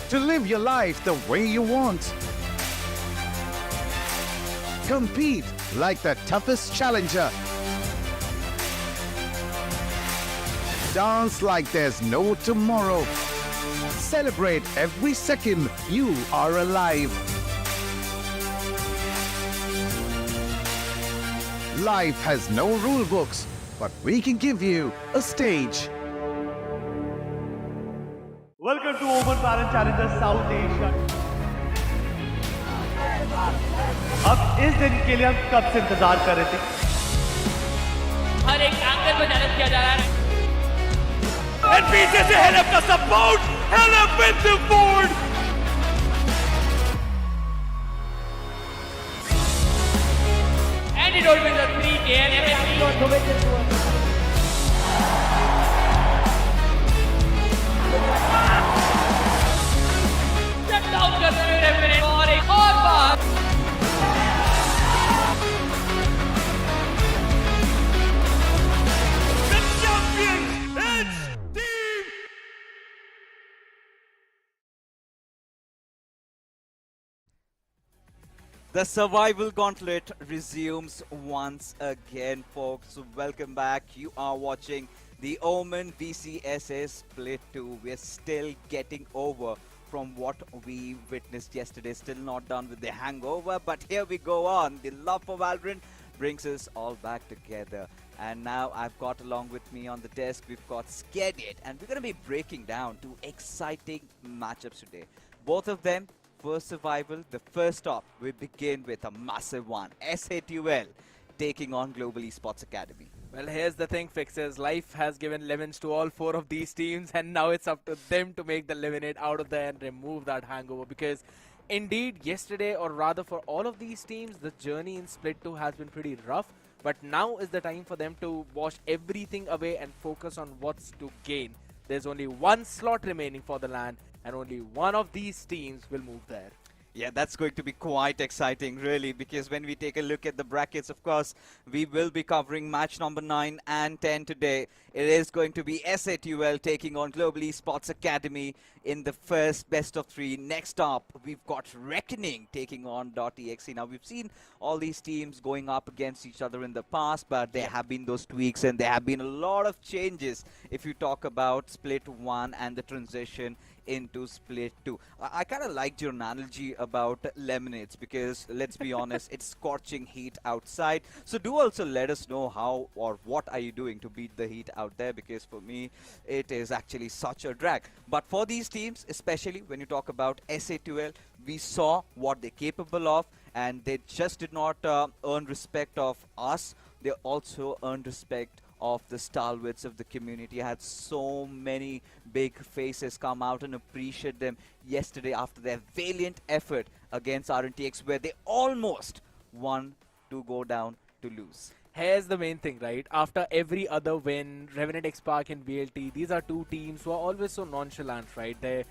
To live your life the way you want. Compete like the toughest challenger. Dance like there's no tomorrow. Celebrate every second you are alive. Life has no rule books, but we can give you a stage. Welcome to OMEN VALORANT Challenger South Asia. अब इस दिन के लिए हम कब से इंतजार कर रहे थे? हर एक एंगल पर चैलेंज किया जा रहा है. And VCSA head up the support, head up with the board. And it opens the 3K and everything. Shut down करते हुए Revenant और एक और बार. The champion, it's Team. The survival gauntlet resumes once again, folks. Welcome back. You are watching the Omen VCSA Split 2. We're still getting over from what we witnessed yesterday. Still not done with the hangover, but here we go on. The love for Valorant brings us all back together. And now I've got along with me on the desk, we've got Scared It, and we're going to be breaking down two exciting matchups today. Both of them for survival. The first off, we begin with a massive one. SATUL taking on Global Esports Academy. Well, here's the thing, Fixers. Life has given lemons to all four of these teams, and now it's up to them to make the lemonade out of there and remove that hangover. Because indeed, yesterday, or rather for all of these teams, the journey in Split 2 has been pretty rough. But now is the time for them to wash everything away and focus on what's to gain. There's only one slot remaining for the LAN, and only one of these teams will move there. Yeah, that's going to be quite exciting, really, because when we take a look at the brackets, of course, we will be covering match number 9 and 10 today. It is going to be SATUL taking on Global Esports Academy in the first best of 3. Next up, we've got Reckoning taking on .exe. Now, we've seen all these teams going up against each other in the past, but there have been those tweaks and there have been a lot of changes if you talk about Split 1 and the transition into Split 2. I kind of liked your analogy about lemonades because, let's be honest, it's scorching heat outside. So do also let us know how or what are you doing to beat the heat out there, because for me, it is actually such a drag. But for these teams, especially when you talk about SATUL, we saw what they're capable of, and they just did not earn respect of us. They also earned respect of the stalwarts of the community. I had so many big faces come out and appreciate them yesterday after their valiant effort against RNTX, where they almost won to go down to lose. Here's the main thing, right? After every other win, Revenant XSpark and VLT, these are two teams who are always so nonchalant, right? They're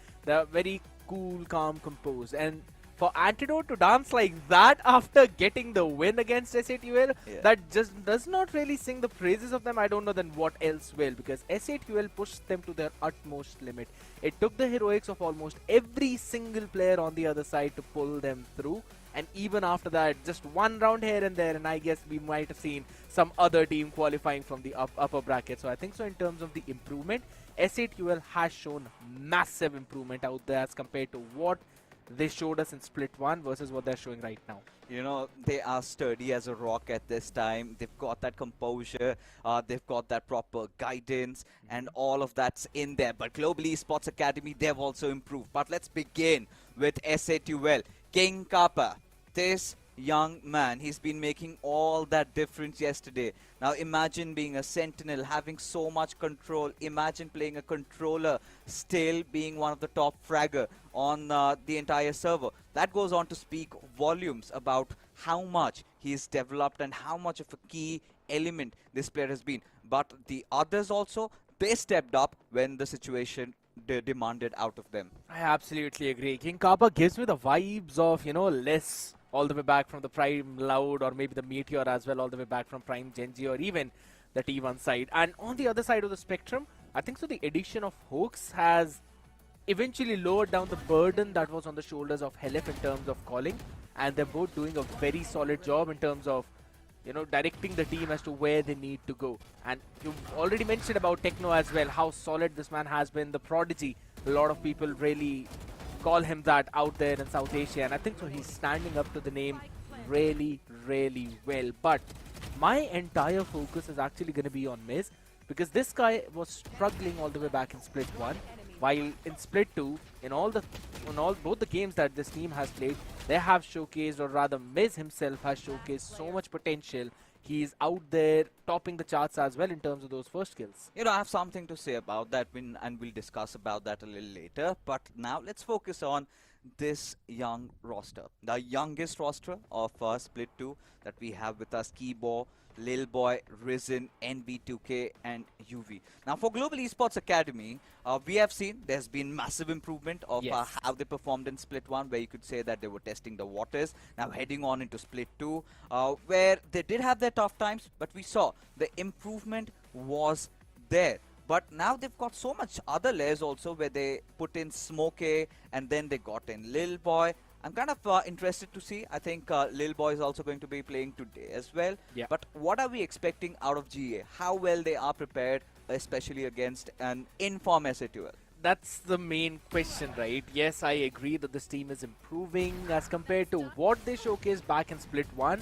very cool, calm, composed. And for Antidote to dance like that after getting the win against S8UL, that just does not really sing the praises of them. I don't know then what else will, because S8UL pushed them to their utmost limit. It took the heroics of almost every single player on the other side to pull them through. And even after that, just one round here and there, and I guess we might have seen some other team qualifying from the upper bracket. So I think so in terms of the improvement, S8UL has shown massive improvement out there as compared to what they showed us in Split 1 versus what they're showing right now. You know, they are sturdy as a rock at this time. They've got that composure, they've got that proper guidance, and all of that's in there. But Global Esports Academy, they've also improved. But let's begin with S8UL. King Kappa, this young man, he's been making all that difference yesterday. Now imagine being a sentinel, having so much control. Imagine playing a controller, still being one of the top fragger on the entire server. That goes on to speak volumes about how much he's developed and how much of a key element this player has been. But the others also, they stepped up when the situation demanded out of them. I absolutely agree. King Kappa gives me the vibes of, you know, less all the way back from the Prime Loud, or maybe the Meteor as well, all the way back from Prime Genji, or even the T1 side. And on the other side of the spectrum, I think so the addition of Hoax has eventually lowered down the burden that was on the shoulders of Helif in terms of calling, and they're both doing a very solid job in terms of, you know, directing the team as to where they need to go. And you've already mentioned about Techno as well, how solid this man has been, the prodigy. A lot of people really call him that out there in South Asia, and I think so he's standing up to the name really, really well. But my entire focus is actually going to be on Miz, because this guy was struggling all the way back in Split 1, while in Split 2, in both the games that this team has played, they have showcased, or rather Miz himself has showcased so much potential. He's out there topping the charts as well in terms of those first kills. You know, I have something to say about that, and we'll discuss about that a little later. But now let's focus on this young roster, the youngest roster of Split 2 that we have with us: Keyboard, Lil Boy, Risen, NB2K, and UV. Now, for Global Esports Academy, we have seen there's been massive improvement of how they performed in Split 1, where you could say that they were testing the waters. Now, heading on into Split 2, where they did have their tough times, but we saw the improvement was there. But now they've got so much other layers also, where they put in Smokey, and then they got in Lil Boy. I'm kind of interested to see. I think Lil Boy is also going to be playing today as well. Yeah. But what are we expecting out of GA? How well they are prepared, especially against an inform S8UL? That's the main question, right? Yes, I agree that this team is improving as compared to what they showcased back in Split 1.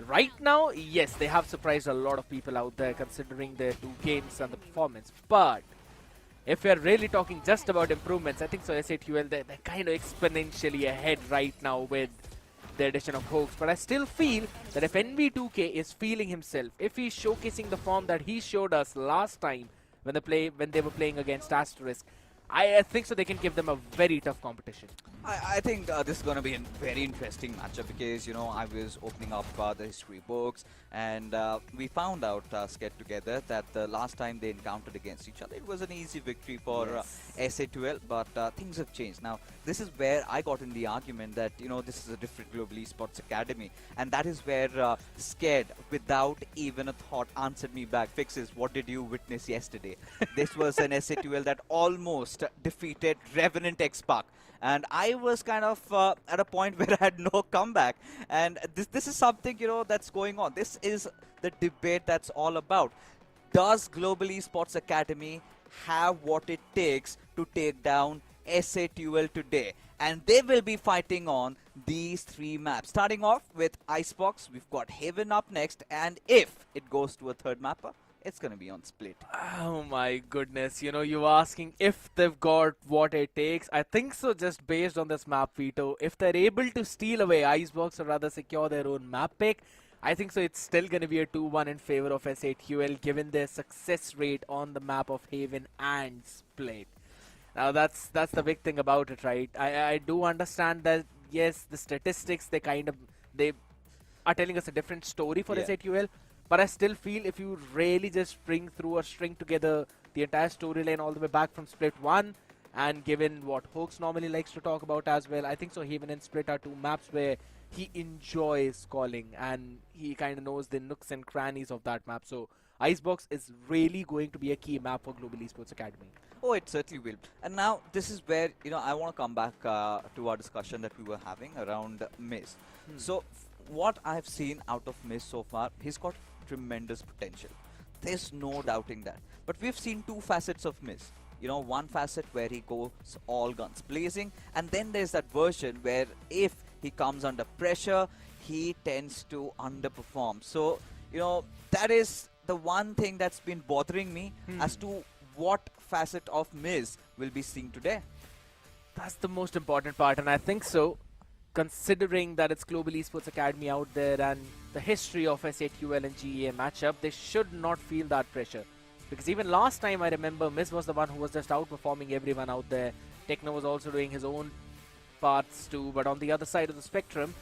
Right now, yes, they have surprised a lot of people out there considering their 2 games and the performance. But if we're really talking just about improvements, I think so S8UL, they're kind of exponentially ahead right now with the addition of Hoax. But I still feel that if NB2K is feeling himself, if he's showcasing the form that he showed us last time when they were playing against Asterisk, I think so they can give them a very tough competition. I think this is going to be a very interesting matchup, because, you know, I was opening up the history books, and we found out, Sked together, that the last time they encountered against each other, it was an easy victory for S8UL, but things have changed. Now, this is where I got in the argument that, you know, this is a different Global Esports Academy, and that is where Sked, without even a thought, answered me back. Fixes, what did you witness yesterday? This was an S8UL that almost defeated Revenant XSpark. And I was kind of at a point where I had no comeback. And this is something, you know, that's going on. This is the debate that's all about. Does Global Esports Academy have what it takes to take down S8UL today? And they will be fighting on these 3 maps. Starting off with Icebox, we've got Haven up next. And if it goes to a 3rd mapper, it's going to be on Split. Oh my goodness, you know, you're asking if they've got what it takes. I think so, just based on this map veto. If they're able to steal away Icebox, or rather secure their own map pick, I think so it's still going to be a 2-1 in favor of S8UL, given their success rate on the map of Haven and Split. Now that's the big thing about it, right? I do understand that, yes, the statistics, they are telling us a different story for S8UL. But I still feel if you really just string together the entire storyline all the way back from Split 1 And given what Hoax normally likes to talk about as well, I think so Haven and Split are two maps where he enjoys calling and he kind of knows the nooks and crannies of that map. So Icebox is really going to be a key map for Global Esports Academy. Oh, it certainly will. And now this is where, I want to come back to our discussion that we were having around Miz. So what I've seen out of Miz so far, he's got tremendous potential. There's no doubting that. But we've seen two facets of Miz. One facet where he goes all guns blazing, and then there's that version where if he comes under pressure, he tends to underperform. So, that is the one thing that's been bothering me as to what facet of Miz will be seen today. That's the most important part, and I think so, considering that it's Global Esports Academy out there and the history of SATUL and GEA matchup, they should not feel that pressure. Because even last time I remember Miz was the one who was just outperforming everyone out there. Techno was also doing his own parts too, but on the other side of the spectrum,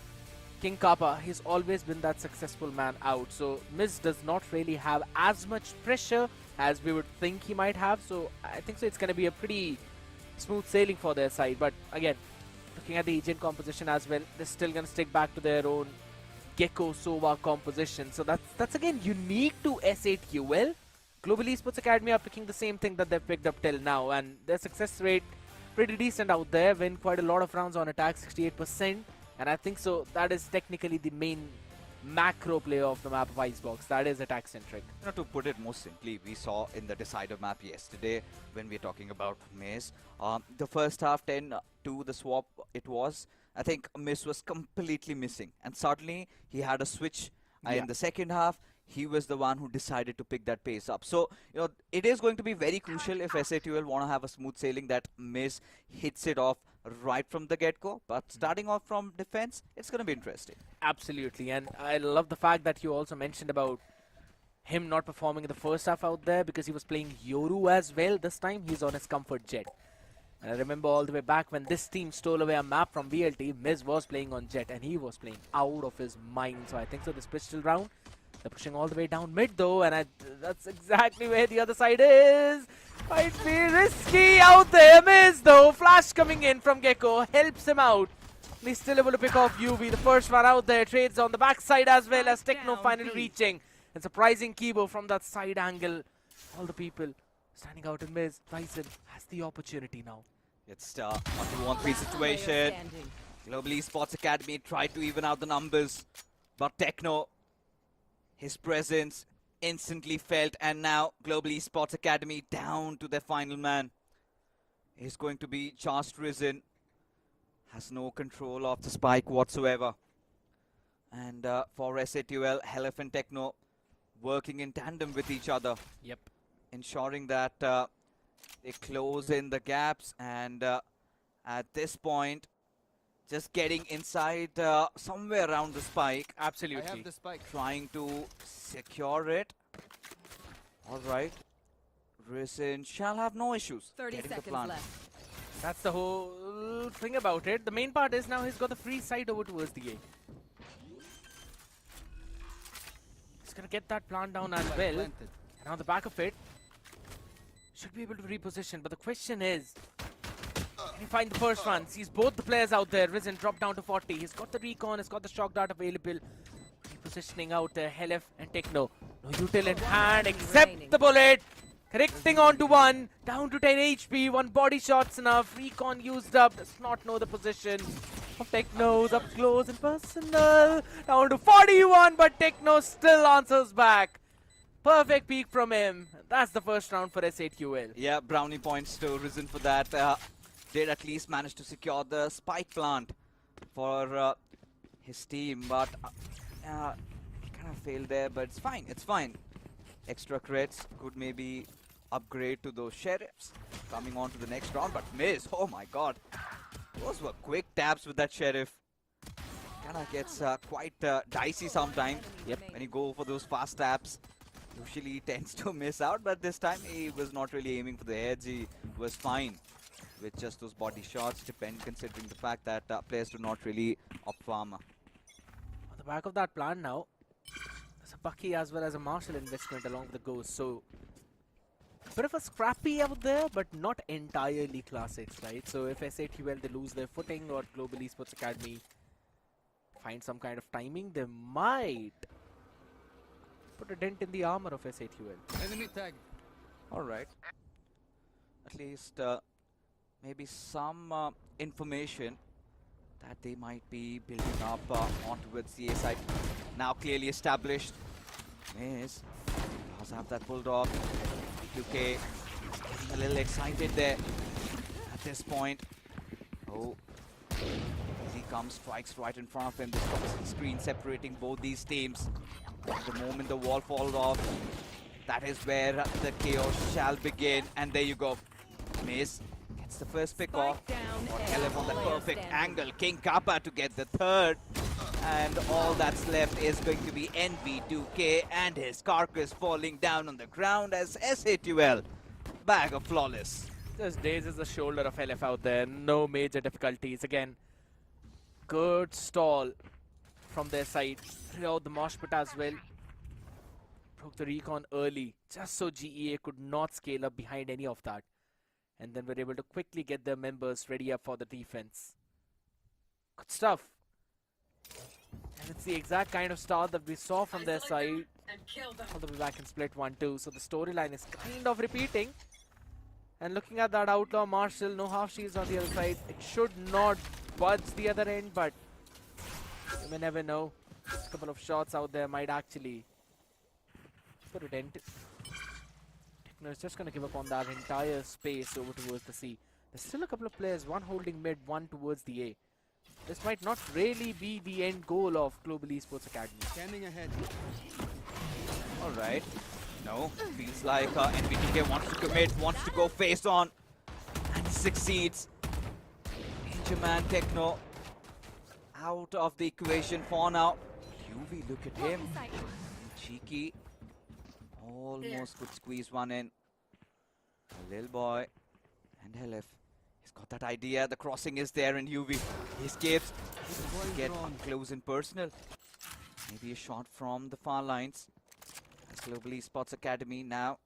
King Kappa, he's always been that successful man out. So Miz does not really have as much pressure as we would think he might have. So I think so it's going to be a pretty smooth sailing for their side. But again, looking at the agent composition as well, they're still going to stick back to their own Gecko Sova composition. So that's again unique to SATUL. Global Esports Academy are picking the same thing that they've picked up till now, and their success rate pretty decent out there. Win quite a lot of rounds on attack, 68%, and I think so that is technically the main macro play of the map of Icebox. That is attack centric. To put it more simply, we saw in the decider map yesterday when we're talking about Miz, the first half 10 to the swap it was. I think Miz was completely missing, and suddenly he had a switch in the second half. He was the one who decided to pick that pace up. So, it is going to be very crucial if SATUL want to have a smooth sailing that Miz hits it off right from the get-go. But starting off from defense, it's going to be interesting. Absolutely, and I love the fact that you also mentioned about him not performing in the first half out there because he was playing Yoru as well. This time, he's on his comfort jet. And I remember all the way back when this team stole away a map from VLT, Miz was playing on jet and he was playing out of his mind. So I think so this pistol round, they're pushing all the way down mid though, and that's exactly where the other side is. Might be risky out there. Miz though, flash coming in from Gecko, helps him out. He's still able to pick off UV, the first one out there. Trades on the backside as well as Techno finally reaching. And surprising Kibo from that side angle. All the people standing out in Miz. Tyson has the opportunity now. It's a 2-on-3 situation. Global Esports Academy tried to even out the numbers, but Techno, his presence instantly felt, and now Global Esports Academy down to their final man. He's going to be just risen. Has no control of the spike whatsoever. And for SATUL, Helef and Techno working in tandem with each other. Yep. Ensuring that they close in the gaps, and at this point, just getting inside somewhere around the spike. Absolutely. I have the spike. Trying to secure it. All right. Risen shall have no issues 30 getting the seconds plant. left. That's the whole thing about it. The main part is now he's got the free side over towards the A. He's gonna get that plant down as well. And on the back of it, should be able to reposition. But the question is, can he find the first one? Sees both the players out there. Risen dropped down to 40. He's got the recon, he's got the shock dart available. Repositioning out there, Helef and Techno. No util in hand, except the bullet. Correcting onto one, down to 10 HP, one body shot's enough, recon used up, does not know the position of Techno's up close and personal, down to 41, but Techno still answers back. Perfect peek from him. That's the first round for SATUL. Yeah, brownie points to Risen for that. Did at least manage to secure the spike plant for his team, but kind of failed there, but it's fine, it's fine. Extra crits could maybe upgrade to those sheriffs coming on to the next round, but Miz, oh my god, those were quick taps with that sheriff. Kinda gets quite dicey sometimes. Yep. When you go for those fast taps, usually tends to miss out, but this time he was not really aiming for the heads. He was fine with just those body shots, considering the fact that players do not really up farm. On the back of that plan now, there's a Bucky as well as a Marshall investment along with the Ghost, so Bit of a scrappy out there, but not entirely classics, right? So if SATUL they lose their footing or Global Esports Academy find some kind of timing, they might put a dent in the armor of SATUL. Enemy tag. All right. At least maybe some information that they might be building up on towards the A side. Now clearly established. Miss does have that bulldog. 2K a little excited there at this point. Oh, he comes, strikes right in front of him. This toxic screen separating both these teams. The moment the wall falls off, that is where the chaos shall begin. And there you go. Miss gets the first pick off. Caleb on the perfect angle. King Kappa to get the third. And all that's left is going to be NV2K and his carcass falling down on the ground as SATUL bag of flawless. Just dazes the shoulder of LF out there. No major difficulties. Again, good stall from their side. Throughout the mosh pit as well. Broke the recon early, just so GEA could not scale up behind any of that. And then were able to quickly get their members ready up for the defense. Good stuff. And it's the exact kind of start that we saw from their side. All the way back in split 1-2. So the storyline is kind of repeating. And looking at that outlaw Marshall, no half shields on the other side. It should not budge the other end, but you may never know. A couple of shots out there might actually put a dent. Techno is just going to give up on that entire space over towards the C. There's still a couple of players, one holding mid, one towards the A. This might not really be the end goal of Global Esports Academy. Scanning ahead. All right. No, feels like NVTK wants to commit, wants to go face on, and succeeds. Ninja Man Techno out of the equation for now. UV, look at him. Cheeky. Almost could squeeze one in. A little boy and LF. He's got that idea. The crossing is there, and UV he escapes. Get up close and personal. Maybe a shot from the far lines. As Global Esports Academy now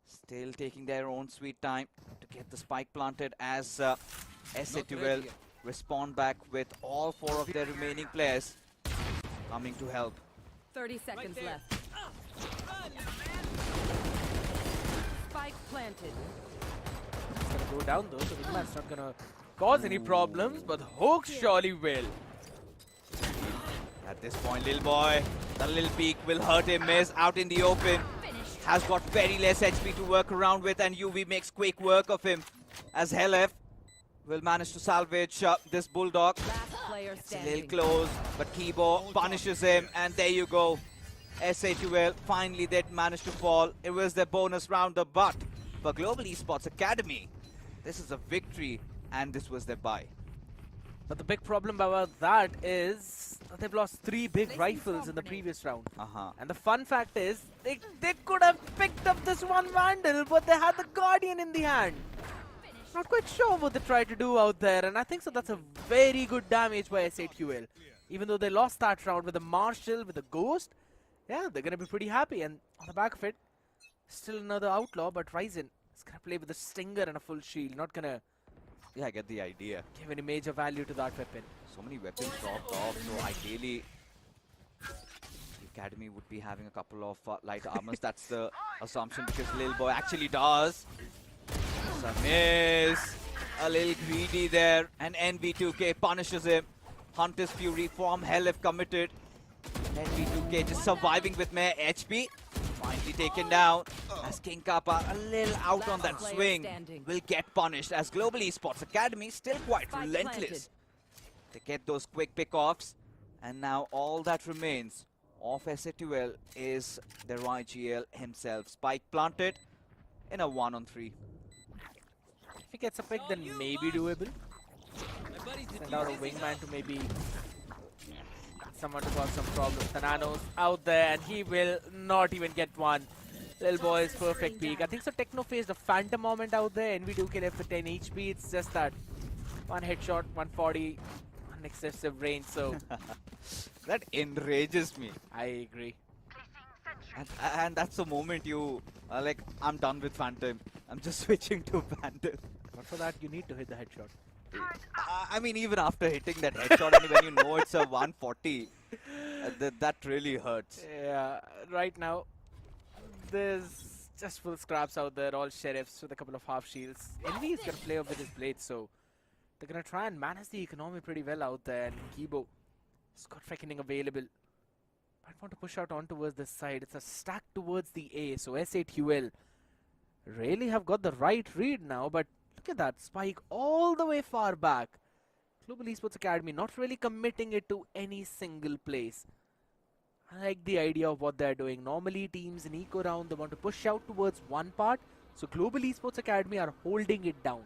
still taking their own sweet time to get the spike planted as SATUL respond back with all four of their remaining players coming to help. 30 seconds left. Spike planted. It's going to go down though, so Wingman's not going to cause any problems, but Hook surely will. At this point, little boy, the little peek will hurt him. Miss out in the open. Has got very less HP to work around with, and UV makes quick work of him. As Helef will manage to salvage this Bulldog. Last player It's a standing. little close, but Kibo punishes him, and there you go. SATUL finally did manage to fall. It was their bonus round, but for Global Esports Academy, this is a victory, and this was their bye. But the big problem about that is that they've lost 3 big rifles in the previous round. And the fun fact is, they could have picked up this one Vandal, but they had the Guardian in the hand. Not quite sure what they tried to do out there, and I think so that's a very good damage by SATUL. Even though they lost that round with a Marshall, with a Ghost, yeah, they're going to be pretty happy. And on the back of it, still another Outlaw, but Ryzen is going to play with a Stinger and a full shield. Not going to Yeah, I get the idea. give any major value to that weapon. So many weapons dropped off, so ideally the Academy would be having a couple of light armors. That's the assumption, because Lil Boy actually does. It's a miss. A little greedy there, and NV2K punishes him. Hunter's Fury from Hell if committed. NV2K just surviving with mere HP. Finally taken down as King Kappa, a little out on that swing, will get punished as Global Esports Academy still quite relentless to get those quick pick-offs. And now all that remains of SATUL is the IGL himself. Spike planted in a 1-on-3. If he gets a pick, then maybe doable. Send out a Wingman to maybe someone to cause some problems. The Nano's out there, and he will not even get one. Little boy's perfect peak. I think so. Techno faced a phantom moment out there. NV2K left with 10 HP. It's just that one headshot, 140, excessive range. So That enrages me. I agree. And that's the moment you like, I'm done with Phantom. I'm just switching to Vandal. But for that, you need to hit the headshot. I mean, even after hitting that headshot, and when you know it's a 140, that really hurts. Yeah, right now, there's just full scraps out there, all sheriffs with a couple of half shields. Envy is going to play up with his blades, so they're going to try and manage the economy pretty well out there. And Kibo has got Reckoning available. Might want to push out on towards this side. It's a stack towards the A, so S8UL really have got the right read now, but look at that spike all the way far back. Global Esports Academy not really committing it to any single place. I like the idea of what they're doing. Normally teams in eco round, they want to push out towards one part, so Global Esports Academy are holding it down,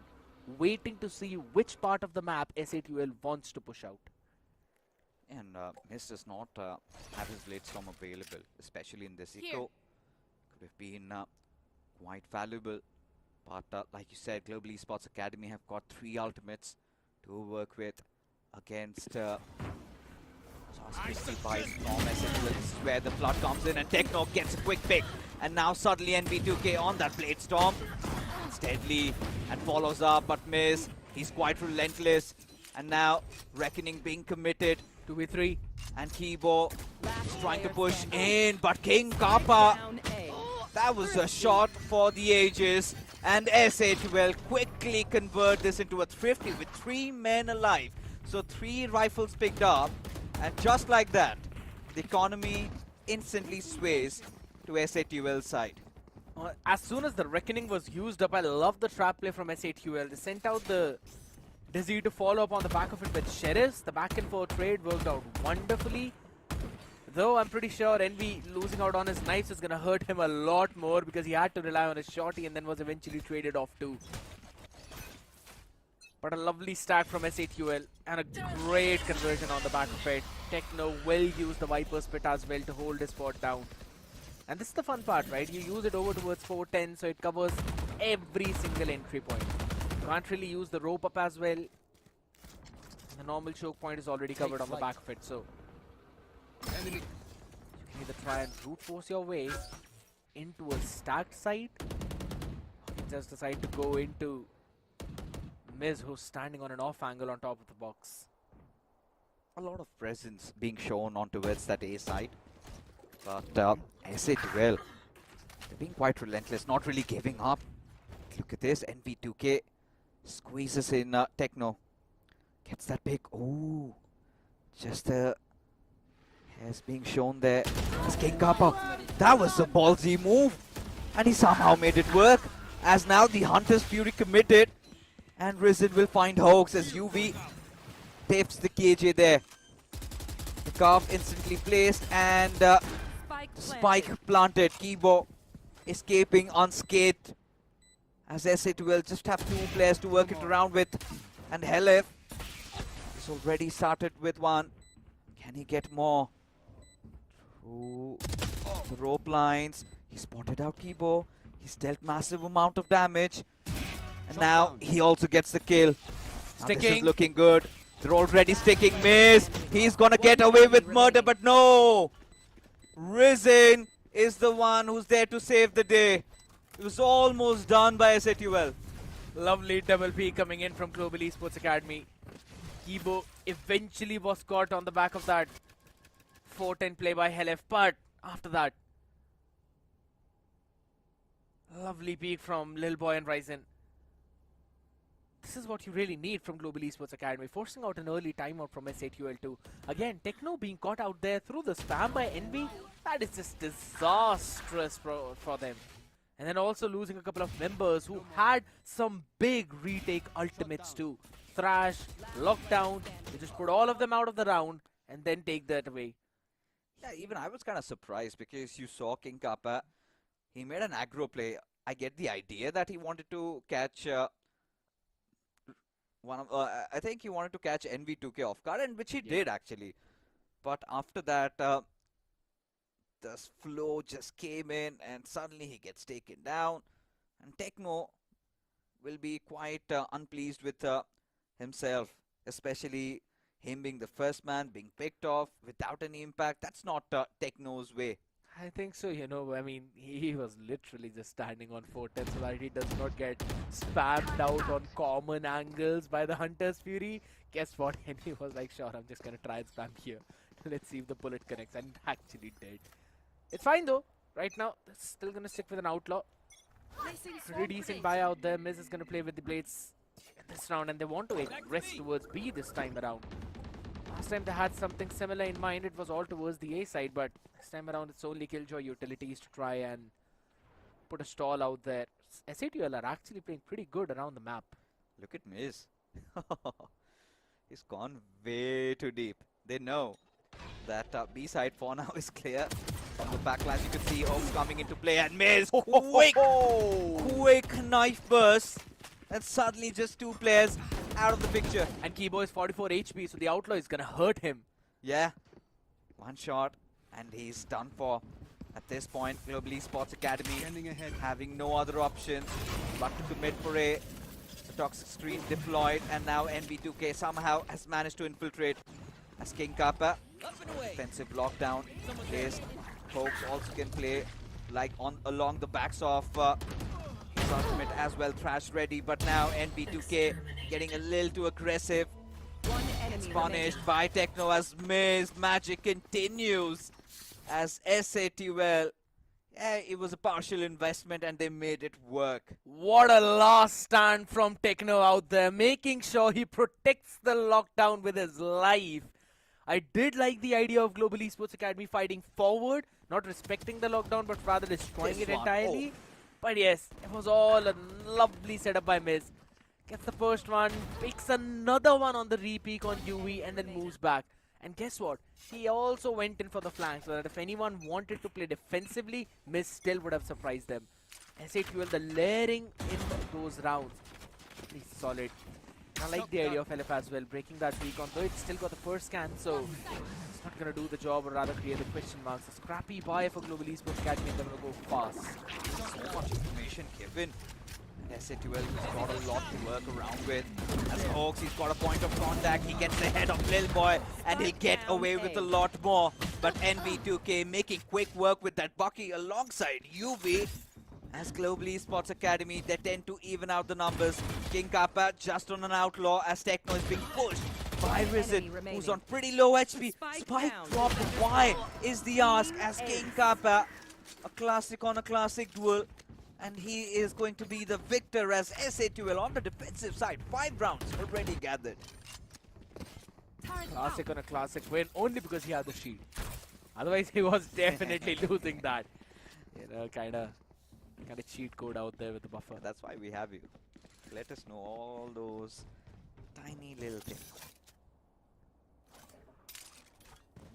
waiting to see which part of the map S8UL wants to push out. And Miss does not have his blade storm available, especially in this eco. Could have been quite valuable. But like you said, Global Esports Academy have got 3 ultimates to work with against Asterisk by Storm SSL. This is where the flood comes in and Techno gets a quick pick. And now suddenly NB2K on that blade storm. Steadily and follows up, but Miss, he's quite relentless. And now Reckoning being committed. 2v3. And Kibo is trying to push in, but King Kappa, Down A. that was a shot for the ages. And S8 will quickly convert this into a thrifty with 3 men alive. So 3 rifles picked up, and just like that, the economy instantly sways to S8UL's side. As soon as the Reckoning was used up, I love the trap play from S8UL. They sent out the Dizzy to follow up on the back of it with Sheriffs. The back and forth trade worked out wonderfully. Though I'm pretty sure Envy losing out on his knives is going to hurt him a lot more because he had to rely on his shorty and then was eventually traded off too. But a lovely stack from S8UL and a great conversion on the back of it. Techno will use the Viper's Pit as well to hold his spot down. And this is the fun part, right? You use it over towards 410, so it covers every single entry point. You can't really use the rope up as well. The normal choke point is already covered on the back of it, so you can either try and brute force your way into a stacked site, or you just decide to go into Miz, who's standing on an off angle on top of the box. A lot of presence being shown on towards that A side. But S8 well, they're being quite relentless, not really giving up. Look at this, NV2K squeezes in Techno. Gets that pick. Ooh, just has being shown there as King Kappa. That was a ballsy move, and he somehow made it work. As now the Hunter's Fury committed, and Risen will find Hoax as UV tips the KJ there. The carve instantly placed, and spike planted. Kibo escaping unscathed, as S8 will just have 2 players to work it around with. And Helef is already started with 1. Can he get more? Through the rope lines. He spotted out Kibo. He's dealt massive amount of damage. And now he also gets the kill. Now this is looking good. They're already sticking. Miss. He's gonna get away with murder, but no! Risen is the one who's there to save the day. It was almost done by S8UL. Lovely double P coming in from Global Esports Academy. Kibo eventually was caught on the back of that 410 play by Helef, but after that, lovely peek from Lil Boy and Ryzen. This is what you really need from Global Esports Academy, forcing out an early timeout from S8UL2. Again, Techno being caught out there through the spam by Envy, that is just disastrous for them. And then also losing a couple of members who had some big retake ultimates too. Thrash, Lockdown, they just put all of them out of the round and then take that away. Yeah, even I was kind of surprised because you saw King Kappa. He made an aggro play. I get the idea that he wanted to catch I think he wanted to catch NV2K off guard, and which he did actually. But after that, the flow just came in, and suddenly he gets taken down. And Techno will be quite unpleased with himself, especially him being the first man, being picked off without any impact. That's not Techno's way. I think so, you know, I mean, he was literally just standing on 410 so that he does not get spammed out on common angles by the Hunter's Fury. Guess what? And he was like, sure, I'm just gonna try and spam here. Let's see if the bullet connects, and it actually did. It's fine though. Right now, they're still gonna stick with an outlaw. Pretty decent buyout there. Miz is gonna play with the blades in this round, and they want to aggress towards B this time around. Last time they had something similar in mind, it was all towards the A side, but this time around it's only Killjoy utilities to try and put a stall out there. SATL are actually playing pretty good around the map. Look at Miz. He's gone way too deep. They know that B side for now is clear. From the backlash, you can see Oaks coming into play, and Miz, quick knife burst. And suddenly just 2 players out of the picture. And Kibo is 44 HP, so the outlaw is gonna hurt him. Yeah, 1 shot and he's done for. At this point, Global Esports Academy having no other option but to commit for A. The toxic screen deployed, and now NB2K somehow has managed to infiltrate as King Kappa. Defensive lockdown placed. Folks also can play like along the backs of his ultimate as well, Thrash ready, but now NB2K getting a little too aggressive. One enemy It's punished by Techno as Miz. Magic continues as SATL. Yeah, it was a partial investment and they made it work. What a last stand from Techno out there, making sure he protects the lockdown with his life. I did like the idea of Global Esports Academy fighting forward, not respecting the lockdown, but rather destroying it entirely. But yes, it was all a lovely setup by Miz. Gets the first one, picks another one on the re-peek on UV, and then moves back. And guess what? He also went in for the flank, so that if anyone wanted to play defensively, Miz still would have surprised them. SATL, the layering in those rounds, pretty solid. I like the idea of LF as well, breaking that recon, though it's still got the first scan, so it's not going to do the job, or rather create the question marks. A scrappy buy for Global Esports Academy, and they're going to go fast. So much information given. SATL has got a lot to work around with. As Oaks, he's got a point of contact. He gets ahead of Lil Boy, and he'll get away with a lot more. But NB2K making quick work with that Bucky alongside UV. As Global Esports Academy, they tend to even out the numbers. King Kappa just on an outlaw as Techno is being pushed by Rizit, who's on pretty low HP. Spike dropped. Why is the ask as King Kappa, a classic on a classic duel, and he is going to be the victor as SATL on the defensive side. 5 rounds already gathered. Classic on a classic win, only because he had the shield. Otherwise, he was definitely losing that. You know, kind of cheat code out there with the buffer. That's why we have you. Let us know all those tiny little things.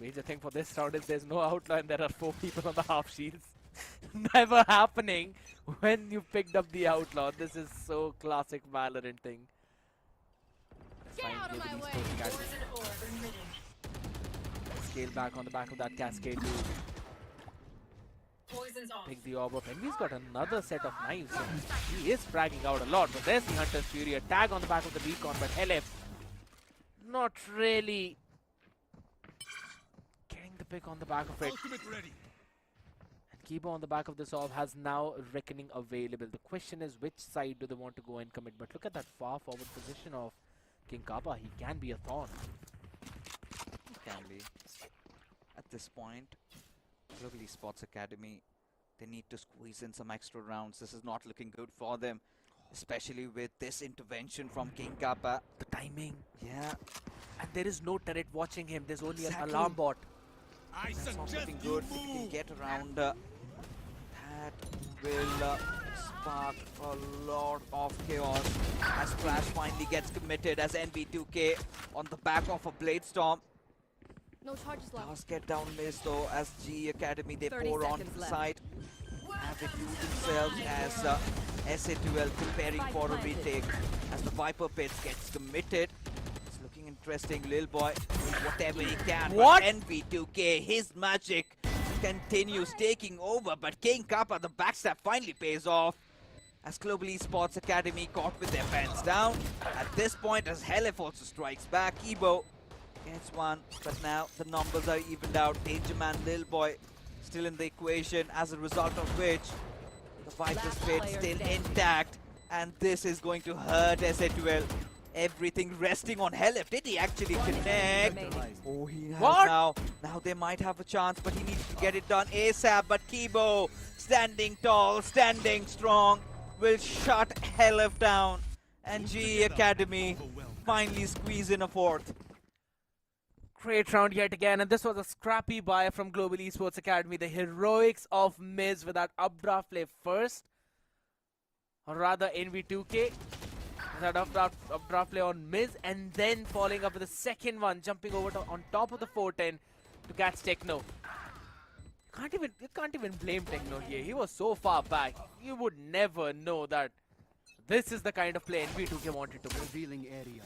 Major thing for this round is there's no outlaw and there are 4 people on the half shields. Never happening when you picked up the outlaw. This is so classic Valorant thing. Get out of my way. Scale back on the back of that cascade to pick the orb up. And he's got another set of knives. So he is fragging out a lot. But there's the Hunter's Fury. A tag on the back of the recon. But LF not really getting the pick on the back of it. And Kibo on the back of this orb has now Reckoning available. The question is, which side do they want to go and commit? But look at that far forward position of King Kappa. He can be a thorn. Can be. At this point, Global Esports Academy, they need to squeeze in some extra rounds. This is not looking good for them, especially with this intervention from King Kappa. The timing. Yeah. And there is no turret watching him. There's only an alarm bot. That's not looking good. If you can get around that will spark a lot of chaos as Crash finally gets committed as NB2K on the back of a Blade Storm. No charges left. Does get down Miz though as G Academy, they 30 pour on seconds the left. side. Have it do themselves as SATL preparing for a retake as the Viper Pits gets committed. It's looking interesting. Lil Boy doing whatever he can. What? But NB2K, his magic continues taking over, but King Kappa, the backstab finally pays off as Global Esports Academy caught with their pants down. At this point, as Helif also strikes back, Ebo gets one, but now the numbers are evened out. Danger Man, Lil Boy still in the equation, as a result of which the Viper's Last fate player still standing. intact, and this is going to hurt SA12. Everything resting on Helif. Did he actually connect? remaining. Oh, he has What? now. Now they might have a chance, but he needs to get it done ASAP. But Kibo, standing tall, standing strong, will shut Helif down. And GE Academy finally squeeze in a fourth. Great round yet again, and this was a scrappy buy from Global Esports Academy. The heroics of Miz with that updraft play first, or rather NV2K, that updraft play on Miz, and then following up with the second one, jumping over on top of the 410 to catch Techno. You can't even blame Techno here. He was so far back. You would never know that this is the kind of play NV2K wanted to make. Revealing area.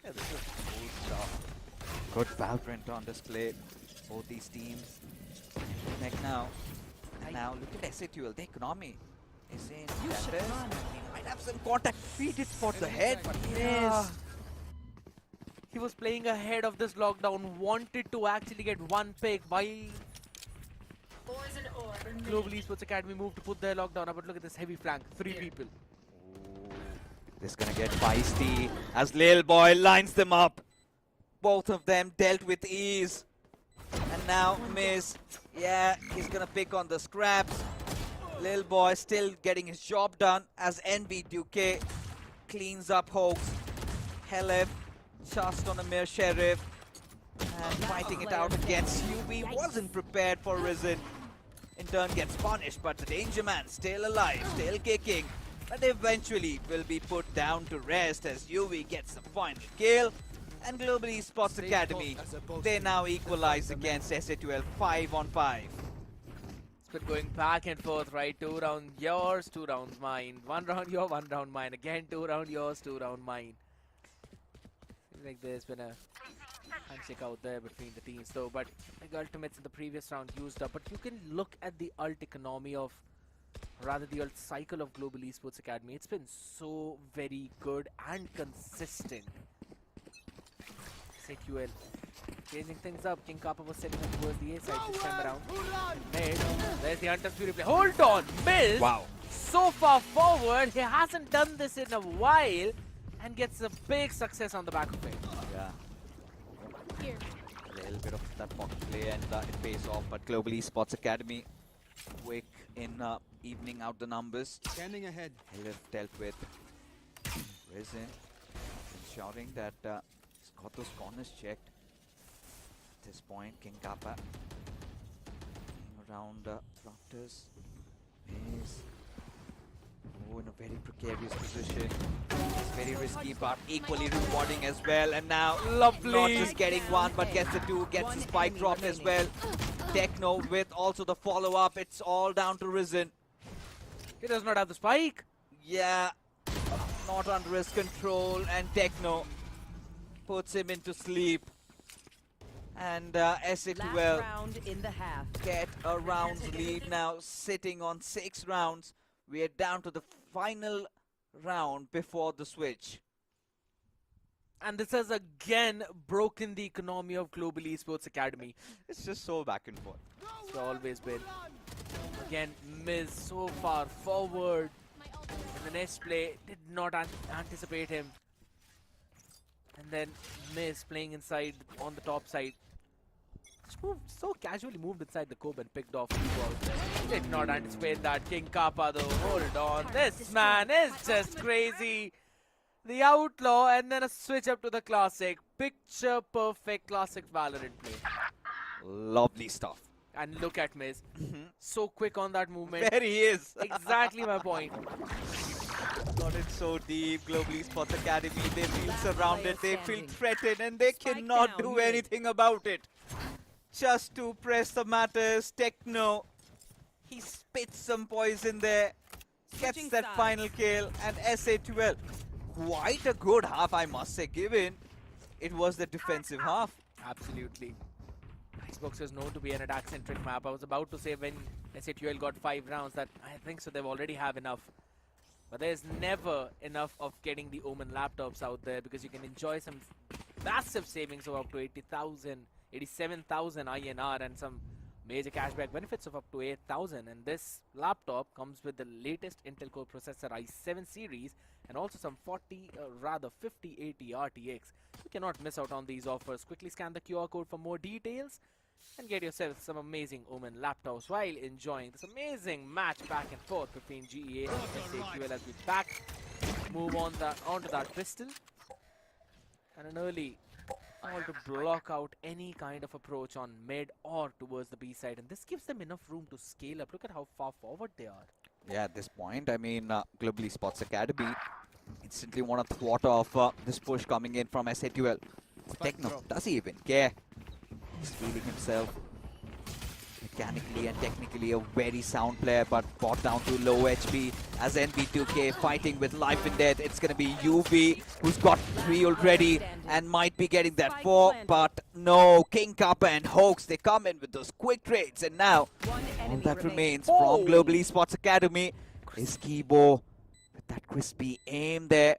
Yeah, this is cool stuff. Good Valorant on display. Both these teams connect now. And now look at SA12, the economy is in. He might have some contact. He did spot the head, but he missed. He was playing ahead of this lockdown, wanted to actually get one pick while Global Esports Academy moved to put their lockdown up. But look at this heavy flank, 3 people. This is gonna get feisty as Lil Boy lines them up. Both of them dealt with ease. And now Miz, yeah, he's gonna pick on the scraps. Lil Boy still getting his job done as NB2K cleans up Hoax. Helif just on a mere Sheriff and fighting it out against UB. Wasn't prepared for Risen. In turn gets punished, but the Danger Man still alive, still kicking. But eventually will be put down to rest as UV gets the final kill. And Global Esports Academy, they now equalize against SA12 5 on 5. It's been going back and forth, right? 2 rounds yours, 2 rounds mine. 1 round your, 1 round mine. Again, 2 round yours, 2 round mine. Seems like there's been a handshake out there between the teams though. But the ultimates in the previous round used up. But you can look at the ult economy of, rather the ult cycle of Global Esports Academy. It's been so very good and consistent. SAQL changing things up. King Kappa was setting up towards the A side this time around. Mid. There's the Hunter's Fury play. Hold on! Miz! Wow. So far forward. He hasn't done this in a while and gets a big success on the back of it. Yeah, Here. a little bit of that pocket play and it pays off. But Global Esports Academy, quick in evening out the numbers. Standing ahead. Helif dealt with Risen, ensuring that he's got those corners checked. At this point, King Kappa around Thrusters is in a very precarious position. It's very risky, but equally rewarding as well. And now, Lovely. not just getting one, but gets the 2, gets the spike drop as well. Techno with also the follow-up. It's all down to Risen. He does not have the spike. Yeah, not under his control, and Techno puts him into sleep. And Last SA12 round in the half. get a round's lead now, sitting on 6 rounds. We are down to the final round before the switch. And this has again broken the economy of Global Esports Academy. It's just so back and forth. It's always been. Again, Miz so far forward. In the next play, did not anticipate him. And then Miz playing inside on the top side. Just moved, so casually moved inside the Kobe and picked off the ball. Did not anticipate that. King Kappa though, hold on. This man is just crazy. The Outlaw and then a switch up to the Classic. Picture perfect Classic Valorant play. Lovely stuff. And look at Miz. So quick on that movement. There he is. Exactly my point. Got it so deep. Global Esports Academy, they feel surrounded, they feel threatened, and they Spike cannot down do mid. anything about it. Just to press the matters, Techno, he spits some poison there, gets Switching that sides. final kill, and SA12, quite a good half, I must say, given it was the defensive half. Absolutely. Icebox is known to be an attack-centric map. I was about to say when SATUL got 5 rounds that I think so they've already have enough. But there's never enough of getting the Omen laptops out there because you can enjoy some massive savings of up to 80,000, 87,000 INR and some Major cashback benefits of up to 8,000, and this laptop comes with the latest Intel Core processor i7 series and also some 5080 RTX. You cannot miss out on these offers. Quickly scan the QR code for more details and get yourself some amazing Omen laptops while enjoying this amazing match back and forth between GEA and SAQL as we move on onto that pistol. And an early all to block out any kind of approach on mid or towards the B side, and this gives them enough room to scale up. Look at how far forward they are. Yeah, at this point, I mean, Global Esports Academy instantly want to thwart off this push coming in from SAQL. Techno, does he even care? He's feeling himself. Mechanically and technically a very sound player, but brought down to low HP as NB2K fighting with life and death. It's going to be UV who's got 3 already and might be getting that 4, but no. King Kappa and Hoax, they come in with those quick trades, and now all that remains from Global Esports Academy is Kibo with that crispy aim there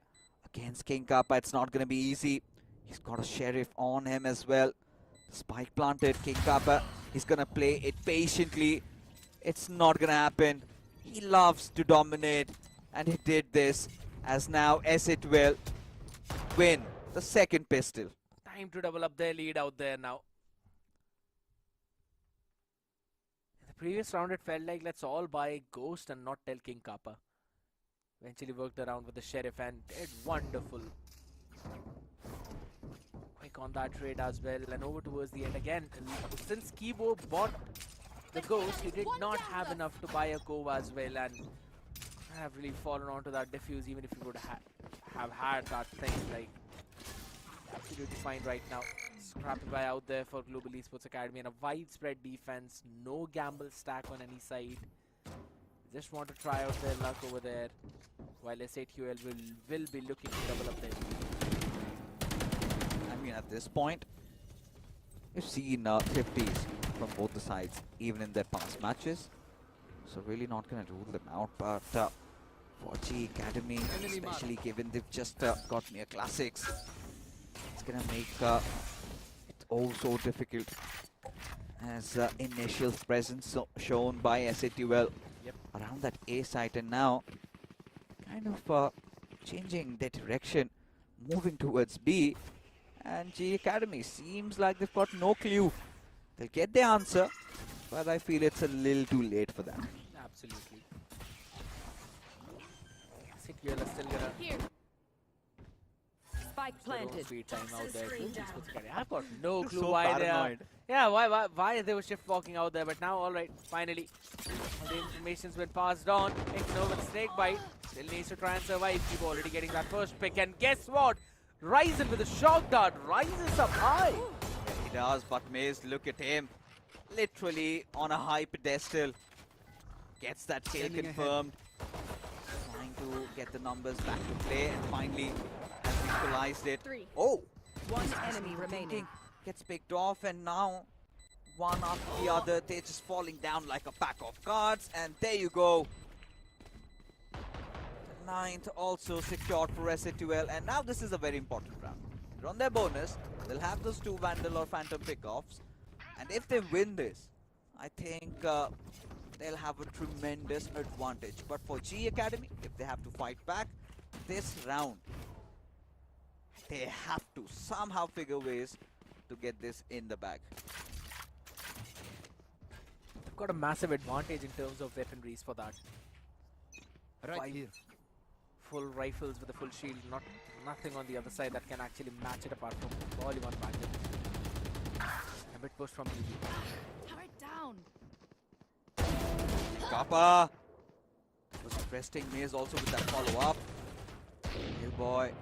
against King Kappa. It's not going to be easy. He's got a Sheriff on him as well. Spike planted. King Kappa, he's gonna play it patiently. It's not gonna happen. He loves to dominate, and he did this as now SAQL win the second pistol. Time to double up their lead out there now. In the previous round, it felt like let's all buy Ghost and not tell King Kappa. Eventually worked around with the Sheriff and did wonderful. On that trade as well, and over towards the end again. Since Kibo bought the Ghost, he did not have enough to buy a Cove as well, and have really fallen onto that diffuse. Even if he would have had that thing, like, absolutely fine right now. Scrappy buy out there for Global Esports Academy, and a widespread defense, no gamble stack on any side. Just want to try out their luck over there, while SAQL will be looking to double up their lead. I mean, at this point, we've seen 50s from both the sides, even in their past matches. So really not going to rule them out. But for G Academy, especially given they've just got near classics, it's going to make it all so difficult. As initial presence shown by SAQL around that A site, and now kind of changing their direction, moving towards B. And G Academy seems like they've got no clue. They'll get the answer, but I feel it's a little too late for them. Absolutely. SAQL is still gonna Here. Spike planted. speed time out there. I've got no clue So why they are. paranoid. Yeah, why they were shift walking out there, but now alright, finally. All the information's been passed on. Ignore with snake bite. Still needs to try and survive. Keep already getting that first pick, and guess what? Ryzen with a shock dart rises up high. He does, but Maze, look at him. Literally on a high pedestal. Gets that kill confirmed. Trying to get the numbers back to play, and finally has equalized it. 3. Oh! One enemy remaining. Gets picked off, and now one after the other, they're just falling down like a pack of cards, and there you go. The 9th also secured for SAQL, and now this is a very important round. They're on their bonus, they'll have those 2 Vandal or Phantom pickoffs, and if they win this, I think they'll have a tremendous advantage. But for G Academy, if they have to fight back this round, they have to somehow figure ways to get this in the bag. They've got a massive advantage in terms of weaponries for that. Right here. Full rifles with a full shield, nothing on the other side that can actually match it apart from Polygon Bandit. A bit push from UV. Turret down. Kappa was interesting. Maze also with that follow-up. Boy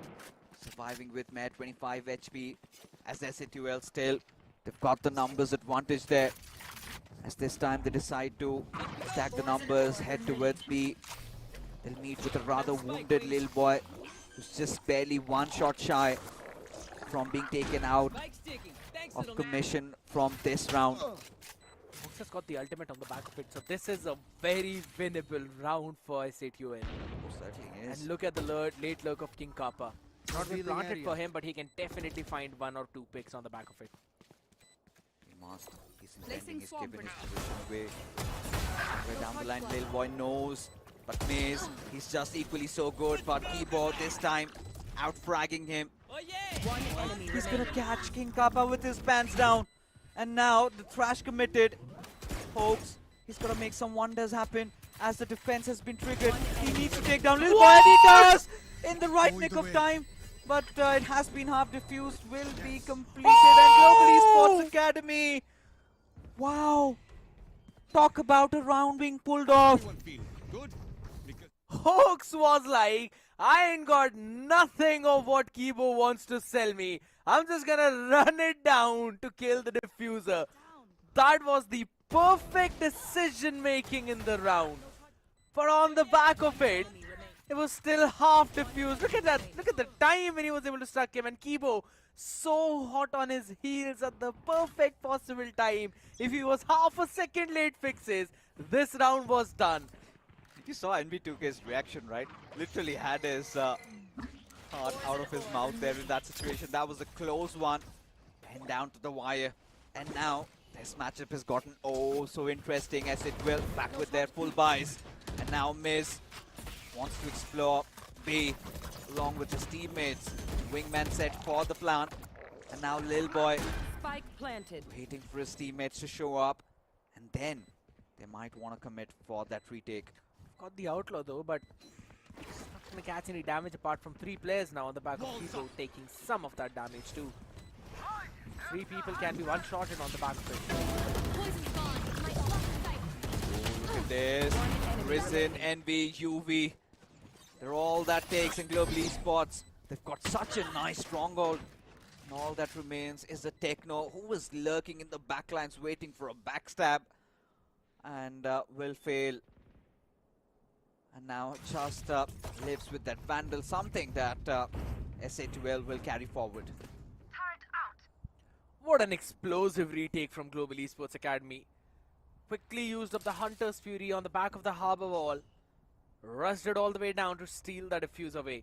surviving with mere 25 HP as SAQL still. They've got the numbers advantage there. As this time they decide to stack the numbers, head towards B. They'll meet with a rather wounded little boy who's just barely 1 shot shy from being taken out of commission from this round. Fox has got the ultimate on the back of it, so this is a very winnable round for SAQL. Certainly is. And look at the late lurk of King Kappa. Not been planted for him, but he can definitely find 1 or 2 picks on the back of it. He must. He's He's intending, Placing he's swamp giving his grenade. position away. Way down the line, Lil Boy knows. But Maze, he's just equally so good. But Keyboard this time out-fragging him. One enemy He's gonna remaining. catch King Kappa with his pants down. And now the Thrash committed. Hoax, he's gonna make some wonders happen as the defense has been triggered. He needs to take down Lil Boy, and he does! In the right nick of time. But it has been half diffused, will be completed. And Global Esports Academy. Wow. Talk about a round being pulled off. Hoax was like, I ain't got nothing of what Kibo wants to sell me. I'm just gonna run it down to kill the diffuser. That was the perfect decision making in the round. But on the back of it, it was still half diffused. Look at that. Look at the time when he was able to struck him. And Kibo so hot on his heels at the perfect possible time. If he was half a second late fixes, this round was done. You saw NB2K's reaction, right? Literally had his heart out of his mouth there in that situation. That was a close one. And down to the wire. And now this matchup has gotten oh so interesting as it will. Back with their full buys. And now Miz wants to explore B along with his teammates. Wingman set for the plant. And now Lil Boy Spike planted. waiting for his teammates to show up. And then they might want to commit for that retake. Got the outlaw though, but it's not gonna catch any damage apart from 3 players now on the back of Kibo taking some of that damage too. 3 people can be one-shotted on the back of it. Look at this. Risen, Envy, UV. They're all that takes in Global Esports. They've got such a nice stronghold. And all that remains is the Techno, who was lurking in the backlines waiting for a backstab. And will fail. And now just lives with that Vandal, something that SA2L will carry forward. What an explosive retake from Global Esports Academy. Quickly used up the Hunter's Fury on the back of the harbor wall. Rushed it all the way down to steal the defuse away.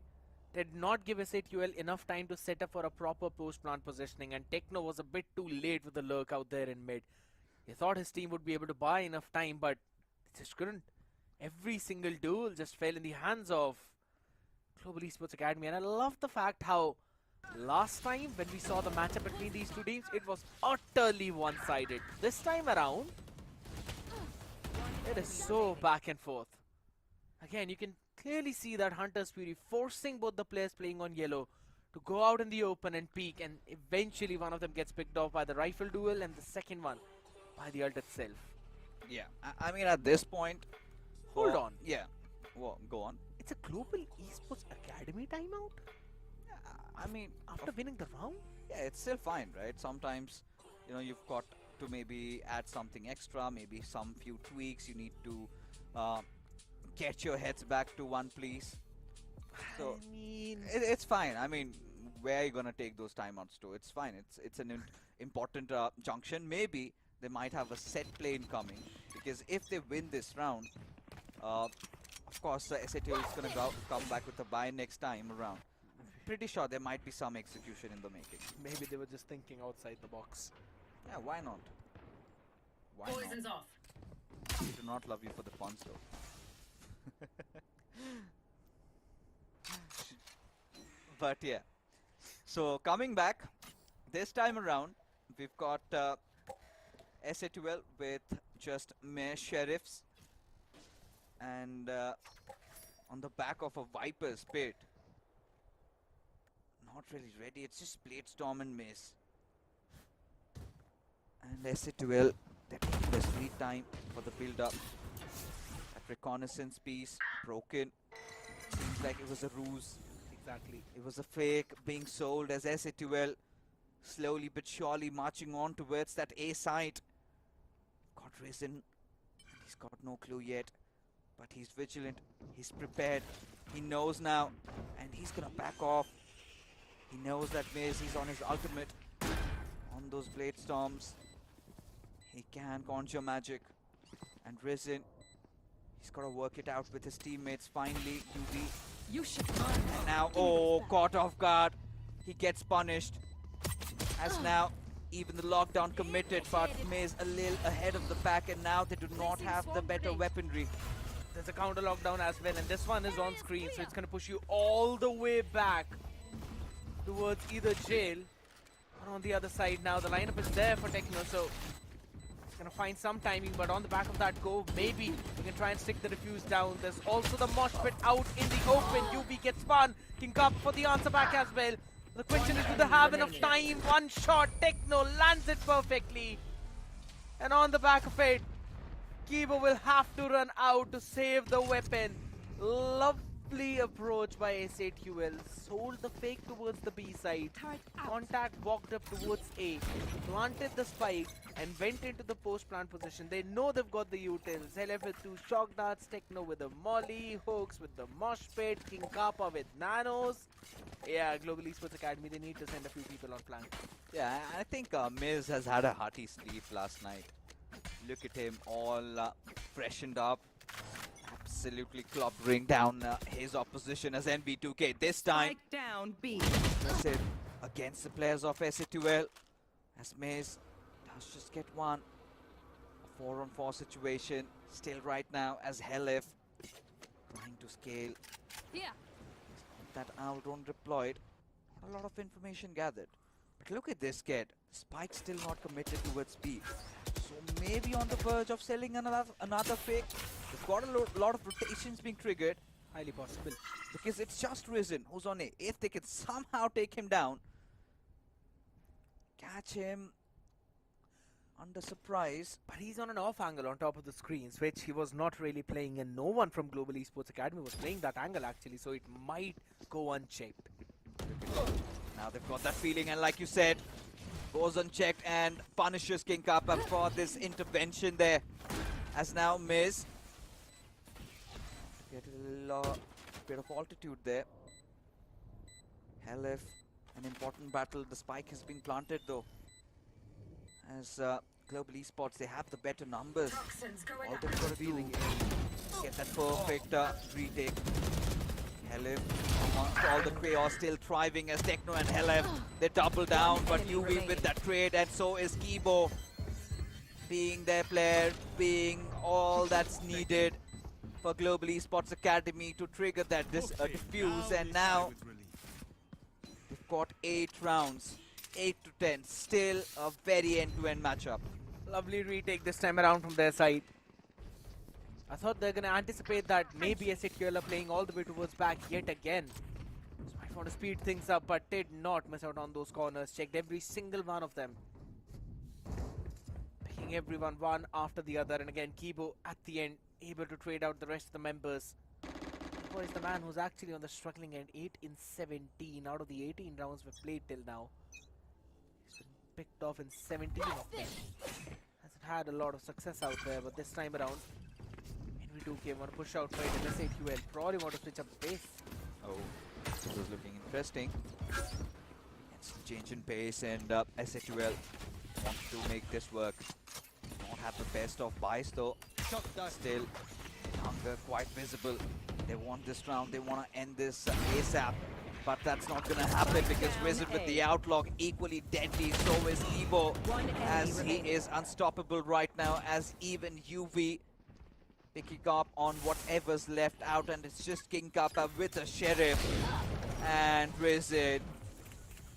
Did not give SA2L enough time to set up for a proper post-plant positioning, and Techno was a bit too late with the lurk out there in mid. He thought his team would be able to buy enough time, but they just couldn't. Every single duel just fell in the hands of Global Esports Academy, and I love the fact how last time when we saw the matchup between these two teams, it was utterly one-sided. This time around, it is so back and forth. Again, you can clearly see that Hunter's Fury forcing both the players playing on yellow to go out in the open and peek, and eventually one of them gets picked off by the rifle duel and the second one by the ult itself. Yeah, I mean at this point... Hold on. Yeah, well, go on. It's a Global Esports Academy timeout? I mean, After winning the round? yeah, it's still fine, right? Sometimes, you know, you've got to maybe add something extra, maybe some few tweaks. You need to get your heads back to one place. So I mean, it's fine. I mean, where are you gonna take those timeouts to? It's fine. It's an important junction. Maybe they might have a set play incoming, because if they win this round, of course, SATL is gonna come back with a buy next time around. Pretty sure there might be some execution in the making. maybe they were just thinking outside the box. Yeah, why not? Why Poison's not? off. We do not love you for the puns though. But yeah. So coming back, this time around, we've got SA2L with just mere sheriffs. And on the back of a Viper's pit. Not really ready, it's just Blade Storm and Mace. And SA2L, they're taking their sweet time for the build-up. That reconnaissance piece broken. Seems like it was a ruse. Exactly. It was a fake being sold as SA2L slowly but surely marching on towards that A site. Got risen. He's got no clue yet. But he's vigilant. He's prepared. He knows now. And he's gonna back off. He knows that Maze, he's on his ultimate. On those Blade Storms. He can conjure magic. And Risen, he's got to work it out with his teammates. Finally, UV. You should run. And now, oh, caught off guard. He gets punished. As now, even the lockdown committed, but Miz a little ahead of the pack, and now they do not have the better weaponry. There's a counter lockdown as well, and this one is on screen, so it's going to push you all the way back towards either jail or on the other side. Now the lineup is there for Techno, so it's going to find some timing, but on the back of that go, maybe you can try and stick the defuse down. There's also the mosh pit out in the open. UV gets spun. King Cup for the answer back as well. The question is, do they have enough time? One shot, Techno lands it perfectly. And on the back of it, Kibo will have to run out to save the weapon. Lovely approach by S8UL. Sold the fake towards the B side. Contact walked up towards A. Planted the spike and went into the post-plant position. They know they've got the utils. LF with 2 shock darts. Techno with a molly. Hooks with the mosh pit. King Kappa with nanos. Yeah, Global Esports Academy, they need to send a few people on flank. Yeah, I think Miz has had a hearty sleep last night. Look at him, all freshened up. Absolutely clobbering down his opposition as NB2K. This time, Strike down B. aggressive against the players of S8UL. As Miz does just get one. A 4-on-4 situation. Still right now as Helif trying to scale. Yeah. That owl drone deployed. A lot of information gathered. But look at this kid. Spike still not committed towards B. So maybe on the verge of selling another fake. They've got a lot of rotations being triggered. Highly possible. Because it's just Risen who's on A. If they can somehow take him down, catch him under surprise. But he's on an off angle on top of the screens, which he was not really playing, and no one from Global Esports Academy was playing that angle actually, so it might go unchecked. Now they've got that feeling, and like you said, goes unchecked and punishes King Kappa for this intervention there. As now Miz get a little bit of altitude there. Helif, an important battle. The spike has been planted though. As Global Esports, they have the better numbers. All they've got to do is get that perfect retake. Helif, amongst all the chaos, still thriving as Techno and Helif. They double down, but UV with that trade, and so is Kibo. Being their player, being all that's needed for Global Esports Academy to trigger that diffuse, and now they've got 8 rounds. 8 to 10, still a very end-to-end matchup. Lovely retake this time around from their side. I thought they're gonna anticipate that maybe S8UL are playing all the way towards back yet again. So might want to speed things up, but did not miss out on those corners. Checked every single one of them. Picking everyone one after the other, and again Kibo at the end able to trade out the rest of the members. Kibo is the man who's actually on the struggling end. 8 in 17 out of the 18 rounds we've played till now. Picked off in 17 of them. Hasn't had a lot of success out there, but this time around, NV2K want to push out right in S8UL. Probably want to switch up the pace. Oh, this is looking interesting. It's a change in pace, and S8UL wants to make this work. Don't have the best of buys though. Still, hunger quite visible. They want this round, they want to end this ASAP. But that's not going to happen because Wizard with the Outlook equally deadly. So is Evo, as he is unstoppable right now, as even UV picking up on whatever's left out, and it's just King Kappa with the Sheriff. And Wizard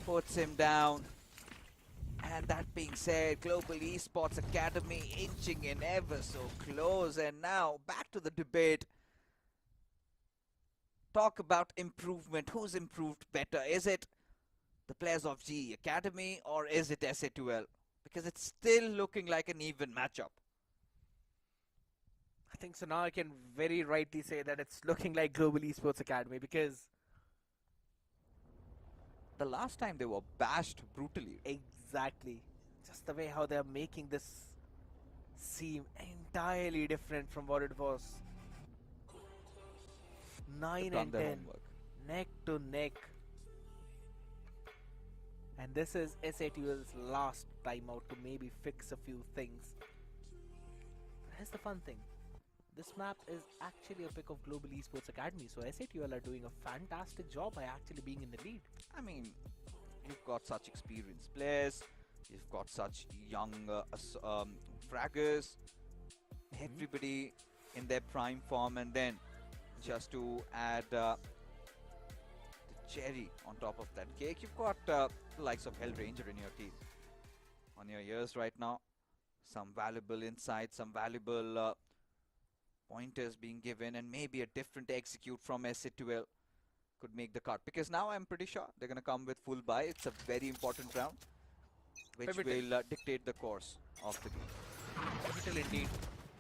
puts him down. And that being said, Global Esports Academy inching in ever so close. And now back to the debate. Talk about improvement. Who's improved better? Is it the players of GE Academy or is it S8UL? Because it's still looking like an even matchup. I think so now I can very rightly say that it's looking like Global Esports Academy, because the last time they were bashed brutally. exactly. Just the way how they're making this seem entirely different from what it was. 9 and 10, neck to neck. And this is S8UL's last timeout to maybe fix a few things. But here's the fun thing. This map is actually a pick of Global Esports Academy, so S8UL are doing a fantastic job by actually being in the lead. I mean, you've got such experienced players. You've got such young fraggers, everybody in their prime form, and then just to add the cherry on top of that cake, you've got the likes of Hellranger in your team. On your ears right now, some valuable insights, some valuable pointers being given, and maybe a different execute from SA12 could make the cut. Because now I'm pretty sure they're going to come with full buy. It's a very important round, which will dictate the course of the game. Pivotal indeed.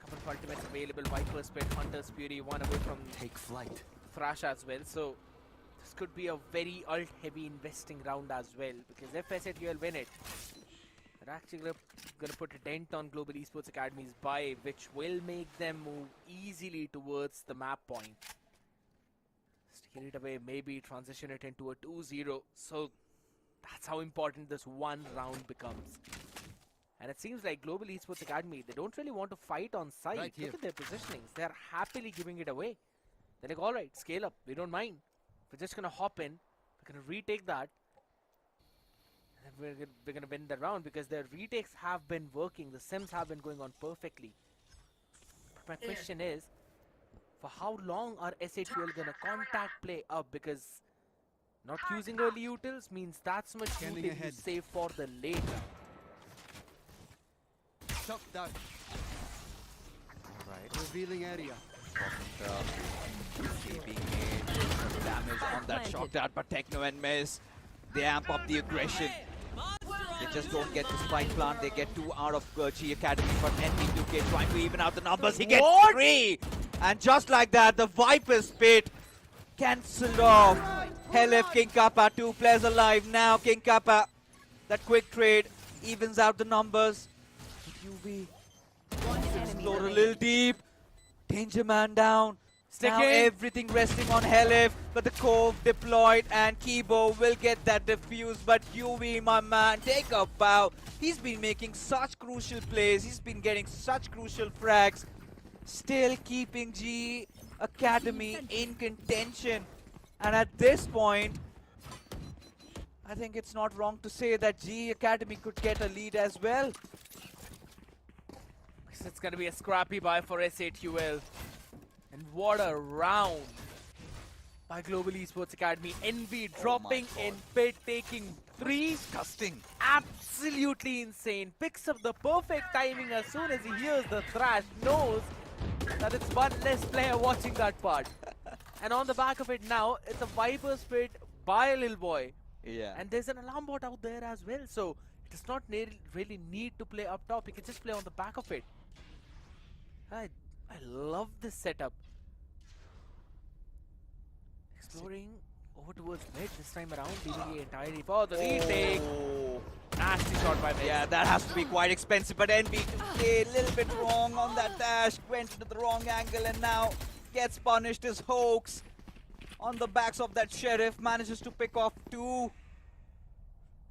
Couple of ultimates available. Viper's Pit, Hunter's Fury, one away from Take flight. Thrash as well. So this could be a very ult-heavy investing round as well. Because if SA12 win it, they're actually gonna put a dent on Global Esports Academy's buy, which will make them move easily towards the map point. Steal it away, maybe transition it into a 2-0. So that's how important this one round becomes. And it seems like Global Esports Academy, they don't really want to fight on site. Right here. Look at their positionings. They're happily giving it away. They're like, alright, scale up. We don't mind. We're just gonna hop in. We're gonna retake that. And we're gonna win the round because their retakes have been working. The sims have been going on perfectly. But my question is, for how long are SA12 gonna contact play up? Because not using early utils means that's much Scanning util you ahead. save for the late. Shut down. Right. Revealing area. Being made some damage on that shot dart, but Techno and Miss, they amp up the aggression. They just don't get the spike plant. They get 2 out of GE Academy, but NB2K trying to even out the numbers. He gets 3! And just like that, the Viper's Pit cancelled off. Helif, King Kappa, 2 players alive now. King Kappa, that quick trade evens out the numbers. UV One enemy explore a remaining. little deep. Danger man down. Now Sticking. everything resting on Helif, but the Cove deployed and Kibo will get that defuse. But UV, my man, take a bow. He's been making such crucial plays. He's been getting such crucial frags. Still keeping GE Academy in contention. And at this point, I think it's not wrong to say that GE Academy could get a lead as well. It's going to be a scrappy buy for SA12. And what a round by Global Esports Academy. Envy dropping in pit, taking 3. Disgusting. Absolutely insane. Picks up the perfect timing as soon as he hears the thrash. Knows that it's one less player watching that part. And on the back of it now, it's a Viper's Pit by Lil Boy. Yeah. And there's an alarm bot out there as well. So it does not really need to play up top. You can just play on the back of it. I love this setup. Exploring over towards mid this time around, leaving the entirety for the retake. Nasty shot by mid. Yeah, that has to be quite expensive, but NB2K a little bit wrong on that dash, went into the wrong angle and now gets punished as Hoax on the backs of that Sheriff, manages to pick off 2.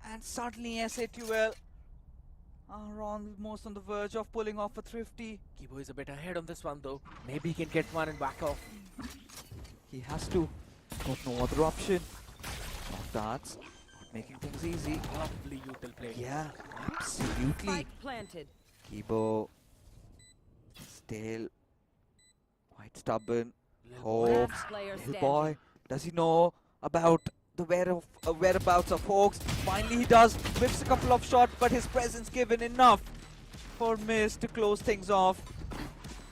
And suddenly SA12 are almost on the verge of pulling off a thrifty. Kibo is a bit ahead on this one though. Maybe he can get one and back off. He has to. Got no other option. Not darts. Not making things easy. Lovely util play. Yeah, absolutely. Spike planted. Kibo still quite stubborn. Lil Hoax, Last player little standing. boy, does he know about the whereabouts of Hoax? Finally he does, whips a couple of shots, but his presence given enough for Miss to close things off.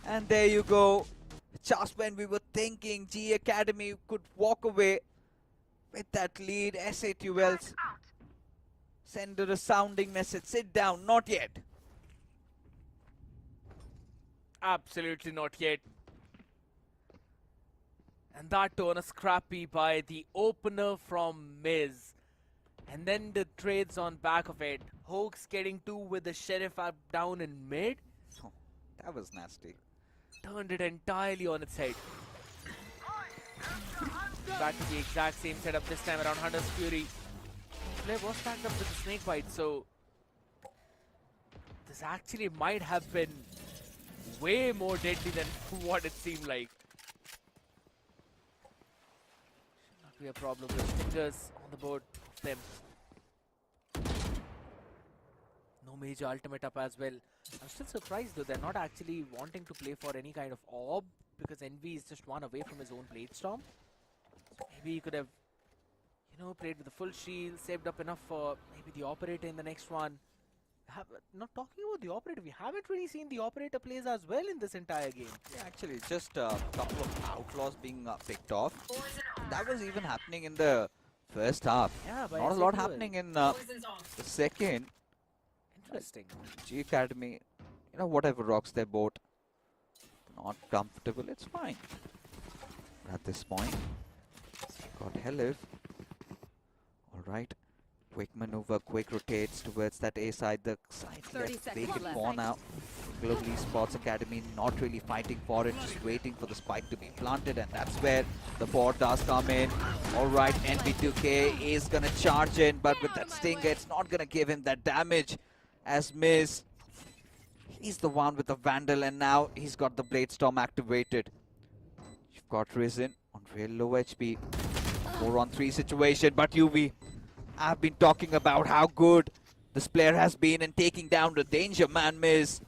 And there you go. Just when we were thinking G Academy could walk away with that lead, SA12 send a resounding message, sit down, not yet. Absolutely not yet. And that turn a scrappy by the opener from Miz. And then the trades on back of it. Hoax getting 2 with the Sheriff up down in mid. Oh, that was nasty. Turned it entirely on its head. Back to the exact same setup this time around. Hunter's Fury. Player was stacked up with the snake bite, so this actually might have been way more deadly than what it seemed like. Should not be a problem with fingers on the board of them. No major ultimate up as well. I'm still surprised though they're not actually wanting to play for any kind of orb because Envy is just one away from his own Blade Storm. So maybe he could have, you know, played with the full shield, saved up enough for maybe the Operator in the next one. Not talking about the Operator, we haven't really seen the Operator plays as well in this entire game. Yeah, actually, just a couple of outlaws being picked off. That was even happening in the first half. Yeah, by Not a lot SAQL. happening in the second. Interesting. G Academy, you know, whatever rocks their boat. Not comfortable, it's fine. At this point, got Helif. Alright. Quick maneuver, quick rotates towards that A side. The side 30 left seconds vacant left. for now. Global Esports Academy not really fighting for it, just waiting for the spike to be planted, and that's where the board does come in. Alright, NB2K is gonna charge in, but with that Stinger, it's not gonna give him that damage as Miz. He's the one with the Vandal, and now he's got the Blade Storm activated. You've got Risen on real low HP. 4-on-3 situation, but UV, I've been talking about how good this player has been in taking down the Danger Man Miz.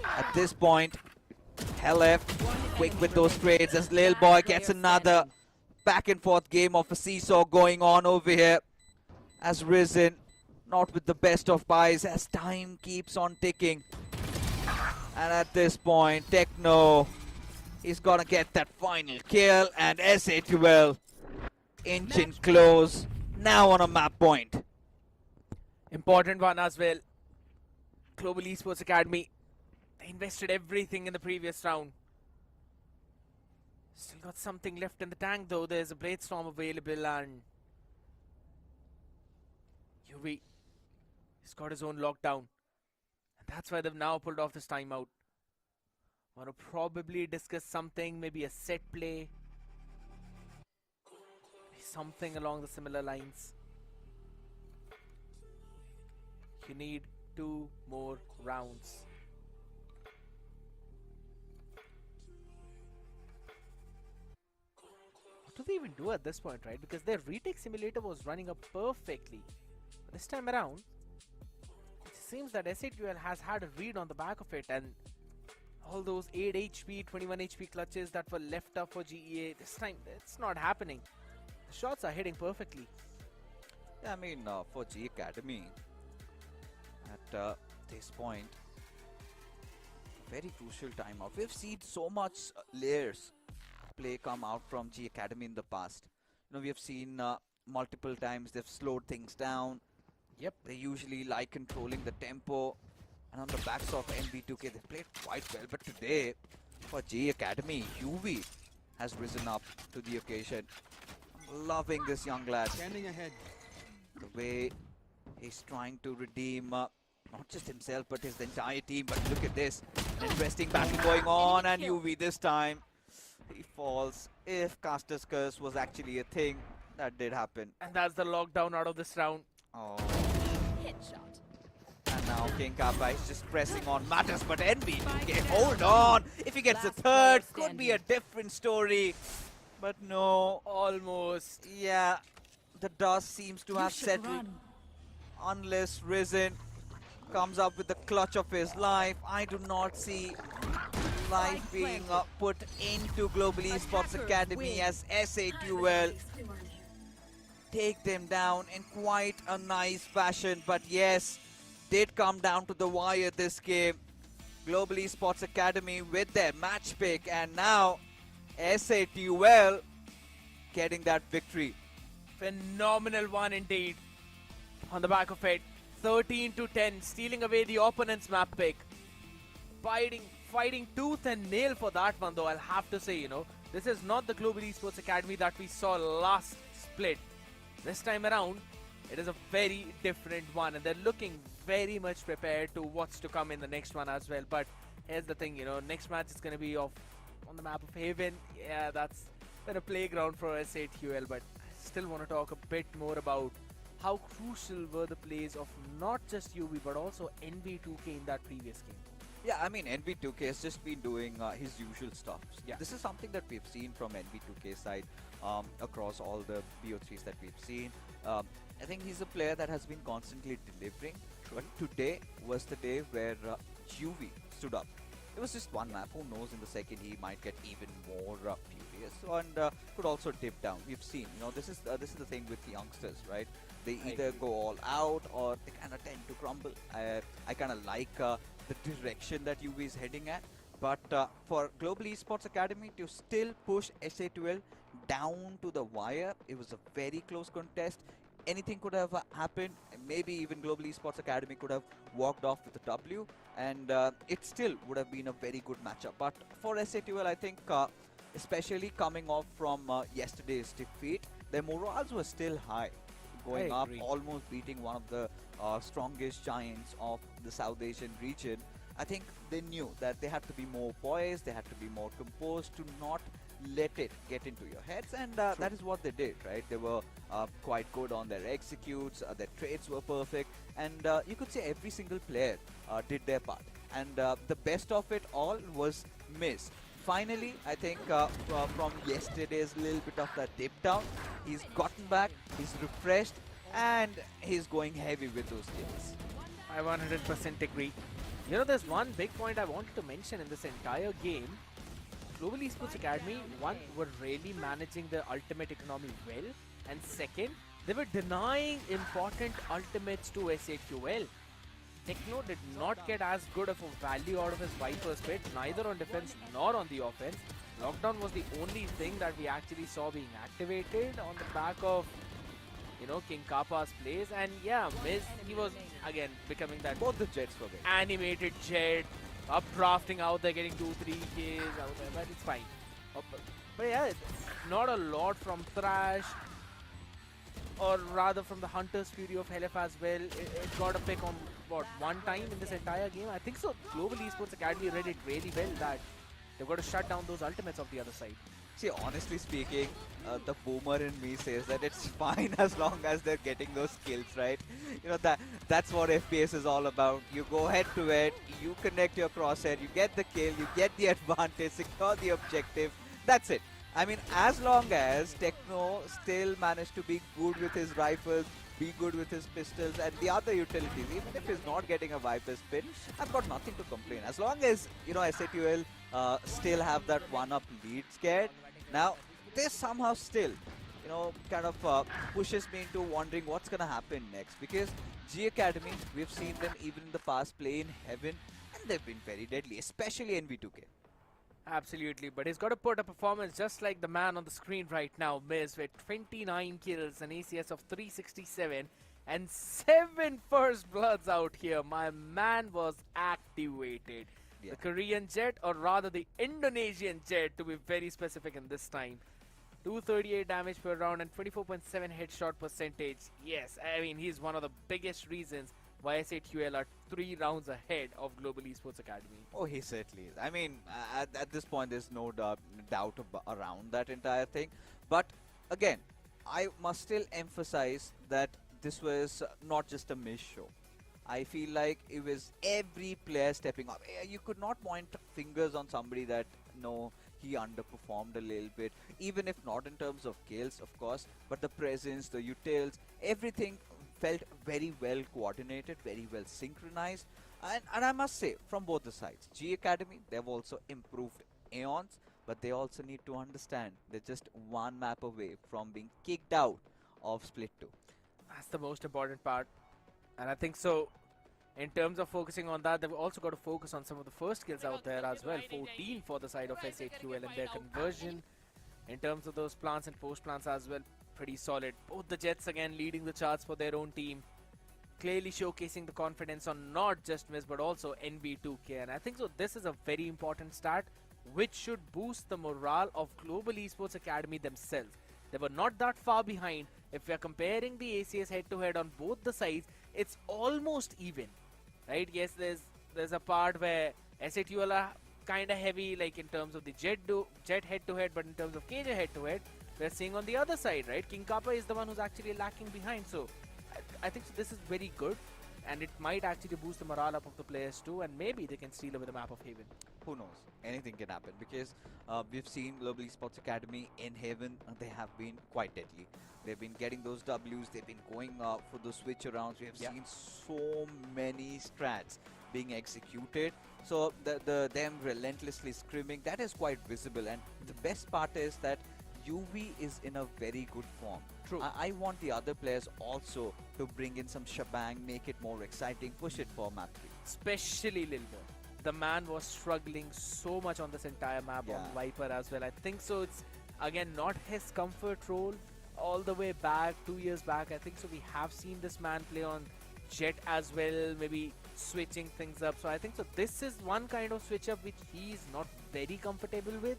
At this point, Helef quick with those trades as Lil Boy gets another back and forth game of a seesaw going on over here. As Risen, not with the best of buys as time keeps on ticking. And at this point, Techno is gonna get that final kill, and SA12 inching close, now on a map point. Important one as well. Global Esports Academy, they invested everything in the previous round. Still got something left in the tank though. There's a Blade Storm available, and UV, he's got his own lockdown. And that's why they've now pulled off this timeout. Want to probably discuss something, maybe a set play. Something along the similar lines. You need 2 more rounds. What do they even do at this point, right? Because their retake simulator was running up perfectly. But this time around, it seems that SA12 has had a read on the back of it, and all those 8 HP, 21 HP clutches that were left up for GEA, this time it's not happening. The shots are hitting perfectly. Yeah, I mean, for G Academy, at this point, very crucial timeout. We've seen so much layers play come out from G Academy in the past. You know, we have seen multiple times they've slowed things down. Yep. They usually like controlling the tempo. And on the backs of NB2K, they played quite well. But today, for G Academy, UV has risen up to the occasion. I'm loving this young lad. Standing ahead. The way he's trying to redeem not just himself, but his entire team. But look at this. An interesting battle going on, and UV this time, he falls. If Caster's Curse was actually a thing, that did happen. And that's the lockdown out of this round. Oh. Headshot. And now King Kappa is just pressing on matters, but Envy, hold on. If he gets the third, could be a different story. But no, Almost. yeah, the dust seems to have settled. Unless Risen comes up with the clutch of his life, I do not see life being put into Global Esports Academy as SA2L take them down in quite a nice fashion. But yes, did come down to the wire this game. Global Esports Academy with their match pick, and now SA2L getting that victory. Phenomenal one indeed. On the back of it, 13-10, stealing away the opponent's map pick. Fighting tooth and nail for that one though, I'll have to say, you know. This is not the Global Esports Academy that we saw last split. This time around, it is a very different one, and they're looking very much prepared to what's to come in the next one as well. But here's the thing, you know, next match is going to be on the map of Haven. Yeah, that's been a playground for SA2L, but I still want to talk a bit more about how crucial were the plays of not just UV but also NB2K in that previous game. Yeah, I mean, NB2K has just been doing his usual stuff. Yeah. This is something that we've seen from NB2K side across all the BO3s that we've seen. I think he's a player that has been constantly delivering. But today was the day where UV stood up. It was just one map. Who knows, in the second he might get even more furious and could also dip down. We've seen, this is the thing with the youngsters, right? They either go all out or they kind of tend to crumble. I kind of like the direction that UV is heading at. But for Global Esports Academy to still push SA12 down to the wire, it was a very close contest. Anything could have happened. Maybe even Global Esports Academy could have walked off with a W, and it still would have been a very good matchup. But for SA12, I think, especially coming off from yesterday's defeat, their morals were still high. Going up, almost beating one of the strongest giants of the South Asian region. I think they knew that they had to be more poised, they had to be more composed to not let it get into your heads, and that is what they did, right? They were quite good on their executes, their trades were perfect, and you could say every single player did their part. And the best of it all was Miz. Finally, I think from yesterday's little bit of that dip down, he's gotten back, he's refreshed, and he's going heavy with those kills. I 100% agree. There's one big point I wanted to mention in this entire game. Global Esports Academy, one, were really managing the ultimate economy well, and second, they were denying important ultimates to SA12. Techno did not get as good of a value out of his Viper's pit, neither on defense nor on the offense. Lockdown was the only thing that we actually saw being activated on the back of King Kappa's plays, and yeah, Miz, he was again becoming that both the jets were there. Animated jet, up drafting out there, getting 2-3 kills out there, but it's fine. But yeah, not a lot from Thrash, or rather from the Hunter's Fury of Helef as well. It got a pick on what, one time in this entire game? I think so. Global Esports Academy read it really well that they've got to shut down those ultimates of the other side. See, honestly speaking, the boomer in me says that it's fine as long as they're getting those kills, right? That's what FPS is all about. You go head to head, you connect your crosshair, you get the kill, you get the advantage, secure the objective. That's it. I mean, as long as Techno still managed to be good with his rifles, be good with his pistols and the other utilities, even if he's not getting a Viper spin, I've got nothing to complain. As long as, SA12 still have that one-up lead scared. Now, this somehow still, kind of pushes me into wondering what's going to happen next. Because G Academy, we've seen them even in the past play in Heaven, and they've been very deadly, especially NV2K. Absolutely, but he's got to put a performance just like the man on the screen right now, Miz, with 29 kills, an ACS of 367, and 7 first bloods out here. My man was activated. Yeah. The Korean jet, or rather the Indonesian jet, to be very specific in this time. 238 damage per round and 24.7 headshot percentage. Yes, I mean, he's one of the biggest reasons why SA12 are 3 rounds ahead of Global Esports Academy. Oh, he certainly is. I mean, at this point, there's no doubt around that entire thing. But again, I must still emphasize that this was not just a miss show. I feel like it was every player stepping up. You could not point fingers on somebody that, no, he underperformed a little bit. Even if not in terms of kills, of course, but the presence, the utils, everything felt very well coordinated, very well synchronized. And I must say, from both the sides, G Academy, they've also improved eons, but they also need to understand they're just one map away from being kicked out of Split 2. That's the most important part. And I think so, in terms of focusing on that, they've also got to focus on some of the first kills out there as well. 14 for the side of SA12, and their conversion in terms of those plants and post plants as well, pretty solid. Both the Jets again leading the charts for their own team, clearly showcasing the confidence on not just Miz but also NV2K. And I think so this is a very important stat which should boost the morale of Global Esports Academy themselves. They were not that far behind. If we are comparing the ACS head-to-head on both the sides, it's almost even, right? Yes, there's a part where SA12 are kind of heavy, like in terms of the Jet head-to-head, but in terms of KJ head-to-head, we're seeing on the other side, right? King Kappa is the one who's actually lacking behind. So I think so this is very good, and it might actually boost the morale up of the players too, and maybe they can steal over the map of Haven. who knows? Anything can happen because we've seen Global Esports Academy in Haven. They have been quite deadly. They've been getting those Ws. They've been going for those switch arounds. We have seen so many strats being executed. So them relentlessly screaming, that is quite visible. And the best part is that UV is in a very good form. True. I want the other players also to bring in some shebang, make it more exciting, push it for map 3. Especially Lilbo. The man was struggling so much on this entire map on Viper as well. I think so. It's again not his comfort role. All the way back 2 years back, I think so. We have seen this man play on Jet as well, maybe switching things up. So I think so. This is one kind of switch up which he's not very comfortable with.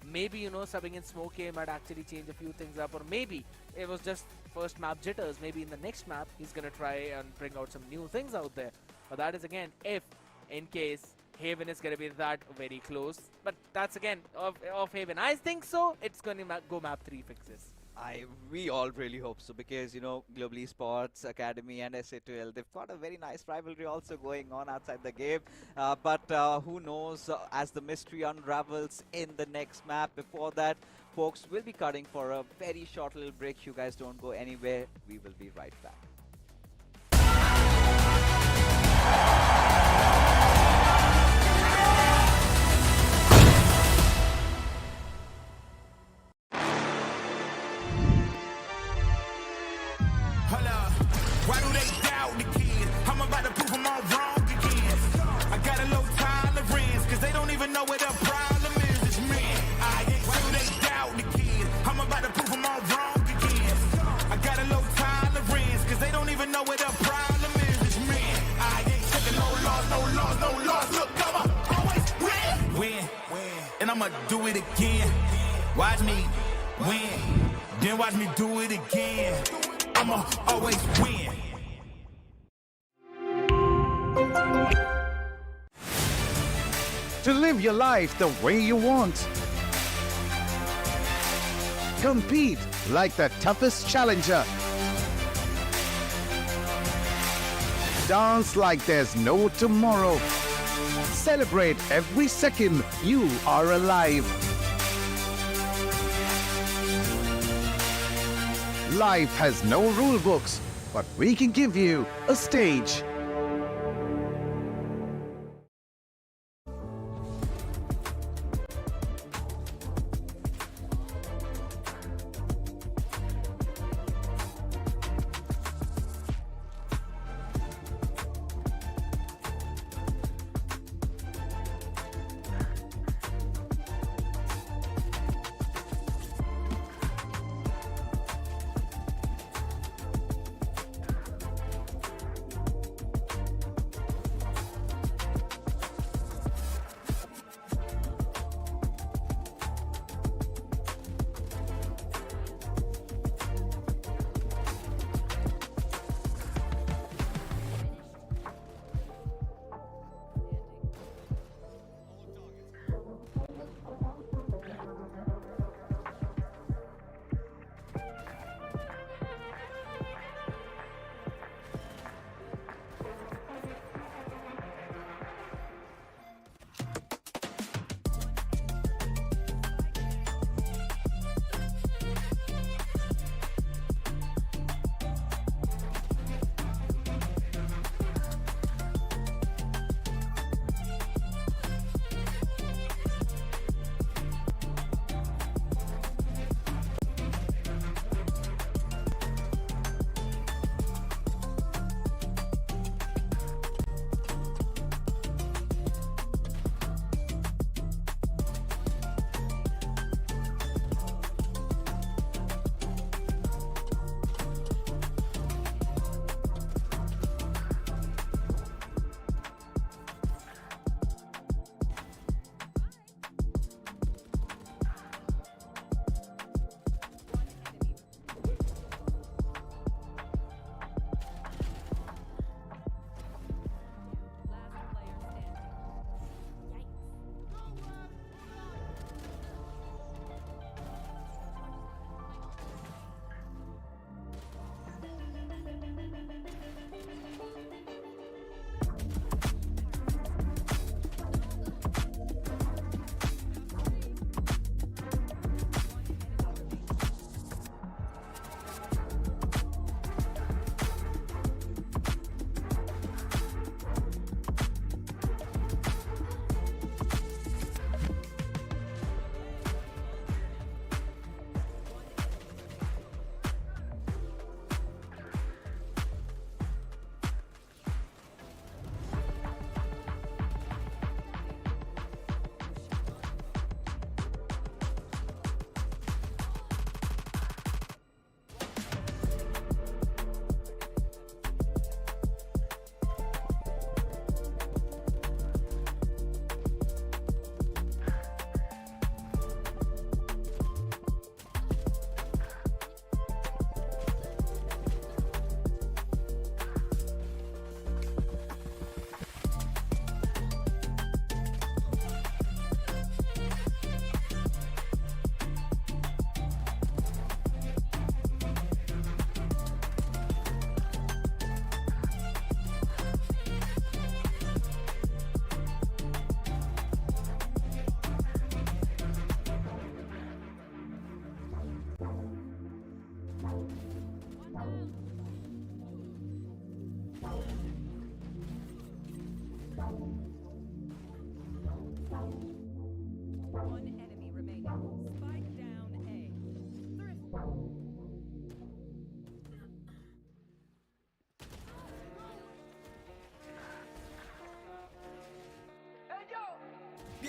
Maybe, you know, subbing in Smoke might actually change a few things up, or maybe it was just first map jitters. Maybe in the next map he's gonna try and bring out some new things out there. But that is again if in case Haven is gonna be that very close. But that's again of Haven. I think so. It's gonna go map 3 fixes. We all really hope so because, you know, Global Esports Academy and SA2L, they've got a very nice rivalry also going on outside the game. But who knows, as the mystery unravels in the next map. Before that, folks, we'll be cutting for a very short little break. You guys don't go anywhere. We will be right back. Why do they doubt the kid? I'm about to prove them all wrong again. I got a low tolerance, cause they don't even know what the problem is. It's me. Why do they doubt the kid? I'm about to prove them all wrong again. I got a low tolerance, cause they don't even know what the problem is. It's me. I ain't taking no loss. Look, I'ma always win. And I'ma do it again. Watch me win. Then watch me do it again. I'ma always win. To live your life the way you want. Compete like the toughest challenger. Dance like there's no tomorrow. Celebrate every second you are alive. Life has no rule books, but we can give you a stage.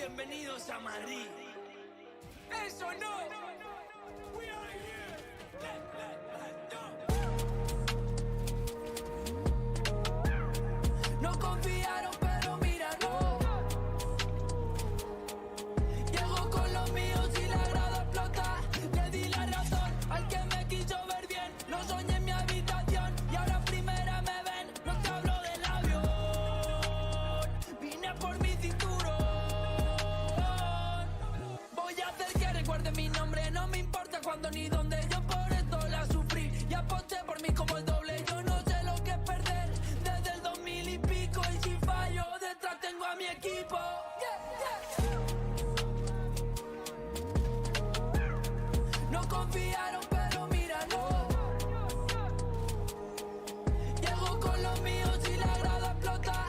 bienvenidos a Madrid. Eso no. We are here. No confiaron, pero mira, no. Llego con los míos y la grada explota. Le di la razón al que me quiso ver bien. Lo soñé en mi habitación y ahora en primera me ven. No te hablo del avión, vine por mi cinturón. Voy a hacer que recuerde mi nombre. No me importa cuándo ni dónde. Yo por esto la sufrí y aposté por mí como el doble. Yo no sé lo que es perder desde el 2000 y pico. Y si fallo, detrás tengo a mi equipo. No confiaron, pero mira, no. Llego con los míos y la grada explota.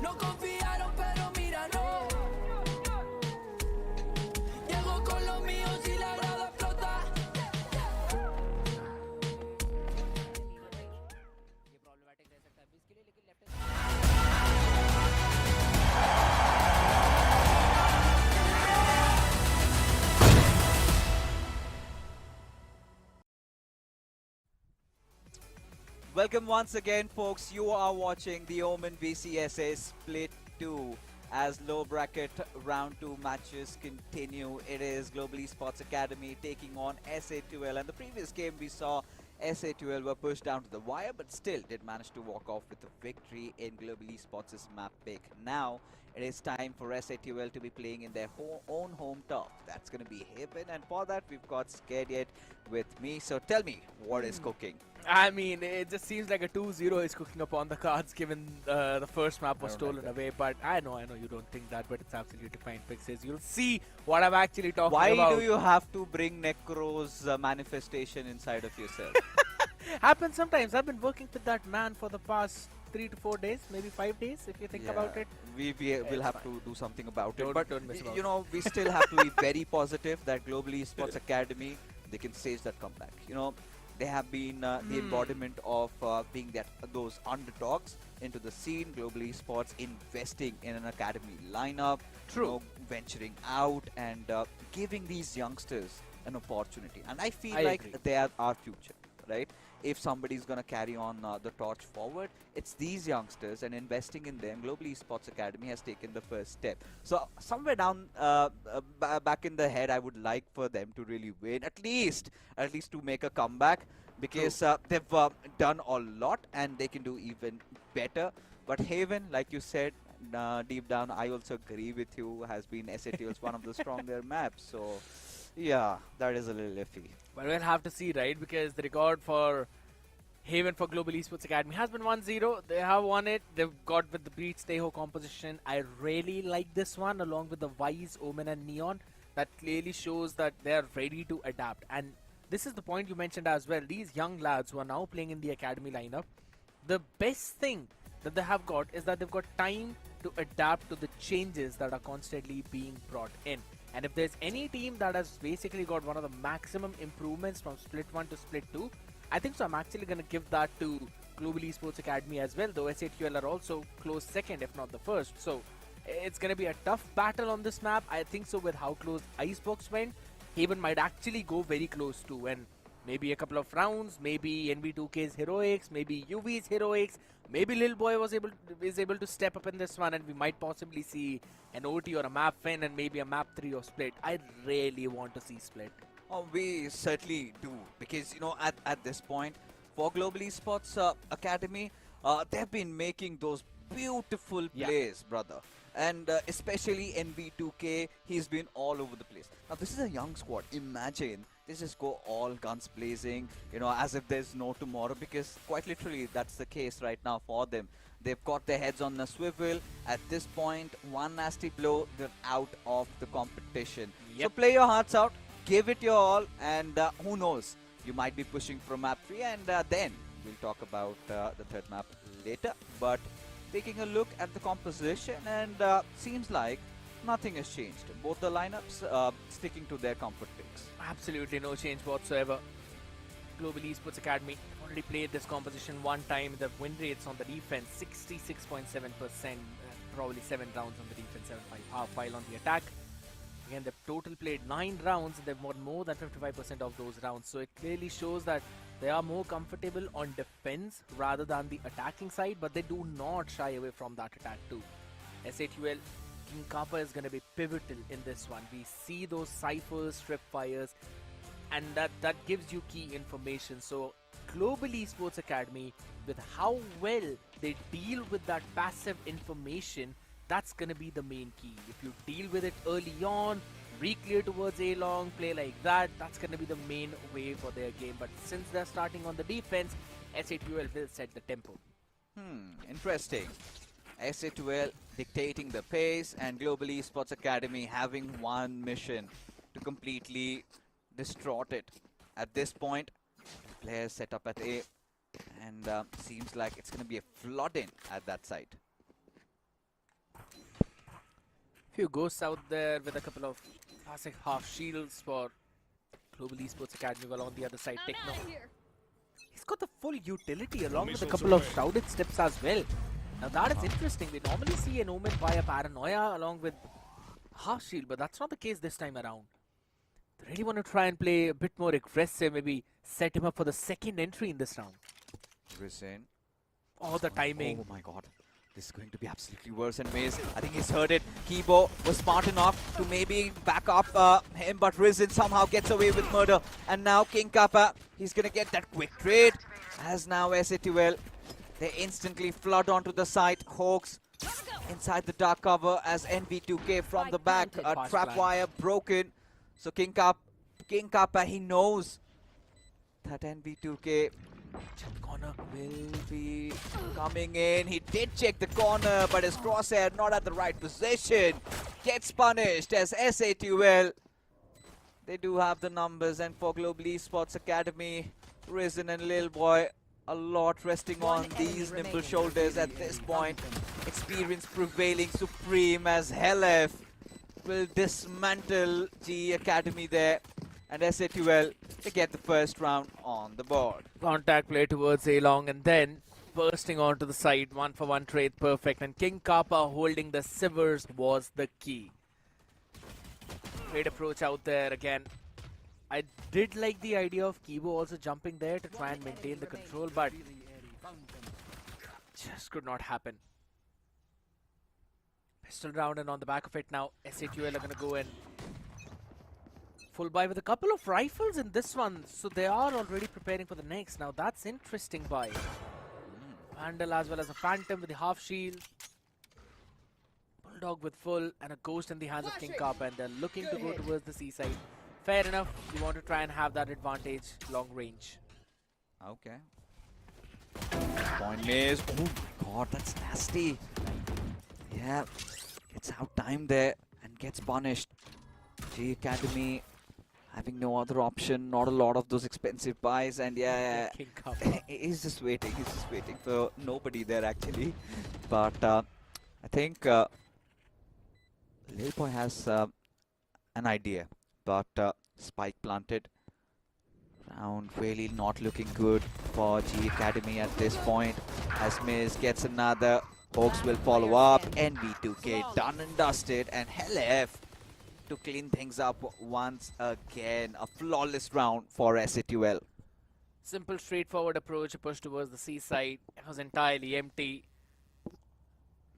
No confiaron, pero mira, no. Llego con los míos y la grada explota. ये problematic रह सकता है अभी इसके लिए, लेकिन left Welcome once again, folks. You are watching the OMEN VCSA Split 2 as low bracket round 2 matches continue. It is Global Esports Academy taking on SA2L, and the previous game we saw SA2L were pushed down to the wire, but still did manage to walk off with a victory in Global Esports' map pick. Now it is time for SA2L to be playing in their own home turf. That's going to be Haven, and for that we've got Scared Yet with me. So tell me, what is cooking? I mean, it just seems like a 2-0 is cooking upon the cards given the first map was I don't like stolen that. away. But I know you don't think that, but it's absolutely fine. Fixes. You'll see what I'm actually talking Why about. do you have to bring Necro's manifestation inside of yourself? Happens sometimes. I've been working with that man for the past 3 to 4 days, maybe 5 days, if you think about it. We will It's have fine. to do something about Don't- it. But don't mess about you it. know, we still have to be very positive that Global Esports Academy, they can stage that comeback. You know, they have been the embodiment of being those underdogs into the scene. Global Esports investing in an academy lineup, True. you know, venturing out and giving these youngsters an opportunity. And I feel I like agree. they are our future, right? If somebody's going to carry on the torch forward, it's these youngsters, and investing in them, Global Esports Academy has taken the first step. So somewhere down back in the head, I would like for them to really win, at least to make a comeback, because they've done a lot and they can do even better. But Haven, like you said, deep down, I also agree with you, has been SATL's one of the stronger maps. So yeah, that is a little iffy. But we'll have to see, right? Because the record for Haven for Global Esports Academy has been 1-0. They have won it. They've got with the Breach Steho composition. I really like this one, along with the Wise, Omen, and Neon. That clearly shows that they are ready to adapt. And this is the point you mentioned as well. These young lads who are now playing in the academy lineup, the best thing that they have got is that they've got time to adapt to the changes that are constantly being brought in. And if there's any team that has basically got one of the maximum improvements from Split 1 to Split 2, I think so I'm actually going to give that to Global Esports Academy as well, though SATL are also close second, if not the first. So it's going to be a tough battle on this map. I think so with how close Icebox went, Haven might actually go very close to, and maybe a couple of rounds, maybe NV2K's heroics, maybe UV's heroics, maybe Lil Boy is able to step up in this one, and we might possibly see an OT or a map win and maybe a map 3 or Split. I really want to see Split. Oh, we certainly do, because you know at this point for Global Esports Academy, they've been making those beautiful plays, brother. And especially NV2K, he's been all over the place. Now this is a young squad. Imagine they just go all guns blazing, you know, as if there's no tomorrow, because quite literally that's the case right now for them. They've got their heads on a swivel. At this point, one nasty blow, they're out of the competition. So play your hearts out, give it your all, and who knows, you might be pushing for map 3, and then we'll talk about the third map later. But taking a look at the composition, and seems like nothing has changed. Both the lineups sticking to their comfort picks. Absolutely no change whatsoever. Global Esports Academy already played this composition one time. The win rates on the defense 66.7%, probably 7 rounds on the defense, 7.5 on the attack. Again, they've total played 9 rounds and they've won more than 55% of those rounds. So it clearly shows that they are more comfortable on defense rather than the attacking side, but they do not shy away from that attack too. SA2L, King Kappa is going to be pivotal in this one. We see those ciphers, strip fires, and that gives you key information. So Global Esports Academy, with how well they deal with that passive information, that's going to be the main key. If you deal with it early on, re-clear towards A-long, play like that, that's going to be the main way for their game. But since they're starting on the defense, SA2L will set the tempo. Interesting. SA2L dictating the pace, and Global Esports Academy having one mission to completely distort it. At this point, players set up at A, and seems like it's going to be a flood-in at that site. Few ghosts out there with a couple of classic half shields for Global Esports Academy, while on the other side, Techno. He's got the full utility along with a couple of shrouded steps as well. Now that is interesting. We normally see an Omen via Paranoia along with half shield, but that's not the case this time around. They really want to try and play a bit more aggressive, maybe set him up for the second entry in this round. Risen. Oh, the timing. Oh my god. This is going to be absolutely worse, and Maze, I think he's heard it. Kibo was smart enough to maybe back up him, but Risen somehow gets away with murder. And now King Kappa, he's going to get that quick trade. As now SA2L, they instantly flood onto the site. Hawks inside the dark cover as NV2K from the back. A trap wire broken. So King Kappa, he knows that NV2K Corner. will be coming in. He did check the corner, but his crosshair not at the right position. Gets punished as SA2L. They do have the numbers, and for Global Esports Academy, Risen and Lil Boy, a lot resting on these nimble shoulders at this point. Experience prevailing supreme as Helef will dismantle GE Academy there. And SA2L, they get the first round on the board. Contact play towards A-long and then bursting onto the side. 1-for-1 trade, perfect. And King Kappa holding the Sivers was the key. Great approach out there again. I did like the idea of Kibo also jumping there to try and maintain the control, but just could not happen. Pistol round, and on the back of it now, SA2L are going to go in. Full buy with a couple of rifles in this one, so they are already preparing for the next. Now that's interesting buy. Vandal as well as a Phantom with the half shield. Bulldog with full, and a Ghost in the hands of King Kappa, and they're looking to go towards the seaside. Fair enough, you want to try and have that advantage long range. Okay. Point Maze. Oh my god, that's nasty. Yeah, gets out time there and gets punished. G Academy having no other option, not a lot of those expensive buys, and yeah, King Kappa. he's just waiting for nobody there actually. But I think Lil Boy has an idea, but spike planted. Round really not looking good for G Academy at this point. As Miz gets another, Hawks will follow up. NV2K done and dusted, and Helef to clean things up once again. A flawless round for SA2L. Simple, straightforward approach, a push towards the seaside. It was entirely empty.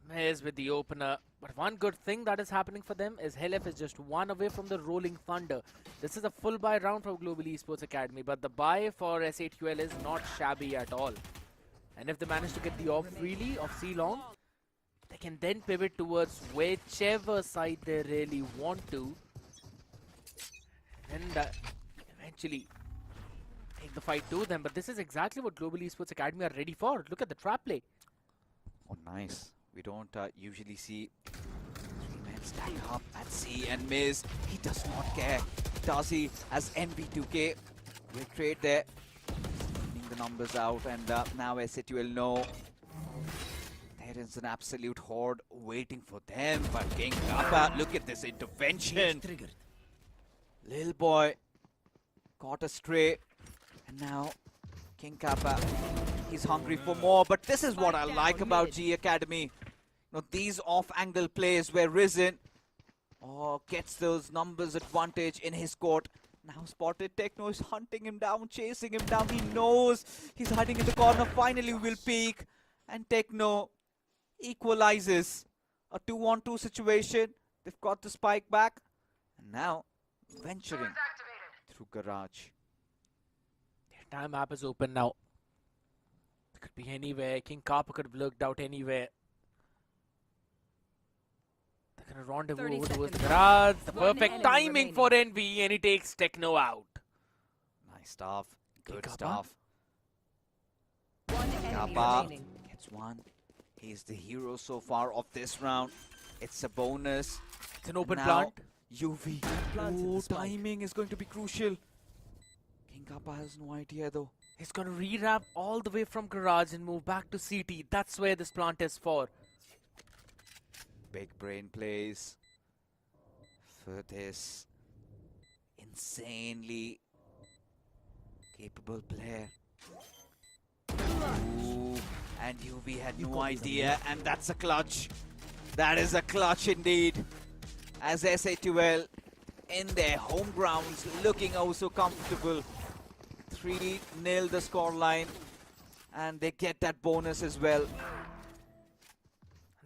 Miz with the opener. But one good thing that is happening for them is Helef is just one away from the Rolling Thunder. This is a full buy round from Global Esports Academy, but the buy for SA2L is not shabby at all. And if they manage to get the off freely of C-Long, they can then pivot towards whichever side they really want to. And eventually take the fight to them. But this is exactly what Global Esports Academy are ready for. Look at the trap play. Oh, nice. We don't usually see three men stack up at C, and Miz, he does not care, does he? As NV2K will trade there, cleaning the numbers out, and now SAT will know there is an absolute horde waiting for them. But King Kappa, look at this intervention. Lil boy caught a stray, and now King Kappa, he's hungry for more. But this is what I like about G Academy. You know, these off-angle plays where Risen gets those numbers advantage in his court. Now spotted, Techno is hunting him down, chasing him down. He knows he's hiding in the corner. Finally will peek, and Techno equalizes a 2-on-2 situation. They've got the spike back, and now venturing through garage. Their time map is open now. It could be anywhere. King Kappa could have lurked out anywhere. They're gonna rendezvous 30 over towards the seconds. garage. The One perfect enemy timing remaining. for NV, and he takes Techno out. Nice stuff. Good Kappa. stuff. One enemy Kappa remaining. gets one. He's the hero so far of this round. It's a bonus. It's an open Now, plant. UV. Oh, timing is going to be crucial. King Kappa has no idea though. He's gonna rewrap all the way from garage and move back to CT. That's where this plant is for. Big brain plays for this insanely capable player. Ooh, and UV had no idea, and that's a clutch. That is a clutch indeed. As SA2L in their home grounds, looking oh so comfortable. 3-0 the scoreline, and they get that bonus as well.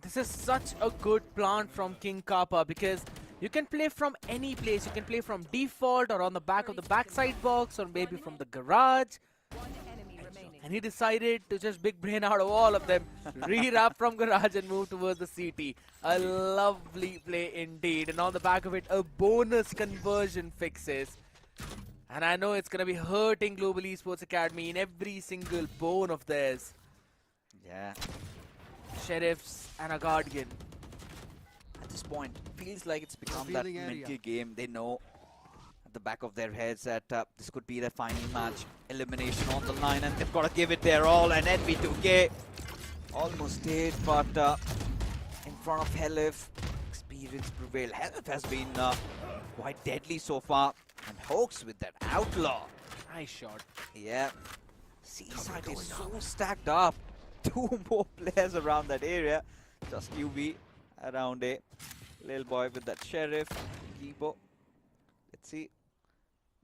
This is such a good plant from King Kappa because you can play from any place. You can play from default or on the back of the backside box or maybe from the garage. One enemy remaining. And he decided to just big brain out of all of them, re-wrap from garage and move towards the CT. A lovely play indeed. And on the back of it, a bonus conversion fixes. And I know it's going to be hurting Global Esports Academy in every single bone of theirs. Yeah. Sheriffs and a Guardian. At this point, feels like it's become that mental game. They know at the back of their heads that this could be their final match. Elimination on the line, and they've got to give it their all. And NV2K almost did, but in front of Helif, experience prevailed. Helif has been quite deadly so far. And Hoax with that outlaw. Nice shot. Yeah. Seaside is so stacked up. 2 more players around that area. Just UV around a little boy with that Sheriff. Gibo. Let's see.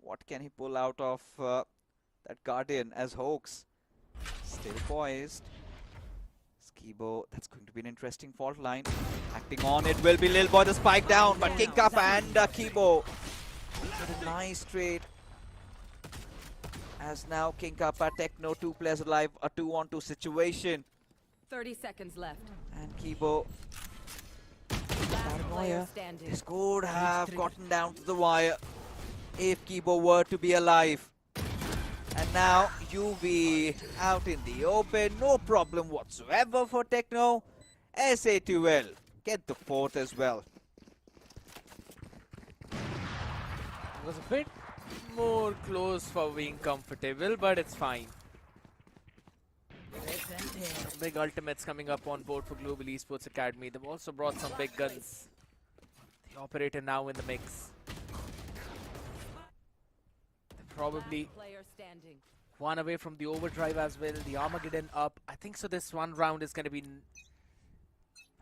What can he pull out of that Guardian as Hoax? Still poised. Skibo, that's going to be an interesting fault line. Acting on it will be Lil Boy, the spike down, but King Kappa and Kibo. Get a nice trade. As now King Kappa, Techno, 2 players alive, a 2-on-2 situation. 30 seconds left. And Kibo, Last player standing. this could have gotten down to the wire if Kibo were to be alive. And now UV out in the open, no problem whatsoever for Techno. SA2L get the 4th as well. It was a bit more close for being comfortable, but it's fine. Big ultimates coming up on board for Global Esports Academy. They've also brought some big guns. The operator now in the mix. They're probably Last player standing. one away from the overdrive as well. The Armageddon up. I think so this one round is going to be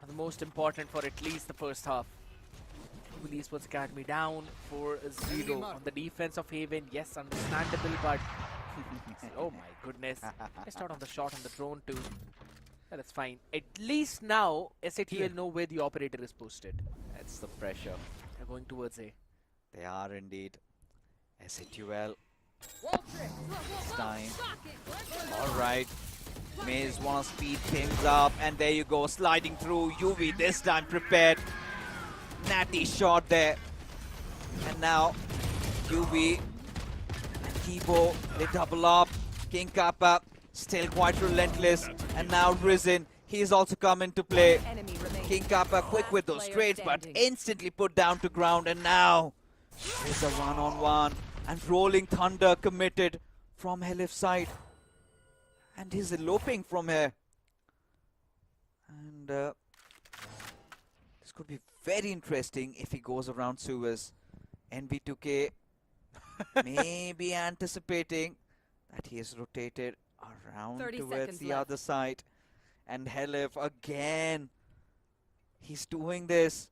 the most important for at least the first half. Global Esports Academy down 4-0 on the defense of Haven. Yes, understandable, but oh my goodness. Missed out on the shot on the drone too. Yeah, that's fine. At least now SAT will know where the operator is posted. That's the pressure. They're going towards A. They are indeed. SA2L. This time. Alright. Maze wanna speed things up, and there you go, sliding through. UV this time prepared. Natty shot there. And now UV and Kibo, they double up. King Kappa still quite relentless. And now Risen, He's also come into play. Enemy remaining. King Kappa quick with those Last trades, player but standing. instantly put down to ground. And now there's a one-on-one. And Rolling Thunder committed from Helif's side. And he's eloping from here. And this could be very interesting if he goes around Suez. NV2K maybe anticipating that he has rotated around 30 towards seconds the left. other side. And Helif again, he's doing this,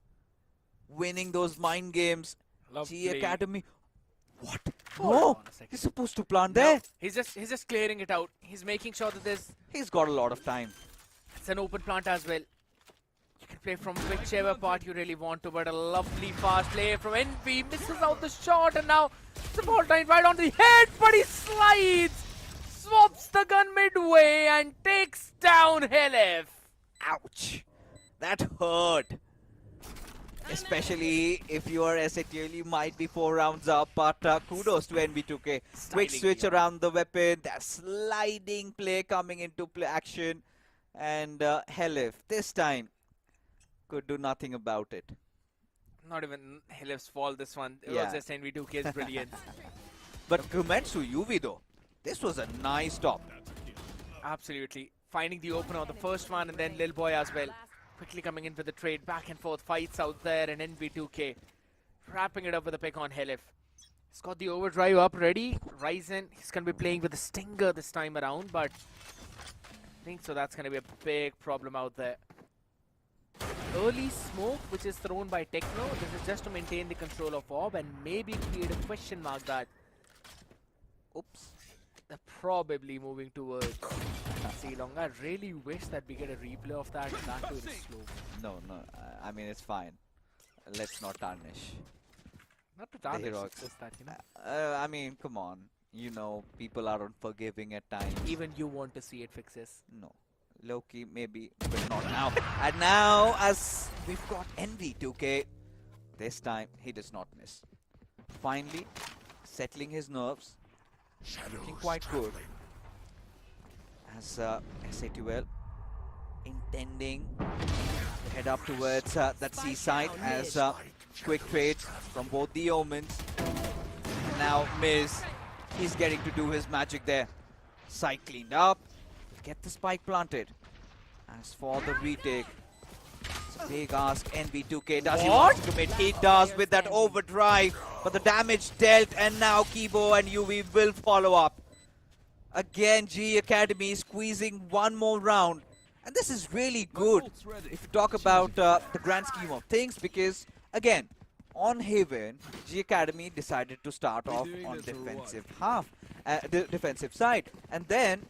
winning those mind games. G Lovely. Academy, what? Hold No, on a second. he's supposed to plant No, there. he's just clearing it out. He's making sure that there's He's got a lot of time. it's an open plant as well. You can play from whichever part you really want to, but a lovely fast play from NV. Misses out the shot, and now the ball time right on the head, but he slides, swaps the gun midway, and takes down Helif. Ouch, that hurt. Especially if you are SATL, you might be 4 rounds up, but kudos to NV2K. Quick Styling, switch yeah. around the weapon, that sliding play coming into play action. And Helif, this time, could do nothing about it. Not even Helif's fault, this one. It Yeah. was just NV2K's brilliance. But comments to UV though, this was a nice stop. Absolutely. Finding the opener on the first one, and then Lil Boy as well. Quickly coming in for the trade, back and forth fights out there, and NV2K wrapping it up with a pick on Helif. He's got the overdrive up ready. Ryzen, he's going to be playing with the Stinger this time around, but I think so that's going to be a big problem out there. Early smoke, which is thrown by Techno. This is just to maintain the control of Orb and maybe create a question mark that Oops. they're probably moving towards Ceylon. I really wish that we get a replay of that. That too is slow. No, I mean it's fine. Let's not tarnish. Not to tarnish, heroics. it's just that, you know. I mean, come on. You know, people are unforgiving at times. Even you want to see it fixes. No. Loki, maybe, but not now. And now, as we've got NV2K, this time he does not miss. Finally, settling his nerves. Looking quite good. As SA2L intending to head up towards that seaside as quick trades from both the Omens. And now Miz, he's getting to do his magic there. Site cleaned up. Get the spike planted. As for the retake, it's a big ask. NV2K, does he want to commit? He does with that overdrive, but the damage dealt, and now Kibo and UV will follow up. Again, G Academy squeezing one more round, and this is really good if you talk about the grand scheme of things, because again, on Haven, G Academy decided to start off on defensive the defensive side, and then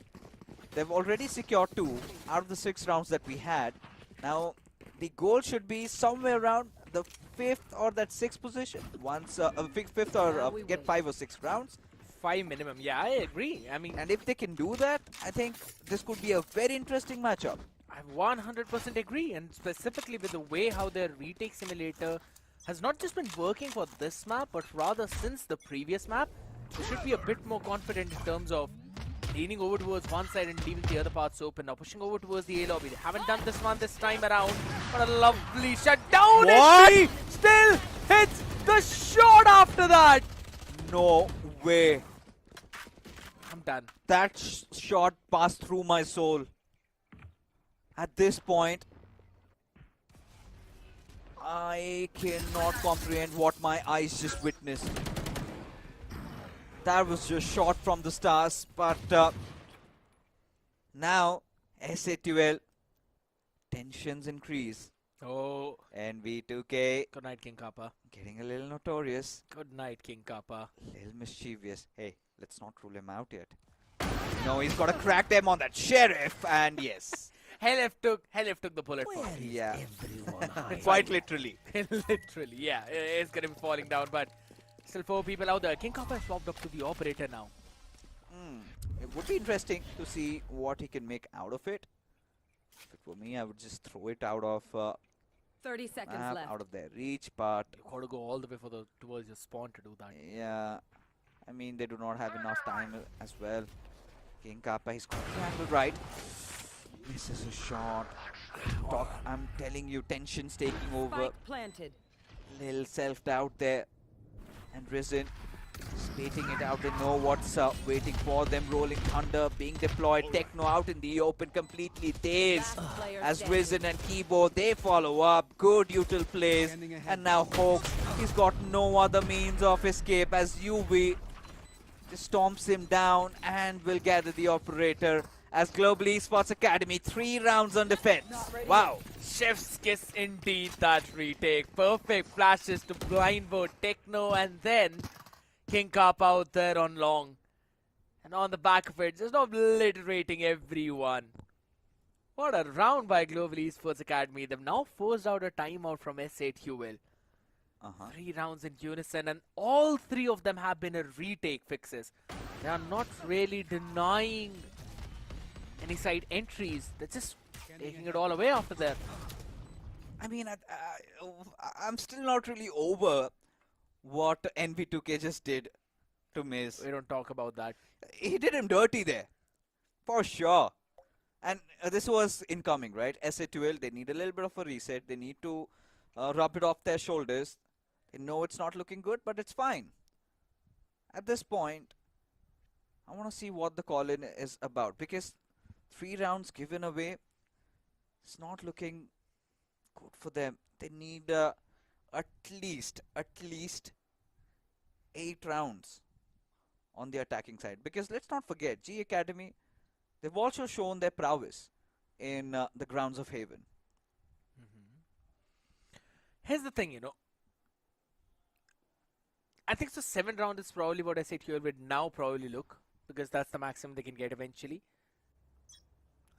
they've already secured 2 out of the 6 rounds that we had. Now, the goal should be somewhere around the 5th or that 6th position. Once 5th or get 5 or 6 rounds. 5 minimum. Yeah, I agree. I mean, And if they can do that, I think this could be a very interesting matchup. I 100% agree, and specifically with the way how their retake simulator has not just been working for this map, but rather since the previous map, they should be a bit more confident in terms of leaning over towards one side and leaving the other parts open. Now pushing over towards the A lobby. They haven't done this one this time around, but a lovely shutdown. What? And he still hits the shot after that. No way. I'm done. That shot passed through my soul. At this point, I cannot comprehend what my eyes just witnessed. That was just shot from the stars, but now SA2L tensions increase. Oh, NV2K good night, King Kappa. getting a little notorious, Good night, King Kappa. little mischievous. Hey, let's not rule him out yet. No, he's got to crack them on that sheriff, and yes, Helif took the bullet for him. yeah, quite literally. Literally, yeah, it's gonna be falling down, but still 4 people out there. King Kappa has swapped up to the operator now. It would be interesting to see what he can make out of it. If it were me, I would just throw it out of 30 seconds map, left. out of their reach, but You gotta go all the way towards your spawn to do that. yeah, I mean, they do not have enough time as well. King Kappa, he's got the angle right. Misses a shot. I'm telling you, tension's taking over. Spike planted. Little self-doubt there. And Risen waiting it out. They know what's waiting for them. Rolling Thunder being deployed. Techno out in the open, completely dazed. Last player As standing. Risen and Keyboard, they follow up. Good util plays. And now Hawk, he's got no other means of escape as UV just stomps him down and will gather the operator. As Global Esports Academy, 3 rounds on defense. Wow. Chef's kiss indeed, that retake. Perfect flashes to blindboard Techno and then King Kappa out there on long. And on the back of it, just obliterating everyone. What a round by Global Esports Academy. They've now forced out a timeout from S8UL. 3 rounds in unison, and all 3 of them have been a retake fixes. They are not really denying any side entries. They're just taking it all away after that. I mean, I'm still not really over what NV2K just did to Miz. We don't talk about that. He did him dirty there, for sure. And this was incoming, right? SA2L, they need a little bit of a reset. They need to rub it off their shoulders. They know it's not looking good, but it's fine. At this point, I want to see what the call-in is about, because 3 rounds given away, it's not looking good for them. They need at least 8 rounds on the attacking side, because let's not forget, G Academy, they've also shown their prowess in the grounds of Haven. Here's the thing, I think so 7 round is probably what S8UL would now probably look, because that's the maximum they can get eventually.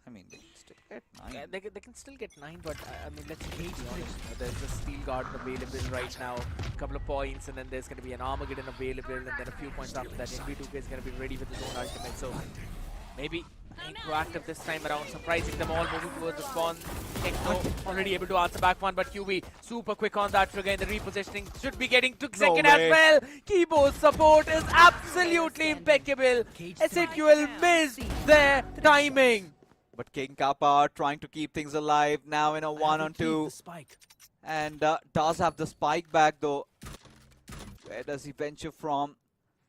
I mean, they can still get 9. Yeah, they can still get 9, but I mean, let's be honest. There's a Steel Garden available right now, a couple of points, and then there's going to be an Armageddon available, and then a few points after that. NV2K is going to be ready with his own ultimate, so maybe being proactive this time around, surprising them all, moving towards the spawn. Techno already able to answer back one, but QB super quick on that trigger, and the repositioning should be getting to second as well. Keyboard support is absolutely impeccable. S8UL missed their timing. But King Kappa trying to keep things alive now in a 1-on-2. And does have the spike back though. Where does he venture from?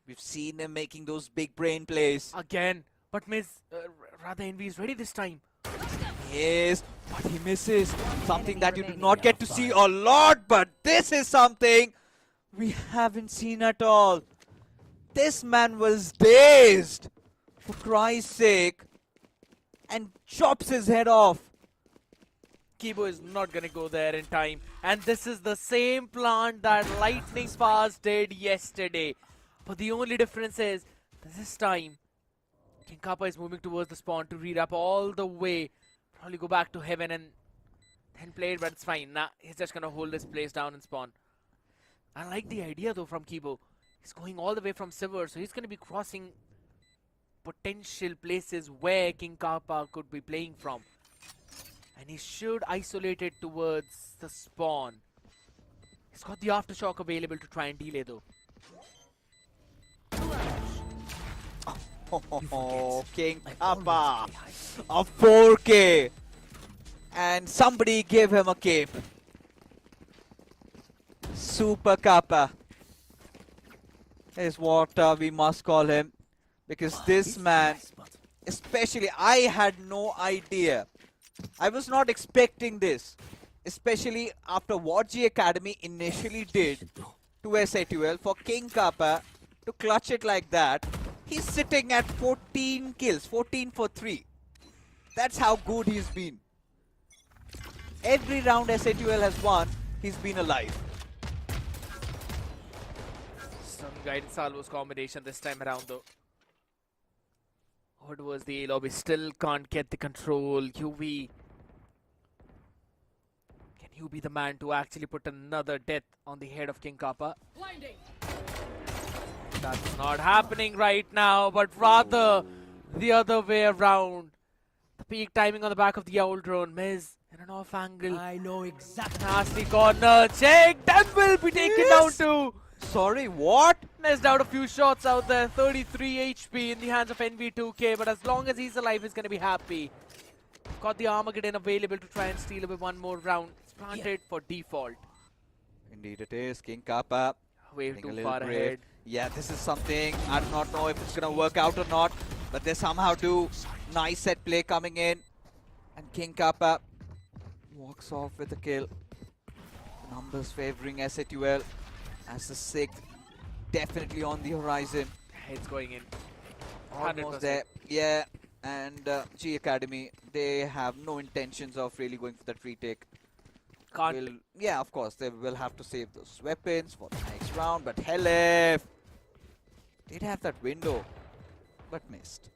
We've seen him making those big brain plays. Again, but rather Envy is ready this time. Yes, but he misses. Something that you do not get to see a lot, but this is something we haven't seen at all. This man was dazed, for Christ's sake, and chops his head off. Kibo is not going to go there in time. And this is the same plant that Lightning Fast did yesterday. But the only difference is, this time, King Kappa is moving towards the spawn to read up all the way. Probably go back to Heaven and then play it, but it's fine. Nah, he's just going to hold this place down and spawn. I like the idea though from Kibo. He's going all the way from Silver, so he's going to be crossing potential places where King Kappa could be playing from. And he should isolate it towards the spawn. He's got the aftershock available to try and delay though. Oh, King Kappa, a 4K, and somebody gave him a cape. Super Kappa is what we must call him, because this man, especially, I had no idea. I was not expecting this, especially after what G Academy initially did to S8UL. For King Kappa to clutch it like that, he's sitting at 14 kills, 14 for 3. That's how good he's been. Every round S8UL has won, he's been alive. Some guidance salvos combination this time around though. What was the A lobby? Still can't get the control. UV. Can you be the man to actually put another death on the head of King Kappa? Blinding. That's not happening right now, but rather the other way around. The peak timing on the back of the owl drone. Miz in an off angle. I know exactly. Nasty corner. Check. That will be taken down too. Sorry, what? Missed out a few shots out there. 33 HP in the hands of NV2K, but as long as he's alive, he's going to be happy. got the Armageddon available to try and steal away one more round. It's planted for default. Indeed it is. King Kappa. Way getting a too little far brave. ahead. Yeah, this is something. I do not know if it's going to work out or not. But they somehow do. Nice set play coming in. And King Kappa walks off with a kill. Numbers favoring SATUL as the 6th definitely on the horizon. It's going in. Almost 100%. there. Yeah. And G Academy, they have no intentions of really going for that retake. Can't. Yeah, of course, they will have to save those weapons for the next round. But Helef did have that window, but missed.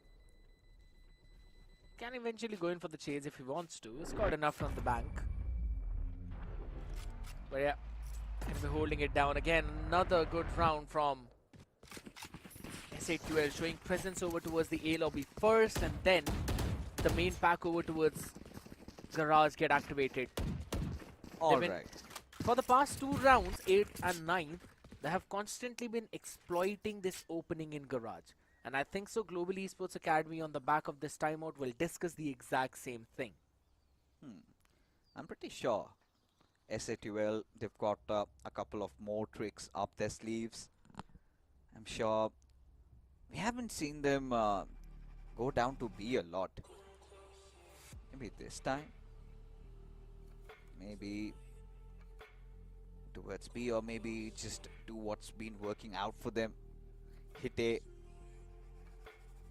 Can eventually go in for the chase if he wants to. He's got enough from the bank. But yeah, he'll be holding it down again. Another good round from SA2L, showing presence over towards the A lobby first, and then the main pack over towards Garage get activated. Alright. For the past 2 rounds, 8th and 9th, they have constantly been exploiting this opening in Garage. And I think so Global Esports Academy on the back of this timeout will discuss the exact same thing. I'm pretty sure SATUL, they've got a couple of more tricks up their sleeves. I'm sure we haven't seen them go down to B a lot. Maybe this time. Maybe towards B, or maybe just do what's been working out for them. Hit A.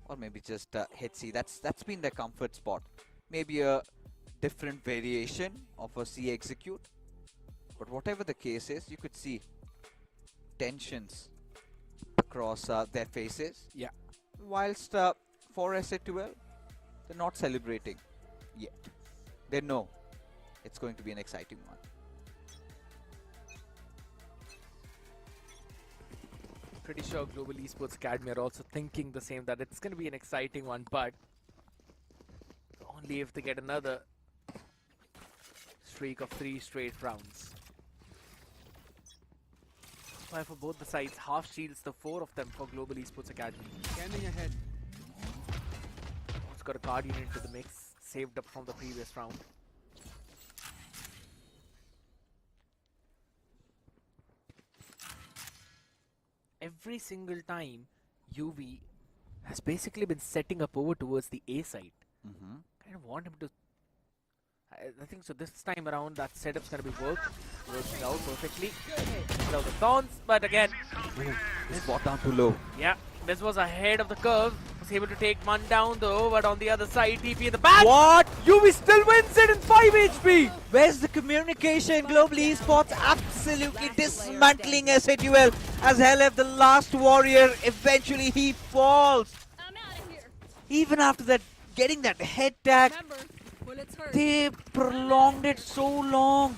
Or maybe just hit C. That's been their comfort spot. Maybe a different variation of a C execute. But whatever the case is, you could see tensions across their faces. Yeah. Whilst for SA2L, they're not celebrating yet. They know it's going to be an exciting one. Pretty sure Global Esports Academy are also thinking the same, that it's going to be an exciting one, but only if they get another streak of 3 straight rounds. Why for both the sides, half shields, the 4 of them for Global Esports Academy. Scanning ahead. It's got a Guardian into the mix, saved up from the previous round. Every single time, UV has basically been setting up over towards the A side. Kind of want him to... I think so this time around that setup's going to be working out perfectly. Without the taunts, but again... This bot down too low. Yeah, this was ahead of the curve. Was able to take one down though, but on the other side, TP in the back. What? UV still wins it in 5 HP. Where's the communication? Global Esports absolutely dismantling SATUL as Helef, the last warrior, eventually he falls. I'm out of here. Even after that, getting that head tag, Remember, bullets hurt. they prolonged it so long.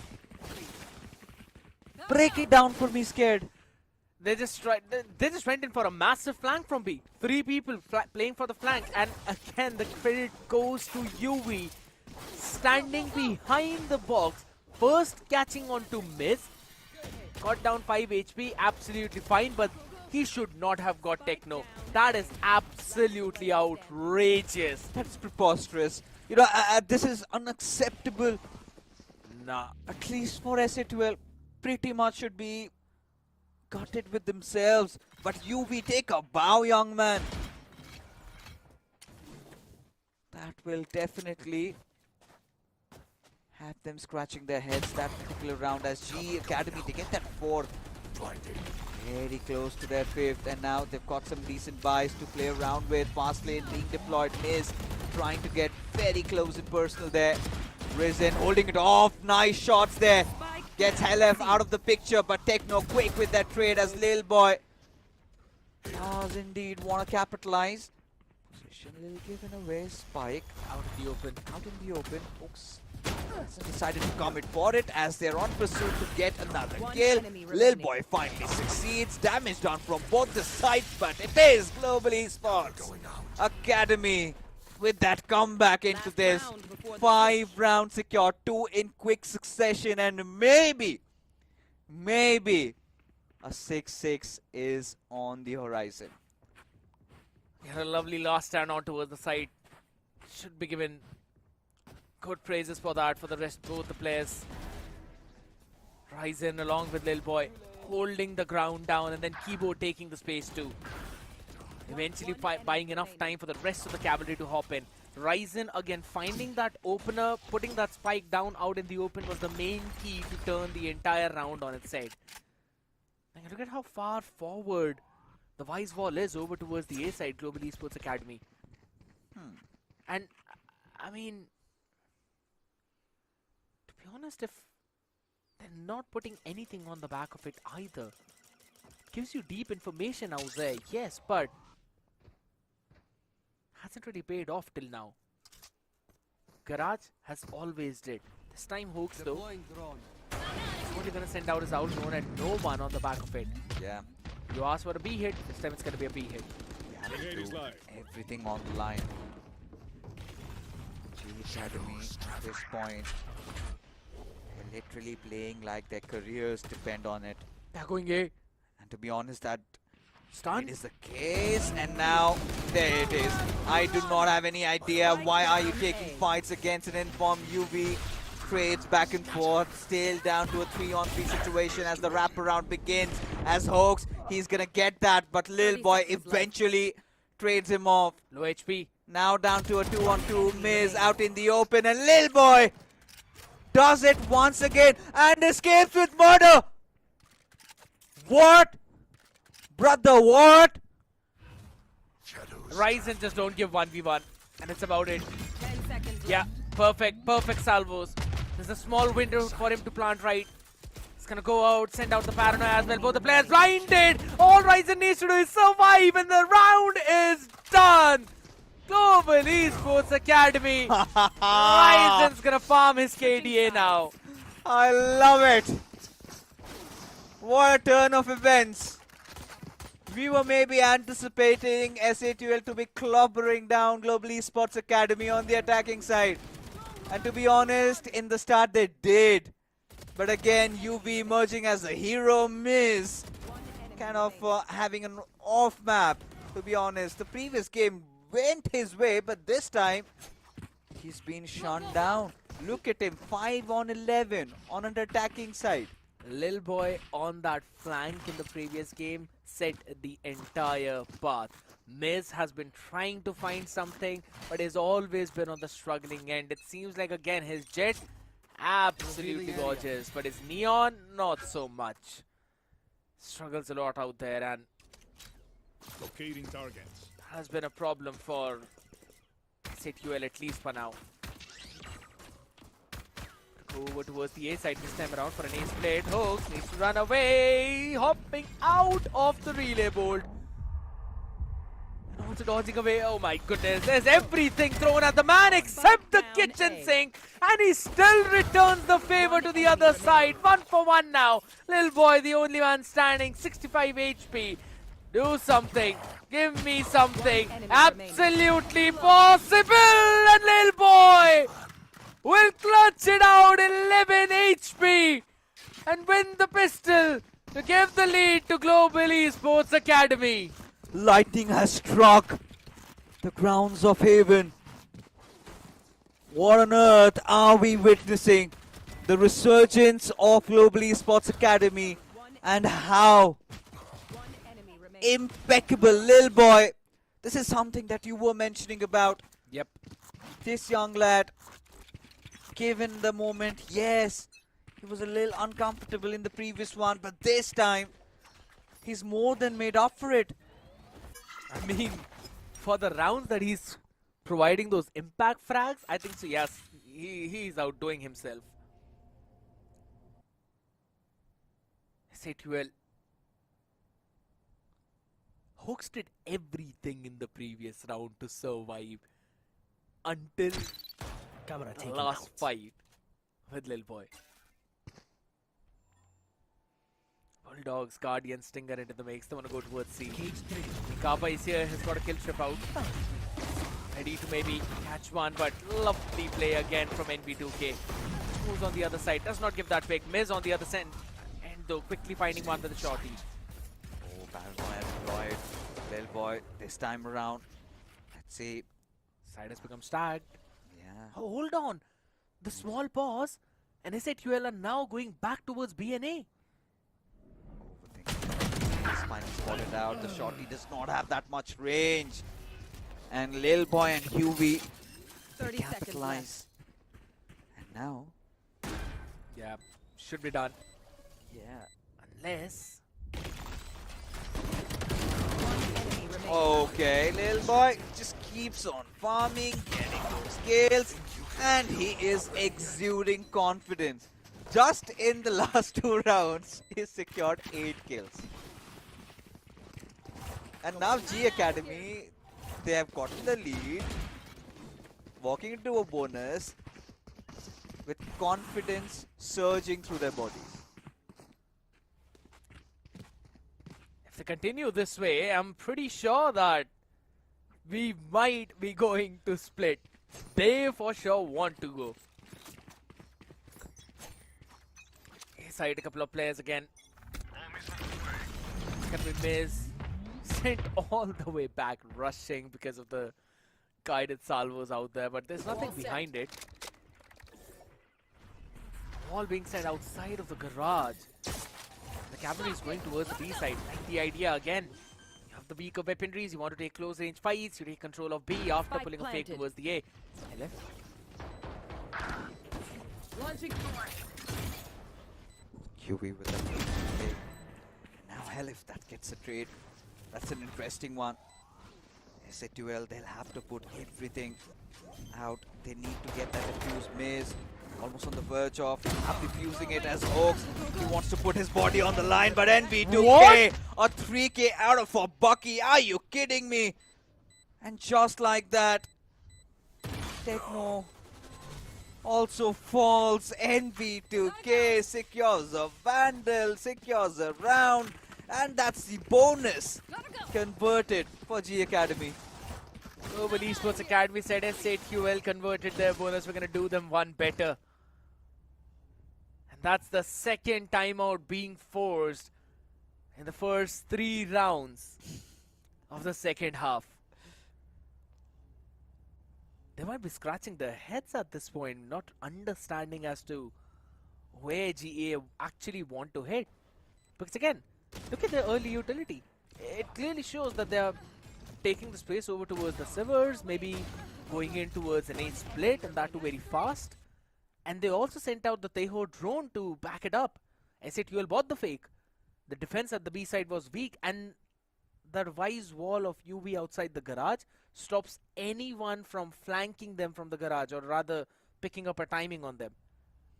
Break it down for me, Scared. They just tried. They just went in for a massive flank from B. 3 people playing for the flank, and again the credit goes to UV, standing behind the box, first catching on to miss. Got down 5 HP, absolutely fine, but he should not have got techno. That is absolutely outrageous. That's preposterous. You know, this is unacceptable. Nah. At least for SA2L, pretty much should be gutted with themselves. But UV, take a bow, young man. That will definitely have them scratching their heads that particular round as G Academy, they get that 4th. Very close to their 5th, and now they've got some decent buys to play around with. Fast lane being deployed. Miz trying to get very close and personal there. Risen holding it off. Nice shots there. Gets Helef out of the picture, but Techno quick with that trade as Lil Boy does indeed want to capitalize. Position a little given away. Spike Out in the open. out in the open. Oops. Decided to commit for it as they're on pursuit to get another kill. Lil Boy finally succeeds. Damage done from both the sides, but it is Global Esports Academy with that comeback into this. 5 rounds secured, 2 in quick succession, and maybe a 6-6 is on the horizon. He had a lovely last turn out towards the side. Should be given Good praises for that for the rest, both the players. Ryzen along with Lil Boy holding the ground down, and then Keyboard taking the space too. Eventually buying enough time for the rest of the cavalry to hop in. Ryzen again finding that opener, putting that spike down out in the open was the main key to turn the entire round on its head. And look at how far forward the Vice Wall is over towards the A side, Global Esports Academy. And I mean, to be honest, if they're not putting anything on the back of it either, it gives you deep information out there, yes, but hasn't really paid off till now. Garage has always did. This time Hoax though, what you're gonna send out is out zone and no one on the back of it. Yeah. You asked for a B hit, this time it's gonna be a B hit. You have to do everything on the line. GE Academy at this point, they're literally playing like their careers depend on it. They're going A. And to be honest, that Stun. it is the case, and now there it is. I do not have any idea why are you taking fights against an informed UV. Trades back and forth, still down to a 3-on-3 situation as the wraparound begins. As Hoax, he's gonna get that, but Lil Boy eventually trades him off. Low HP. Now down to a 2-on-2, Miz out in the open, and Lil Boy does it once again and escapes with murder. What? Brother, what? Ryzen just don't give 1v1, and it's about it. 10 seconds Yeah, perfect salvos. There's a small window for him to plant right. He's gonna go out, send out the paranoia as well. Both the players blinded. All Ryzen needs to do is survive, and the round is done. Global Esports Academy. Ryzen's gonna farm his KDA now. I love it. What a turn of events. We were maybe anticipating SA2L to be clobbering down Global Esports Academy on the attacking side. And to be honest, in the start they did. But again, UV emerging as a hero, Miz kind of having an off map, to be honest. The previous game went his way, but this time he's been shunned down. Look at him, 5 on 11 on an attacking side. Lil Boy on that flank in the previous game set the entire path. Miz has been trying to find something, but has always been on the struggling end. It seems like again his jet, absolutely gorgeous, but his neon, not so much. Struggles a lot out there, and Locating targets. has been a problem for SATUL at least for now. Go over towards the A side this time around for an ace plate. Hoax needs to run away, hopping out of the relay board. And also dodging away. Oh my goodness, there's everything thrown at the man except the kitchen sink. And he still returns the favor to the other side. 1 for 1 now. Lil Boy, the only man standing, 65 HP. Do something. Give me something. Absolutely possible. And Lil Boy will clutch it out, 11 HP, and win the pistol to give the lead to Global Esports Academy. Lightning has struck the grounds of Haven. What on earth are we witnessing? The resurgence of Global Esports Academy, and how impeccable Lil Boy. This is something that you were mentioning about. Yep. This young lad, given the moment, yes, he was a little uncomfortable in the previous one, but this time he's more than made up for it. I mean, for the rounds that he's providing those impact frags, I think so, yes, he's outdoing himself. SATUL. Hoax did everything in the previous round to survive until the last fight with Lil Boy. Bulldogs, Guardian, Stinger into the mix. They want to go towards C. Kappa is here, has got a kill strip out. Ready to maybe catch one, but lovely play again from NB2K. Moves on the other side, does not give that pick. Miz on the other side, and though quickly finding one with the shorty. Oh, paranoia deployed. Lil Boy this time around. Let's see. Side has become stacked. Yeah. Oh, hold on. the small pause, and SATUL are now going back towards BNA. Finally spotted out. The shorty does not have that much range. And Lil Boy and Huey 30 seconds capitalize. And now, Yeah, should be done. yeah. Unless... enemy remaining. Okay, Lil Boy just keeps on farming, getting those kills, and he is exuding confidence. Just in the last 2 rounds, he secured 8 kills. And now G Academy, they have gotten the lead, walking into a bonus with confidence surging through their bodies. If they continue this way, I'm pretty sure that we might be going to split. They for sure want to go. Inside a couple of players again. Can we miss? Sent all the way back, rushing because of the guided salvos out there, but there's nothing behind it. All being sent outside of the garage. The cavalry is going towards the B side. Like the idea again. You have the weaker weaponries, you want to take close range fights, you take control of B after Spike pulling a planted. fake towards the A. LF. Launching forward. QB with a now hell if that gets a trade. That's an interesting one. SATUL, they'll have to put everything out. They need to get that defuse miss. Almost on the verge of defusing it as Oaks. He wants to put his body on the line, but NV2K, a 3K out of for Bucky. Are you kidding me? And just like that, Techno also falls. NV2K secures a Vandal, secures a round, and that's the bonus Gotta go. converted for G Academy. Global Esports Academy said SATUL converted their bonus. We're going to do them one better. And that's the second timeout being forced in the first 3 rounds of the second half. They might be scratching their heads at this point, not understanding as to where GA actually want to hit. Because again, look at their early utility. It clearly shows that they are taking the space over towards the Sivers, maybe going in towards an A split, and that too very fast. And they also sent out the Teho drone to back it up. SATUL bought the fake. The defense at the B side was weak, and the revised wall of UV outside the garage stops anyone from flanking them from the garage, or rather picking up a timing on them.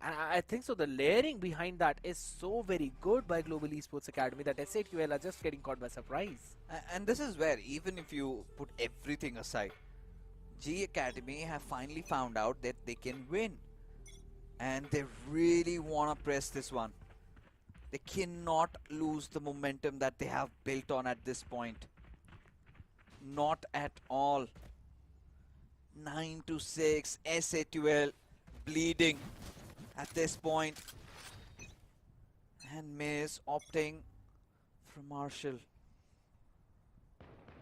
And I think so the layering behind that is so very good by Global Esports Academy that SATUL are just getting caught by surprise. And this is where, even if you put everything aside, G Academy have finally found out that they can win. And they really want to press this one. They cannot lose the momentum that they have built on at this point. Not at all. 9-6, SATUL bleeding at this point. And Miz opting for Marshall.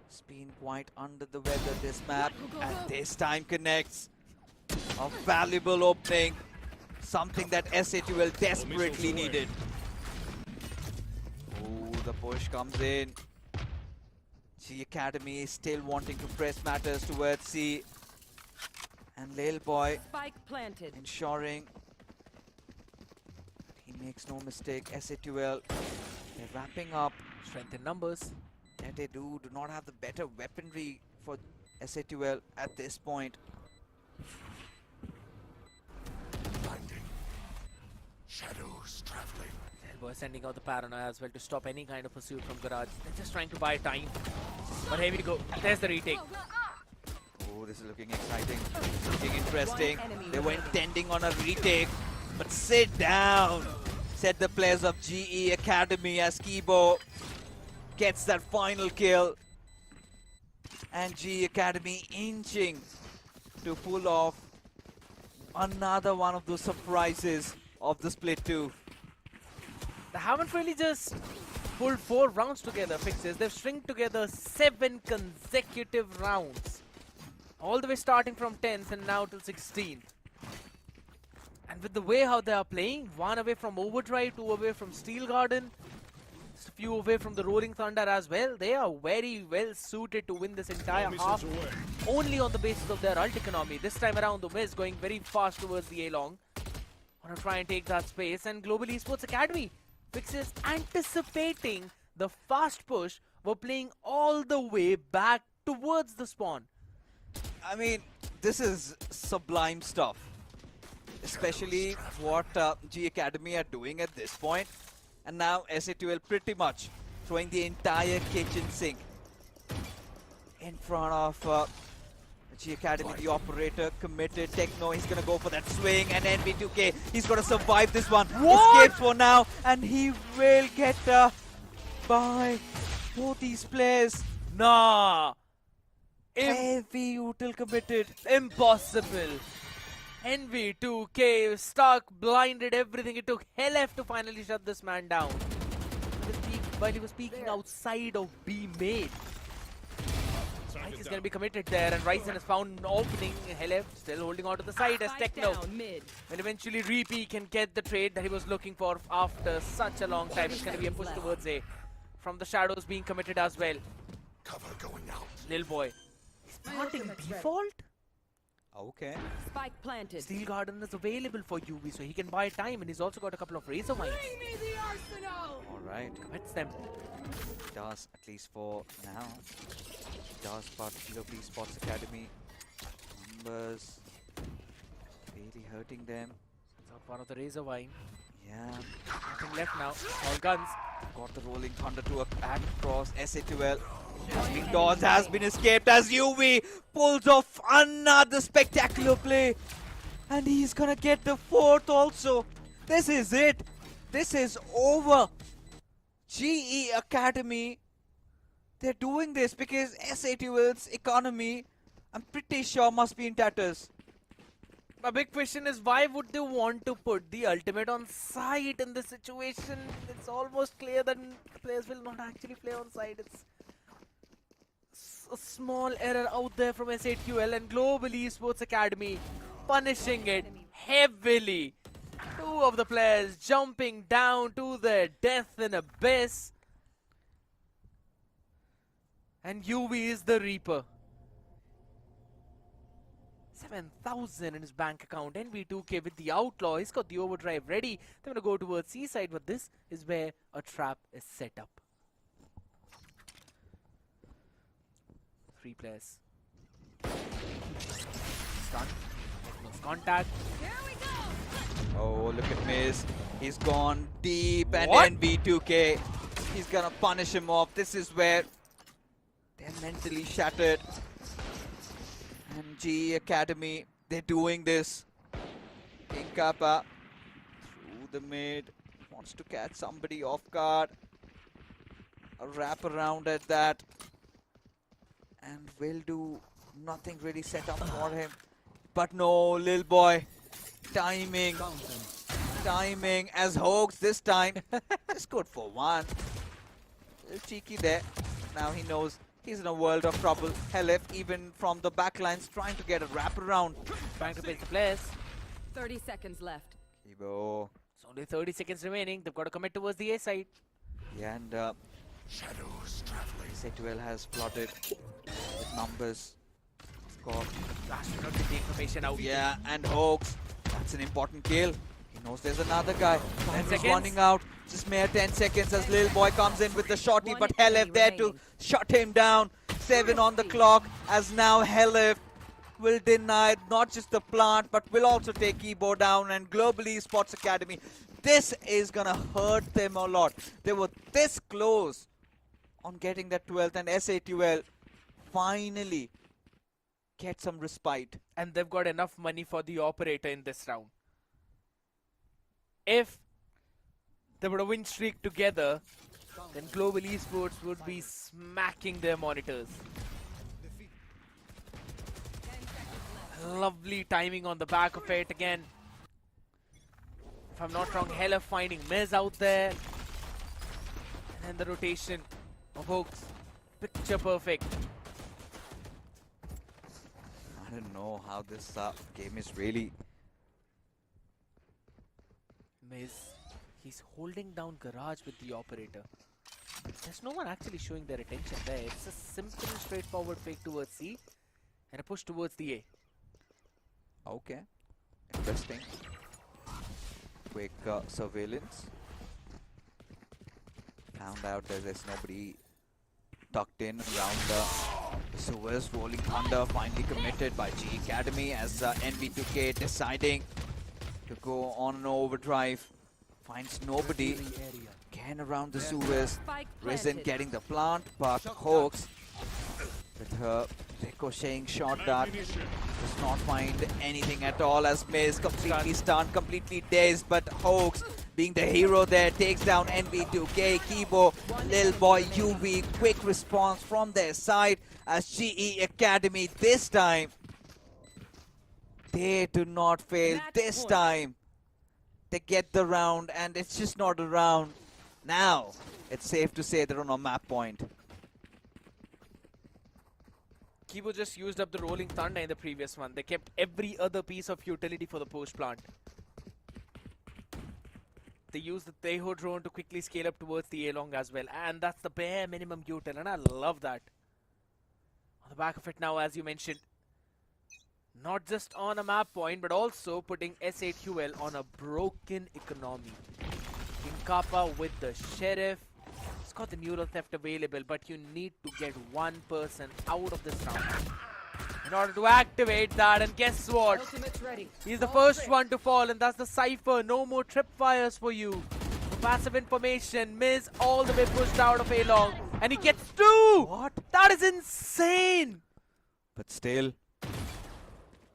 It's been quite under the weather this map, and this time connects. A valuable opening. Something that SATUL desperately needed. Oh, the push comes in. G Academy is still wanting to press matters towards C. And Lil Boy Spike planted. ensuring he makes no mistake. SATUL, they're wrapping up. Strength in numbers. Yeah, they do not have the better weaponry for SATUL at this point. Shadows traveling. Elbow sending out the paranoia as well to stop any kind of pursuit from garage. They're just trying to buy time. But here we go. There's the retake. Oh, this is looking exciting. Looking interesting. One enemy They were remaining. intending on a retake, but sit down, said the players of GE Academy, as Kibo gets that final kill. And GE Academy inching to pull off another one of those surprises of the split 2. They haven't really just pulled 4 rounds together, Fixes. They've stringed together 7 consecutive rounds. All the way starting from 10th and now till 16th. And with the way how they are playing, 1 away from Overdrive, 2 away from Steel Garden, just a few away from the Rolling Thunder as well, they are very well suited to win this entire half only on the basis of their ult economy. This time around, the Miz going very fast towards the A-Long. Want to try and take that space, and Global Esports Academy fixes anticipating the fast push, were playing all the way back towards the spawn. I mean, this is sublime stuff. Especially what G Academy are doing at this point. And now SA2L pretty much throwing the entire kitchen sink in front of G Academy. The operator committed. Techno, he's going to go for that swing. And NB2K, he's going to survive this one. Escapes for now. And he will get by both these players. Nah! Heavy util committed. Impossible. NV2K stuck, blinded everything. It took LF to finally shut this man down. While he was peeking outside of B main. Mike is going to be committed there, and Ryzen has found an opening. LF still holding on to the side as Techno will eventually repeak and get the trade that he was looking for after such a long time. It's going to be a push towards A. From the shadows being committed as well. Cover going out. Lil Boy. He's starting default? Okay. Spike planted. Steel Garden is available for UV, so he can buy time, and he's also got a couple of Razor Mines. Alright. Commits them. He does, at least for now. He does, but Global Esports Academy numbers really hurting them. It's out part of the Razor Vine. Yeah. Nothing left now. All guns. Got the Rolling Thunder to attack across SA2L. Has been dodged, has been escaped as UV pulls off another spectacular play. And he's gonna get the 4th also. This is it. This is over. GE Academy, they're doing this because SA2L's economy, I'm pretty sure, must be in tatters. My big question is, why would they want to put the ultimate on site in this situation? It's almost clear that the players will not actually play on site. It's a small error out there from SA2L, and Global Esports Academy punishing it heavily. 2 of the players jumping down to their death in abyss. And UV is the Reaper. 7,000 in his bank account. NV2K with the Outlaw. He's got the overdrive ready. They're going to go towards Seaside, but this is where a trap is set up. 3 players. Stun. Techno's contact. Oh, look at Miz. He's gone deep, and What? NB2K, he's gonna punish him off. This is where they're mentally shattered. And GE Academy, they're doing this. King Kappa through the mid, wants to catch somebody off guard. A wrap around at that. And will do nothing really set up for him. But no, Lil Boy. Timing as Hoax this time. Just good for 1. A little cheeky there. Now he knows he's in a world of trouble. Helef, even from the backlines, trying to get a wraparound. Trying to pace the players. 30 seconds left. Kibo. It's only 30 seconds remaining. They've got to commit towards the A side. Yeah, and Shadows traveling. SA2L has flooded with numbers. He's got, Flash will not get the information out. yeah, and Hoax. That's an important kill. He knows there's another guy. 10 He's seconds. running out. Just mere 10 seconds as Lil Boy comes in with the shotty, One but enemy Helef there to remaining. shut him down. 7 on the clock as now Helef will deny not just the plant, but will also take Ebo down, and Global Esports Academy. This is gonna hurt them a lot. They were this close on getting that 12th, and SA2L finally get some respite. And they've got enough money for the operator in this round. If they were to win streak together, then Global Esports would be smacking their monitors. Lovely timing on the back of it again. If I'm not wrong, Hella finding Mez out there. And then the rotation of Hoax. Picture perfect. I don't know how this game is really is he's holding down Garage with the operator. There's no one actually showing their attention there. It's a simple and straightforward fake towards C and a push towards the A. Okay, interesting. Quick surveillance. Found out there's nobody tucked in around the sewers. Rolling Thunder finally committed by G Academy as NV2K deciding to go on an overdrive. Finds nobody. Again around the sewers. Spike Risen planted. getting the plant, but Hoax with her ricocheting shot that does not find anything at all as Miz completely stunned, completely dazed, but Hoax being the hero there takes down NV2K. Kibo, Lil Boy, UV, quick response from their side as GE Academy this time. They do not fail Match this point. time. They get the round and it's just not a round. Now, it's safe to say they're on a map point. Kibo just used up the Rolling Thunder in the previous one. They kept every other piece of utility for the post plant. They used the Teho drone to quickly scale up towards the A-long as well. And that's the bare minimum util, and I love that. On the back of it now, as you mentioned, not just on a map point, but also putting S8UL on a broken economy. King Kappa with the Sheriff. He's got the neural theft available, but you need to get one person out of this round in order to activate that. And guess what? Ultimate's ready. He's the All first set. one to fall, and that's the Cypher. No more tripwires for you. For passive information, Miz all the way pushed out of A-long, and he gets two! What? That is insane! But still,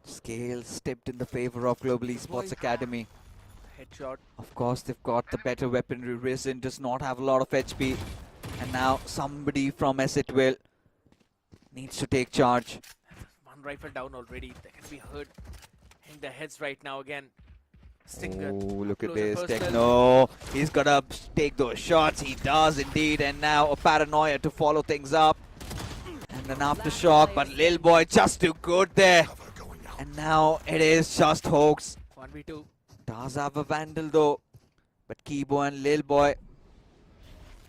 scale stepped in the favor of Global Esports Academy. Headshot. Of course, they've got the better weaponry. Risen does not have a lot of HP. And now somebody from S8UL needs to take charge. One rifle down already. They can be hurt. Hitting their heads right now again. Stinger. Oh, look at Closer this. personal. Techno. He's gonna take those shots. He does indeed. And now a paranoia to follow things up. And an aftershock. But Lil Boy just too good there. And now it is just Hoax. 1v2. Does have a Vandal though. But Kibo and Lil Boy,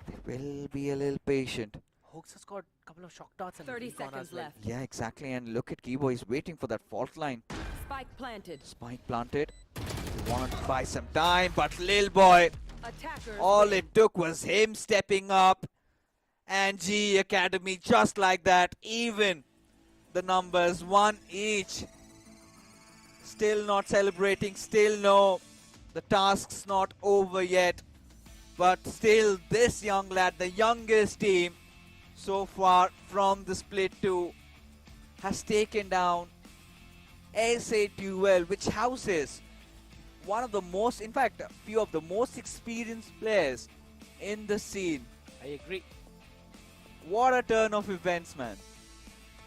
they will be a little patient. Hoax has got a couple of shock darts and 30 recon as seconds well. left. Yeah, exactly. And look at Kibo. He's waiting for that fault line. Spike planted. Spike planted. He wanted to buy some time. But Lil Boy, Attackers all win. it took was him stepping up. And G Academy just like that. Even the numbers, one each. Still not celebrating, still no. The task's not over yet. But still, this young lad, the youngest team so far from the split 2, has taken down S8UL, which houses one of the most, in fact, a few of the most experienced players in the scene. I agree. What a turn of events, man.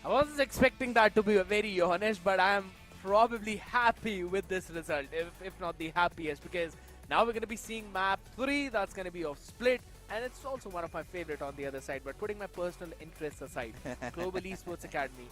I wasn't expecting that, to be very honest, but I am probably happy with this result, if not the happiest, because now we're going to be seeing map 3 that's going to be of split, and it's also one of my favorite on the other side. But putting my personal interests aside, Global Esports Academy,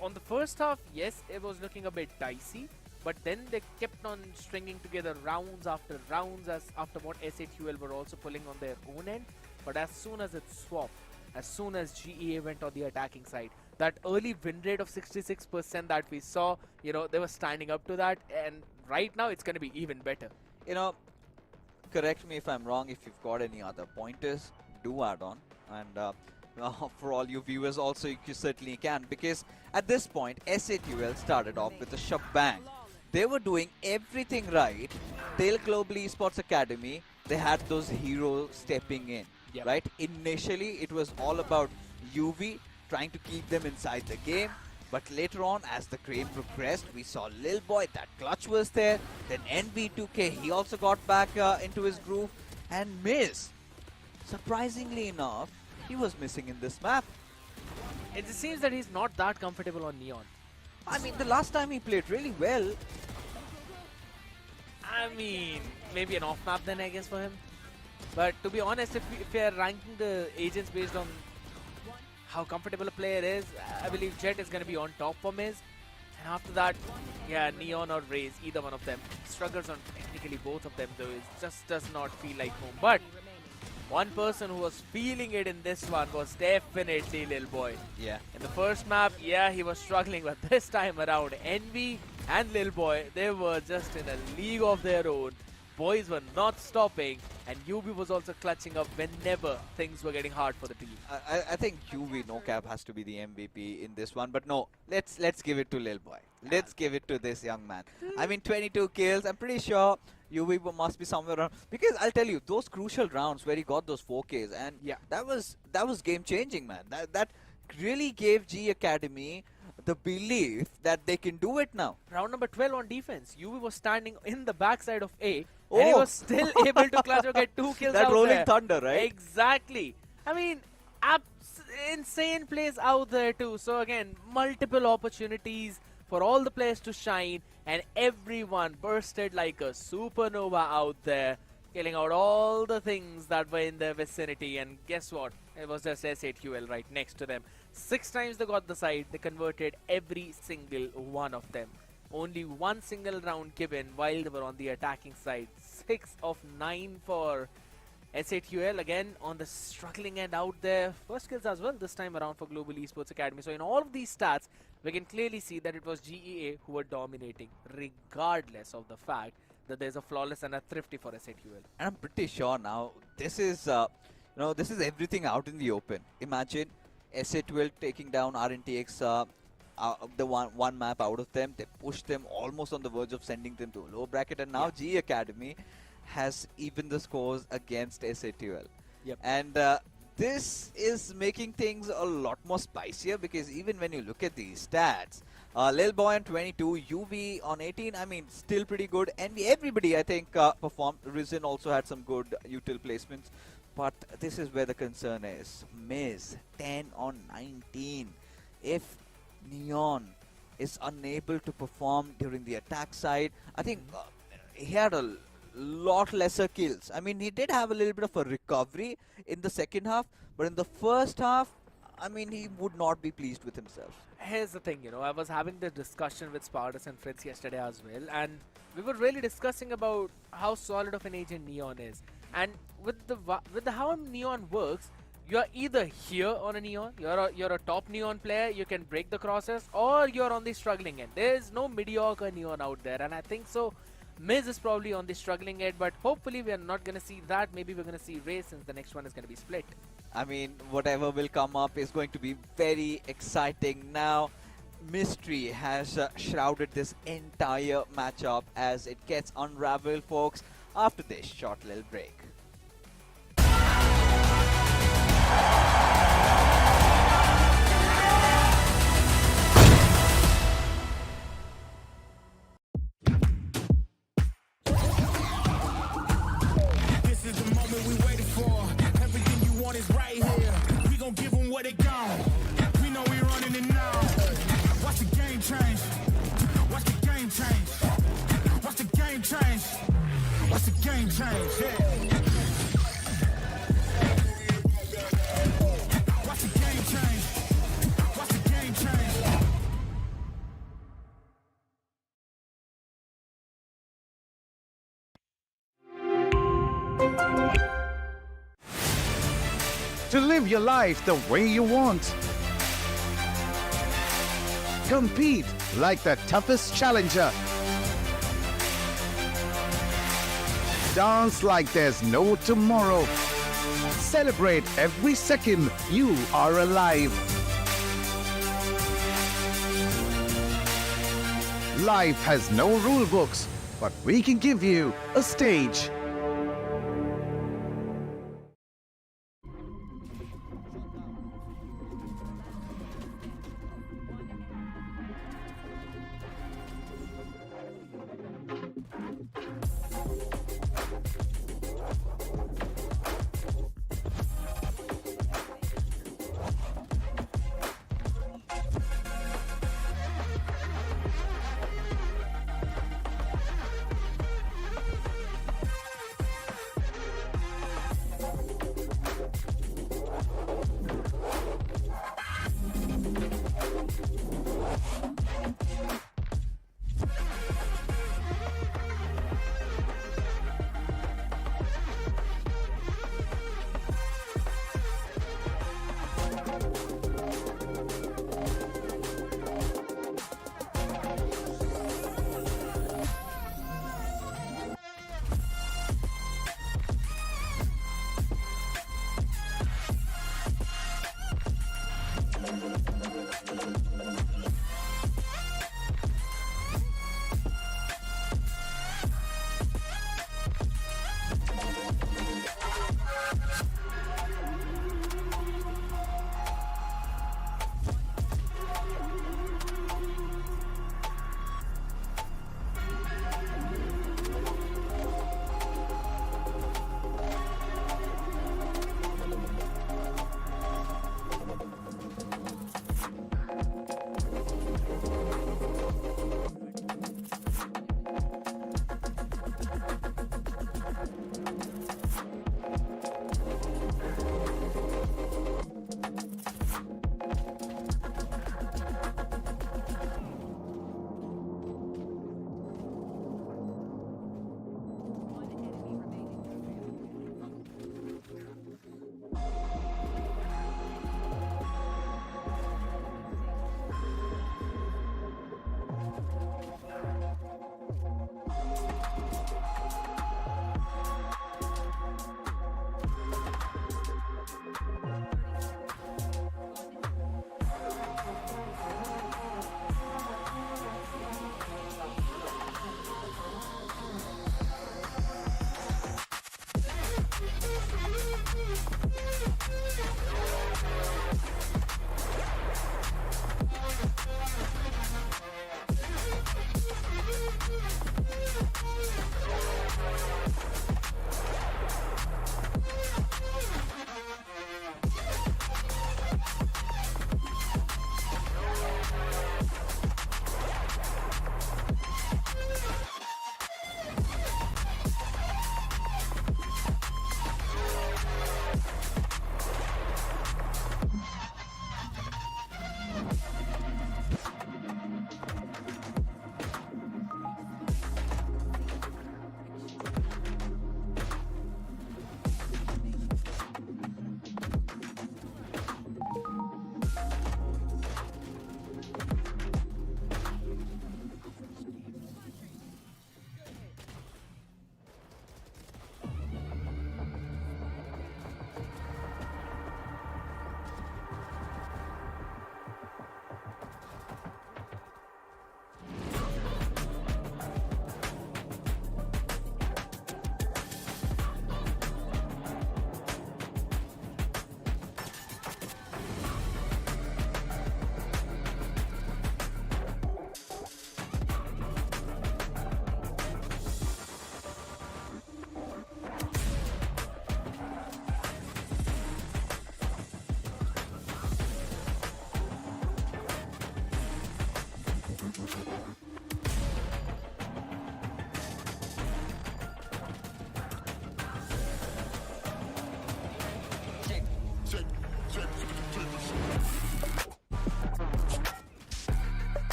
on the first half, yes, it was looking a bit dicey, but then they kept on stringing together rounds after rounds after what S8UL were also pulling on their own end. But as soon as it swapped, as soon as GEA went on the attacking side, that early win rate of 66% that we saw, you know, they were standing up to that, and right now it's going to be even better. You know, correct me if I'm wrong. If you've got any other pointers, do add on. And for all you viewers also, you certainly can. Because at this point, S8UL started off with a shebang. They were doing everything right. Till Global Esports Academy, they had those heroes stepping in. Yep. Right? Initially, it was all about UV trying to keep them inside the game. But later on, as the game progressed, we saw Lil Boy, that clutch was there. Then NV2K, he also got back into his groove. And Miz, surprisingly enough, he was missing in this map. It just seems that he's not that comfortable on Neon. I mean, the last time he played really well. I mean, maybe an off map then, I guess, for him. But to be honest, if we are ranking the agents based on how comfortable a player is, I believe Jet is going to be on top for Miz. And after that, yeah, Neon or Raze, either one of them. Struggles on technically both of them though. It just does not feel like home. But one person who was feeling it in this one was definitely Lil Boy. Yeah. In the first map, yeah, he was struggling, but this time around, Envy and Lil Boy, they were just in a league of their own. Boys were not stopping, and UB was also clutching up whenever things were getting hard for the team. I think UV no cap has to be the MVP in this one, but no, let's give it to Lil Boy. Let's give it to this young man. I mean, 22 kills. I'm pretty sure UV must be somewhere around, because I'll tell you, those crucial rounds where he got those 4Ks, and Yeah. that was game changing, man. That really gave G Academy the belief that they can do it now. Round number 12 on defense, UV was standing in the backside of A, and he Oh. was still able to clutch or get 2 kills That out rolling there. thunder, right? Exactly. I mean, insane plays out there too. So again, multiple opportunities for all the players to shine, and everyone bursted like a supernova out there, killing out all the things that were in their vicinity. And guess what? It was just S8QL right next to them. 6 times they got the side. They converted every single one of them. Only one single round given while they were on the attacking side. 6 of 9 for S8QL, again on the struggling end out there. First kills as well this time around for Global Esports Academy. So in all of these stats, we can clearly see that it was GEA who were dominating, regardless of the fact that there's a flawless and a thrifty for S8QL. And I'm pretty sure now this is this is everything out in the open. Imagine SA12 taking down RNTX, the one map out of them. They pushed them almost on the verge of sending them to a low bracket, and now G Academy has evened the scores against SA12. Yep. And this is making things a lot more spicier, because even when you look at these stats, Lil Boy on 22, UV on 18, I mean, still pretty good. And everybody, I think, performed. Risen also had some good util placements. But this is where the concern is. Miz, 10 on 19. If Neon is unable to perform during the attack side, I think he had a lot lesser kills. I mean, he did have a little bit of a recovery in the second half, but in the first half, I mean, he would not be pleased with himself. Here's the thing, I was having the discussion with Spartus and Fritz yesterday as well, and we were really discussing about how solid of an agent Neon is. And with the how Neon works, you're either here on a Neon, you're a top Neon player, you can break the crosses, or you're on the struggling end. There's no mediocre Neon out there, and I think so. Miz is probably on the struggling end, but hopefully we are not going to see that. Maybe we're going to see Ray, since the next one is going to be split. I mean, whatever will come up is going to be very exciting. Now, mystery has shrouded this entire matchup as it gets unraveled, folks, after this short little break. This is the moment we waited for. Everything you want is right here. We gon' give them what they got. We know we running it now. Watch the game change. Watch the game change. Watch the game change. Watch the game change. Yeah. Watch the game change. Watch the game change. To live your life the way you want. Compete like the toughest challenger. Dance like there's no tomorrow. Celebrate every second you are alive. Life has no rule books, but we can give you a stage.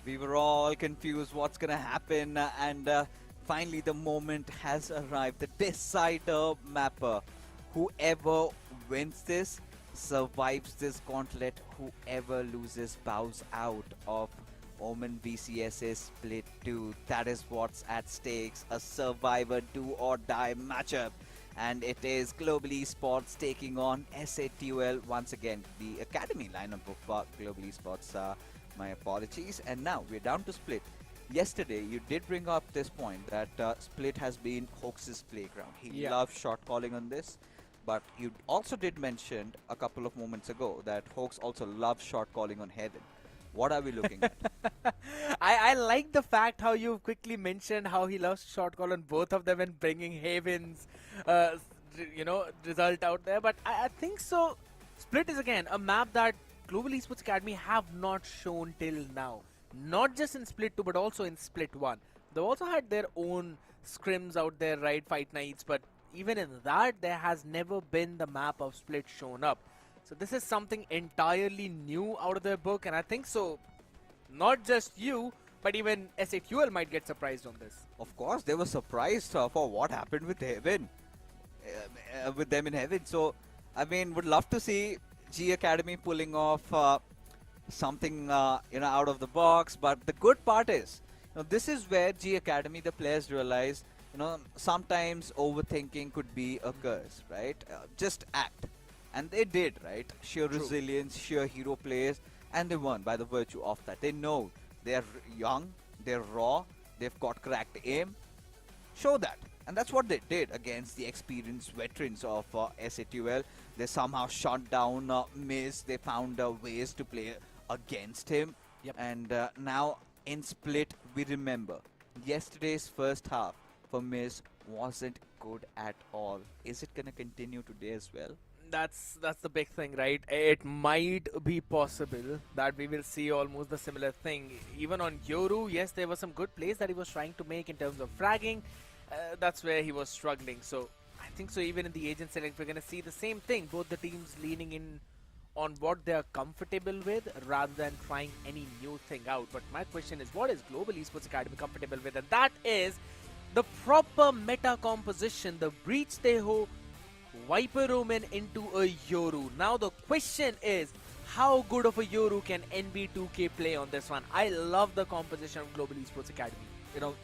We were all confused what's gonna happen, and finally the moment has arrived. The decider mapper. Whoever wins this survives this gauntlet. Whoever loses bows out of Omen VCSA Split 2. That is what's at stakes. A survivor do or die matchup. And it is Global Esports taking on SATUL once again. The academy lineup of Global Esports. My apologies. And now we're down to Split. Yesterday, you did bring up this point that Split has been Hoax's playground. He loves shot calling on this. But you also did mention a couple of moments ago that Hoax also loves shot calling on Heaven. What are we looking at? I like the fact how you quickly mentioned how he loves shot call on both of them and bringing Haven's, result out there. But I think so. Split is again a map that Global Esports Academy have not shown till now. Not just in Split 2, but also in Split 1. They've also had their own scrims out there, right? Fight nights, but even in that, there has never been the map of Split shown up. So this is something entirely new out of their book, and I think so. Not just you, but even SATUL might get surprised on this. Of course, they were surprised for what happened with Heaven, with them in Heaven. So, I mean, would love to see G Academy pulling off something, out of the box. But the good part is, this is where G Academy, the players realize, sometimes overthinking could be a curse, right? Just act. And they did, right? Sheer resilience, sheer hero plays, and they won by the virtue of that. They know they're young, they're raw, they've got cracked aim. Show that. And that's what they did against the experienced veterans of SATUL. They somehow shot down Miz. They found ways to play against him. Yep. And now in Split, we remember yesterday's first half for Miz wasn't good at all. Is it going to continue today as well? That's the big thing, right? It might be possible that we will see almost the similar thing. Even on Yoru, yes, there were some good plays that he was trying to make in terms of fragging. That's where he was struggling. So I think so even in the agent select, we're going to see the same thing. Both the teams leaning in on what they're comfortable with rather than trying any new thing out. But my question is, what is Global Esports Academy comfortable with? And that is the proper meta composition, the Breach Teho Viper Omen into a Yoru. Now the question is, how good of a Yoru can NB2K play on this one? I love the composition of Global Esports Academy.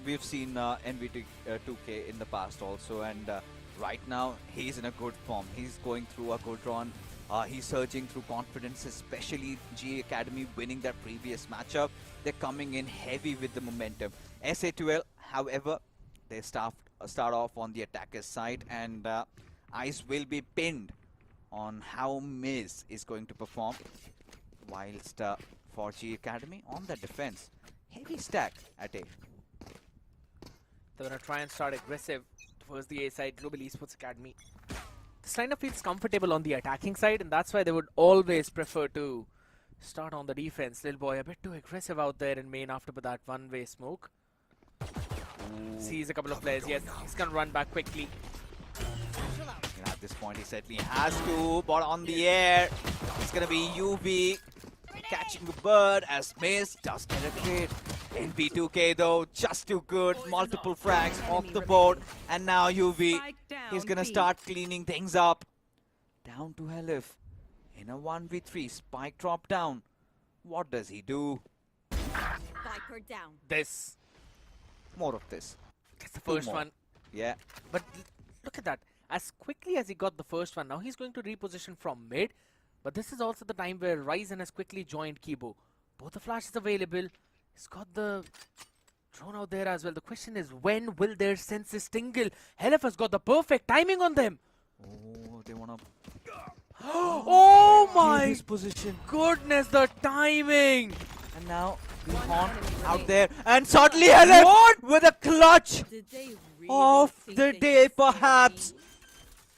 We've seen NB2K in the past also, and right now he's in a good form. He's going through a good run. He's surging through confidence, especially G Academy winning that previous matchup. They're coming in heavy with the momentum. SA12, however, they start off on the attacker's side, and Ice will be pinned on how Miz is going to perform. Whilst for G Academy on the defense, heavy stack at A. They're going to try and start aggressive towards the A side, Global Esports Academy. This lineup feels comfortable on the attacking side, and that's why they would always prefer to start on the defense. Lil Boy a bit too aggressive out there in main after that one-way smoke. Sees a couple of players. Yes, he's going to run back quickly. And at this point, he certainly has to, but on the air, it's going to be UV catching the bird as Miz does get a hit. NB2K though, just too good. Multiple frags off the board, and now UV, he's going to start cleaning things up. Down to Helif in a 1v3, spike drop down. What does he do? Viper down. This. More of this. That's the first one. Yeah. But look at that. As quickly as he got the first one, now he's going to reposition from mid. But this is also the time where Ryzen has quickly joined Kibo. Both the flashes available. He's got the drone out there as well. The question is, when will their senses tingle? Helif has got the perfect timing on them. Oh, they want to... Oh my his position. goodness, the timing. And now, Bihon out there. And suddenly Helif with a clutch Did they really of think the they day, could stay perhaps. me?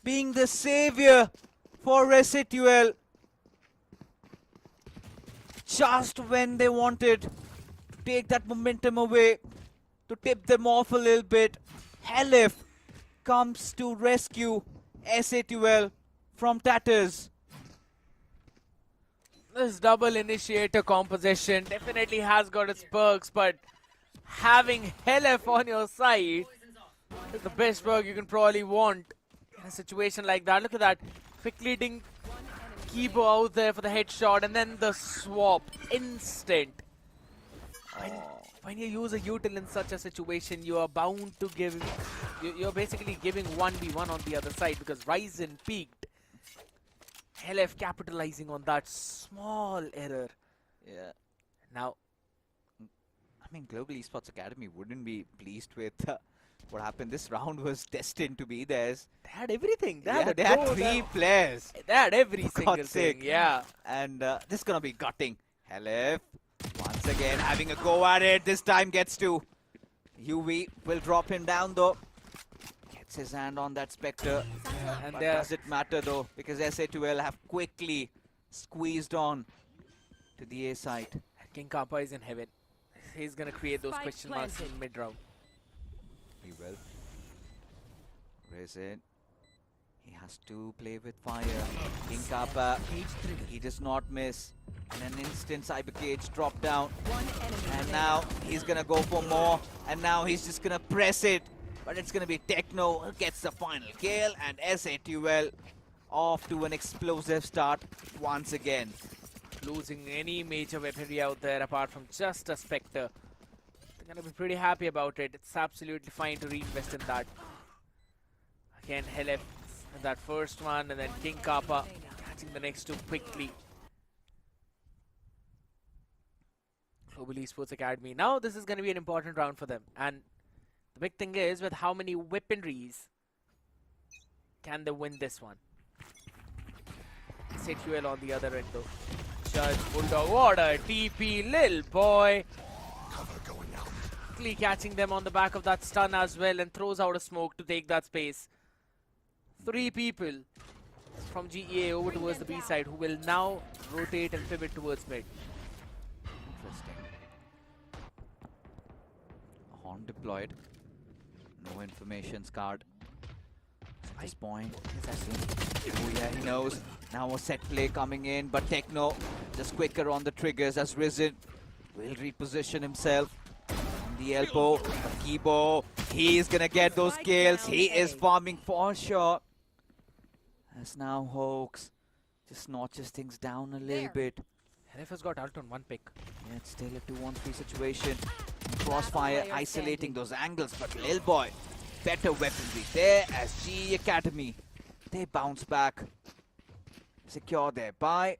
Being the savior for Residual. Just when they wanted to take that momentum away, to tip them off a little bit, Helif comes to rescue SA12 from tatters. This double initiator composition definitely has got its perks, but having Helif on your side is the best perk you can probably want in a situation like that. Look at that. Quick leading Kibo out there for the headshot, and then the swap. Instant. When you use a util in such a situation, you are bound to give... You're basically giving 1v1 on the other side because Ryzen peaked. Helif capitalizing on that small error. Yeah. Now, I mean, Global Esports Academy wouldn't be pleased with what happened. This round was destined to be theirs. they had everything. They Yeah, had, they had 3 players. They had every For single God's thing. sake. Yeah. And this is going to be gutting. Helif, once again, having a go at it. This time gets to UV. Will drop him down, though. Gets his hand on that Spectre. And But they're does it matter, though? Because SA2L have quickly squeezed on to the A side. King Kappa is in heaven. He's gonna create those Spike question marks planted. in mid round. He will. Raise it. He has to play with fire. King Kappa, he does not miss. In an instant, Cyber Cage drop down. One enemy And remaining. now he's gonna go for more. And now he's just gonna press it. But it's gonna be Techno who gets the final kill. And SA2L off to an explosive start once again. Losing any major weaponry out there apart from just a Spectre. They're gonna be pretty happy about it. It's absolutely fine to reinvest in that. Again, Helif in that first one, and then King Kappa catching the next two quickly. Global Esports Academy. Now this is gonna be an important round for them. And the big thing is, with how many weaponries can they win this one? SQL on the other end though. Judge Bulldog, what a TP, Lil Boy. Quickly catching them on the back of that stun as well, and throws out a smoke to take that space. 3 people from GEA over towards the B side who will now rotate and pivot towards mid. Interesting. Horn deployed. No information card. At this point, oh yeah, he knows. Now a set play coming in, but Techno just quicker on the triggers as Risen will reposition himself on the elbow. But Kibo, he's gonna get those kills. He is farming for sure. As now Hoax just notches things down a little bit. Helif has got ult on 1 pick. Yeah, it's still a 2-on-3 situation. Crossfire isolating those angles, but Lil Boy, better weaponry there as G Academy. They bounce back. secure their buy.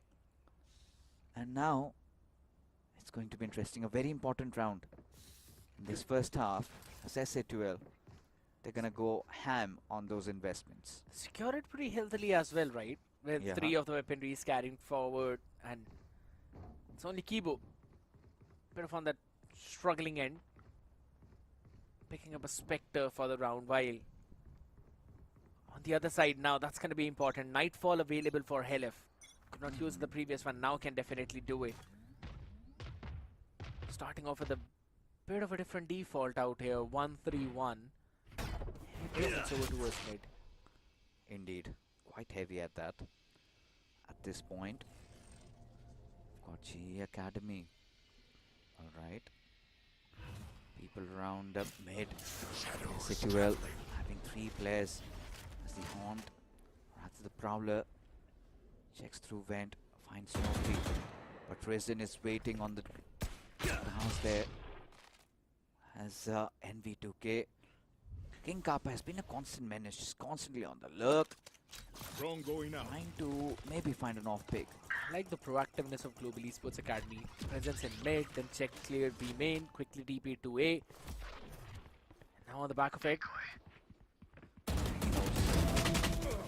And now it's going to be interesting. A very important round in this first half. As SA12, they're going to go ham on those investments. Secure it pretty healthily as well, right? With Yeah. 3 of the weaponries carrying forward, and it's only Kibo. Bit of on that struggling end. Picking up a Spectre for the round, while on the other side now, that's going to be important. Nightfall available for Helif. Could not use the previous one, now can definitely do it. Starting off with a bit of a different default out here, 1-3-1. It's over towards mid. Indeed. Quite heavy at that. At this point. We've got GE Academy. Alright. People around up mid. Situael having 3 players as the Haunt. Rather the Prowler. Checks through vent. Finds nobody. But Risen is waiting on the house there. As NV2K. King Kappa has been a constant menace. Just constantly on the lurk. Drone going out. Trying to maybe find an off pick. I like the proactiveness of Global Esports Academy. Presence in mid, then check clear B main, quickly TP to A. And now on the back of it.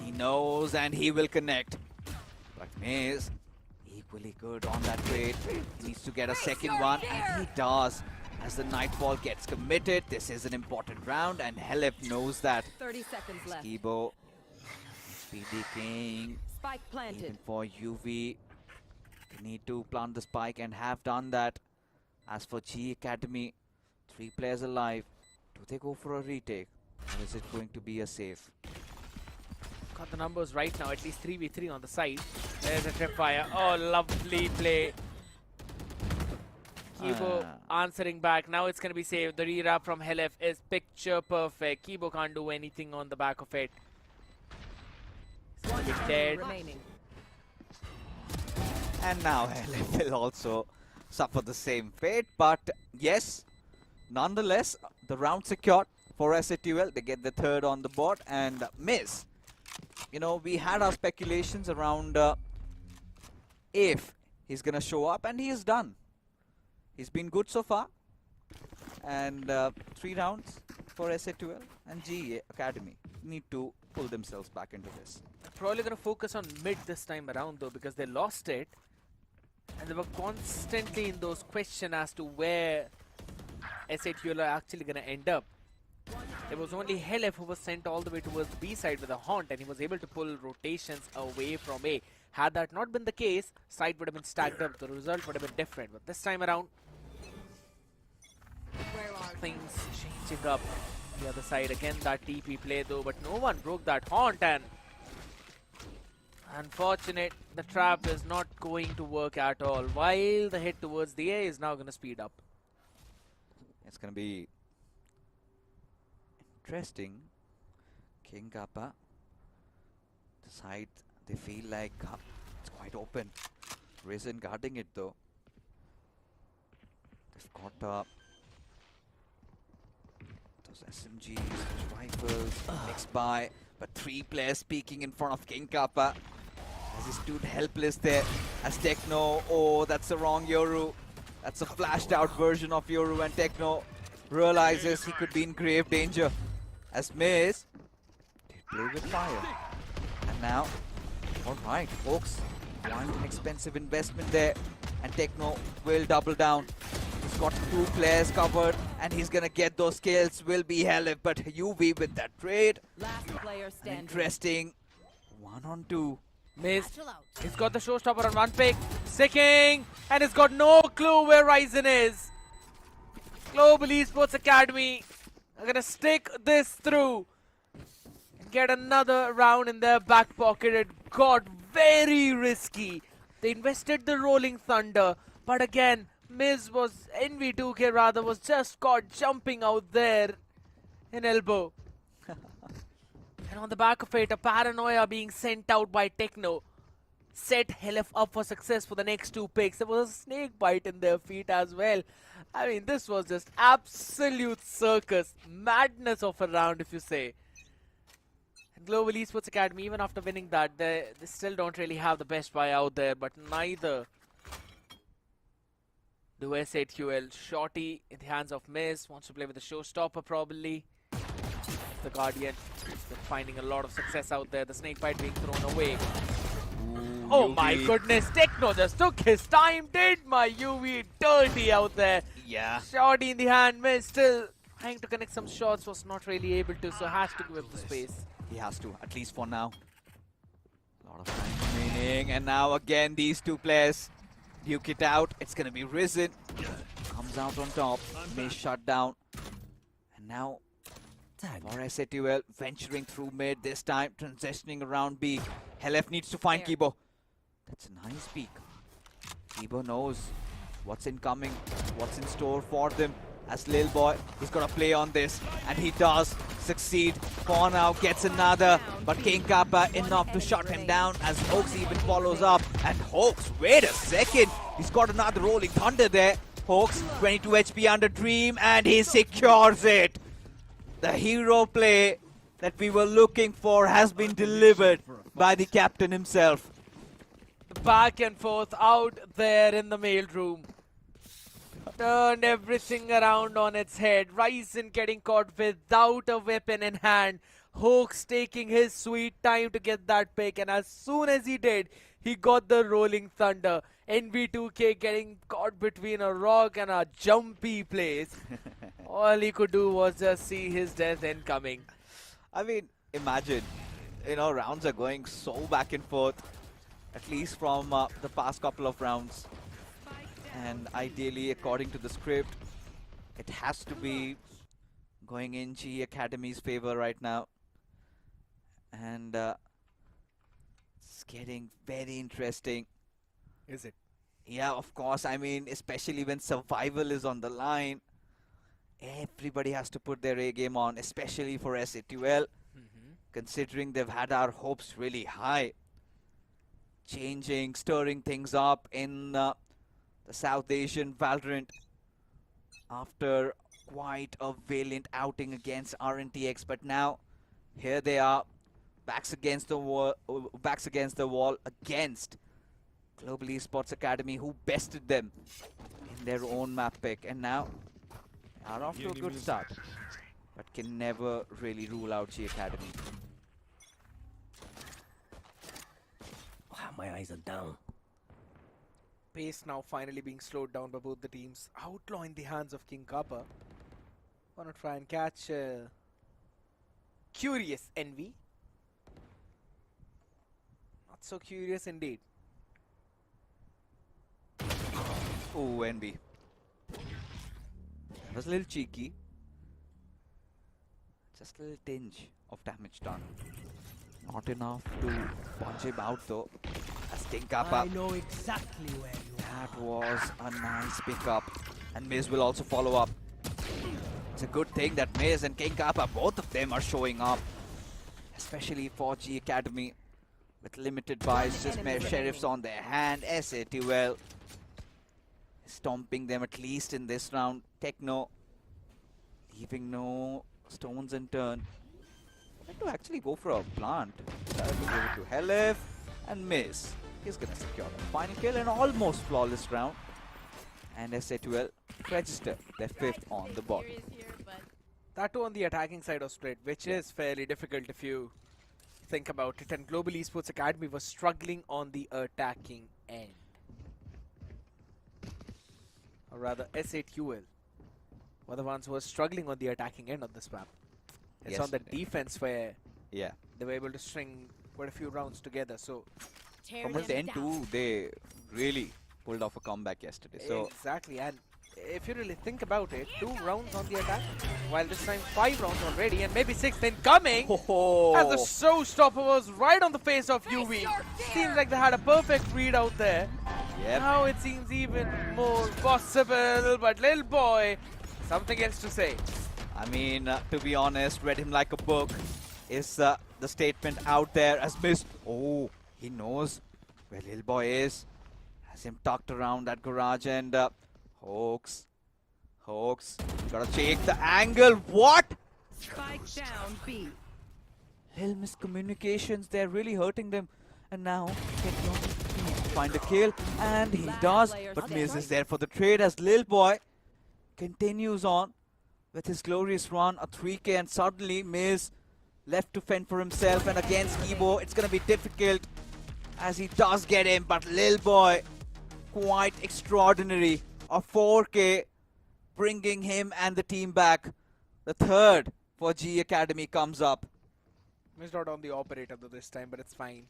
He knows and he will connect. But Maze, equally good on that trade. He needs to get a second one, and he does. As the Nightfall gets committed, this is an important round, and Helif knows that. 30 seconds left. Skibo, Speedy King, Spike planted. even for UV. They need to plant the spike and have done that. As for G Academy, 3 players alive. Do they go for a retake, or is it going to be a save? Got the numbers right now, at least 3v3 on the side. There's a tripwire. Oh, lovely play. Kibo answering back. Now it's going to be saved. The rewrap from Helif is picture perfect. Kibo can't do anything on the back of it. He's dead. Remaining. And now Helif will also suffer the same fate. But yes, nonetheless, the round secured for SA12. They get the 3rd on the board and miss. You know, we had our speculations around if he's going to show up, and he is done. He's been good so far. And 3 rounds for SA12 and GE Academy need to pull themselves back into this. Probably going to focus on mid this time around though, because they lost it. And they were constantly in those questions as to where SA12 are actually going to end up. There was only Helif who was sent all the way towards the B side with a Haunt, and he was able to pull rotations away from A. Had that not been the case, side would have been stacked up. The result would have been different. But this time around, things changing up. The other side again, that TP play though, but no one broke that Haunt, and unfortunate, the trap is not going to work at all. While the hit towards the A is now going to speed up. It's going to be interesting. King Kappa, the side, they feel like it's quite open. Risen guarding it though. They've got those SMGs, those rifles, next by, but 3 players peeking in front of King Kappa. As he stood helpless there, as Techno, oh, that's the wrong Yoru. That's a flashed out version of Yoru, and Techno realizes he could be in grave danger. As Maze did play with fire. And now, alright folks, quite an expensive investment there, and Techno will double down. He's got 2 players covered, and he's gonna get those kills. Will be Helif, but UV with that trade. Last player standing. Interesting. 1-on-2. Missed. He's got the showstopper on 1 pick. Sticking, and he's got no clue where Ryzen is. Global Esports Academy are gonna stick this through and get another round in their back pocket. It got very risky. They invested the Rolling Thunder, but again, NV2K rather, was just caught jumping out there in elbow. And on the back of it, a paranoia being sent out by Techno set Helif up for success for the next 2 picks. There was a snake bite in their feet as well. I mean, this was just absolute circus, madness of a round, if you say. Global Esports Academy, even after winning that, they still don't really have the best buy out there, but neither do S8QL. Shorty in the hands of Miz, wants to play with the showstopper probably. The Guardian has been finding a lot of success out there. The snake bite being thrown away. Oh my goodness, Techno just took his time, did my UV dirty out there. Yeah. Shorty in the hand, Miz still trying to connect some shots, was not really able to, so has to give up the space. He has to, at least for now. A lot of time remaining, and now again these two players duke it out. It's gonna be Risen. Comes out on top, May shut down. And now for S8QL venturing through mid this time, transitioning around B. Helef needs to find Kibo. That's a nice peek. Kibo knows what's incoming, what's in store for them. As Lil Boy, he's got to play on this, and he does succeed. For now, gets another, but King Kappa enough to shut him down as Hoax even follows up. And Hoax, wait a second, he's got another Rolling Thunder there. Hoax, 22 HP under Dream, and he secures it. The hero play that we were looking for has been delivered by the captain himself. The back and forth out there in the mail room. Turned everything around on its head. Ryzen getting caught without a weapon in hand. Hoax taking his sweet time to get that pick, and as soon as he did, he got the Rolling Thunder. NV2K getting caught between a rock and a jumpy place. All he could do was just see his death incoming. I mean, imagine, rounds are going so back and forth, at least from the past couple of rounds. And ideally, according to the script, it has to be going in GE Academy's favor right now. And it's getting very interesting. Is it? Yeah, of course. I mean, especially when survival is on the line. Everybody has to put their A game on, especially for S8QL. Considering they've had our hopes really high. Changing, stirring things up in the South Asian Valorant after quite a valiant outing against RNTX, but now here they are, backs against the wall against Global Esports Academy, who bested them in their own map pick, and now they are off to a good start, but can never really rule out G Academy. Wow, my eyes are down. Pace now finally being slowed down by both the teams. Outlaw in the hands of King Kappa. Wanna try and catch Curious Envy. Not so curious indeed. Oh, Envy. That was a little cheeky. Just a little tinge of damage done. Not enough to punch him out though. As King Kappa. I know exactly where you are. That was a nice pickup. And Miz will also follow up. It's a good thing that Miz and King Kappa, both of them are showing up. Especially for G Academy. With limited buys, just mere sheriffs on their hand. S8QL stomping them at least in this round. Techno leaving no stones unturned. To actually go for a plant. That will give it to Helef and Miz. He's gonna secure the final kill, and almost flawless round. And S8QL register their 5th on the board. That too on the attacking side of split, which is fairly difficult if you think about it. And Global Esports Academy was struggling on the attacking end. Or rather, S8QL were the ones who were struggling on the attacking end of this map. It's on the defense where they were able to string quite a few rounds together. So from the end too, they really pulled off a comeback yesterday. So exactly, and if you really think about it, 2 rounds on the attack, while this time 5 rounds already, and maybe 6th incoming. As the showstopper was right on the face of UV. Seems like they had a perfect read out there. Now it seems even more possible, but Lil Boy, something else to say. I mean, to be honest, read him like a book is the statement out there as Miz. Oh, he knows where Lil Boy is. Has him tucked around that garage, and Hoax, gotta check the angle. What? Spike down B. Little miscommunications, they're really hurting them. And now, Techno find a kill, and he does. But Miz is there for the trade as Lil Boy continues on with his glorious run, a 3K, and suddenly Miz left to fend for himself, and against Evo, it's going to be difficult as he does get him, but Lil Boy, quite extraordinary. A 4K, bringing him and the team back. The third for G Academy comes up. Missed out on the operator though this time, but it's fine.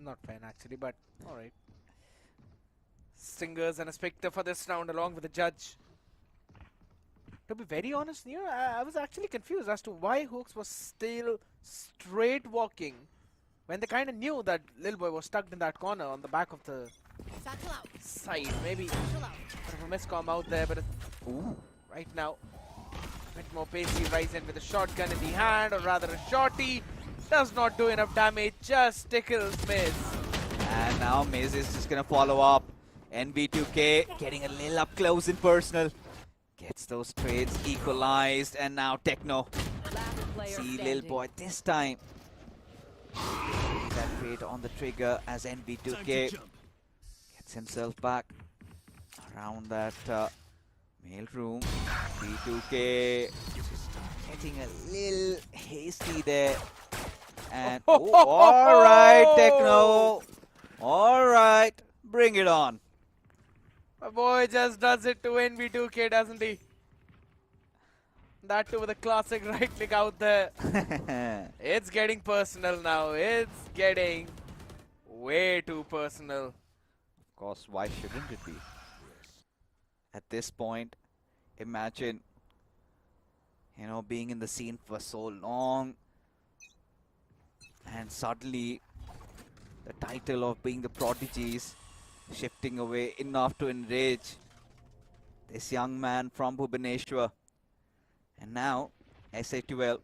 Not fine actually, but alright. Stingers and a Spectre for this round along with the judge. To be very honest, Neo, I was actually confused as to why Hooks was still straight walking when they kind of knew that Lil Boy was stuck in that corner on the back of the side. Maybe bit of a miscom out there, but right now, a bit more pacey. Ryzen with a shotgun in the hand, or rather a shorty. Does not do enough damage, just tickles Miz. And now Miz is just going to follow up. NB2K getting a little up close and personal. Gets those trades equalized, and now Techno. See Lil Boy this time. That trade on the trigger as NB2K gets himself back around that mail room. B2K getting a little hasty there. And alright, Techno. Alright, bring it on. My boy just does it to NB2K, doesn't he? That too with a classic right click out there. It's getting personal now. It's getting way too personal. Of course, why shouldn't it be? At this point, imagine, you know, being in the scene for so long, and suddenly the title of being the prodigies shifting away enough to enrage this young man from Bhubaneswar. And now SA12,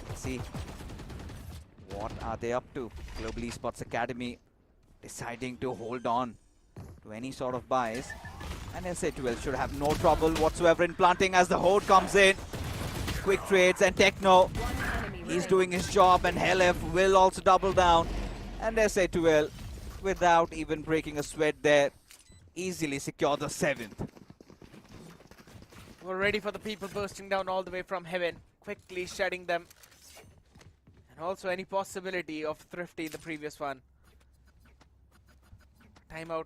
let's see what are they up to. Global Esports Academy deciding to hold on to any sort of bias, and SA12 should have no trouble whatsoever in planting as the Horde comes in. Quick trades, and Techno, he's doing his job, and Helef will also double down. And SA12, without even breaking a sweat there, easily secure the 7th. We're ready for the people bursting down all the way from heaven, quickly shedding them. And also any possibility of Thrifty in the previous one. Timeout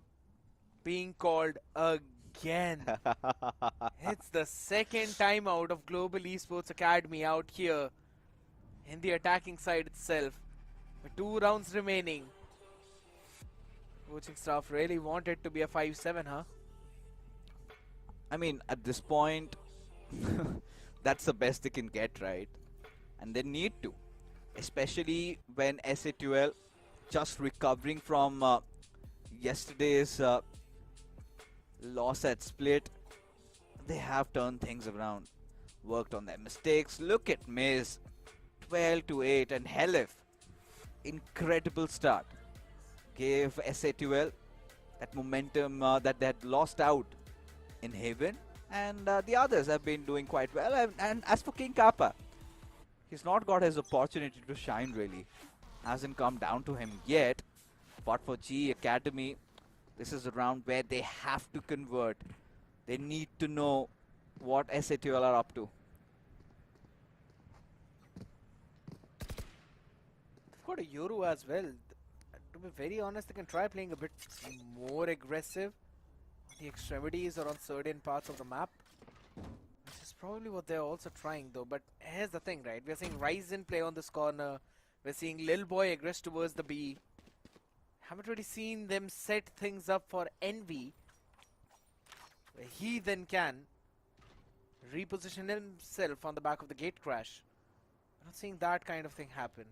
being called again. It's the second timeout of Global Esports Academy out here in the attacking side itself. With 2 rounds remaining. Coaching staff really wanted to be a 5-7, huh? I mean, at this point, that's the best they can get, right? And they need to. Especially when SA12 just recovering from yesterday's loss at Split. They have turned things around. Worked on their mistakes. Look at Miz. 12-8, and Helef. Incredible start. Gave SA12 that momentum that they had lost out in Haven, and the others have been doing quite well. And as for King Kappa, he's not got his opportunity to shine really. Hasn't come down to him yet. But for G Academy, this is a round where they have to convert. They need to know what SA12 are up to. They've got a Yoru as well. To be very honest, they can try playing a bit more aggressive on the extremities or on certain parts of the map. Which is probably what they're also trying though. But here's the thing, right? We're seeing Ryzen play on this corner. We're seeing Lil Boy aggress towards the B. Haven't really seen them set things up for Envy, where he then can reposition himself on the back of the gate crash. Not seeing that kind of thing happen.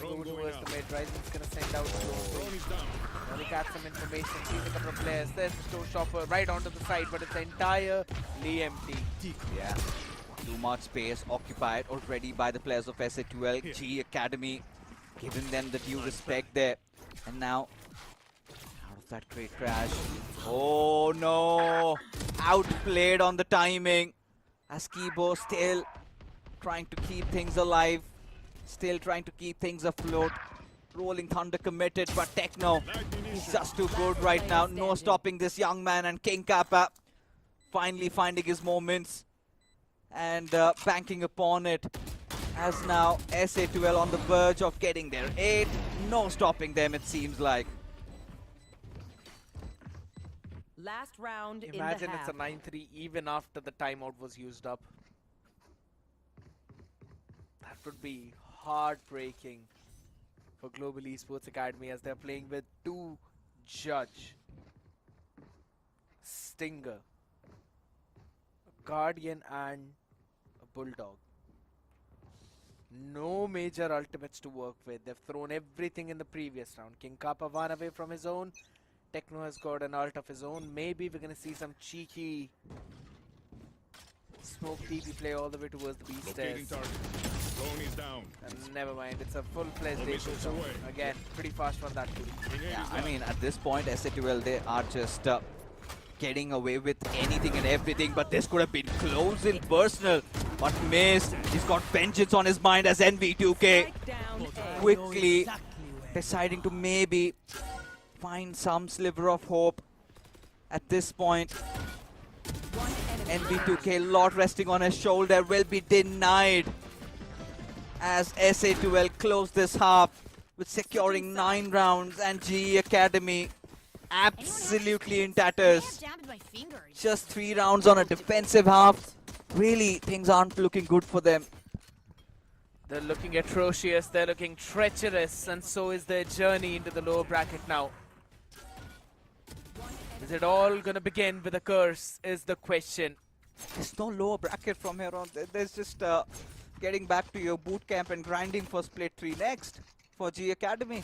Over towards the mid. Ryzen's gonna send out slow. Look at some information, sees a couple of players. There's the store shopper right onto the side, but it's entirely empty. Yeah, too much space occupied already by the players of SA12. G Academy giving them the due respect there. And now, out of that great crash. Oh no! outplayed on the timing. As Kibo still trying to keep things alive, still trying to keep things afloat. Rolling Thunder committed, but Techno is just too good right now. No stopping this young man, and King Kappa finally finding his moments and banking upon it. As now SA12 on the verge of getting their 8. No stopping them, it seems like. Last round Imagine in the it's a half. 9-3 even after the timeout was used up. That would be heartbreaking for Global Esports Academy as they're playing with 2 Judge, Stinger, a Guardian and a Bulldog. No major ultimates to work with. They've thrown everything in the previous round. King Kappa one away from his own. Techno has got an ult of his own. Maybe we're going to see some cheeky smoke TP play all the way towards the B Locating stairs. target. Drone is down. And never mind, it's a full-fledged No day missiles zone. away. Again, pretty fast one that too. Grenade Yeah, is I down. mean, at this point, SA12, they are just getting away with anything and everything, but this could have been close in personal, but missed. He's got vengeance on his mind as NV2K Strike down A. quickly Exactly where deciding to maybe find some sliver of hope at this point. One enemy. NV2K, lot resting on his shoulder, will be denied as SA12 close this half with securing 9 rounds, and GE Academy absolutely in tatters. Just 3 rounds on a defensive half. Really, things aren't looking good for them. They're looking atrocious, they're looking treacherous, and so is their journey into the lower bracket now. Is it all gonna begin with a curse, is the question. There's no lower bracket from here on. There's just getting back to your boot camp and grinding for split 3 next for G Academy.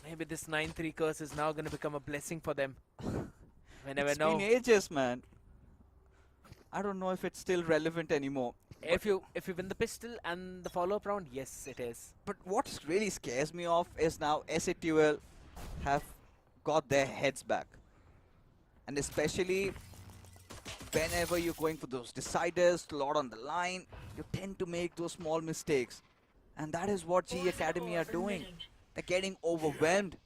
Maybe this 9-3 curse is now gonna become a blessing for them. We never It's know. been ages, man. I don't know if it's still relevant anymore. If you win the pistol and the follow-up round, yes it is. But what really scares me off is now SA12 have got their heads back. And especially whenever you're going for those deciders, a lot on the line, you tend to make those small mistakes. And that is what G Academy are doing. They're getting overwhelmed.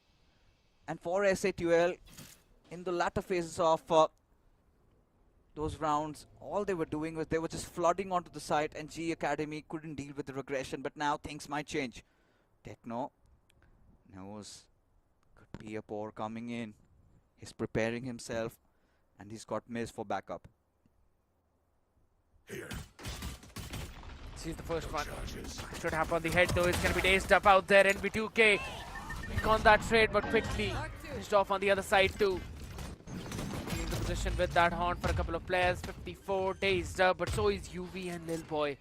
And for SA12, in the latter phases of those rounds, all they were doing was they were just flooding onto the site, and G Academy couldn't deal with the regression. But now things might change. Techno knows could be a pour coming in. He's preparing himself, and he's got Miz for backup. She's the first one. Should happen on the head though. It's going to be dazed up out there. NB2K on that trade, but quickly pushed off on the other side too. In the position with that horn for a couple of players. 54 dazed up, but so is UV and Lil Boy.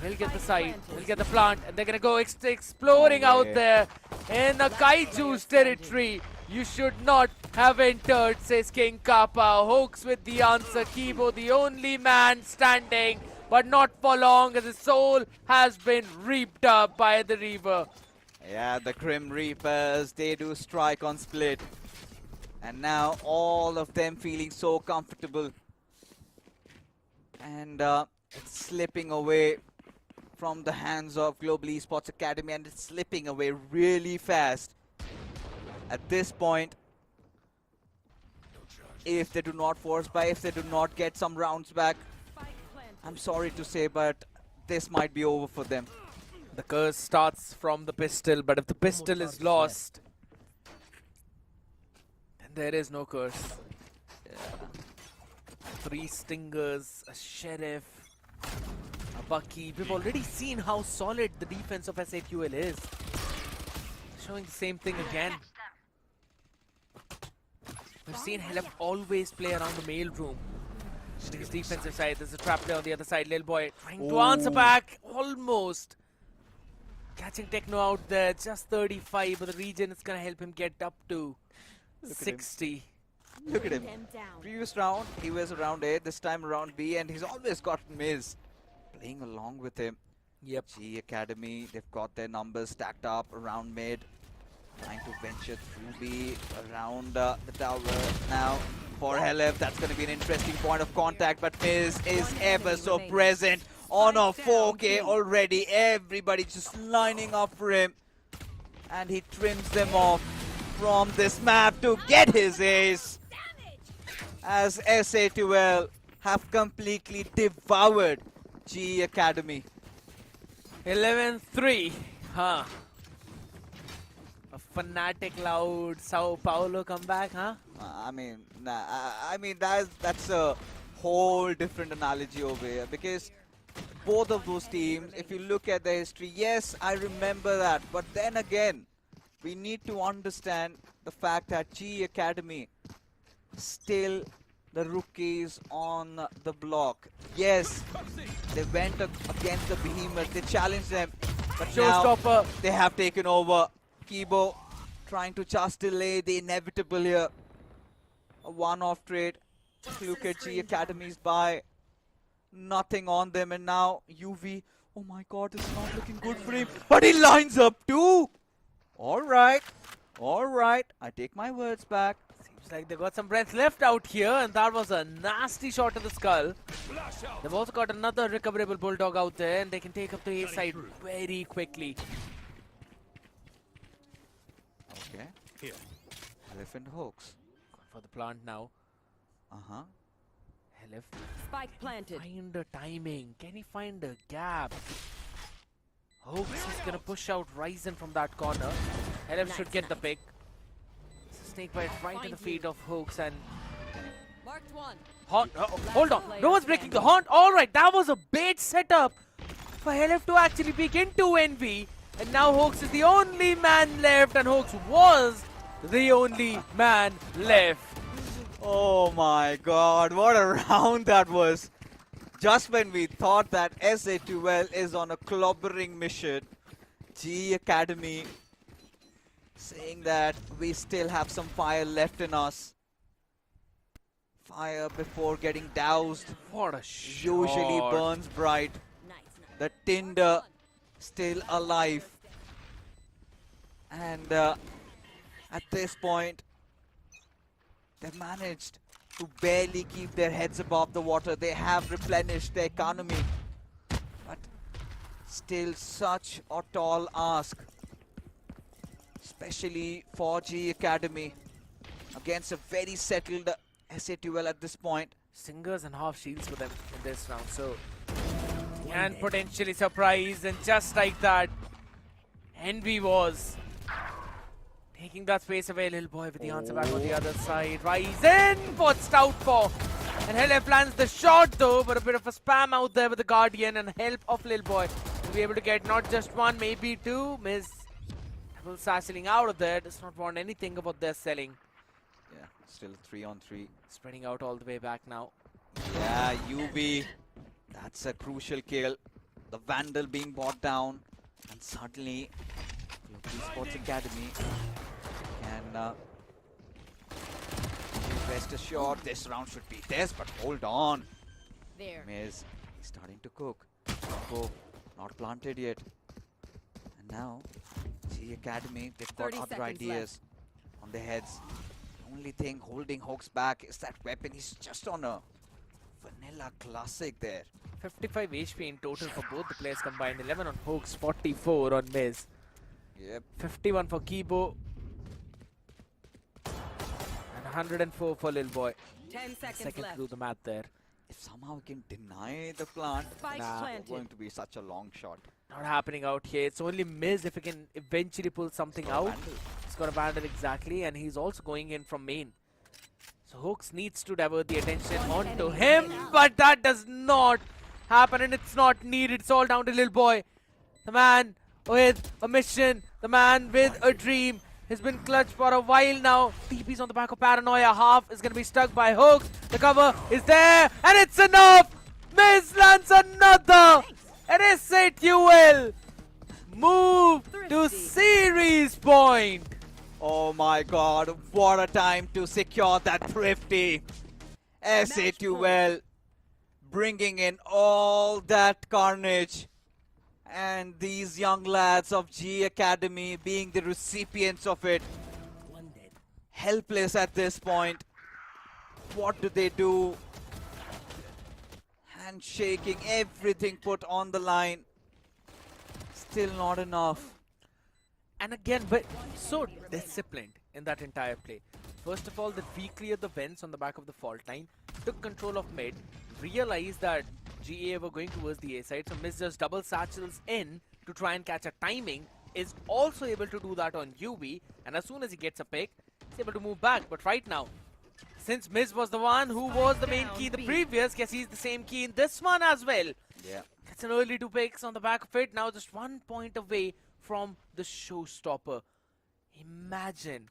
We'll get the side, we'll get the plant, and they're going to go exploring out there in the Kaiju's territory. You should not have entered, says King Kappa. Hoax with the answer. Kibo, the only man standing, but not for long, as his soul has been reaped up by the Reaver. Yeah, the Grim Reapers, they do strike on split. And now all of them feeling so comfortable. And it's slipping away from the hands of Global Esports Academy, and it's slipping away really fast. At this point, if they do not force buy, if they do not get some rounds back, I'm sorry to say, but this might be over for them. The curse starts from the pistol, but if the pistol is lost, then there is no curse. 3 Stingers, a Sheriff, a Bucky. We've already seen how solid the defense of SAQL is. Showing the same thing again. We've seen Helep always play around the mail room. His defensive side, there's a trap play on the other side. Lil Boy trying to answer back, almost. Catching Techno out there, just 35, but the region is going to help him get up to 60. Look at him. Previous round, he was around A, this time around B, and he's always got Miz playing along with him. Yep. G Academy, they've got their numbers stacked up around mid. Trying to venture through B, around the tower. Now, for Helef. That's going to be an interesting point of contact, but Miz is ever so present on a 4K already. Everybody just lining up for him, and he trims them off from this map to get his ace, as SA2L have completely devoured GE Academy. 11-3. Huh. A Fnatic loud Sao Paulo comeback, huh? I mean, that's a whole different analogy over here, because both of those teams, if you look at the history, yes, I remember that, but then again, we need to understand the fact that GE Academy still the rookies on the block. Yes, they went against the behemoth, they challenged them, but now they have taken over. Kibo trying to just delay the inevitable here. A one-off trade. Look at G Academy's buy. Nothing on them, and now UV. Oh my god, it's not looking good for him. But he lines up too! Alright, I take my words back. Seems like they got some breath left out here, and that was a nasty shot to the skull. They've also got another recoverable Bulldog out there, and they can take up the A side very quickly. Okay. Here. Elephant Hawks. For the plant now. Uh-huh. Helef. Spike planted. Find the timing. Can he find a gap? Hawks is gonna push out Ryzen from that corner. Helef should get the pick. Snake bite right in the feet of Hawks, and Marked one. Haunt. Hold on. No one's breaking the Haunt. Alright, that was a bait setup for Helef to actually begin to NV. And now Hawks is the only man left, and Hawks was the only man left. Oh my god, what a round that was. Just when we thought that SA2L is on a clobbering mission, G Academy saying that we still have some fire left in us. Fire before getting doused What a shot. usually burns bright. The tinder still alive. And at this point, they managed to barely keep their heads above the water. They have replenished their economy, but still such a tall ask, especially for G Academy against a very settled SA2L at this point. Singers and half shields for them in this round, so can potentially surprise, and just like that, Envy was taking that space away. Lil Boy with the answer back on the other side. Rise in for Stout for. And Helef lands the shot though, but a bit of a spam out there with the Guardian, and help of Lil Boy to be able to get not just one, maybe two. Miss double sassing out of there. Does not want anything about their selling. Yeah, still 3-on-3. Spreading out all the way back now. Yeah, UV. That's a crucial kill. The Vandal being brought down, and suddenly EXE Esports Academy can rest assured this round should be theirs, but hold on. There. Miz, he's starting to cook. Coco, not planted yet. And now, G Academy, they've got 30 other seconds ideas on their heads. The only thing holding Hawks back is that weapon. He's just on a vanilla classic there. 55 HP in total for both the players combined. 11 on Hawks, 44 on Miz. Yep. 51 for Kibo. And 104 for Lil Boy. 10 seconds Second left. through the math there. If somehow we can deny the plant, Spike it's planted. going to be such a long shot. Not happening out here. It's only Miz if he can eventually pull something Got a out. Vandal. He's got a Vandal exactly, and he's also going in from main. So Hawks needs to divert the attention onto him, but that does not happen, and it's not needed. It's all down to Lil Boy. The man with a mission, the man with a dream. Has been clutch for a while now. TP's on the back of Paranoia. Half is going to be stuck by Hawks. The cover is there, and it's enough. Miz lands another. And SA2L move to series point. Oh my god, what a time to secure that thrifty. SA2L bringing in all that carnage, and these young lads of G Academy being the recipients of it. Helpless at this point. What do they do? Handshaking, everything put on the line. Still not enough. And again, but so disciplined in that entire play. First of all, that we cleared the vents on the back of the fault line, took control of mid, realized that GA were going towards the A side, so Miz just double satchels in to try and catch a timing, is also able to do that on UV, and as soon as he gets a pick, he's able to move back. But right now, since Miz was the one who was the main key in the previous, guess he's the same key in this one as well. Yeah. Gets an early 2 picks on the back of it, now just 1 point away from the showstopper. Imagine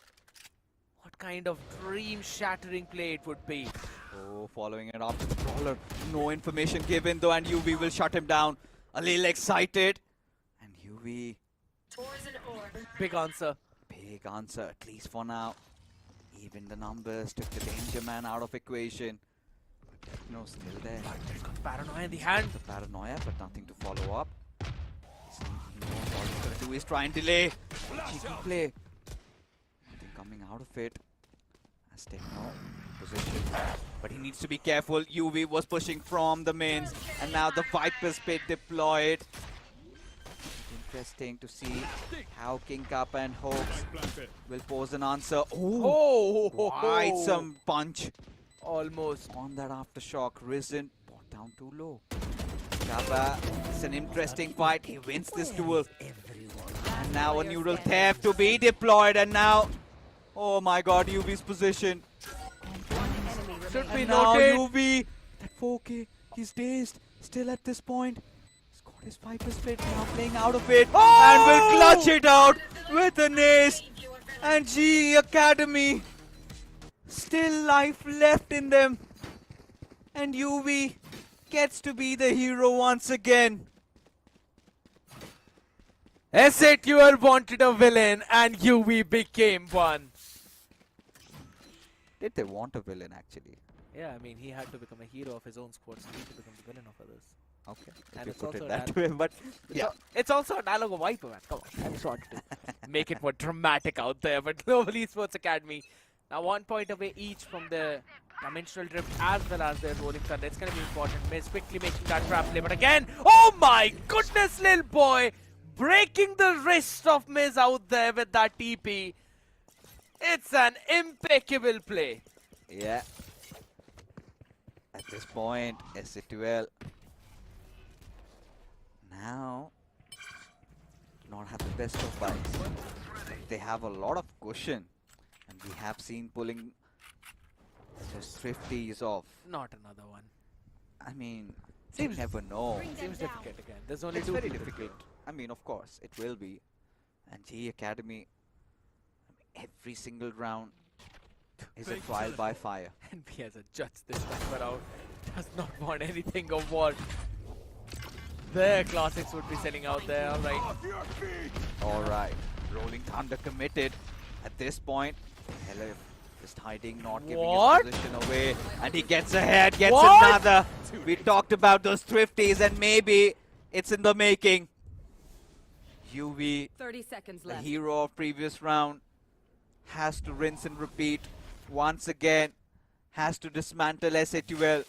what kind of dream-shattering play it would be. Oh, following it up to the brawler. No information given though, and UV will shut him down. A little excited. And UV, Big answer. big answer, at least for now. Even the numbers took the danger man out of equation. But no, still there. He's got paranoia in the hand. The paranoia, but nothing to follow up. He knows what he's gonna do is try and delay. Cheeky play. Nothing coming out of it. As Techno position. But he needs to be careful. UV was pushing from the mains, and now the Viper's Pit deployed. Interesting to see how King Kappa and Hopes will pose an answer. Oh, quite some punch Almost. on that aftershock. Risen, brought down too low. Kappa, it's an interesting fight. He wins this duel. And now a neural theft to be deployed, and now, oh my god, UV's position. Should be And now noted. UV, that 4K, he's dazed. Still at this point. He's got his Viper's Pit now, playing out of it. And will clutch it out with an ace. And GE Academy, still life left in them. And UV gets to be the hero once again. SATUL wanted a villain and UV became one. Did they want a villain actually? Yeah, I mean, he had to become a hero of his own squad, so he had to become the villain of others. Okay, And if you it's put also it a that dial- way, but yeah. It's also a dialogue of Viper, man. Come on, I just wanted to make it more dramatic out there. But Global Esports Academy, now 1 point away each from the Dimensional Drift as well as their Rolling Thunder. It's going to be important. Miz quickly making that trap play, but again, oh my goodness, little boy, breaking the wrist of Miz out there with that TP. It's an impeccable play. Yeah. At this point, SATUL now do not have the best of buys. They have a lot of cushion, and we have seen pulling those thrifties off. Not another one. I mean, Seems- you never know. Seems difficult again. There's only It's two very people. difficult. I mean, of course, it will be. And GE Academy, every single round is a trial by fire. And we as a judge this time around does not want anything of what their classics would be selling out there. Alright. Alright, Rolling Thunder committed at this point. Hello, just hiding, not giving What? his position away. And he gets ahead, gets What? another. We talked about those thrifties, and maybe it's in the making. UV, 30 seconds the left. hero of previous round, has to rinse and repeat once again. Has to dismantle SATUL.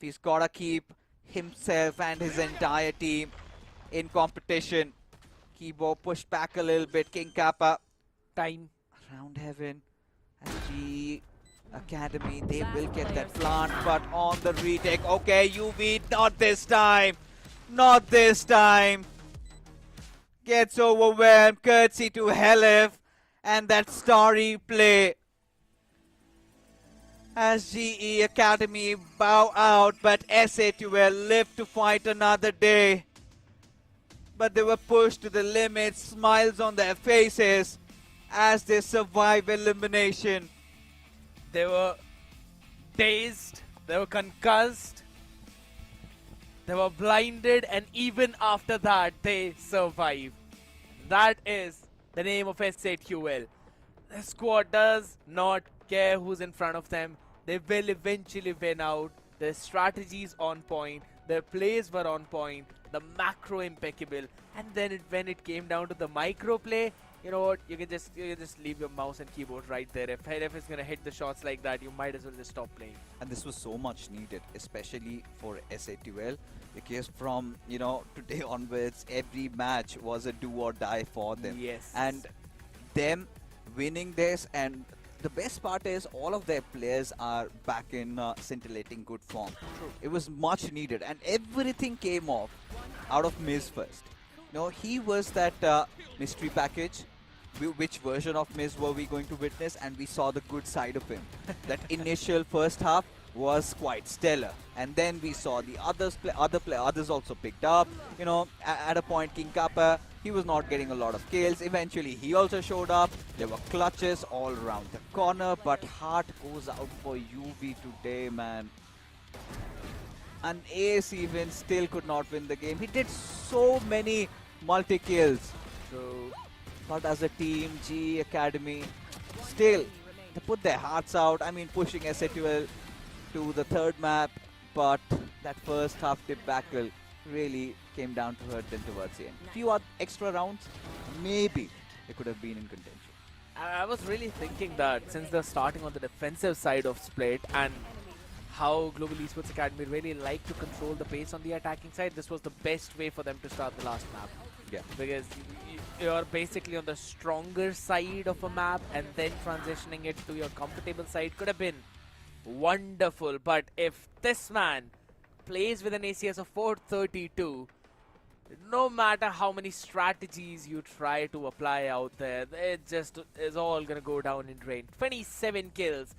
He's got to keep himself and his entire team in competition. Kibo pushed back a little bit. King Kappa Time. around heaven. And GE Academy, they will get that plant, but on the retake. Okay, UV, not this time. Not this time. Gets overwhelmed, courtesy to Helif, and that starry play. As GE Academy bow out, but SATUL live to fight another day. But they were pushed to the limit, smiles on their faces as they survive elimination. They were dazed, they were concussed, they were blinded, and even after that, they survived. That is the name of SATUL. The squad does not care who's in front of them. They will eventually win out. Their strategies on point, their plays were on point, the macro impeccable, and then when it came down to the micro play, you know what? You can just leave your mouse and keyboard right there. If Helef is gonna hit the shots like that, you might as well just stop playing. And this was so much needed, especially for SA2L, because from today onwards, every match was a do or die for them. Yes. And them winning this, and the best part is all of their players are back in scintillating good form. True. It was much needed, and everything came off out of Miz first. He was that mystery package. Which version of Miz were we going to witness? And we saw the good side of him. That initial first half was quite stellar, and then we saw the others also picked up. At a point, King Kappa, he was not getting a lot of kills. Eventually, he also showed up. There were clutches all around the corner, but heart goes out for UV today, man. And Ace even still could not win the game. He did so many multi-kills. But as a team, GE Academy, still, they put their hearts out. I mean, pushing SA2L to the third map, but that first half debacle really came down to hurt them towards the end. Few extra rounds, maybe they could have been in contention. I was really thinking that since they're starting on the defensive side of Split and how Global Esports Academy really like to control the pace on the attacking side, this was the best way for them to start the last map. Yeah. Because you're basically on the stronger side of a map, and then transitioning it to your comfortable side could have been wonderful. But if this man plays with an ACS of 432, no matter how many strategies you try to apply out there, it just is all gonna go down in drain. 27 kills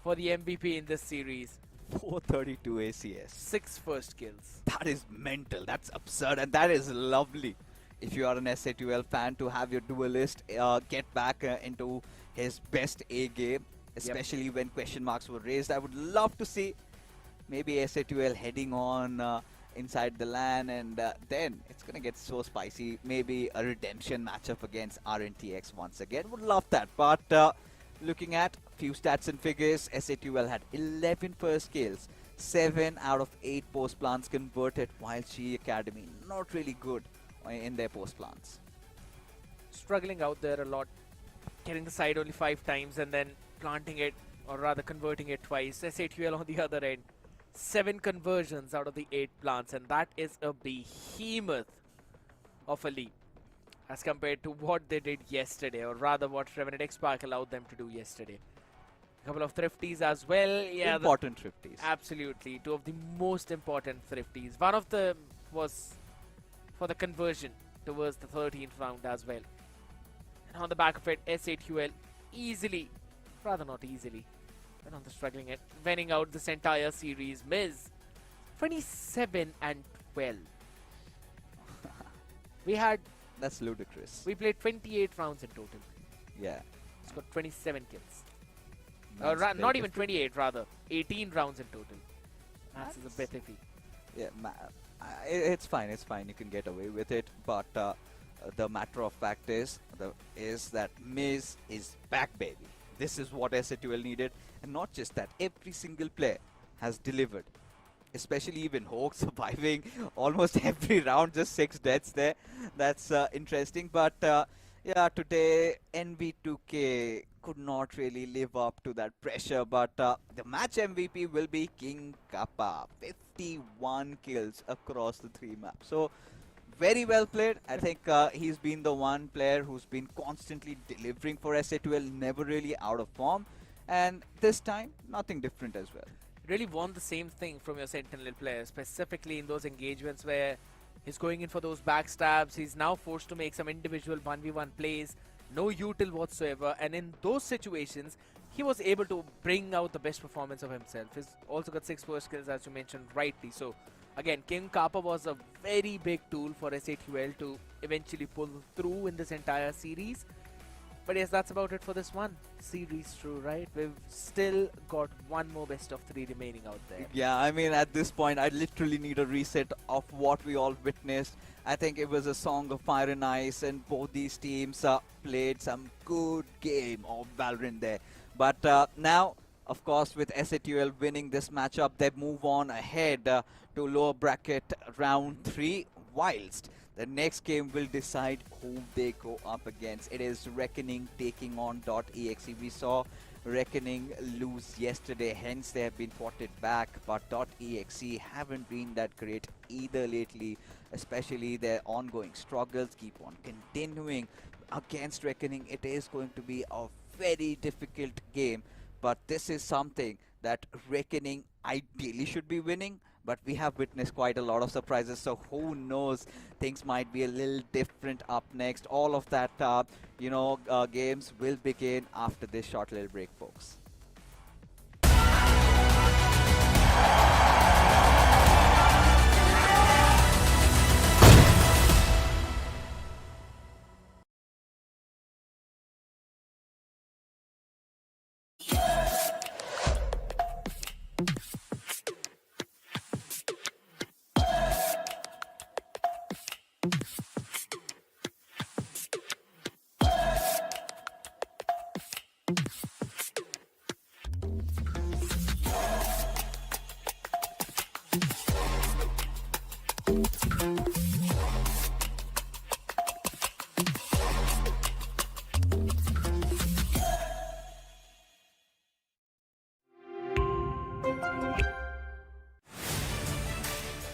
for the MVP in this series. 432 ACS. 6 first kills. That is mental. That's absurd, and that is lovely. If you are an SA2L fan, to have your duelist get back into his best A game, especially when question marks were raised. I would love to see maybe SA2L heading on inside the LAN, and then it's going to get so spicy. Maybe a redemption matchup against RNTX once again. Would love that. But looking at few stats and figures, SA2L had 11 first kills, 7 out of 8 post plants converted, while GE Academy not really good in their post plants. Struggling out there a lot, getting the side only 5 times and then planting it, or rather converting it twice. SA2L on the other end, 7 conversions out of the 8 plants, and that is a behemoth of a leap as compared to what they did yesterday, or rather what Revenant XSpark allowed them to do yesterday. A couple of thrifties as well. Yeah, important thrifties. Absolutely, 2 of the most important thrifties. One of them was for the conversion towards the 13th round as well. And on the back of it, SA2L easily, rather not easily, but on the struggling end, winning out this entire series. Miz, 27 and 12. That's ludicrous. We played 28 rounds in total. Yeah. It's got 27 kills. That's Not even 28, rather. 18 rounds in total. Maths is a bit iffy. Yeah, it's fine. It's fine. You can get away with it. But the matter of fact is that Miz is back, baby. This is what SA2L needed, and not just that. Every single player has delivered. Especially even Hawk surviving almost every round, just 6 deaths there. That's interesting. But yeah, today NV2K could not really live up to that pressure. But the match MVP will be King Kappa. 51 kills across the 3 maps. So very well played. I think he's been the one player who's been constantly delivering for SA2L, never really out of form. And this time, nothing different as well. Really want the same thing from your Sentinel player, specifically in those engagements where he's going in for those backstabs. He's now forced to make some individual 1v1 plays, no util whatsoever, and in those situations he was able to bring out the best performance of himself. He's also got 6 first kills, as you mentioned rightly. So again, King Kappa was a very big tool for SA2L to eventually pull through in this entire series. But yes, that's about it for this one series through, right? We've still got one more best of 3 remaining out there. Yeah, I mean, at this point, I literally need a reset of what we all witnessed. I think it was a song of fire and ice, and both these teams played some good game of Valorant there. But now, of course, with SA2L winning this matchup, they move on ahead to lower bracket round 3, whilst The next game will decide who they go up against. It is Reckoning taking on .exe. We saw Reckoning lose yesterday, hence they have been ported back, but .exe haven't been that great either lately, especially their ongoing struggles keep on continuing. Against Reckoning, it is going to be a very difficult game, but this is something that Reckoning ideally should be winning, but we have witnessed quite a lot of surprises, so who knows, things might be a little different up next. All of that, games will begin after this short little break, folks.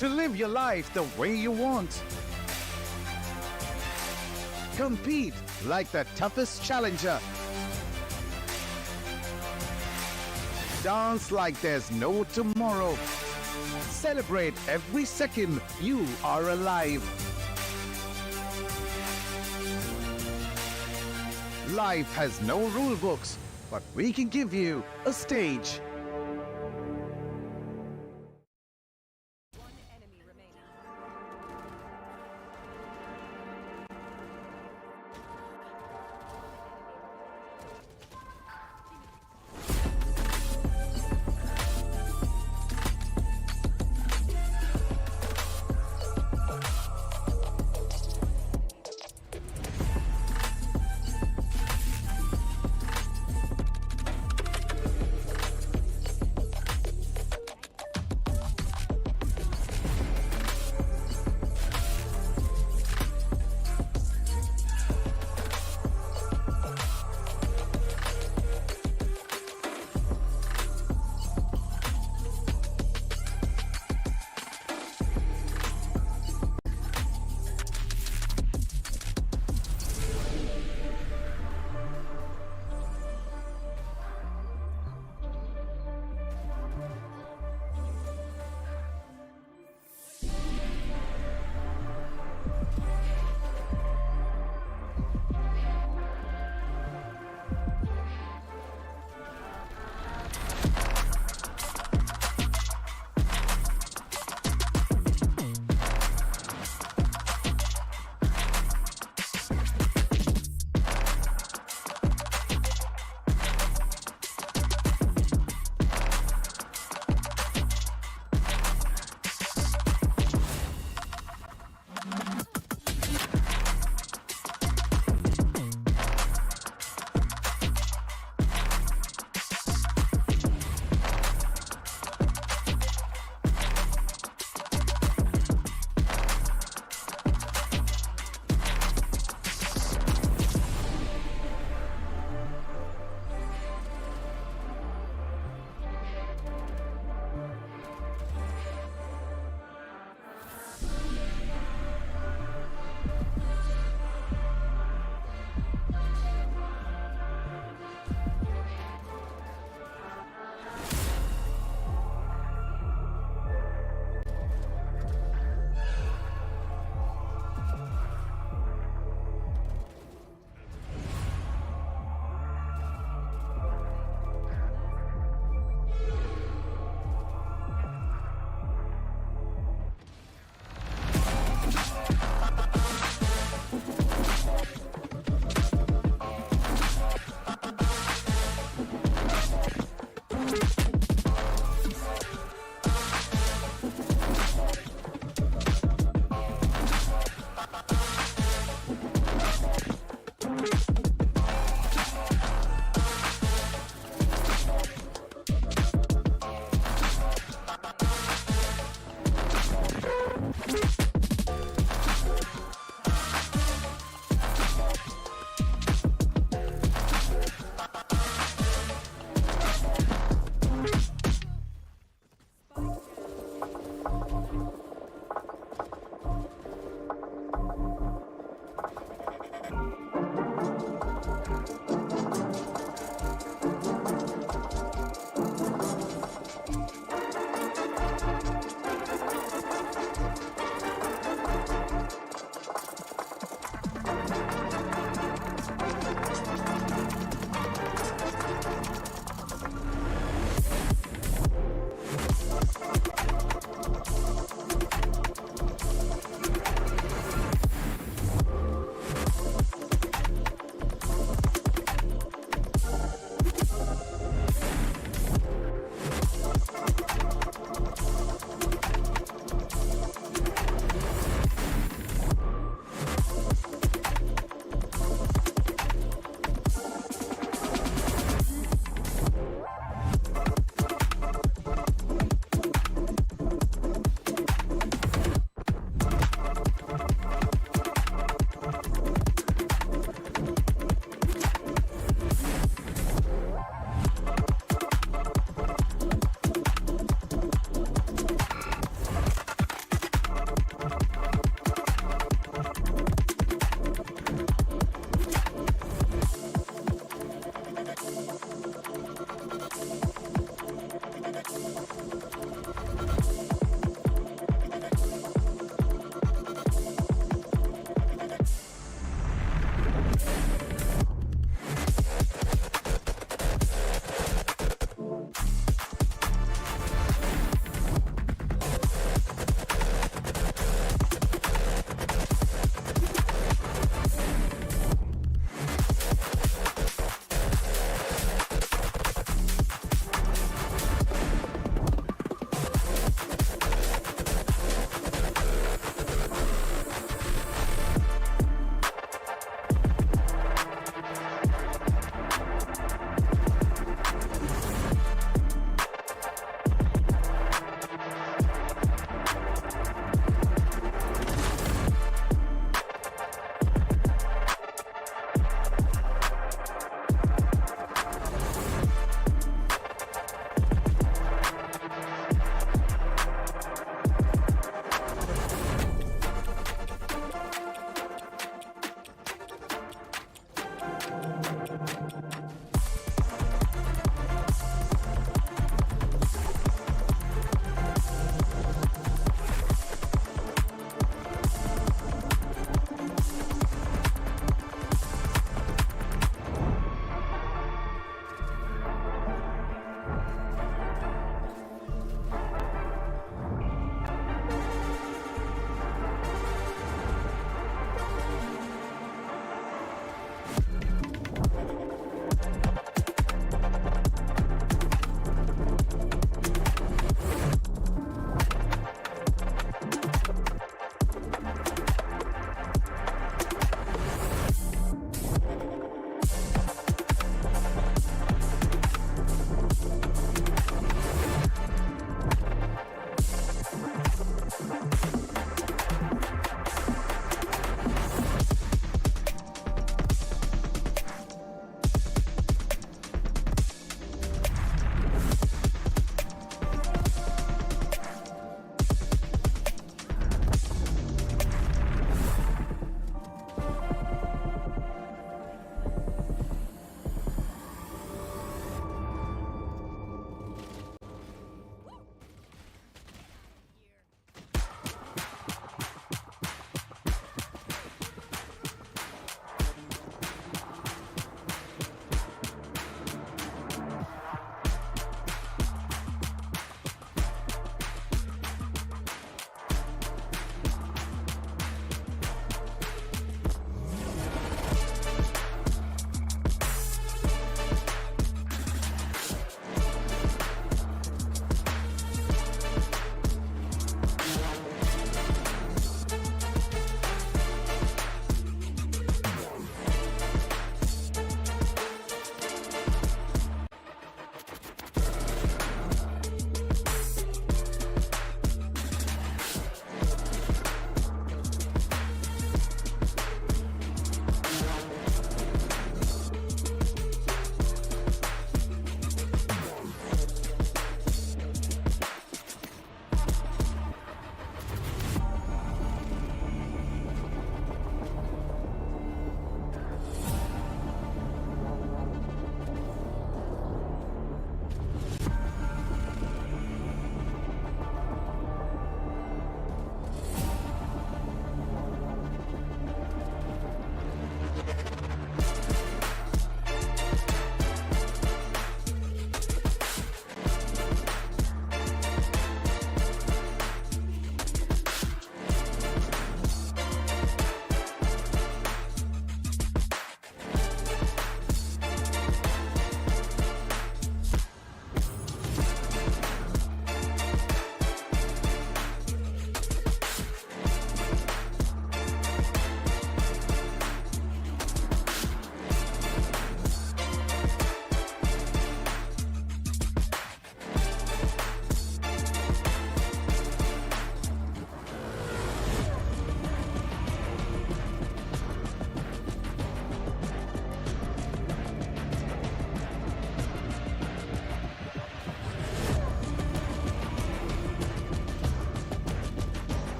To live your life the way you want. Compete like the toughest challenger. Dance like there's no tomorrow. Celebrate every second you are alive. Life has no rule books, but we can give you a stage. One enemy remaining.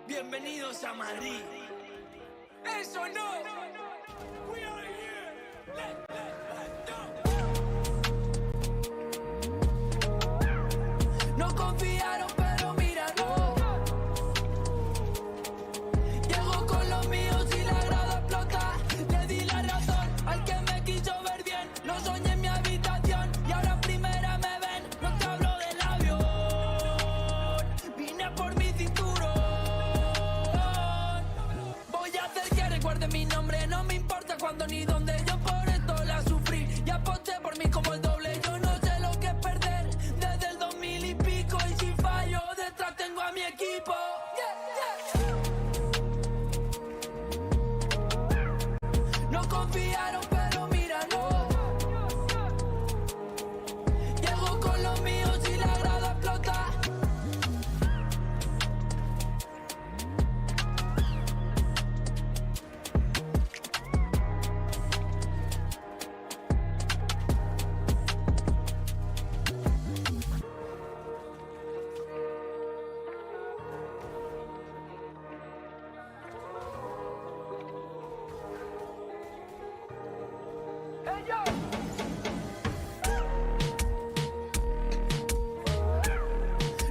Bienvenidos a Madrid. Eso no. We are here. No confiaron, pero míralo. Llego con los míos y la grada explota. Le di la razón al que me quiso ver bien. Lo soñé en mi habitación y ahora en primera me ven. No te hablo del avión. Vine por mi cinturón. Voy a hacer que recuerde mi nombre. No me importa cuándo ni dónde. Yo por esto la sufrí y aposté por mí como el doble. Yo no sé lo que es perder desde el 2000 y pico. Y si fallo, detrás tengo a mi equipo. No confiaron, pero míralo. Llego con los míos y la grada explota.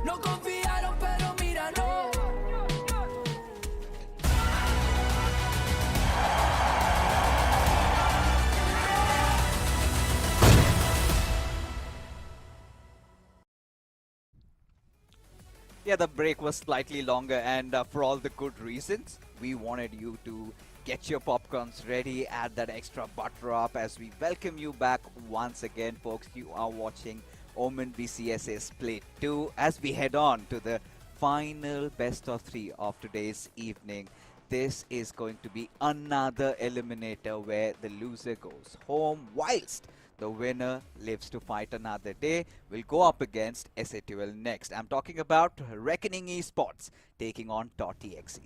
No confiaron, pero míralo. Yeah, the break was slightly longer, and for all the good reasons. We wanted you to get your popcorns ready, add that extra butter up as we welcome you back once again, folks. You are watching Omen VCSA Split 2 as we head on to the final best of 3 of today's evening. This is going to be another eliminator where the loser goes home whilst the winner lives to fight another day. Will go up against SA12 next. I'm talking about Reckoning Esports taking on DotExe.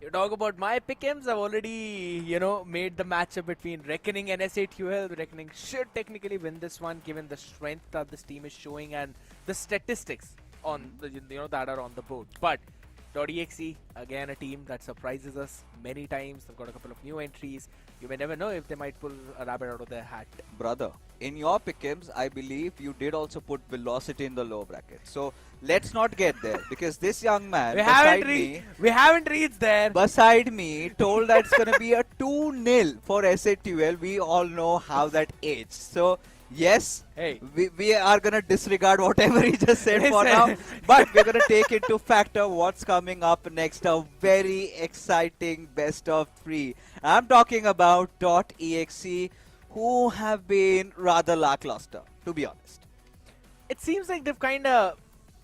You talk about my pick'ems, I've already, made the matchup between Reckoning and SA12. Reckoning should technically win this one given the strength that this team is showing and the statistics on the, that are on the board. But .exe, again a team that surprises us many times. They've got a couple of new entries. You may never know if they might pull a rabbit out of their hat. Brother, in your pick'ems, I believe you did also put Velocity in the low bracket. So let's not get there because this young man we haven't reached there. beside me told that it's going to be a 2-0 for SA12. We all know how that aged. So yes, Hey. we are going to disregard whatever he just said for now. But we're going to take into factor what's coming up next. A very exciting best of 3. I'm talking about .exe, who have been rather lackluster, to be honest. It seems like they've kind of,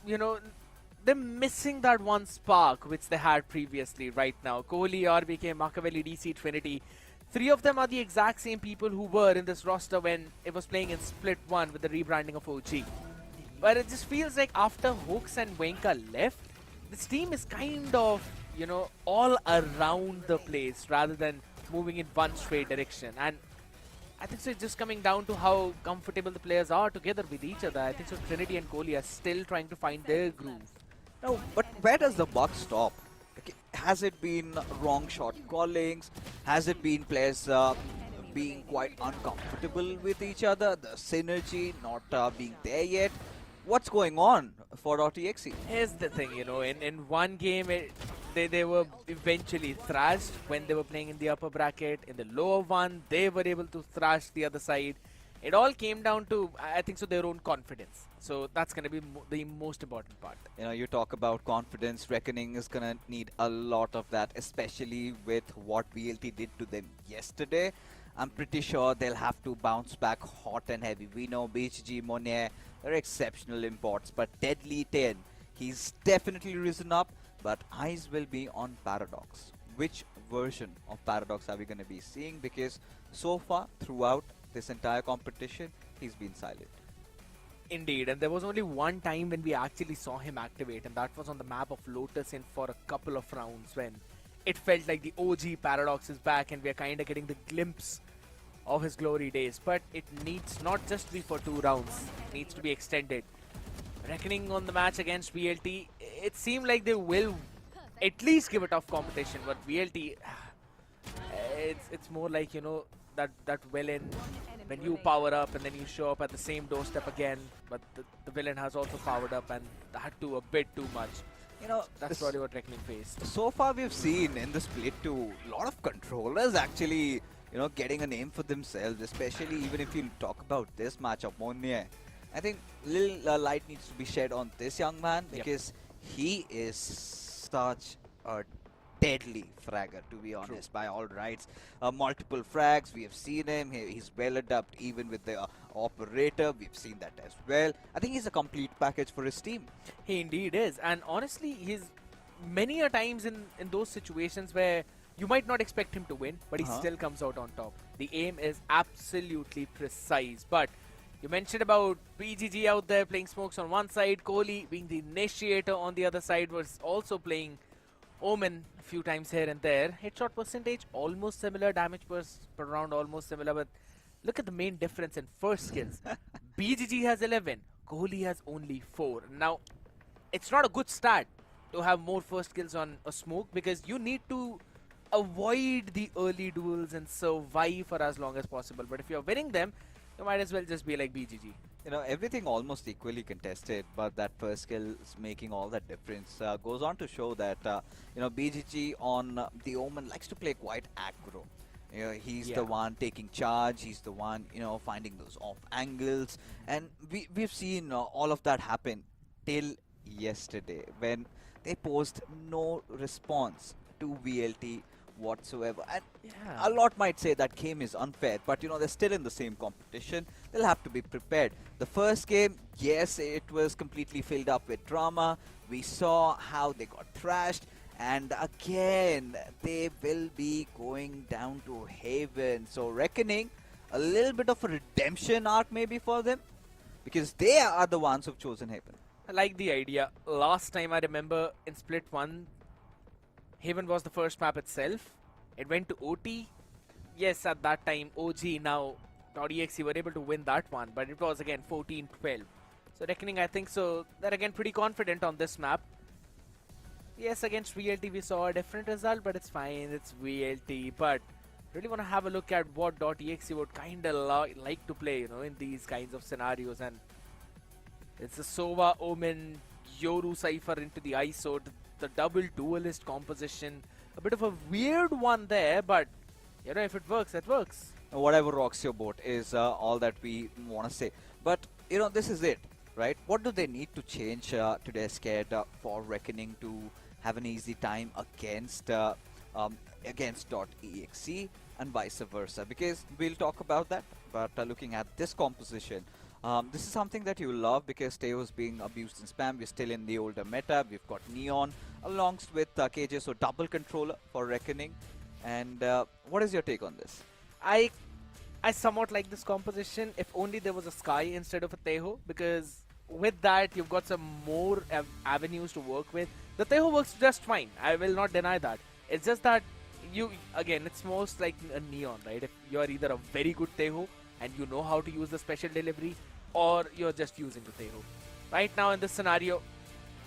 they're missing that one spark which they had previously right now. Kohli, RBK, Machiavelli, DC, Trinity. 3 of them are the exact same people who were in this roster when it was playing in Split 1 with the rebranding of OG. But it just feels like after Hooks and Wenka left, this team is kind of, all around the place rather than moving in one straight direction. And I think so it's just coming down to how comfortable the players are together with each other. I think so Trinity and Kohli are still trying to find their groove. No, but where does the buck stop? Okay, has it been wrong shot callings? Has it been players being quite uncomfortable with each other? The synergy not being there yet? What's going on for .exe? Here's the thing, in one game they were eventually thrashed when they were playing in the upper bracket. In the lower one, they were able to thrash the other side. It all came down to, I think so, their own confidence. So that's going to be the most important part. You talk about confidence. Reckoning is going to need a lot of that, especially with what VLT did to them yesterday. I'm pretty sure they'll have to bounce back hot and heavy. We know BHG, Monet, they're exceptional imports, but Deadly 10, he's definitely risen up, but eyes will be on Paradox. Which version of Paradox are we going to be seeing? Because so far, throughout this entire competition, he's been silent. Indeed, and there was only one time when we actually saw him activate, and that was on the map of Lotus Inn for a couple of rounds when it felt like the OG Paradox is back and we're kind of getting the glimpse of his glory days. But it needs not just to be for 2 rounds, it needs to be extended. Reckoning on the match against VLT, it seemed like they will at least give a tough competition, but VLT, it's more like, you know, that villain when you power up and then you show up at the same doorstep again, but the villain has also powered up and that too a bit too much. You know, That's probably what Reckoning faced. so far we've seen in the split 2 a lot of controllers actually, you know, getting a name for themselves, especially even if you talk about this matchup, Monye. I think little light needs to be shed on this young man because he is such a deadly fragger, to be honest, by all rights. Multiple frags, we have seen him. He's well adept even with the operator. We've seen that as well. I think he's a complete package for his team. He indeed is, and honestly, he's many a times in those situations where you might not expect him to win, but he still comes out on top. The aim is absolutely precise, but you mentioned about BGG out there playing smokes on one side, Kohli being the initiator on the other side was also playing Omen a few times here and there. Headshot percentage almost similar, damage per round almost similar, but look at the main difference in first skills. BGG has 11, Kohli has only 4. Now, it's not a good start to have more first kills on a smoke because you need to avoid the early duels and survive for as long as possible. But if you're winning them, you might as well just be like BGG. You know, everything almost equally contested, but that first skill is making all that difference. Goes on to show that, you know, BGG on the Omen likes to play quite aggro. You know, he's the one taking charge, he's the one, you know, finding those off angles. And we've seen all of that happen till yesterday when they posed no response to VLT whatsoever, and a lot might say that game is unfair, but you know, they're still in the same competition. They'll have to be prepared. The first game, yes, it was completely filled up with drama. We saw how they got thrashed, and again they will be going down to Haven. So Reckoning, a little bit of a redemption arc maybe for them, because they are the ones who've chosen Haven. I like the idea. Last time I remember in Split 1, Haven was the first map itself. It went to OT. Yes, at that time, OG, now DotExe were able to win that one, but it was again 14-12. So Reckoning, I think so. They're again pretty confident on this map. Yes, against VLT we saw a different result, but it's fine. It's VLT. But really want to have a look at what DotExe would kind of like to play, you know, in these kinds of scenarios. And it's a Sova, Omen, Yoru Cypher into the ISO. The double duelist composition, a bit of a weird one there, but you know, if it works, it works. Whatever rocks your boat is all that we want to say. But you know, this is it, right? What do they need to change today, Scared, for Reckoning to have an easy time against .exe and vice versa? Because we'll talk about that. But looking at this composition, this is something that you love because Teo is being abused in spam. We're still in the older meta. We've got Neon along with KJ, so double controller for Reckoning. And what is your take on this? I somewhat like this composition if only there was a Sky instead of a Teho, because with that you've got some more avenues to work with. The Teho works just fine, I will not deny that. It's just that it's most like a Neon, right? If you're either a very good Teho and you know how to use the special delivery, or you're just using the Teho. Right now in this scenario,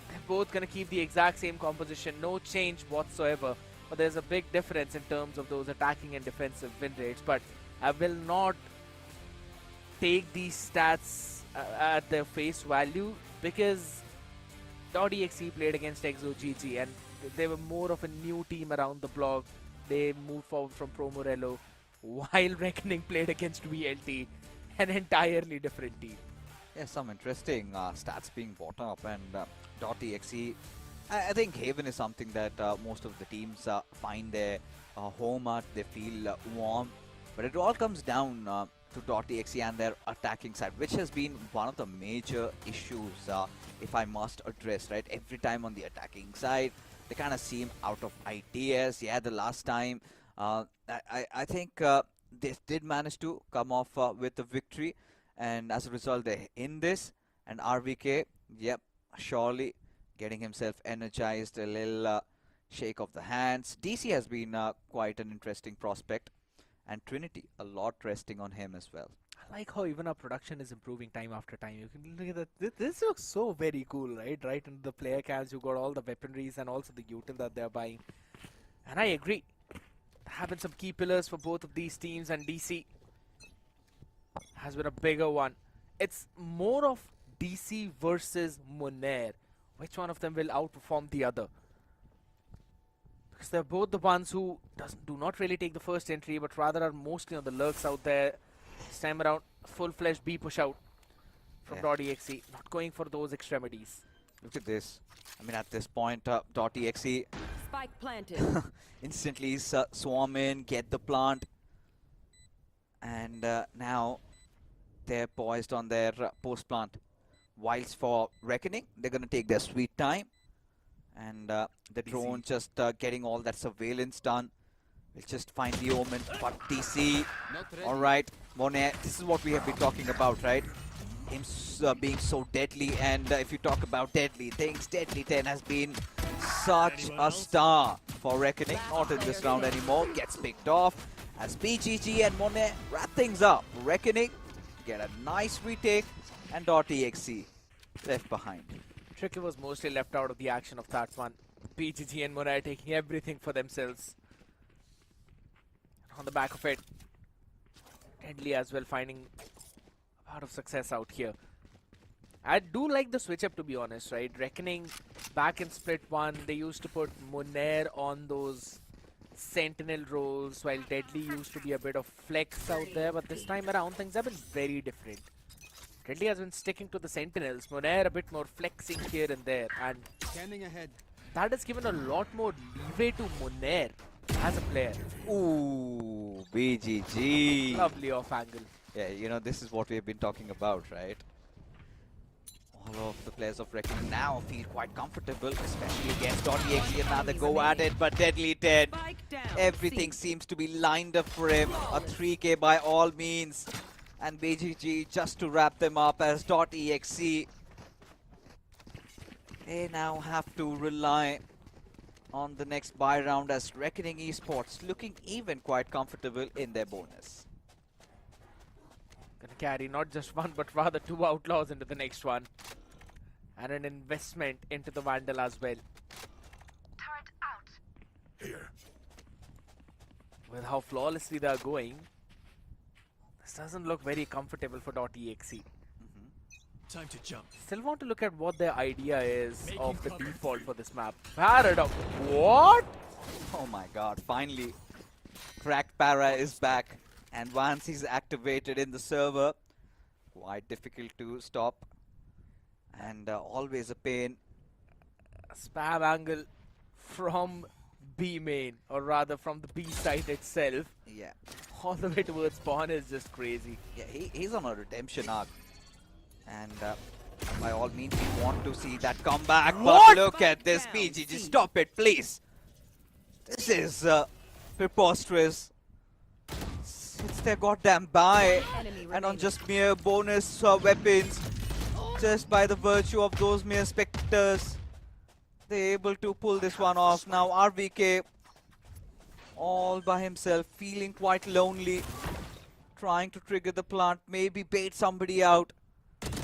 they're both gonna keep the exact same composition, no change whatsoever. But there's a big difference in terms of those attacking and defensive win rates. But I will not take these stats at their face value, because .exe played against EXE and they were more of a new team around the block. They moved forward from Pro Morello, while Reckoning played against VLT, an entirely different team. Yeah, some interesting stats being brought up, and .exe, I think Haven is something that most of the teams find their home at. They feel warm, but it all comes down to .exe and their attacking side, which has been one of the major issues, if I must address, right? Every time on the attacking side, they kind of seem out of ideas. Yeah, the last time, I think they did manage to come off with a victory, and as a result they're in this. And RVK, yep, surely getting himself energized a little, shake of the hands. DC has been quite an interesting prospect, and Trinity, a lot resting on him as well. I like how even our production is improving time after time. You can look at that. This looks so very cool, right? Right in the player cams, you got all the weaponries and also the util that they're buying. And I agree. There have been some key pillars for both of these teams, and DC has been a bigger one. It's more of DC versus Monair. Which one of them will outperform the other? Because they're both the ones who do not really take the first entry, but rather are mostly on the lurks out there. This time around, full-fledged B push out from .exe, not going for those extremities. Look at this. I mean, at this point, .exe Spike planted. instantly swarm in, get the plant, and now they're poised on their post plant. Whilst for Reckoning, they're going to take their sweet time, and the drone just getting all that surveillance done. We'll just find the Omen, but DC, alright, Monet, this is what we have been talking about, right? Him being so deadly, and if you talk about deadly things, Deadly 10 has been such a star for Reckoning, not in this round anymore, gets picked off as BGG and Monet wrap things up. Reckoning get a nice retake, and .exe left behind. Tricky was mostly left out of the action of that one. BGG and Morai taking everything for themselves. On the back of it, Deadly as well finding a lot of success out here. I do like the switch up, to be honest, right? Reckoning back in split 1, they used to put Monair on those sentinel roles, while Deadly used to be a bit of flex out there, but this time around things have been very different. Deadly has been sticking to the sentinels, Monair a bit more flexing here and there, and that has given a lot more leeway to Monair as a player. Ooh, BGG. Lovely off angle. Yeah, you know, this is what we've been talking about, right? All of the players of Reckoning now feel quite comfortable, especially against .exe. Another go at it, but Deadly 10. Spike down. Everything seems to be lined up for him. A 3K by all means. And BGG just to wrap them up as .exe. They now have to rely on the next buy round as Reckoning Esports looking even quite comfortable in their bonus. Gonna carry not just one, but rather 2 outlaws into the next one. And an investment into the Vandal as well. Turret out. Here. With how flawlessly they are going, this doesn't look very comfortable for .exe. Time to jump. Still want to look at what their idea is of the default for this map. Paradox. What? Oh my god, finally. Cracked Para is back. And once he's activated in the server, quite difficult to stop. And always a pain. Spam angle from B main, or rather from the B side itself. Yeah. All the way towards spawn is just crazy. Yeah, he's on a redemption arc. And by all means, we want to see that comeback. But look at this, BGG. Stop it, please. This is preposterous. It's their goddamn buy. And on just mere bonus weapons, just by the virtue of those mere specters, they're able to pull this one off. Now RVK all by himself, feeling quite lonely, trying to trigger the plant, maybe bait somebody out.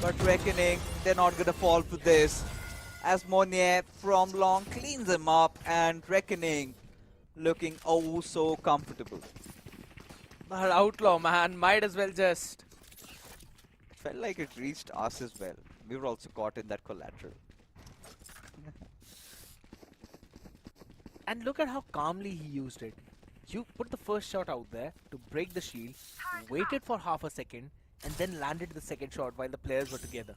But Reckoning, they're not gonna fall for this. As Monier from long cleans him up, and Reckoning looking oh so comfortable. But Outlaw, man, might as well just... It felt like it reached us as well. We were also caught in that collateral. And look at how calmly he used it. You put the first shot out there to break the shield, waited for half a second, and then landed the second shot while the players were together.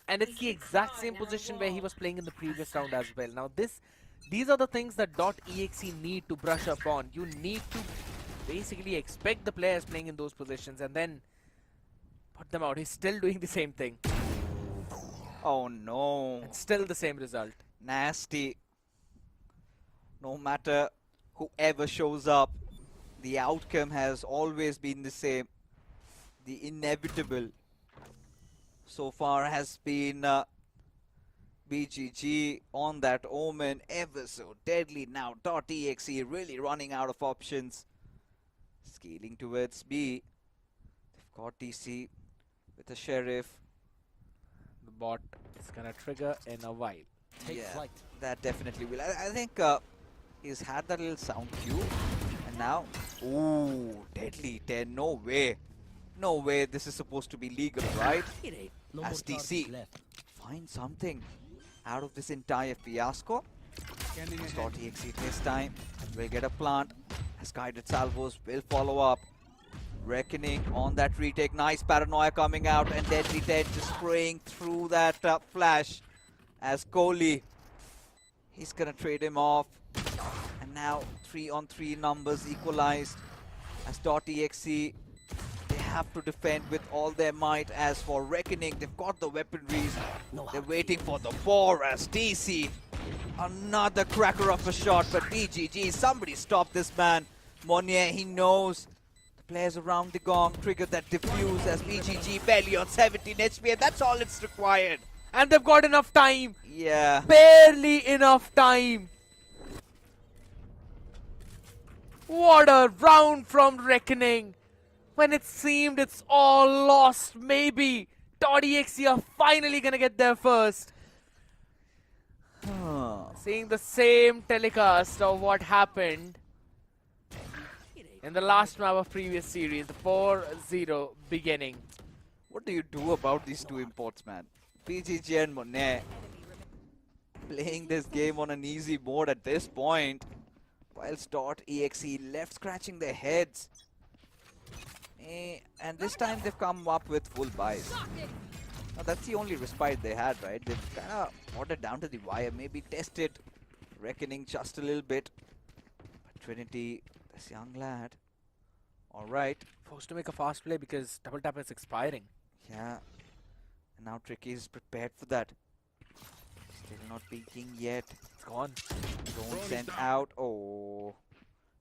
And it's the exact same position where he was playing in the previous round as well. Now these are the things that .exe need to brush up on. You need to basically expect the players playing in those positions and then put them out. He's still doing the same thing. Oh no. It's still the same result. Nasty. No matter whoever shows up, the outcome has always been the same. The inevitable so far has been BGG on that Omen, ever so deadly now. .exe really running out of options. Scaling towards B. They've got DC with the Sheriff. The bot is gonna trigger in a while. Take flight. That definitely will. I think he's had that little sound cue. And now, ooh, deadly 10. No way. No way this is supposed to be legal, right? It ain't. No As more DC targets left. find something out of this entire fiasco. .exe this time will get a plant. As guided salvos will follow up. Reckoning on that retake. Nice paranoia coming out, and Deadly 10 just spraying through that flash. As Kohli, he's gonna trade him off. And now 3-on-3 numbers equalized. As .exe, they have to defend with all their might. As for Reckoning, they've got the weaponries. They're waiting for the bore. As DC, another cracker of a shot, but BGG, somebody stop this man. Monnier, he knows the players around the gong triggered that defuse. As BGG barely on 17 HP, and that's all it's required. And they've got enough time. Yeah. Barely enough time. What a round from Reckoning. When it seemed it's all lost, maybe .exe are finally gonna get there first. Seeing the same telecast of what happened in the last map of previous series, the 4-0 beginning. What do you do about these two imports, man? BGG and Monet playing this game on an easy mode at this point, whilst .exe left scratching their heads. And this time they've come up with full buys. Now that's the only respite they had, right? They've kind of ordered down to the wire, maybe tested Reckoning just a little bit. But Trinity, this young lad, alright. Forced to make a fast play because double tap is expiring. Yeah. And now Tricky is prepared for that. Still not peeking yet. It's gone. Don't send out. Oh.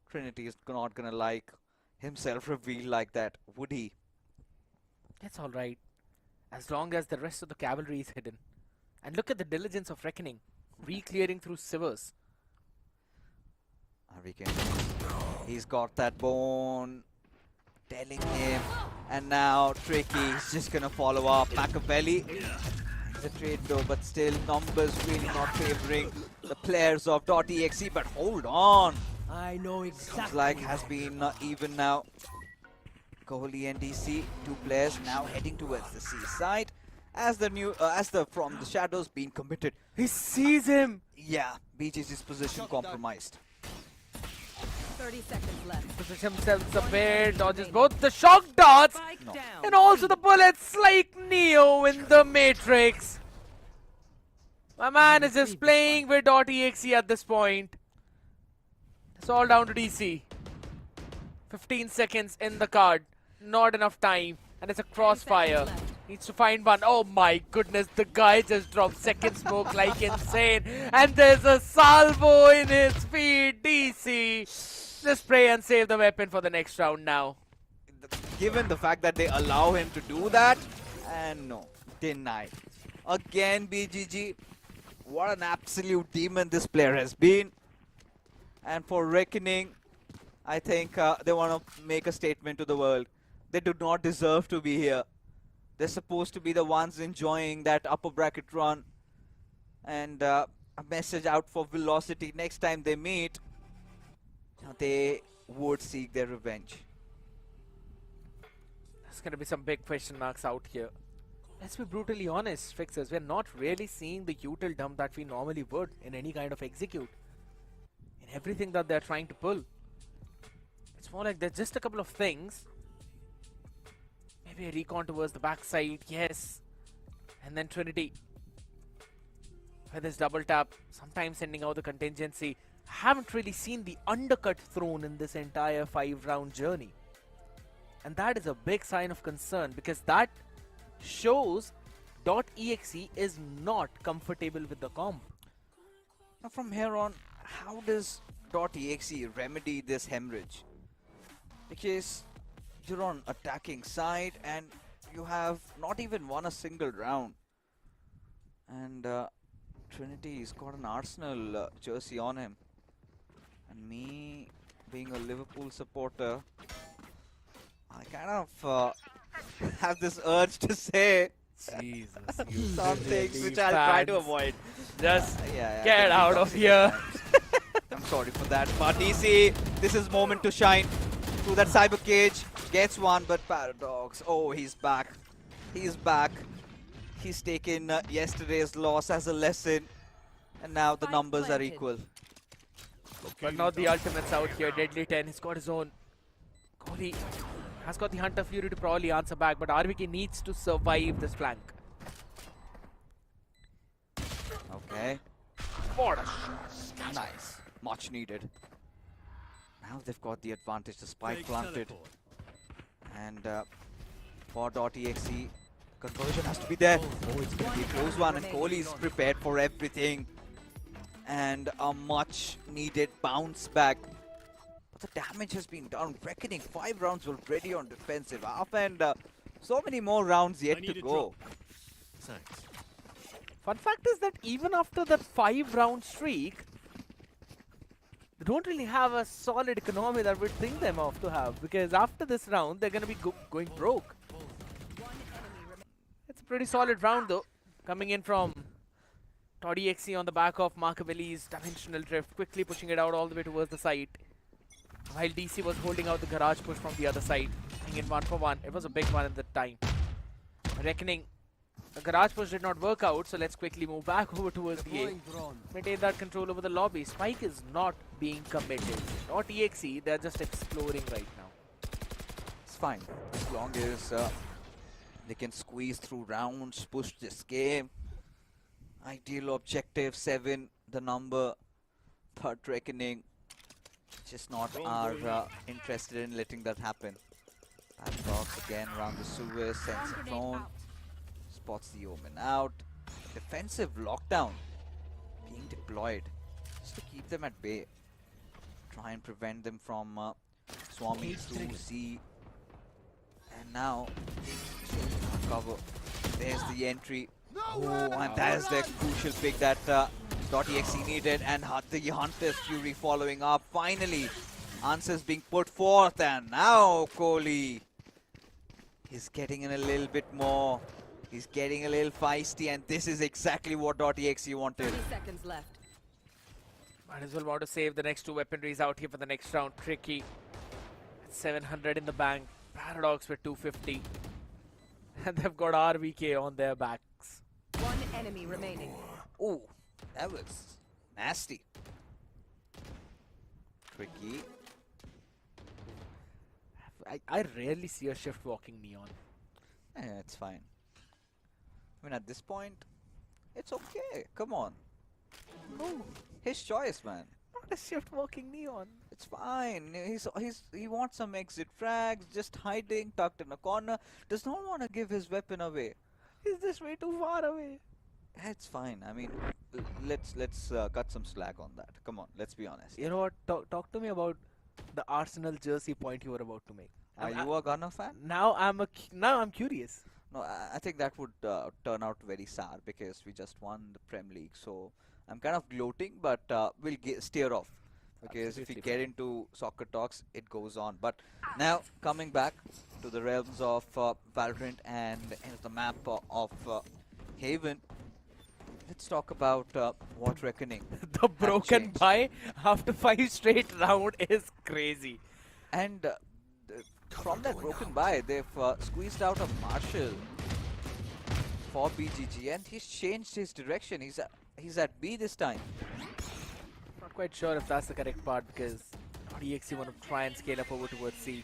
Trinity is not gonna like himself reveal like that, would he? It's alright. As long as the rest of the cavalry is hidden. And look at the diligence of Reckoning. Re-clearing through sewers. He's got that bone. Telling him. And now Tricky is just gonna follow up. Machiavelli. The trade though, but still numbers really not favoring the players of .exe. But hold on. I know Seems exactly. like has been even now. Kohli and DC, two players now heading towards the seaside. As the from the shadows being committed. He sees him! Yeah, BGG's position compromised. 30 seconds left. Positions himself a pair, dodges both the shock darts Spike No. down. and also the bullets like Neo in the Matrix. My man is just playing with .exe at this point. It's all down to DC. 15 seconds in the card. Not enough time. And it's a crossfire. Needs to find one. Oh my goodness, the guy just dropped second smoke like insane. And there's a salvo in his feet. DC. Just pray and save the weapon for the next round now. Given the fact that they allow him to do that, and no, denied. Again, BGG, what an absolute demon this player has been. And for Reckoning, I think they want to make a statement to the world. They do not deserve to be here. They're supposed to be the ones enjoying that upper bracket run. And a message out for Velocity. Next time they meet, they would seek their revenge. There's going to be some big question marks out here. Let's be brutally honest, Fixers. We're not really seeing the util dump that we normally would in any kind of execute. In everything that they're trying to pull. It's more like there's just a couple of things. Maybe a recon towards the backside, yes. And then Trinity. With this double tap, sometimes sending out the contingency. Haven't really seen the undercut thrown in this entire 5-round journey. And that is a big sign of concern because that shows .exe is not comfortable with the comp. Now from here on, how does .exe remedy this hemorrhage? Because you're on attacking side and you have not even won a single round. And Trinity, he's got an Arsenal jersey on him. And me, being a Liverpool supporter, I kind of have this urge to say Jesus, some things which I'll try to avoid. Just Yeah, get out of here. I'm sorry for that. But DC, this is moment to shine. Through that cyber cage, gets one, but Paradox, oh, he's back. He's back. He's taken yesterday's loss as a lesson. And now the numbers are equal. But not the ultimates out here. Deadly 10, he's got his own. Kohli has got the Hunter Fury to probably answer back, but RVK needs to survive this flank. Okay. Nice. Much needed. Now they've got the advantage. The spike planted. And for .exe, conversion has to be there. Oh, it's going to be a close one. And Kohli is prepared for everything. And a much needed bounce back. But the damage has been done. Reckoning 5 rounds already on defensive half. And so many more rounds yet to go. Thanks. Fun fact is that even after that 5-round streak, they don't really have a solid economy that would bring them off to have. Because after this round, they're going to be going broke. It's a pretty solid round though. Coming in from .exe on the back of Markaveli's dimensional drift, quickly pushing it out all the way towards the site. While DC was holding out the garage push from the other side, in 1-for-1. It was a big one at the time. Reckoning, the garage push did not work out, so let's quickly move back over towards the A. Maintain that control over the lobby. Spike is not being committed. .exe, they're just exploring right now. It's fine. As long as they can squeeze through rounds, push this game. Ideal objective 7, the number. But Reckoning just not are interested in letting that happen. Icebox again around the sewers, sends a drone. Spots the Omen out. Defensive lockdown being deployed just to keep them at bay. Try and prevent them from swarming through Z. And now, cover. There's the entry. Oh, and there's the crucial pick that .exe needed. And the Hunter's Fury following up. Finally, answers being put forth. And now Kohli is getting in a little bit more. He's getting a little feisty, and this is exactly what .exe wanted. 30 seconds left. Might as well want to save the next 2 weaponries out here for the next round. Tricky. 700 in the bank. Paradox with 250. And they've got RVK on their backs. One enemy remaining. Oh, that was nasty. Tricky. I rarely see a shift walking Neon. Yeah, it's fine. I mean, at this point, it's okay. Come on. No, His choice, man. not a shift walking Neon. It's fine. He wants some exit frags, just hiding, tucked in a corner. Does not want to give his weapon away. He's just way too far away. Yeah, it's fine. I mean, let's cut some slack on that. Come on, let's be honest. You know what? Talk to me about the Arsenal jersey point you were about to make. Are you a Gunner fan? Now I'm curious. No, I think that would turn out very sad because we just won the Prem League. So I'm kind of gloating, but we'll steer off because if we get into soccer talks, it goes on. But now coming back to the realms of Valorant and the map of Haven, let's talk about what Reckoning. The broken changed. bye after 5 straight round is crazy. And from that broken bye, they've squeezed out a Marshall for BGG, and he's changed his direction. He's at B this time. Not quite sure if that's the correct part because EXE want to try and scale up over towards C.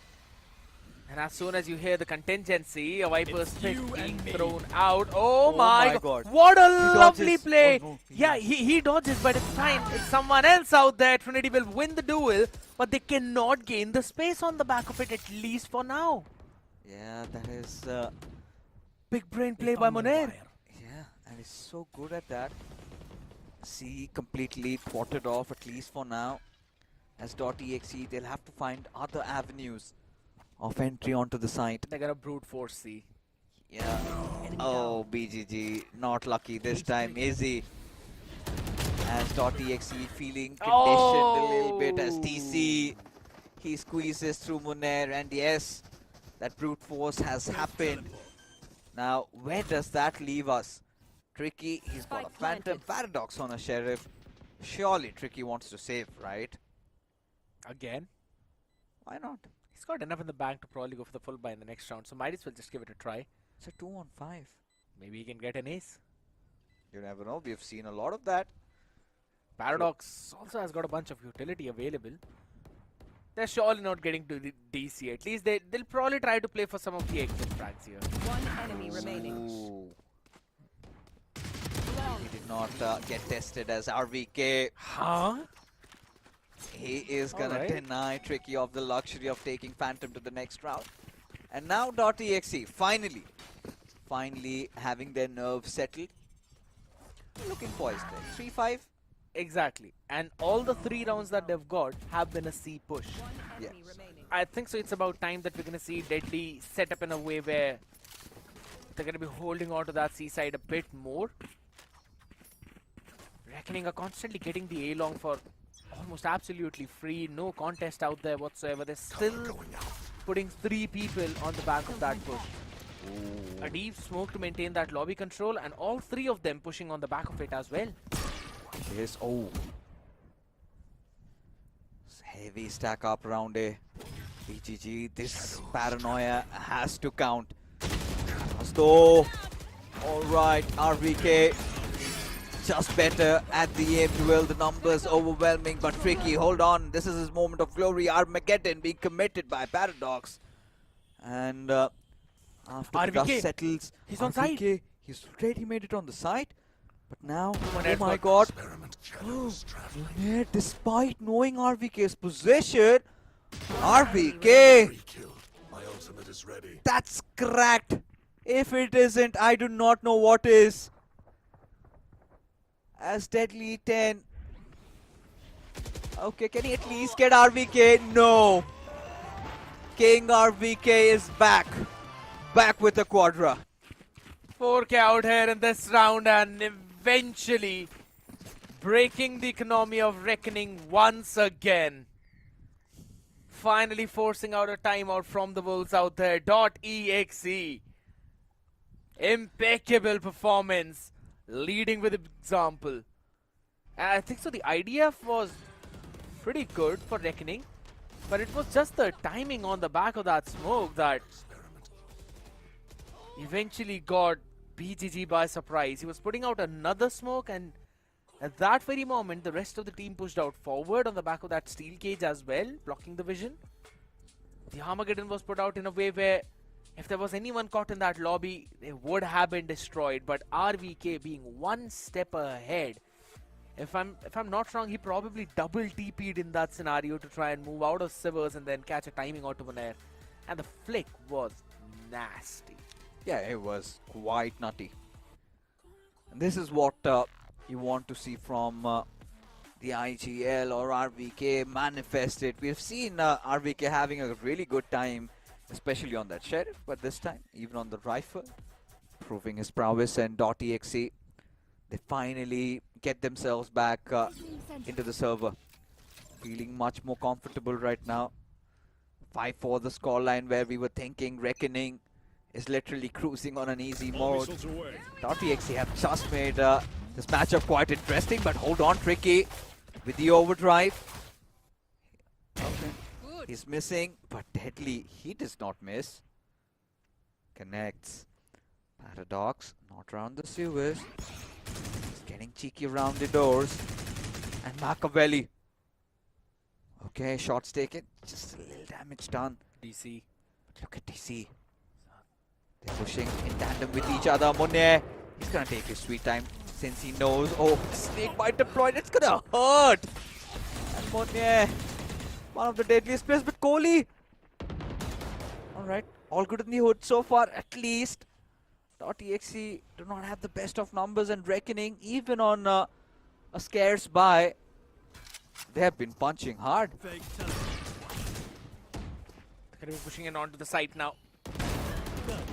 And as soon as you hear the contingency, a Viper's pick being thrown out. Oh my god. What a lovely dodges. play. Oh no, Yeah, he dodges, but it's fine. It's someone else out there. Trinity will win the duel, but they cannot gain the space on the back of it, at least for now. Yeah, that is. Big brain play by Moner. Yeah, and he's so good at that. C completely potted off, at least for now. As .exe, they'll have to find other avenues of entry onto the site. They're gonna brute force C. Yeah. Oh, BGG, not lucky this time. Easy. As .exe feeling conditioned a little bit as TC. He squeezes through Munir, and yes, that brute force has happened. Now, where does that leave us? Tricky, he's got a Phantom Paradox on a Sheriff. Surely Tricky wants to save, right? Again, Why not? he's got enough in the bank to probably go for the full buy in the next round, so might as well just give it a try. It's a 2-on-5. Maybe he can get an ace. You never know, we've seen a lot of that. Paradox also has got a bunch of utility available. They're surely not getting to the DC. At least they'll probably try to play for some of the exit frags here. One enemy remaining. Ooh. He did not get tested as RVK. Huh? He is gonna Alright. deny Tricky of the luxury of taking Phantom to the next round. And now .exe finally having their nerves settled. Looking poised there. 3-5. Exactly. And all the 3 rounds that they've got have been a C push. One Yes. enemy remaining. I think so it's about time that we're going to see Deadly set up in a way where they're going to be holding on to that C side a bit more. Reckoning are constantly getting the A-long for almost absolutely free. No contest out there whatsoever. They're still putting 3 people on the back of that push. A deep smoke to maintain that lobby control, and all 3 of them pushing on the back of it as well. Yes. Oh. Heavy stack up around A. BGG. This paranoia has to count. As though. Alright, RVK. Just better at the aim duel. The numbers overwhelming, but Tricky. Hold on. This is his moment of glory. Armageddon being committed by Paradox. And after the dust RVK, settles, he's on side. He's already made it on the side. But now, oh Munir's my got god. Yeah, despite knowing RVK's position, RVK, My ultimate is ready. that's cracked. If it isn't, I do not know what is. As Deadly 10. Okay, can he at least get RVK? No. King RVK is back. Back with the quadra. 4K out here in this round, and eventually breaking the economy of Reckoning once again. Finally forcing out a timeout from the Wolves out there. .exe. Impeccable performance. Leading with example. And I think so the IDF was pretty good for Reckoning. But it was just the timing on the back of that smoke that eventually got BGG by surprise. He was putting out another smoke, and at that very moment the rest of the team pushed out forward on the back of that steel cage as well, blocking the vision. The Armageddon was put out in a way where if there was anyone caught in that lobby, they would have been destroyed. But RVK being one step ahead, if I'm not wrong, he probably double TP'd in that scenario to try and move out of Sivers and then catch a timing out of an air. And the flick was nasty. Yeah, it was quite nutty. And this is what you want to see from the IGL or RVK manifested. We've seen RVK having a really good time, especially on that Sheriff, but this time, even on the Rifle, proving his prowess. And .exe, they finally get themselves back into the server. Feeling much more comfortable right now. 5-4 the scoreline, where we were thinking Reckoning is literally cruising on an easy mode. .exe have just made this matchup quite interesting, but hold on, Tricky with the overdrive. Okay. He's missing, but Deadly, he does not miss. Connects. Paradox, not around the sewers. He's getting cheeky around the doors. And Machiavelli. Okay, shots taken. Just a little damage done. DC. But look at DC. They're pushing in tandem with each other. Munir, he's gonna take his sweet time since he knows, oh, snake bite deployed, it's gonna hurt. And Munir, one of the deadliest players, but Kohli. Alright, all good in the hood so far, at least. .exe do not have the best of numbers, and Reckoning, even on a scarce buy, they have been punching hard. They're going to be pushing in onto the site now.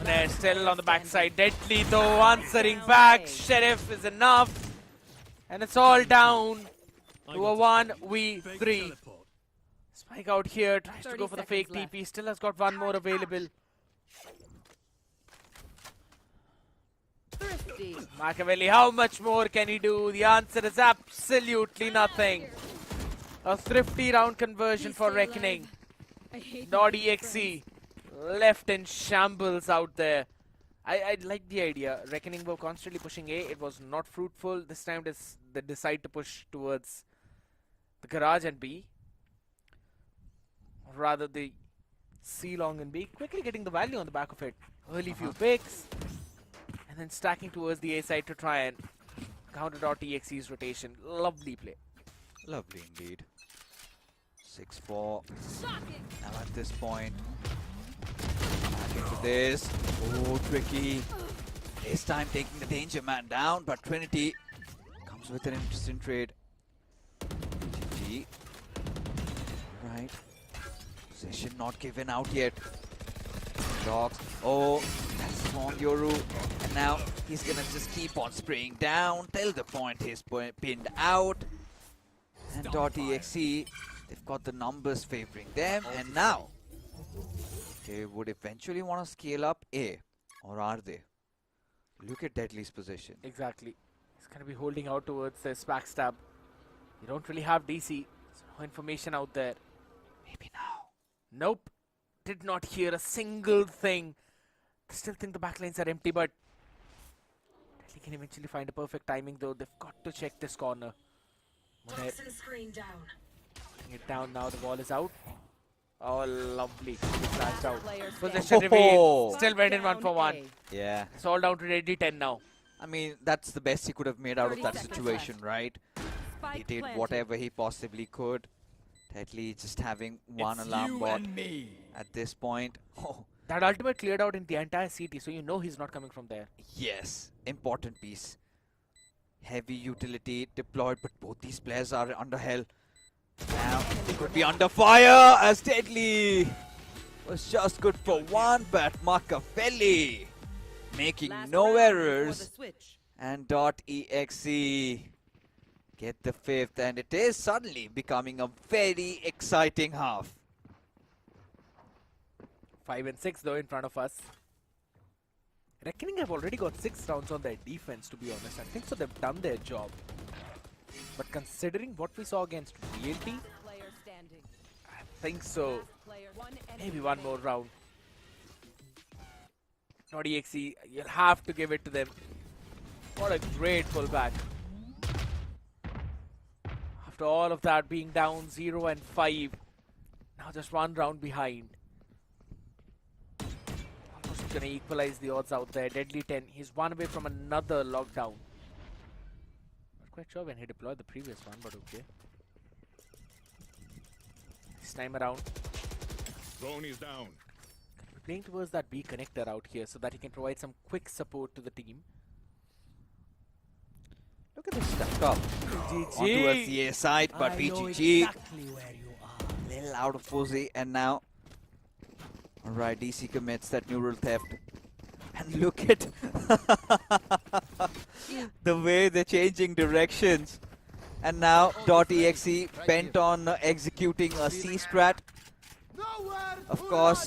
They're still on the backside. Deadly though answering back. Sheriff is enough. And it's all down to a 1v3. Spike out here, tries to 30 go for the fake seconds TP, still has got one more available. Thrifty. Machiavelli, how much more can he do? The answer is absolutely nothing. A thrifty round conversion for Reckoning. NODWIN left in shambles out there. I like the idea. Reckoning were constantly pushing A. It was not fruitful. This time they decide to push towards the garage and B. Or rather the C long and B. Quickly getting the value on the back of it. Early few picks. And then stacking towards the A side to try and counter .exe's rotation. Lovely play. Lovely indeed. 6-4. Now at this point, back into this. Oh, tricky. This time taking the danger man down, but Trinity comes with an interesting trade. GG. Right. Possession not given out yet. Dogs. Oh, that's strong Yoru. And now he's gonna just keep on spraying down till the point is pinned out. And .exe, they've got the numbers favoring them. And now they would eventually want to scale up A. Or are they? Look at Deadly's position. Exactly. He's going to be holding out towards this backstab. You don't really have DC. There's no information out there. Maybe now. Nope. Did not hear a single thing. I still think the backlines are empty, but Deadly can eventually find a perfect timing though. They've got to check this corner. Screen down. Putting it down now. The ball is out. Oh, lovely. Flashed out. Player Possession standing. revealed. Still went in 1-for-1. Yeah. It's all down to Deadly 10 now. I mean, that's the best he could have made out of 30 that seconds situation, left. right? He Spike did planted. whatever he possibly could. Deadly just having one alarm bot at this point. Oh, That ultimate cleared out in the entire CT, so you know he's not coming from there. yes. Important piece. Heavy utility deployed, but both these players are under hell. Now, they could be under fire as Deadly was just good for one, but Machiavelli making Last no round before errors. the switch. And .exe get the fifth, and it is suddenly becoming a very exciting half. 5 and 6 though in front of us. Reckoning have already got 6 rounds on their defense, to be honest. I think so they've done their job. But considering what we saw against Realty, Player standing. I think so. Last player. One enemy Maybe one more remaining. round. NODWIN, you'll have to give it to them. What a great pullback. After all of that being down 0 and 5, now just one round behind. Almost gonna equalize the odds out there. Deadly 10. He's one away from another lockdown. Not quite sure when he deployed the previous one, but okay. This time around, Drone is down. playing towards that B connector out here so that he can provide some quick support to the team. Look at this stuck up on towards the A side, but I know BGG exactly where you are. little out of posy, and now alright, DC commits that neural theft. And look at the way they're changing directions. And now .exe bent on executing a C strat. Of course,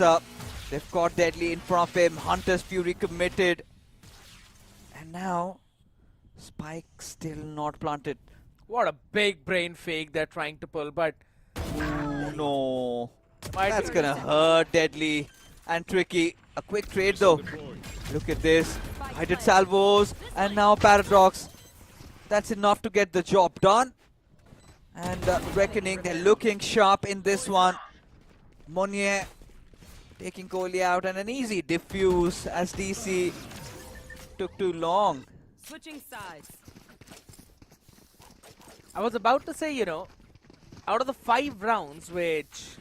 they've got Deadly in front of him. Hunter's Fury committed. And now Spike still not planted. What a big brain fake they're trying to pull, but Ooh, no. might That's be- gonna hurt Deadly and Tricky. A quick trade though. Look at this. I did salvos and now Paradox. That's enough to get the job done. And Reckoning, they're looking sharp in this one. Monnier taking Kohli out, and an easy diffuse as DC took too long. Switching sides. I was about to say, you know, out of the 5 rounds which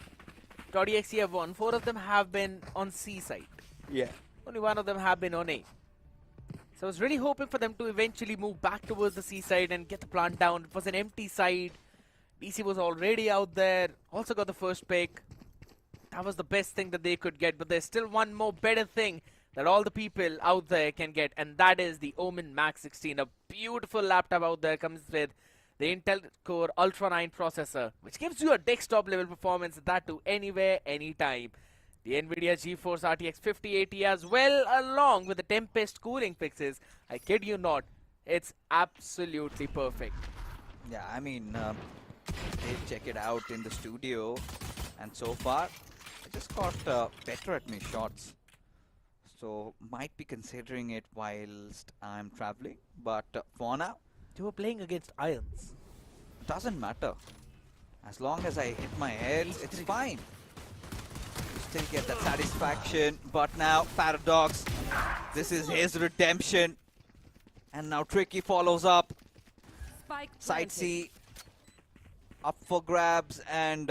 .exe have won, 4 of them have been on C side. Yeah. Only 1 of them have been on A. So I was really hoping for them to eventually move back towards the C side and get the plant down. It was an empty side. DC was already out there. Also got the first pick. That was the best thing that they could get. But there's still one more better thing that all the people out there can get, and that is the Omen Max 16. A beautiful laptop out there, comes with the Intel Core Ultra 9 processor, which gives you a desktop level performance, that to anywhere, anytime. The NVIDIA GeForce RTX 5080 as well, along with the Tempest cooling fixes. I kid you not, it's absolutely perfect. Yeah, I mean, did check it out in the studio, and so far, I just got better at my shots. So, might be considering it whilst I'm traveling, but for now, You were playing against Irons. doesn't matter. As long as I hit my heads, it's fine. You still get that satisfaction, but now Paradox, this is his redemption. And now Tricky follows up. Spike Side planted. C up for grabs, and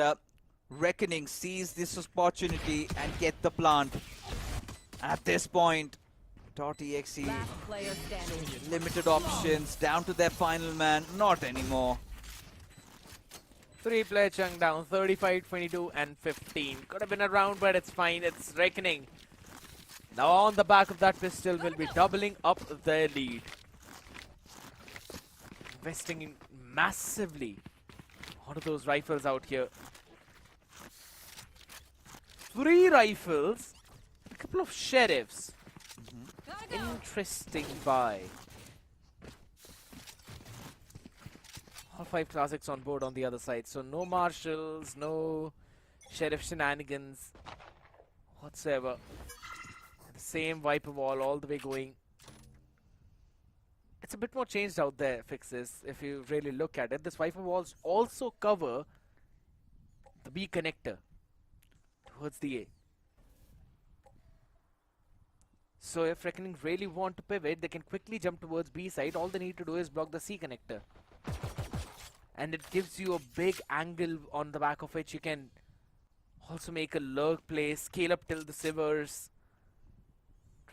Reckoning sees this opportunity and get the plant. At this point, .exe Last player standing. limited options, down to their final man, not anymore. 3-player chunk down, 35, 22, and 15. Could have been a round, but it's fine. It's Reckoning. Now on the back of that pistol will be doubling up their lead. Investing in massively. What are those rifles out here? 3 rifles, a couple of sheriffs. Interesting buy. All 5 classics on board on the other side. So no marshals, no sheriff shenanigans whatsoever. The same wiper wall all the way going. It's a bit more changed out there, fixes, if you really look at it. This wiper walls also cover the B connector towards the A. So if Reckoning really want to pivot, they can quickly jump towards B side. All they need to do is block the C connector. And it gives you a big angle on the back of which you can also make a lurk play, scale up till the Sivers.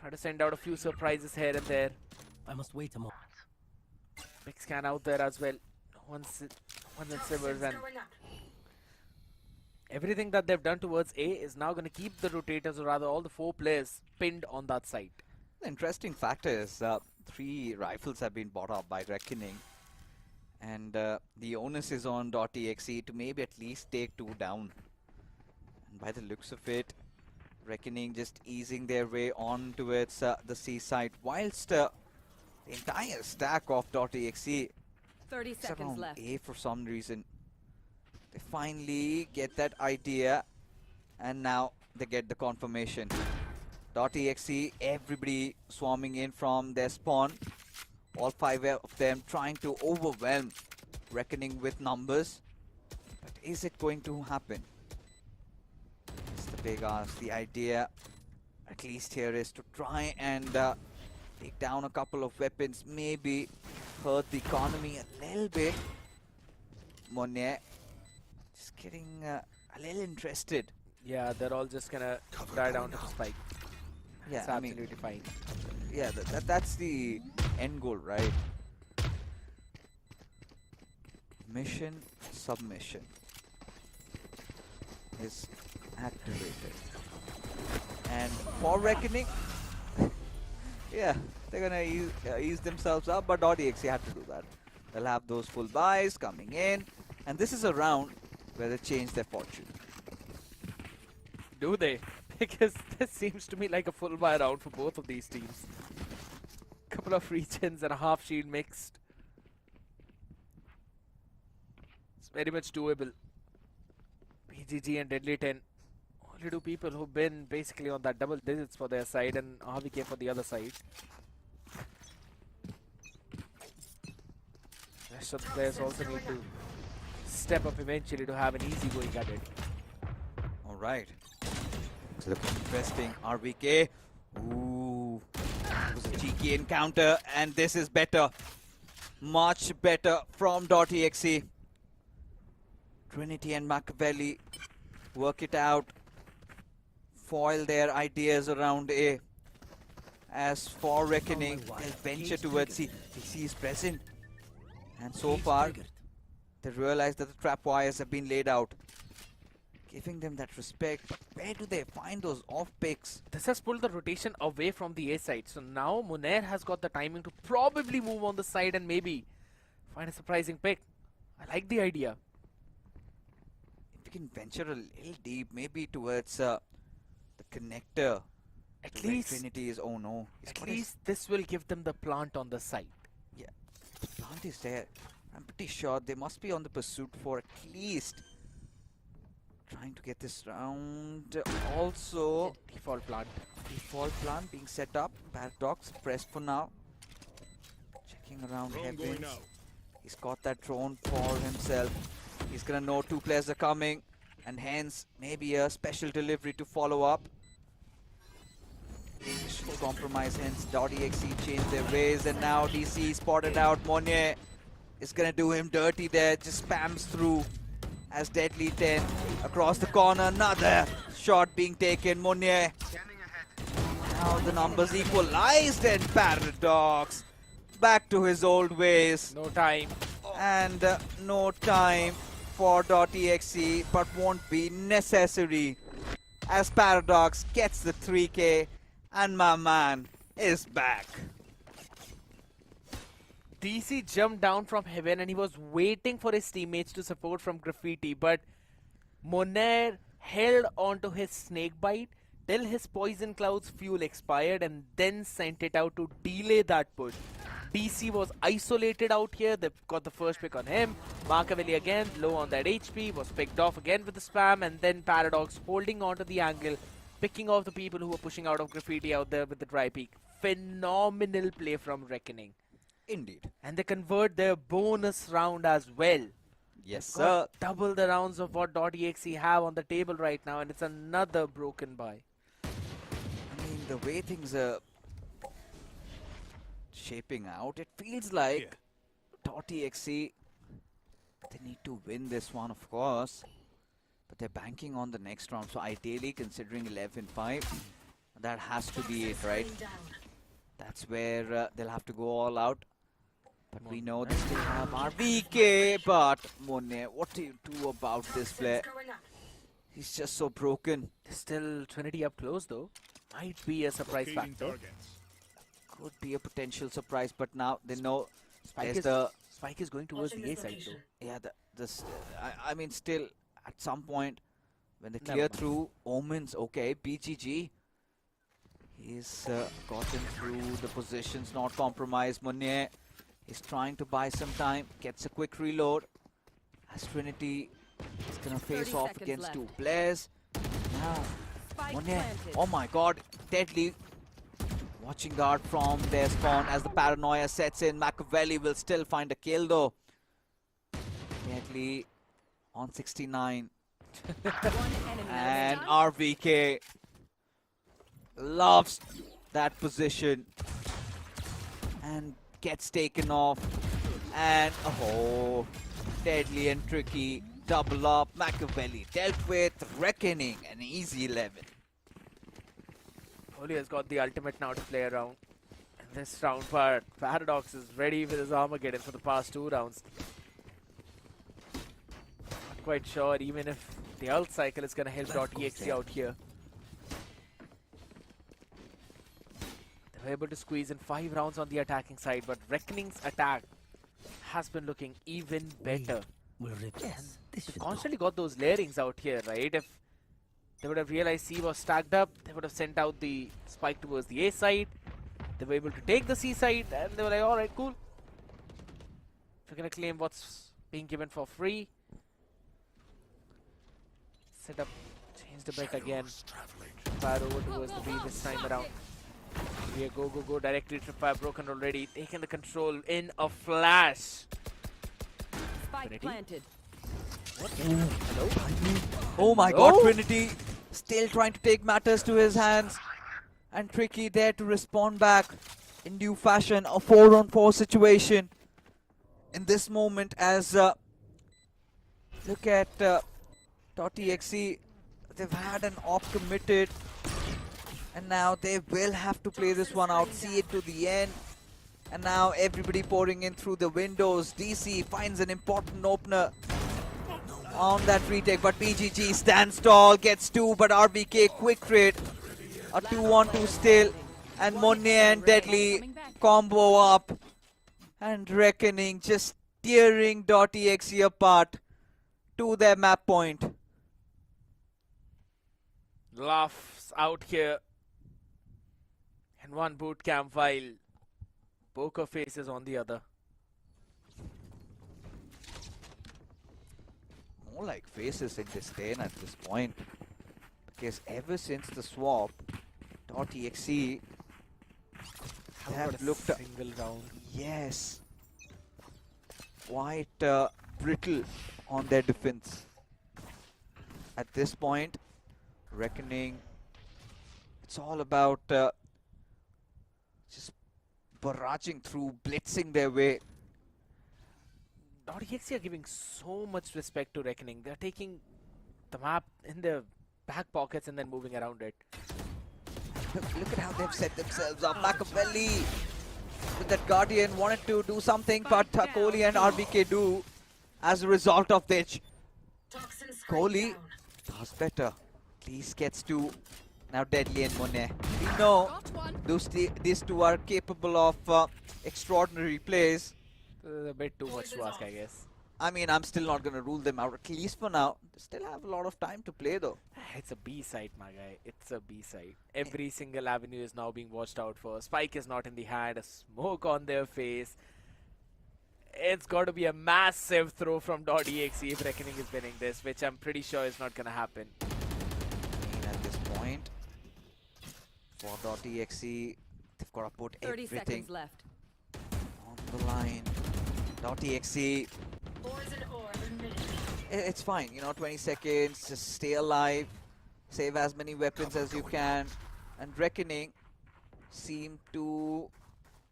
Try to send out a few surprises here and there. I must wait a moment. Big scan out there as well. Once in Sivers, and everything that they've done towards A is now going to keep the rotators, or rather all the 4 players, pinned on that side. The interesting fact is 3 rifles have been bought up by Reckoning, and the onus is on .exe to maybe at least take 2 down. And by the looks of it, Reckoning just easing their way on towards the C side, whilst the entire stack of .exe 30 is seconds around left. A for some reason. They finally get that idea, and now they get the confirmation. .exe, everybody swarming in from their spawn. All 5 of them trying to overwhelm Reckoning with numbers. But is it going to happen? It's the big ask. The idea, at least here, is to try and take down a couple of weapons, maybe hurt the economy a little bit. Monet just getting a little interested. Yeah, they're all just gonna die down to the spike. Yeah, It's I mean, absolutely fine. yeah, that's the end goal, right? Mission submission is activated, and for Reckoning, yeah, they're gonna ease themselves up, but .exe have to do that. They'll have those full buys coming in, and this is a round where they change their fortune. Do they? Because this seems to me like a full buy round for both of these teams. Couple of regens and a half shield mixed. It's very much doable. PGG and Deadly 10. Only 2 people who've been basically on that double digits for their side, and RVK for the other side. Rest of the players also need to step up eventually to have an easy going at it. All right. It's looking interesting. RVK. Ooh. It was a cheeky encounter, and this is better. Much better from .exe. Trinity and Machiavelli work it out. Foil their ideas around A. As for Reckoning, they'll venture towards C. C is present. And so far, they realize that the trap wires have been laid out. giving them that respect. But where do they find those off picks? This has pulled the rotation away from the A side. So now Munair has got the timing to probably move on the side and maybe find a surprising pick. I like the idea. If you can venture a little deep, maybe towards the connector. At Red least, Trinity is, oh no. at least this will give them the plant on the side. Yeah, the plant is there. I'm pretty sure they must be on the pursuit for at least trying to get this round. Also, Default plant. default plant being set up. Paradox pressed for now. Checking around Drone going heavens. out. He's got that drone for himself. He's gonna know 2 players are coming, and hence maybe a special delivery to follow up. Should compromise, hence DotExe changed their ways, and now DC spotted out. Monye is gonna do him dirty there, just spams through as Deadly 10 across the corner. Another shot being taken. Monye. Now the numbers equalized, and Paradox back to his old ways. No time. And no time for DotExe, but won't be necessary as Paradox gets the 3K, and my man is back. DC jumped down from heaven and he was waiting for his teammates to support from Graffiti, but Munair held onto his snake bite till his poison cloud's fuel expired and then sent it out to delay that push. DC was isolated out here. They got the first pick on him. Marcavelli again low on that HP, was picked off again with the spam, and then Paradox holding on to the angle, picking off the people who were pushing out of Graffiti out there with the dry peak. Phenomenal play from Reckoning. Indeed. And they convert their bonus round as well. Yes, Got sir. double the rounds of what .exe have on the table right now, and it's another broken buy. I mean, the way things are shaping out, it feels like .exe, they need to win this one, of course. But they're banking on the next round. So ideally, considering 11-5, that has to be it, right? That's where they'll have to go all out. But we know they still have RVK. But Monye, what do you do about this player? He's just so broken. There's still Trinity up close though. Might be a surprise Locating factor. targets. Could be a potential surprise, but now they know Spike is going towards the A side though. yeah, I mean, still at some point when they Never clear mind. through Omens, okay, BGG. He's gotten through the positions, not compromised. Monye is trying to buy some time, gets a quick reload. As Trinity is gonna face 30 off seconds against left. 2 players. Now, Spike Monye, planted. oh my god, Deadly watching guard from their spawn as the paranoia sets in. Machiavelli will still find a kill though. Deadly on 69. One enemy And remaining. RVK loves that position and gets taken off. And oh, Deadly and Tricky double up. Machiavelli dealt with. Reckoning an easy 11. Oli has got the ultimate now to play around in this round, but Paradox is ready with his Armageddon for the past 2 rounds. Not quite sure even if the ult cycle is going to help .exe out here. They were able to squeeze in 5 rounds on the attacking side, but Reckoning's attack has been looking even better. Will replace. This They should constantly got those layerings out here, right? If they would have realized C was stacked up, they would have sent out the spike towards the A side. They were able to take the C side, and they were like, alright, cool. If you're gonna claim what's being given for free, set up, change the bet again. Fire over towards the B this time around. Here, go, directly to fire, broken already, taking the control in a flash. Spike Trinity? planted. Hello? Oh my Hello? god, Trinity still trying to take matters to his hands. And Tricky there to respond back in due fashion. A 4-on-4 situation in this moment as look at .exe. They've had an op committed. And now they will have to play this one out, see it to the end. And now everybody pouring in through the windows. DC finds an important opener. on that retake, but PGG stands tall, gets 2, but RBK quick trade. A 2-on-2 still, and Monet and Deadly combo up. And Reckoning just tearing .exe apart to their map point. Laughs out here. And one boot camp while poker faces on the other. More like faces in this lane at this point. Because ever since the swap, .exe they have looked single round. yes, quite brittle on their defense. At this point, Reckoning, it's all about just barraging through, blitzing their way. .exe are giving so much respect to Reckoning. They're taking the map in their back pockets and then moving around it. Look at how they've set themselves up. Machiavelli with that Guardian wanted to do something, but Kohli and RBK do as a result of which. Kohli does better. Least gets 2. Now Deadly and Monet. We know these two are capable of extraordinary plays. A bit too much to ask, I guess. I mean, I'm still not going to rule them out, at least for now. They still have a lot of time to play though. It's a B side, my guy. It's a B side. Every single avenue is now being watched out for. Spike is not in the hand. A smoke on their face. It's got to be a massive throw from .exe if Reckoning is winning this, which I'm pretty sure is not going to happen. I mean, at this point, for .exe, they've got to put 30 everything seconds left. on the line. .exe, it's fine, you know, 20 seconds, just stay alive, save as many weapons as you can, and Reckoning seem to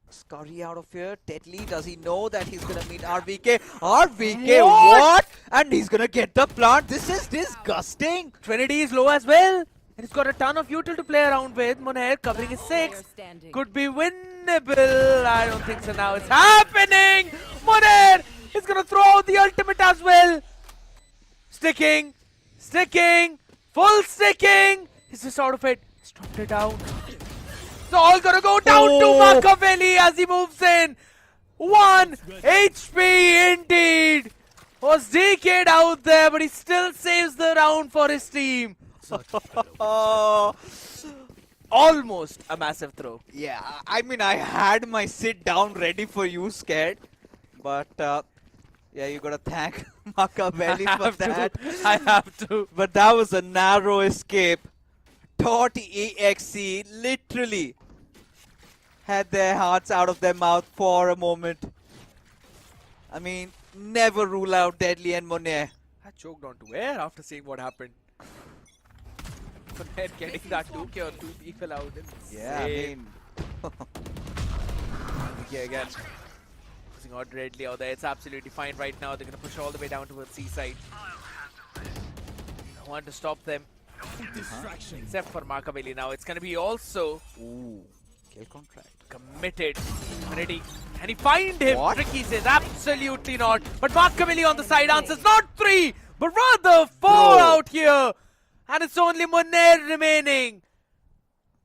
scurry out of here. Deadly, does he know that he's gonna meet RBK? RBK, what? And he's gonna get the plant. This is disgusting. Trinity is low as well. And he's got a ton of util to play around with. Monair covering his 6. Could be winnable. I don't think so now. It's happening. Monair is going to throw out the ultimate as well. Sticking. Sticking. Full sticking. He's just out of it. He's dropped it down. It's all going to go down to Machiavelli as he moves in. 1 HP indeed. Was DK'd out there, but he still saves the round for his team. Almost a massive throw. Yeah, I mean, I had my sit down ready for you, scared. But, yeah, you gotta thank Machiavelli for that. I have to. But that was a narrow escape. .exe literally had their hearts out of their mouth for a moment. I mean, never rule out Deadly and Monet. I choked onto air after seeing what happened. Monair getting that 2K or 2 people out. Yeah, I mean... Okay, again. Pushing out Deadly out there. It's absolutely fine right now. They're going to push all the way down towards C-side. No one to stop them. Except for Machiavelli now. It's going to be also... Ooh, kill contract. Committed. Ready. Can he find him? What? Tricky says absolutely not. But Machiavelli on the side answers not 3, but rather 4 out here. And it's only Monair remaining.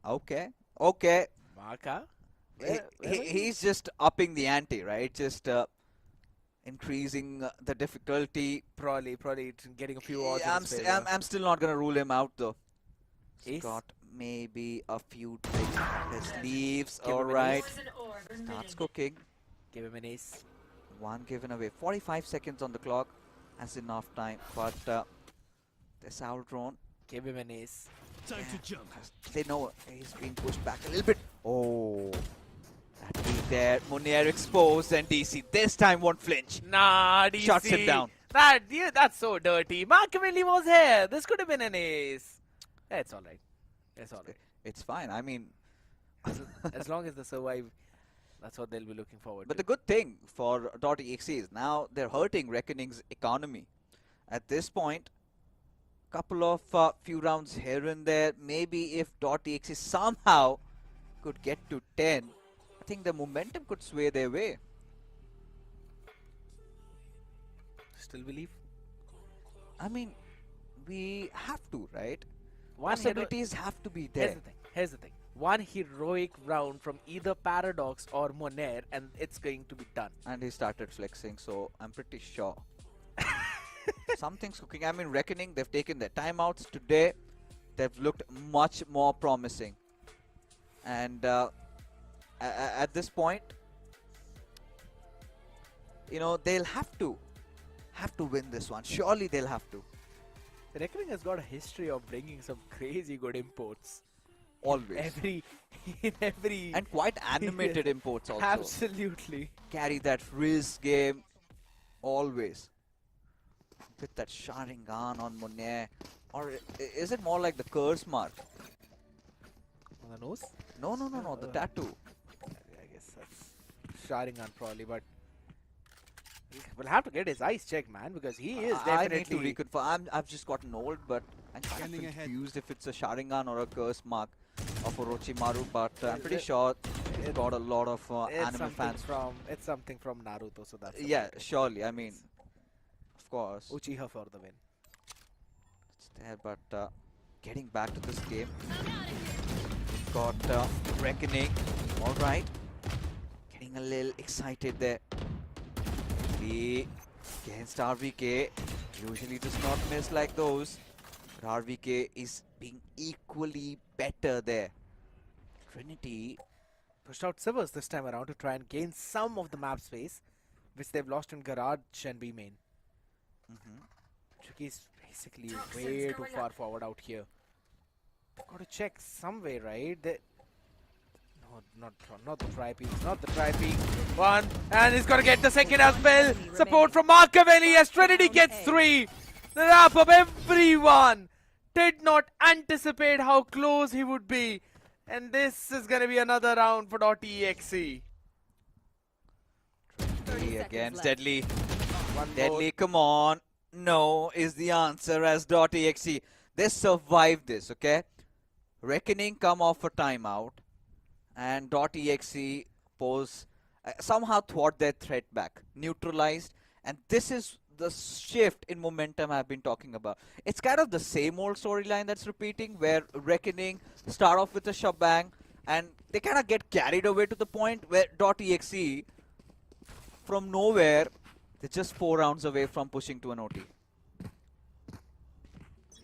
Okay, okay. Maka? He's just upping the ante, right? Just increasing the difficulty. Probably getting a few odds. I'm still not gonna rule him out though. He's Ace? got maybe a few tricks up his sleeves. Alright. Starts cooking. Give him an ace. 1 given away. 45 seconds on the clock. That's enough time. But this owl drone. Give him an ace. Time to jump. They know he's being pushed back a little bit. Oh. That being there. Monair exposed and DC this time won't flinch. Nah, DC. Shuts him down. That's so dirty. Machiavelli was here. This could have been an ace. It's alright. It's alright. It's fine. I mean, As long as they survive, that's what they'll be looking forward but to. the good thing for .exe is now they're hurting Reckoning's economy. At this point, couple of few rounds here and there, maybe if .exe somehow could get to 10, I think the momentum could sway their way. Still believe? I mean, we have to, right? One hero- Possibilities have to be Here's there. the thing. Here's the thing. One heroic round from either Paradox or Moner, and it's going to be done. And he started flexing, so I'm pretty sure. Something's cooking. I mean, Reckoning, they've taken their timeouts today. They've looked much more promising. And at this point, you know, they'll have to win this one. Surely they'll have to. Reckoning has got a history of bringing some crazy good imports. Always. In every And quite animated imports also. Absolutely. Carry that Riz game always. With that Sharingan on Monet. Or is it more like the curse mark? On the nose? No, the tattoo. I guess that's Sharingan probably, but we'll have to get his eyes checked, man, because he is I need definitely... to reconfirm. I've just gotten old, but I'm kind of confused if it's a Sharingan or a curse mark of Orochimaru, but I'm pretty sure it's got a lot of anime fans. It's something from Naruto, so that's... Yeah, surely. I mean, of course. Uchiha for the win. It's there, but getting back to this game, we've got Reckoning. All right, getting a little excited there. He against RVK usually does not miss like those, but RVK is being equally better there. Trinity Pushed out Sivers this time around to try and gain some of the map space, which they've lost in Garage and B main. Tricky's basically way too far forward out here. Got to check some way, right? No, not the tri-peak, not the tri-peak. One, and he's got to get the second as well. Support from Marcavelli as Trinity gets 3. The wrap up, everyone did not anticipate how close he would be. And this is going to be another round for .exe. against left. Deadly. One Deadly, come on. No is the answer as .exe. They survived this, okay? Reckoning come off a timeout. And .exe pose somehow thwart their threat back. Neutralized. And this is the shift in momentum I've been talking about. It's kind of the same old storyline that's repeating, where Reckoning start off with a shebang and they kind of get carried away to the point where .exe from nowhere, they're just 4 rounds away from pushing to an OT.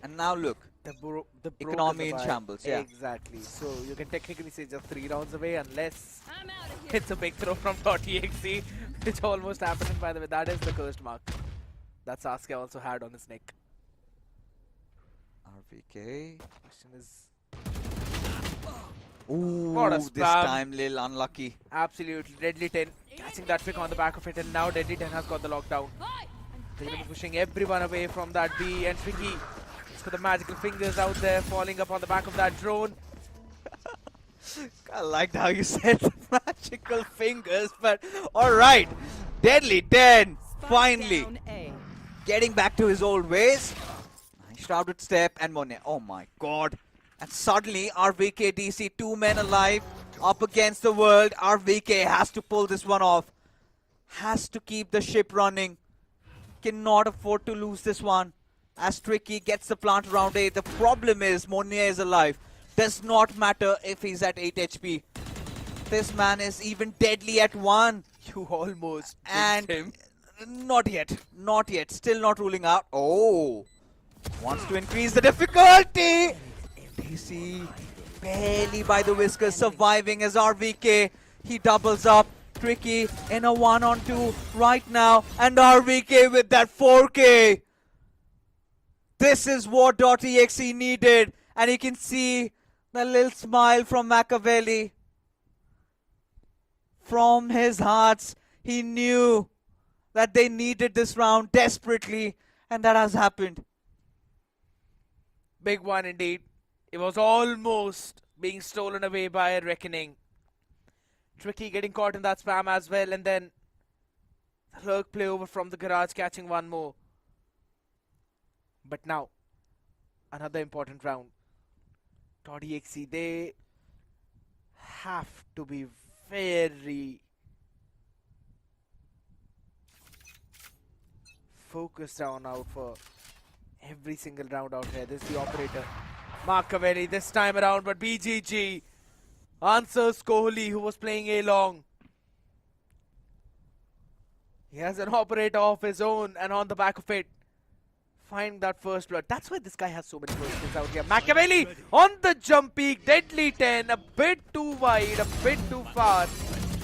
And now look, The broke economy is in a shambles, yeah. Exactly. So you can technically say just 3 rounds away unless I'm out of here. it's a big throw from .exe, which almost happened. By the way, that is the cursed mark that Sasuke also had on his neck. RVK. Question is Ooh, What a this spam. time Lil unlucky. absolutely Deadly 10 catching that pick on the back of it, and now Deadly 10 has got the lockdown. Bye. They're going to be pushing everyone away from that B, and Tricky has got the magical fingers out there falling up on the back of that drone. I liked how you said the magical fingers, but alright. Deadly 10, finally Down A. getting back to his old ways. Nice shrouded step and Monet. Oh my god. And suddenly RVK DC, 2 men alive, up against the world. RVK has to pull this one off. Has to keep the ship running. Cannot afford to lose this one. As Tricky gets the plant around A. The problem is Monet is alive. Does not matter if he's at 8 HP. This man is even deadly at 1. You almost And him. not yet. Not yet. Still not ruling out. Oh. Wants to increase the difficulty. DC barely by the whiskers, surviving as RVK. He doubles up. Tricky in a 1-on-2 right now. And RVK with that 4K. This is what .exe needed. And you can see the little smile from Machiavelli. From his hearts, he knew that they needed this round desperately. And that has happened. Big one indeed. It was almost being stolen away by a Reckoning. Tricky getting caught in that spam as well, and then the lurk play over from the garage, catching one more. But now, another important round. .exe, they have to be very focused down out for every single round out here. This is the operator. Machiavelli this time around, but BGG answers Kohli, who was playing A long. He has an operator of his own, and on the back of it, find that first blood. That's why this guy has so many first kills out here. Machiavelli on the jump peak, deadly 10, a bit too wide, a bit too far.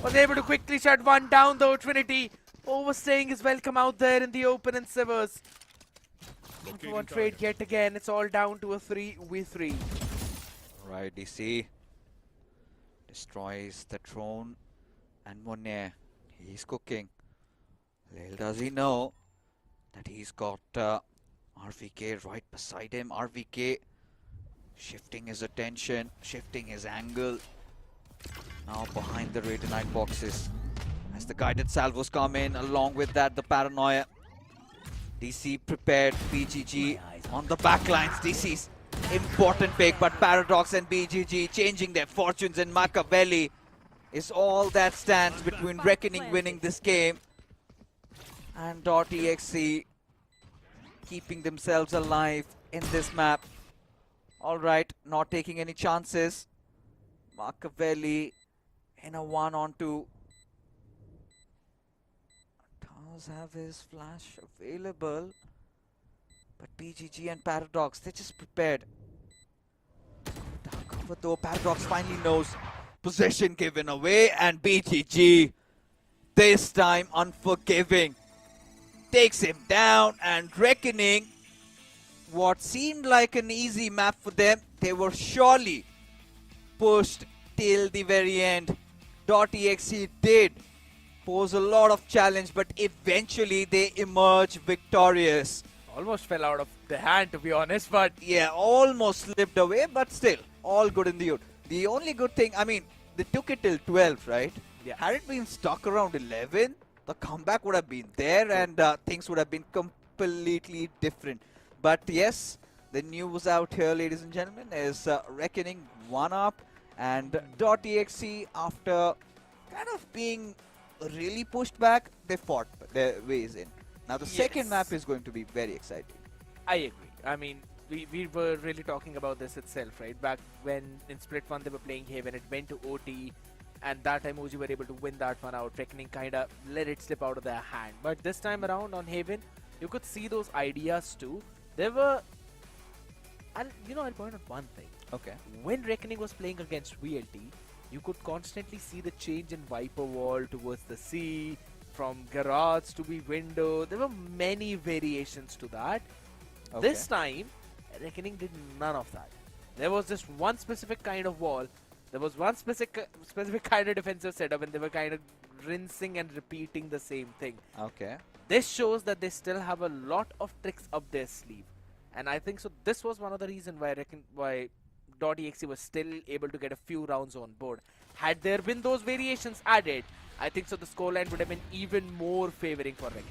Was able to quickly shut one down though. Trinity overstaying his welcome out there in the open and Severs. One trade yet again. It's all down to a 3v3. Right, DC destroys the drone, and Monet, he's cooking. Little does he know that he's got RVK right beside him. RVK shifting his attention, shifting his angle. Now behind the Revenant boxes as the guided salvos come in. Along with that, the paranoia. DC prepared. BGG on the back lines. DC's important pick, but Paradox and BGG changing their fortunes, and Machiavelli is all that stands between Reckoning winning this game and .exe keeping themselves alive in this map. Alright, not taking any chances. Machiavelli in a 1-on-2. Does have his flash available, but BGG and Paradox, they're just prepared. Dark cover though. Paradox finally knows possession given away, and BGG this time unforgiving takes him down. And Reckoning, what seemed like an easy map for them, they were surely pushed till the very end. .exe did pose a lot of challenge, but eventually they emerge victorious. Almost fell out of the hand, to be honest, but yeah, almost slipped away, but still, all good in the hood. The only good thing, I mean, they took it till 12, right? Yeah. Had it been stuck around 11, the comeback would have been there, and things would have been completely different. But yes, the news out here, ladies and gentlemen, is Reckoning 1-up, and .exe, after kind of being really pushed back, they fought their ways in. Now the second map is going to be very exciting. I agree. I mean, we were really talking about this itself, right? Back when in Split 1 they were playing Haven, it went to OT, and that time OG were able to win that one out. Reckoning kind of let it slip out of their hand. But this time around on Haven, you could see those ideas too. There were, and I'll point out one thing. Okay. When Reckoning was playing against VLT, you could constantly see the change in Viper Wall towards the sea, from garage to be window. There were many variations to that. Okay. This time, Reckoning did none of that. There was just one specific kind of wall. There was one specific kind of defensive setup, and they were kind of rinsing and repeating the same thing. Okay. This shows that they still have a lot of tricks up their sleeve. And I think so this was one of the reasons why .exe was still able to get a few rounds on board. Had there been those variations added, I think so the scoreline would have been even more favoring for Reckoning.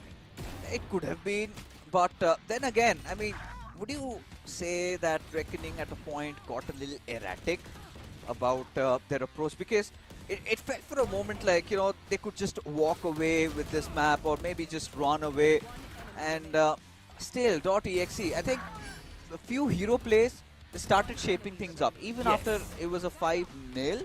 It could have been, but then again, I mean, would you say that Reckoning at a point got a little erratic about their approach? Because it felt for a moment like, they could just walk away with this map, or maybe just run away. And still, .exe, I think a few hero plays, they started shaping things up. Even after it was a 5-0,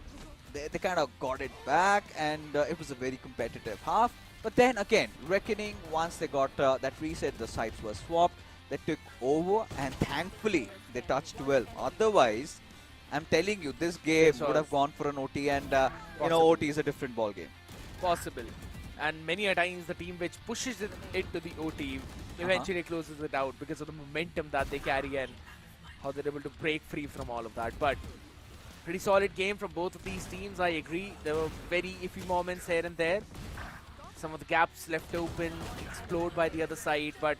they kind of got it back, and it was a very competitive half. But then again, Reckoning, once they got that reset, the sides were swapped, they took over, and thankfully they touched 12. Otherwise, I'm telling you, this game would have gone for an OT, and OT is a different ball game. Possible. And many a times the team which pushes it to the OT eventually closes it out because of the momentum that they carry and how they're able to break free from all of that. But pretty solid game from both of these teams, I agree. There were very iffy moments here and there. Some of the gaps left open, explored by the other side, but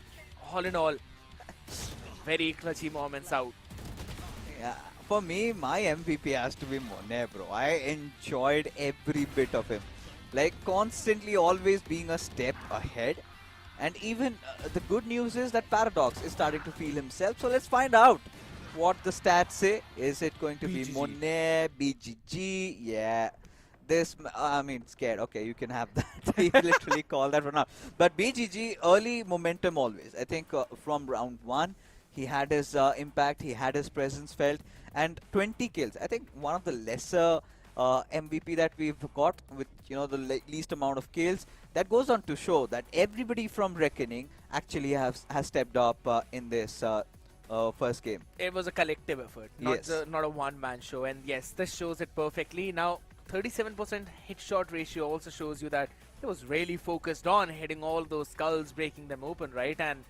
all in all, very clutchy moments out. Yeah, for me, my MVP has to be Monet, bro. I enjoyed every bit of him. Like, constantly always being a step ahead. And even the good news is that Paradox is starting to feel himself. So let's find out what the stats say. Is it going to be Monet, BGG? Yeah. This, I mean, scared. Okay, you can have that. We literally call that one out. But BGG, early momentum always. I think from round 1, He had his impact, he had his presence felt, and 20 kills. I think one of the lesser MVP that we've got with the least amount of kills. That goes on to show that everybody from Reckoning actually has stepped up in this first game. It was a collective effort, Yes. not a one-man show. And yes, this shows it perfectly. Now, 37% hit shot ratio also shows you that he was really focused on hitting all those skulls, breaking them open, right? And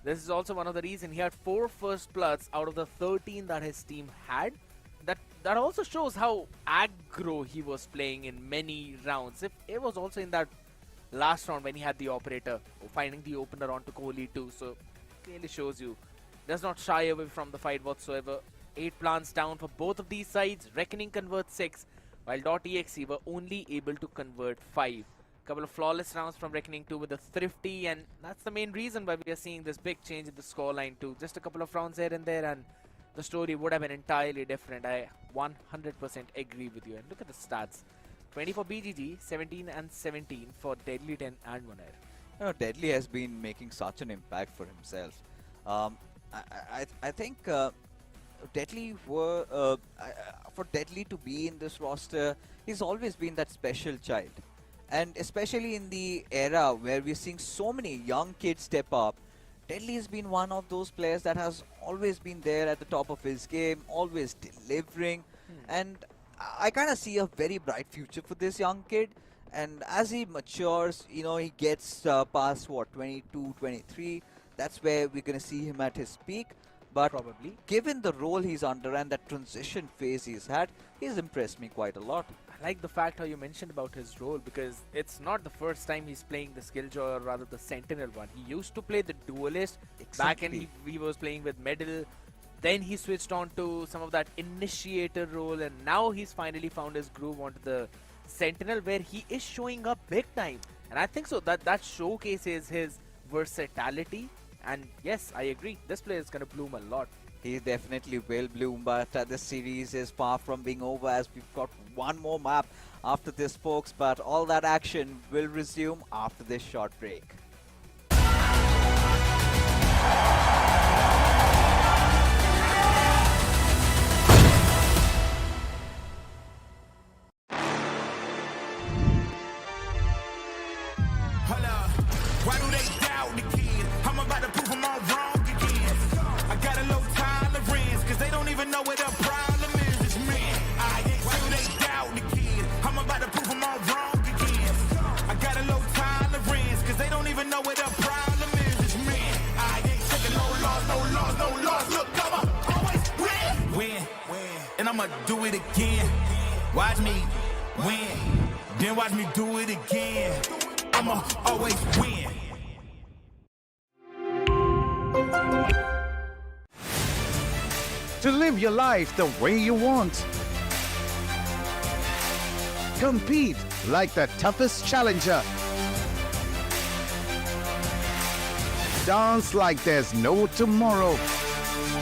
this is also one of the reasons he had 4 first bloods out of the 13 that his team had. That also shows how aggro he was playing in many rounds. If it was also in that last round when he had the operator finding the opener onto Kohli too, so clearly shows you does not shy away from the fight whatsoever. 8 plants down for both of these sides. Reckoning converts 6, while .exe were only able to convert 5. Couple of flawless rounds from Reckoning 2 with a thrifty, and that's the main reason why we are seeing this big change in the scoreline too. Just a couple of rounds here and there, and the story would have been entirely different. I 100% agree with you. And look at the stats. 20 for BGG, 17 and 17 for Deadly 10 and Monair. Deadly has been making such an impact for himself. I think Deadly for Deadly to be in this roster, he's always been that special child. And especially in the era where we're seeing so many young kids step up, Deadly has been one of those players that has always been there at the top of his game, always delivering. And I kind of see a very bright future for this young kid. And as he matures, he gets past, 22, 23, that's where we're going to see him at his peak. But Probably. given the role he's under and that transition phase he's had, he's impressed me quite a lot. I like the fact how you mentioned about his role, because it's not the first time he's playing the Skilljoy, or rather the Sentinel one. He used to play the Duelist. Back when he was playing with Medal. Then he switched on to some of that initiator role, and now he's finally found his groove onto the Sentinel, where he is showing up big time. And I think so that showcases his versatility. And yes, I agree, this player is going to bloom a lot. He definitely will bloom, but this series is far from being over, as we've got one more map after this, folks. But all that action will resume after this short break. Hold up. Why do they doubt the kid? I'm about to prove them all wrong again. I got a low tolerance, cause they don't even know what the problem is. It's me. Why do they doubt the kid? I'm about to prove them all wrong again. I got a low tolerance, cause they don't even know what the problem is. It's me. I ain't taking no loss. Look, I'ma always win. And I'ma do it again. Watch me win. Then watch me do it again. I'ma always win. To live your life the way you want. Compete like the toughest challenger. Dance like there's no tomorrow.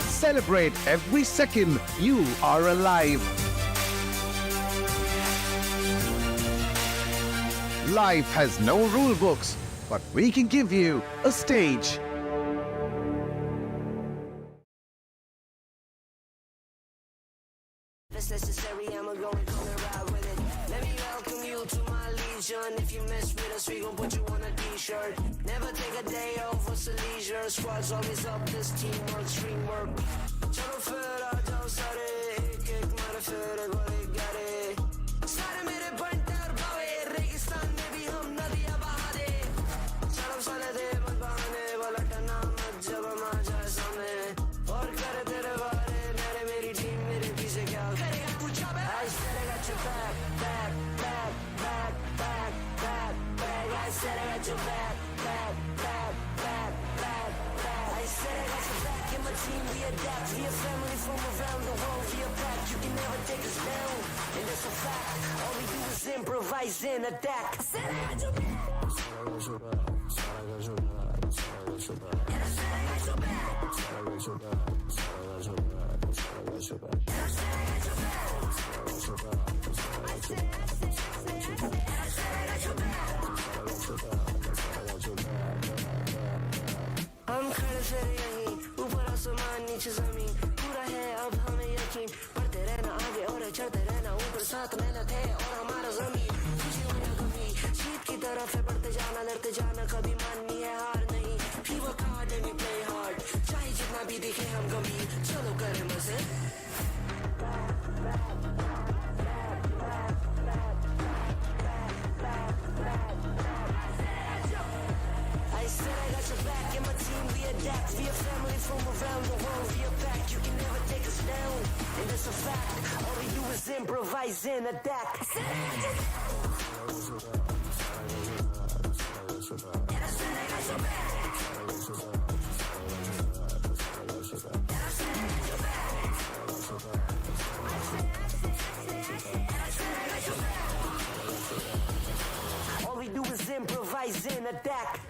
Celebrate every second you are alive. Life has no rule books, but we can give you a stage. If it's necessary, I'ma go and come and ride with it. Let me welcome you to my legion. If you mess with us, we gon' put you on a t-shirt. Never take a day off, what's a leisure? Squad's always up, this teamwork, stream work. Chalo fera, jao sare, ek mara fera, gole gare. Sare mere bantar bawe, Registan mein bhi hum nadiyan baha de. Chalo sale de man bahane, walatna mat jab hum aa jaye samne. Aur kar tere wale, mere meri team mere piche kya karega tu chabe. I said I got your back. I said I got your back. I said I got your back. In my team we adapt. We a family from around the world. We are back. You can never take us down. And that's a fact. All we do is improvise and adapt. I said I got your back. And I said I got your back. हम खड़े फिर यहीं ऊपर आसमान नीचे जमीन पूरा है अब हमें यकीन बढ़ते रहना आगे और चढ़ते रहना ऊपर साथ मेहनत है और हमारा जमीन खुशी होना कभी जीत की तरफ है बढ़ते जाना लड़ते जाना कभी माननी है हार नहीं We work hard and we play hard चाहे जितना भी दिखे हम गंभीर चलो करें मजे I said I got your back and my team we adapt. We a family from around the world. We a pack. You can never take us down, and that's a fact. All we do is improvise and adapt. All we do is improvise and adapt.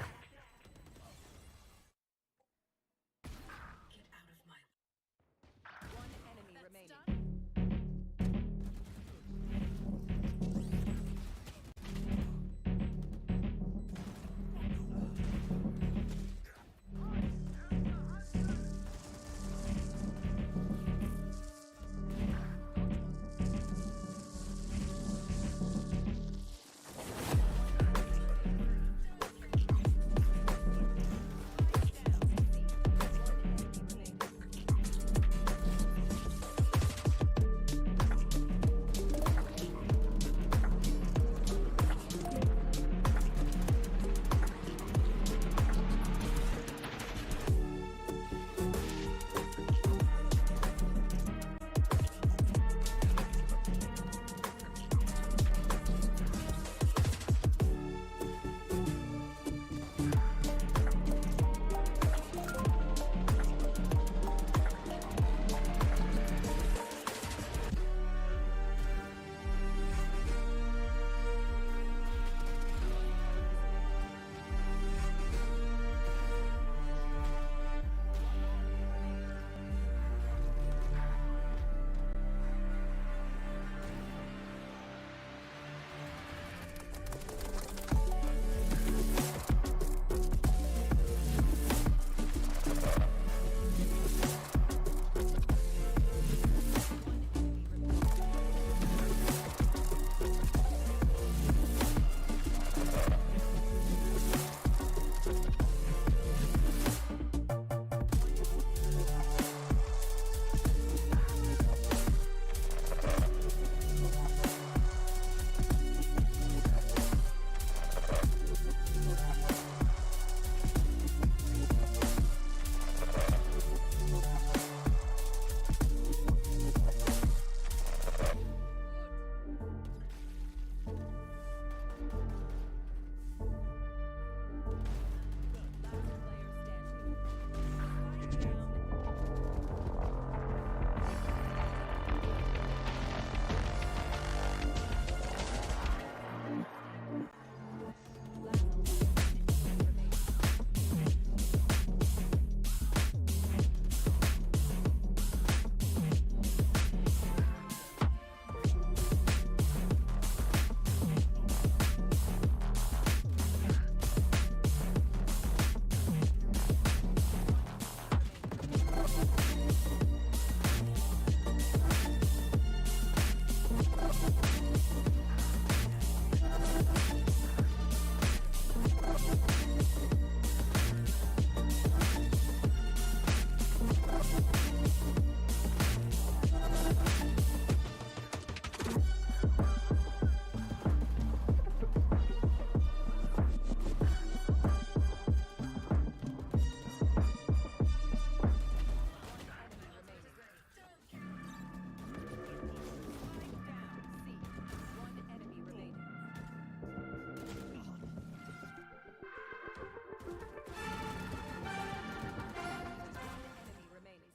One enemy remaining.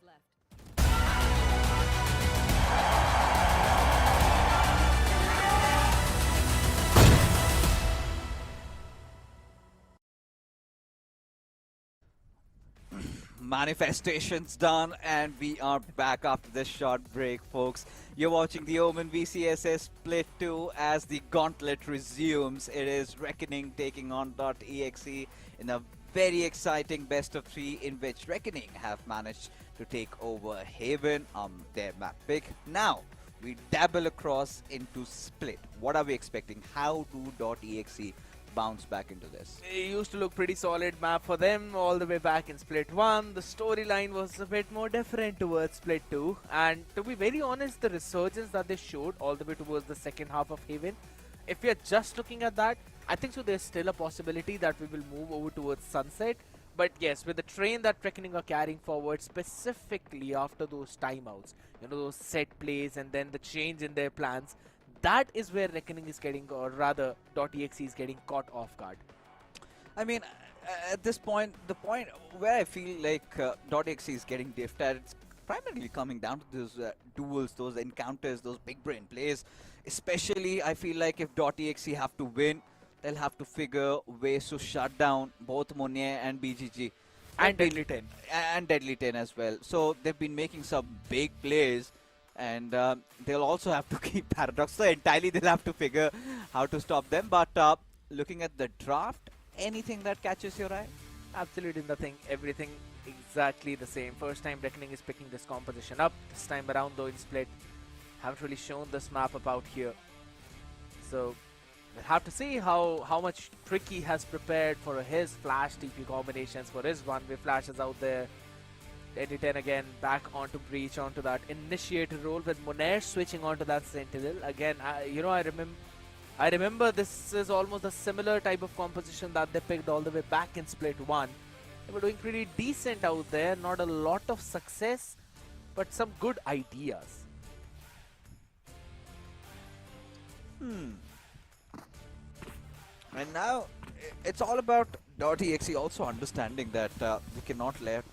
Manifestations done, and we are back after this short break, folks. You're watching the Omen VCSA Split 2 as the gauntlet resumes. It is Reckoning taking on .exe in a very exciting best of 3 in which Reckoning have managed to take over Haven, their map pick. Now, we dabble across into Split. What are we expecting? How do .exe bounce back into this? It used to look pretty solid map for them all the way back in Split 1. The storyline was a bit more different towards Split 2. And to be very honest, the resurgence that they showed all the way towards the second half of Haven, if we are just looking at that, I think so there's still a possibility that we will move over towards Sunset. But yes, with the train that Reckoning are carrying forward, specifically after those timeouts, you know, those set plays and then the change in their plans, that is where Reckoning is getting, or rather, .exe is getting caught off guard. I mean, at this point, the point where I feel like .exe is getting diffed at, it's primarily coming down to those duels, those encounters, those big brain plays. Especially, I feel like if .exe have to win, they'll have to figure ways to shut down both Monet and BGG. And Deadly 10. And Deadly 10 as well. So they've been making some big plays. And they'll also have to keep Paradox. So entirely they'll have to figure how to stop them. But looking at the draft, anything that catches your eye? Absolutely nothing. Everything exactly the same. First time Reckoning is picking this composition up. This time around though in Split, haven't really shown this map up out here. So we'll have to see how much Tricky has prepared for his flash TP combinations, for his one-way flashes out there. Deadly 10 again back onto Breach, onto that initiator role with Monair switching onto that Sentinel. Again, you know, I remember this is almost a similar type of composition that they picked all the way back in Split 1. They were doing pretty decent out there, not a lot of success, but some good ideas. And now it's all about .exe also understanding that we cannot let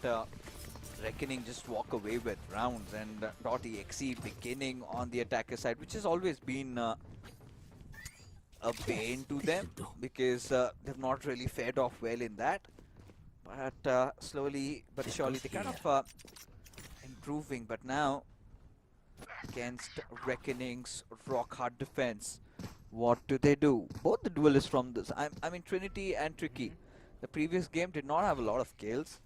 Reckoning just walk away with rounds, and .exe beginning on the attacker side, which has always been a bane to them because they've not really fared off well in that. But slowly but surely they kind of improving. But now against Reckoning's rock hard defense, what do they do? Both the duelists from this, I mean Trinity and Tricky. The previous game did not have a lot of kills,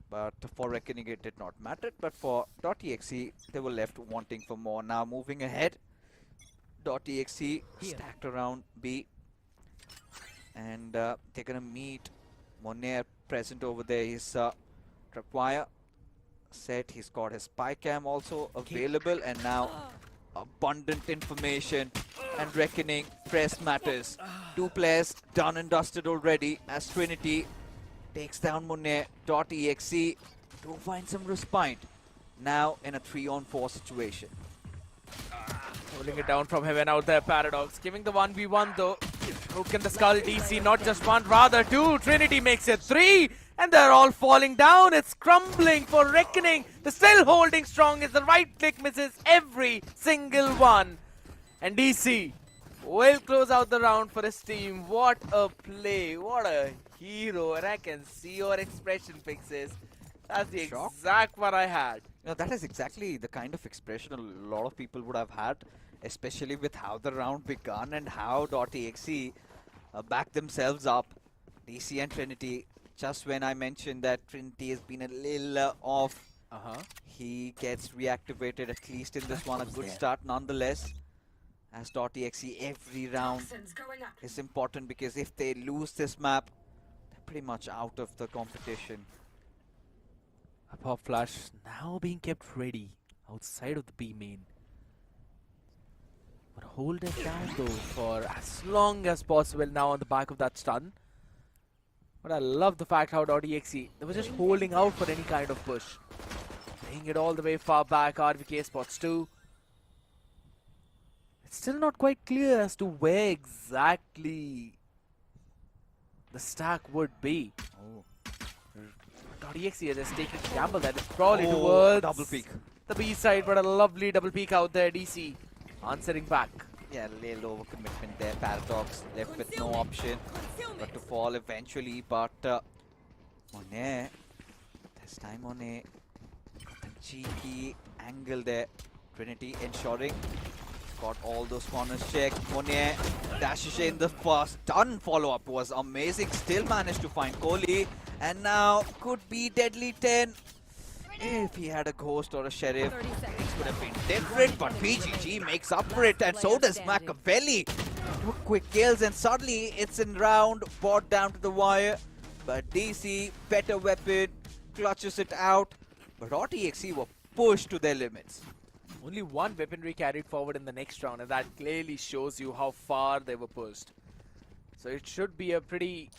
but for Reckoning it did not matter. But for .exe, they were left wanting for more. Now moving ahead, .exe stacked around B, and they're gonna meet Monair present over there. He's Trapwire set. He's got his spy cam also available, and now abundant information. And Reckoning, press matters. Two players done and dusted already as Trinity takes down Monet. .exe to find some respite. Now in a 3-on-4 situation. Pulling it down from Heaven out there, Paradox. Giving the 1v1 though. Hook in the skull, DC, not just one, rather two. Trinity makes it 3. And they're all falling down. It's crumbling for Reckoning. They're still holding strong as the right click misses every single one. And DC will close out the round for his team. What a play. What a hero. And I can see your expression, Fixes. That's the exact one I had. You know, that is exactly the kind of expression a lot of people would have had, especially with how the round began and how .exe backed themselves up. DC and Trinity, just when I mentioned that Trinity has been a little off, he gets reactivated, at least in this one. A good start nonetheless. As .exe, every round is important because if they lose this map, they're pretty much out of the competition. A pop flash now being kept ready outside of the B main. But hold it down though for as long as possible now on the back of that stun. But I love the fact how .exe, they were just holding out for any kind of push. Playing it all the way far back, RVK spots too. It's still not quite clear as to where exactly the stack would be. .exe is just taking a gamble that is probably towards double peek. The B side, but a lovely double peek out there. DC answering back. Yeah, a little overcommitment there. Paradox left with no option but to fall eventually. But Monet, this time Monet, the cheeky angle there. Trinity ensuring got all those corners checked. Monet dashes in the first stun follow-up was amazing. Still managed to find Kohli. And now could be Deadly 10. If he had a ghost or a sheriff, 30 seconds things would have left. been different, but BGG makes up for it, and so does Machiavelli. 2 quick kills, and suddenly it's in round, brought down to the wire. But DC, better weapon, clutches it out. But DotExe were pushed to their limits. Only one weaponry carried forward in the next round, and that clearly shows you how far they were pushed. So it should be a pretty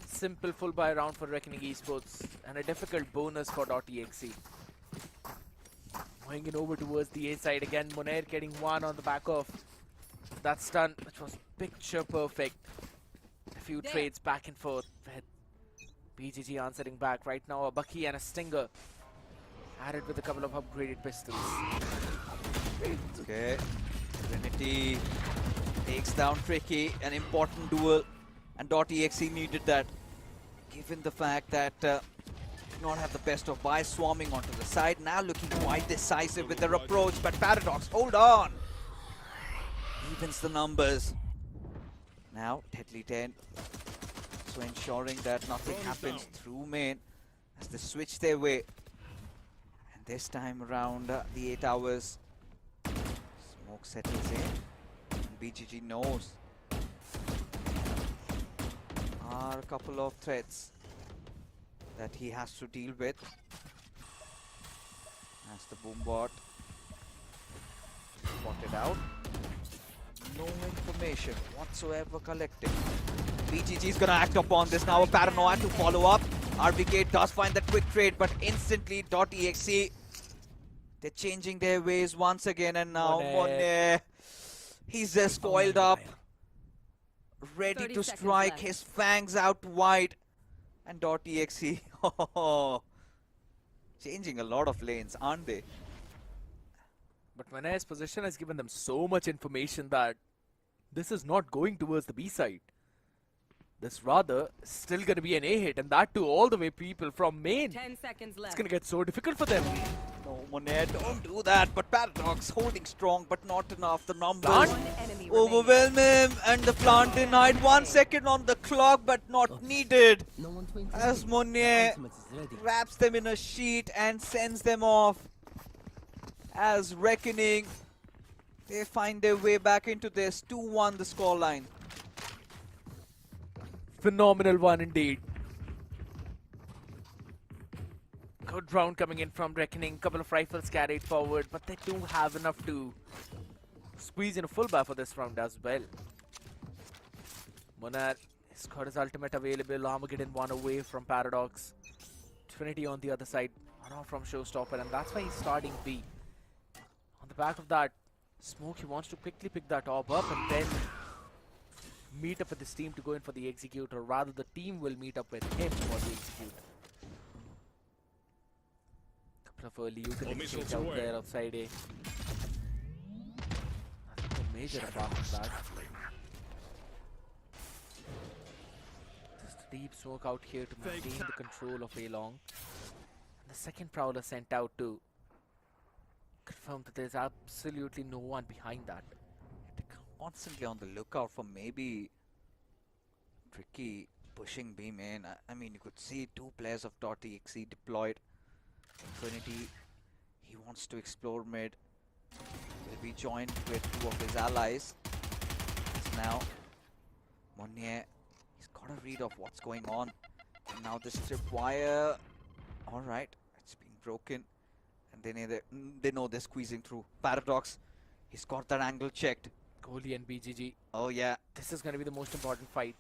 simple full buy round for Reckoning Esports, and a difficult bonus for DotExe. Going it over towards the A side again, Monair getting one on the back of that stun, which was picture perfect. A few trades back and forth. BGG answering back right now, a Bucky and a Stinger. Added with a couple of upgraded pistols. Okay, Trinity takes down Tricky, an important duel, and DotExe needed that. Given the fact that did not have the best of buys, swarming onto the side, now looking quite decisive with their approach, but Paradox, hold on! Evens the numbers. Now, Deadly 10, so ensuring that nothing happens through main as they switch their way. And this time around, the 8 hours, smoke settles in, and BGG knows. Are a couple of threats that he has to deal with. As the boombot spotted out. No information whatsoever collected. BGG is gonna act upon this now. A paranoia to follow up. RBK does find that quick trade, but instantly DotExe, they're changing their ways once again, and now Monair, he's just coiled up, ready 30 to seconds strike, left. his fangs out wide, and DotExe, changing a lot of lanes, aren't they? But Monair's position has given them so much information that this is not going towards the B side. This rather still going to be an A hit, and that too all the way people from main. 10 seconds left. It's going to get so difficult for them. No, Monair, don't do that. But Paradox holding strong, but not enough. The numbers One enemy remaining. overwhelm him, and the plant denied. 1 second on the clock, but not needed. No 120. As Monair Ultimate is ready. wraps them in a sheet and sends them off. As Reckoning, they find their way back into this. 2-1 the scoreline. Phenomenal one indeed. Good round coming in from Reckoning. Couple of rifles carried forward, but they do have enough to squeeze in a full buy for this round as well. Monair has got his ultimate available. Armageddon one away from Paradox. Trinity on the other side. One off from Showstopper, and that's why he's starting B. On the back of that smoke, he wants to quickly pick that orb up and then meet up with his team to go in for the execute, or rather the team will meet up with him for the execute. Couple of early utility missiles change out away. there outside A. Nothing major apart from that. Just a deep smoke out here to maintain the control of A long. And the second prowler sent out to confirm that there's absolutely no one behind that. Constantly on the lookout for maybe Tricky pushing B main. I mean, you could see 2 players of DotExe deployed. Trinity, he wants to explore mid. Will be joined with 2 of his allies. It's now Monair, he's got a read of what's going on. And now this tripwire, alright, it's being broken. And they know they're squeezing through. Paradox, he's got that angle checked. Kohli and BGG. Oh yeah, This is going to be the most important fight.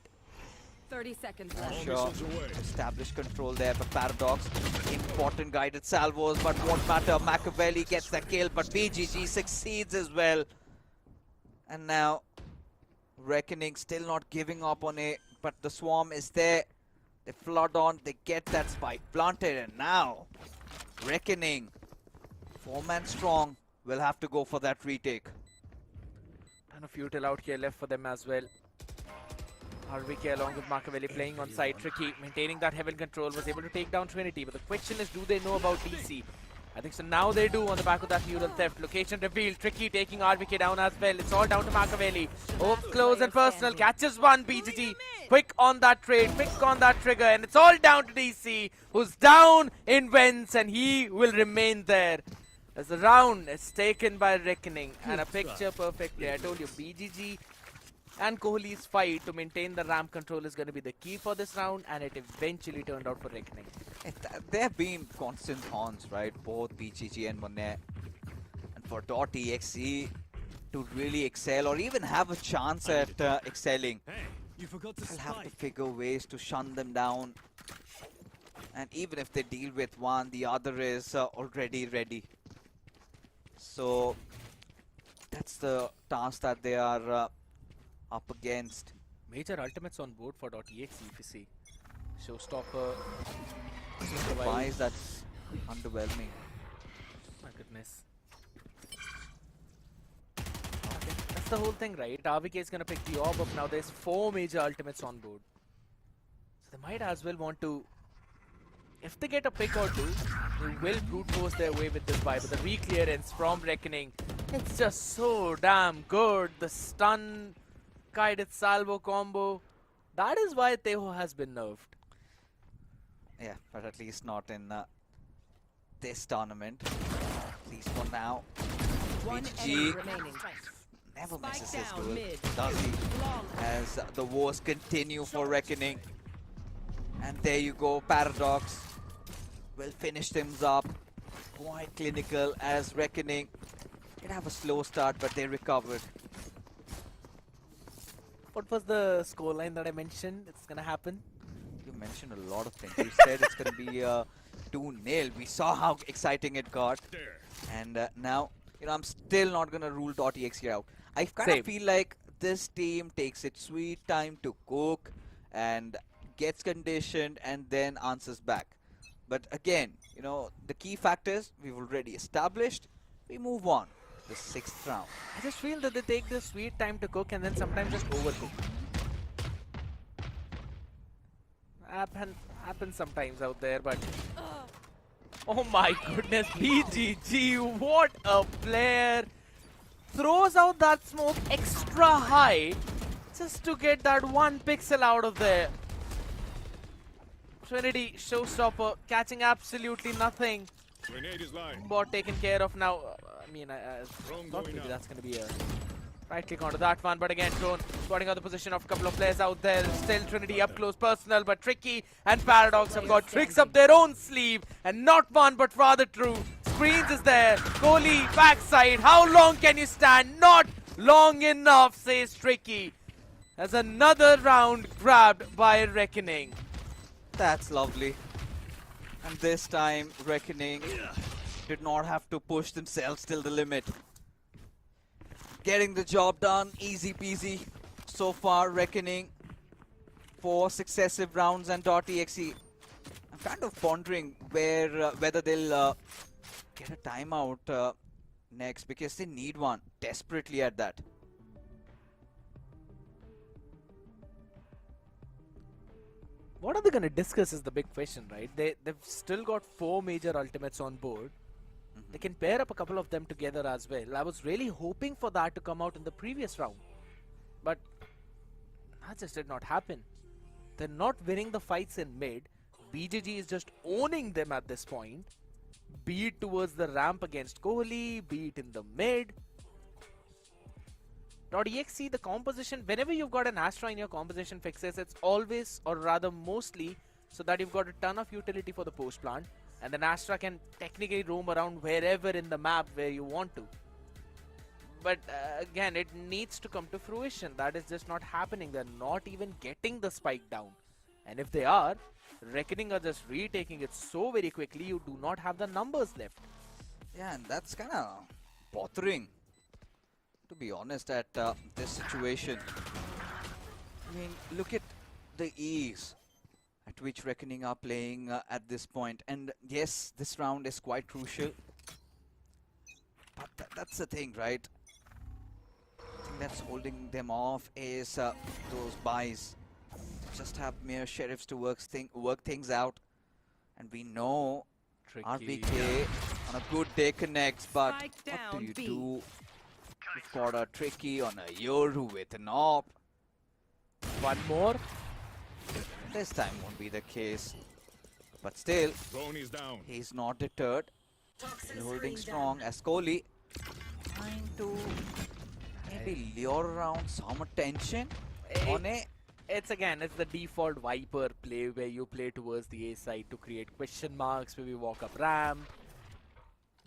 30 seconds left. All sure. missiles away. Establish control there, but Paradox, important guided salvos, but what matter, Machiavelli gets the kill, but BGG succeeds as well. And now, Reckoning still not giving up on it, but the swarm is there. They flood on, they get that spike planted, and now, Reckoning, 4-man strong, will have to go for that retake. Ton of util out here left for them as well. RVK along with Machiavelli playing on side. Tricky maintaining that heaven control, was able to take down Trinity, but the question is, do they know about DC? I think so now they do on the back of that mural theft. Location revealed. Tricky taking RBK down as well. It's all down to Machiavelli. Up close and personal. Catches one. BGG. Quick on that trade. Quick on that trigger. And it's all down to DC, who's down in Vents, and he will remain there. As the round is taken by Reckoning. And a picture perfect play. I told you, BGG and Kohli's fight to maintain the ramp control is going to be the key for this round, and it eventually turned out for Reckoning. There have been constant horns, right? Both BGG and Monet. And for .exe to really excel or even have a chance at excelling, You forgot to they'll have to figure ways to shun them down. And even if they deal with one, the other is already ready. So that's the task that they are up against. Major ultimates on board for .exe if you see. Showstopper. Why is that underwhelming? My goodness. Okay, that's the whole thing, right? RVK is going to pick the orb up now. There's 4 major ultimates on board. So they might as well want to... If they get a pick or two, they will brute force their way with this buy. But the re-clearance from Reckoning, it's just so damn good. The stun, guided salvo combo. That is why Teho has been nerfed. Yeah, but at least not in this tournament. At least for now. One BGG enemy remaining. never Spike misses his down goal, mid. does he? Flawless. As the wars continue for Reckoning. And there you go, Paradox will finish things up. Quite clinical as Reckoning did have a slow start, but they recovered. What was the scoreline that I mentioned? It's gonna happen. You mentioned a lot of things. You said it's going to be 2-0. We saw how exciting it got. And now, you know, I'm still not going to rule .exe out. I kind of feel like this team takes its sweet time to cook and gets conditioned and then answers back. But again, you know, the key factors we've already established. We move on. The 6th round. I just feel that they take the sweet time to cook and then sometimes just overcook. Happens sometimes out there, but oh my goodness, BGG, what a player! Throws out that smoke extra high just to get that 1 pixel out of there. Trinity, showstopper, catching absolutely nothing. Grenade is live. Bot taken care of now. I mean, I Drone thought going maybe up. that's going to be a right click onto that one, but again, Drone spotting out the position of a couple of players out there. Still Trinity up close, personal, but Tricky and Paradox have got tricks up their own sleeve, and not one but rather true. Screens is there, Kohli backside. How long can you stand? Not long enough, says Tricky. As another round grabbed by Reckoning. That's lovely. And this time, Reckoning did not have to push themselves till the limit. Getting the job done, easy peasy. So far, Reckoning 4 successive rounds and .exe. I'm kind of pondering whether they'll get a timeout next, because they need one desperately at that. What are they going to discuss is the big question, right? They've still got 4 major ultimates on board. They can pair up a couple of them together as well. I was really hoping for that to come out in the previous round. But that just did not happen. They're not winning the fights in mid. BGG is just owning them at this point. Be it towards the ramp against Kohli, be it in the mid. .exe, the composition, whenever you've got an Astra in your composition fixes, it's always, or rather mostly, so that you've got a ton of utility for the post plant. And then Astra can technically roam around wherever in the map where you want to. But again, it needs to come to fruition. That is just not happening. They're not even getting the spike down. And if they are, Reckoning are just retaking it so very quickly, you do not have the numbers left. Yeah, and that's kind of bothering, to be honest, at this situation. I mean, look at the ease at which Reckoning are playing at this point. And yes, this round is quite crucial. But that's the thing, right? The thing that's holding them off is those buys. They just have mere sheriffs to work things out. And we know Tricky. RBK On a good day connects, but Spike what down, do you B. do? You've got a Tricky on a Yoru with an AWP. One more. This time won't be the case. But still, Drone is down. he's not deterred. He's holding strong as Kohli trying to maybe lure around some attention on a... It's the default Viper play where you play towards the A side to create question marks, maybe walk up ramp.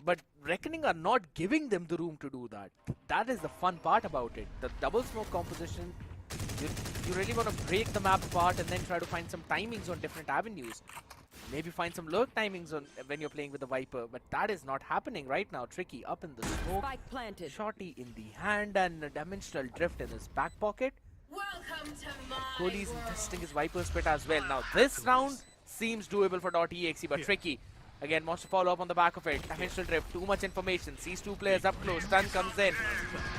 But Reckoning are not giving them the room to do that. That is the fun part about it. The double smoke composition, you really want to break the map apart and then try to find some timings on different avenues. Maybe find some lurk timings on when you're playing with the Viper, but that is not happening right now. Tricky up in the smoke, Spike planted. Shorty in the hand and a dimensional drift in his back pocket. Welcome to my Kohli's testing his Viper spit as well. Now this round seems doable for .exe, but Tricky again wants to follow up on the back of it. Dimensional drift, too much information. Sees two players up close. Stun comes in.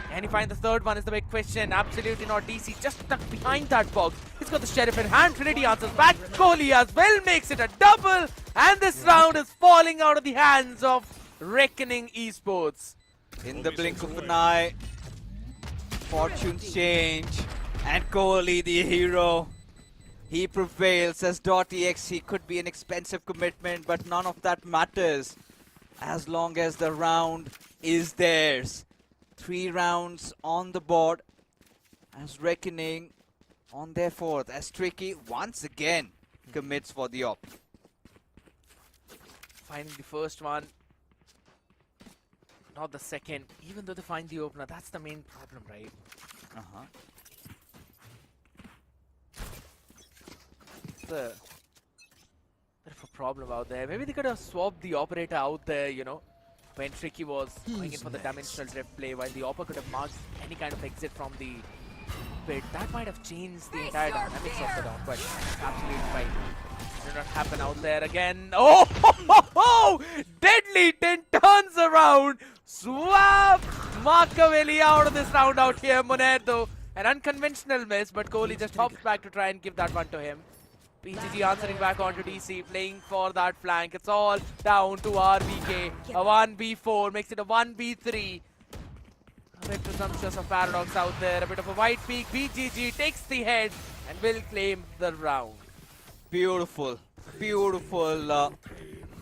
Can he find the third one is the big question. Absolutely not. DC just stuck behind that box. He's got the Sheriff in hand. Trinity answers back. Kohli as well makes it a double. And this round is falling out of the hands of Reckoning Esports. In the blink of an eye, fortunes change. And Kohli, the hero, he prevails as .exe could be an expensive commitment, but none of that matters as long as the round is theirs. 3 rounds on the board as Reckoning on their 4th as Tricky once again commits for the op. Finding the first one, not the second. Even though they find the opener, that's the main problem, right? The bit of a problem out there. Maybe they could have swapped the operator out there, you know, when Tricky was going in for the dimensional drift play, while the operator could have marked any kind of exit from the pit. That might have changed the entire dynamics of the round, but it's absolutely fine. Did not happen out there again. Oh, Deadly 10 turns around. Swap Machiavelli out of this round out here. Monerdo, an unconventional miss, but Kohli just hops back to try and give that one to him. PGG answering back onto DC, playing for that flank. It's all down to RBK. A 1v4 makes it a 1v3. A bit presumptuous of Paradox out there. A bit of a white peak. BGG takes the head and will claim the round. Beautiful, beautiful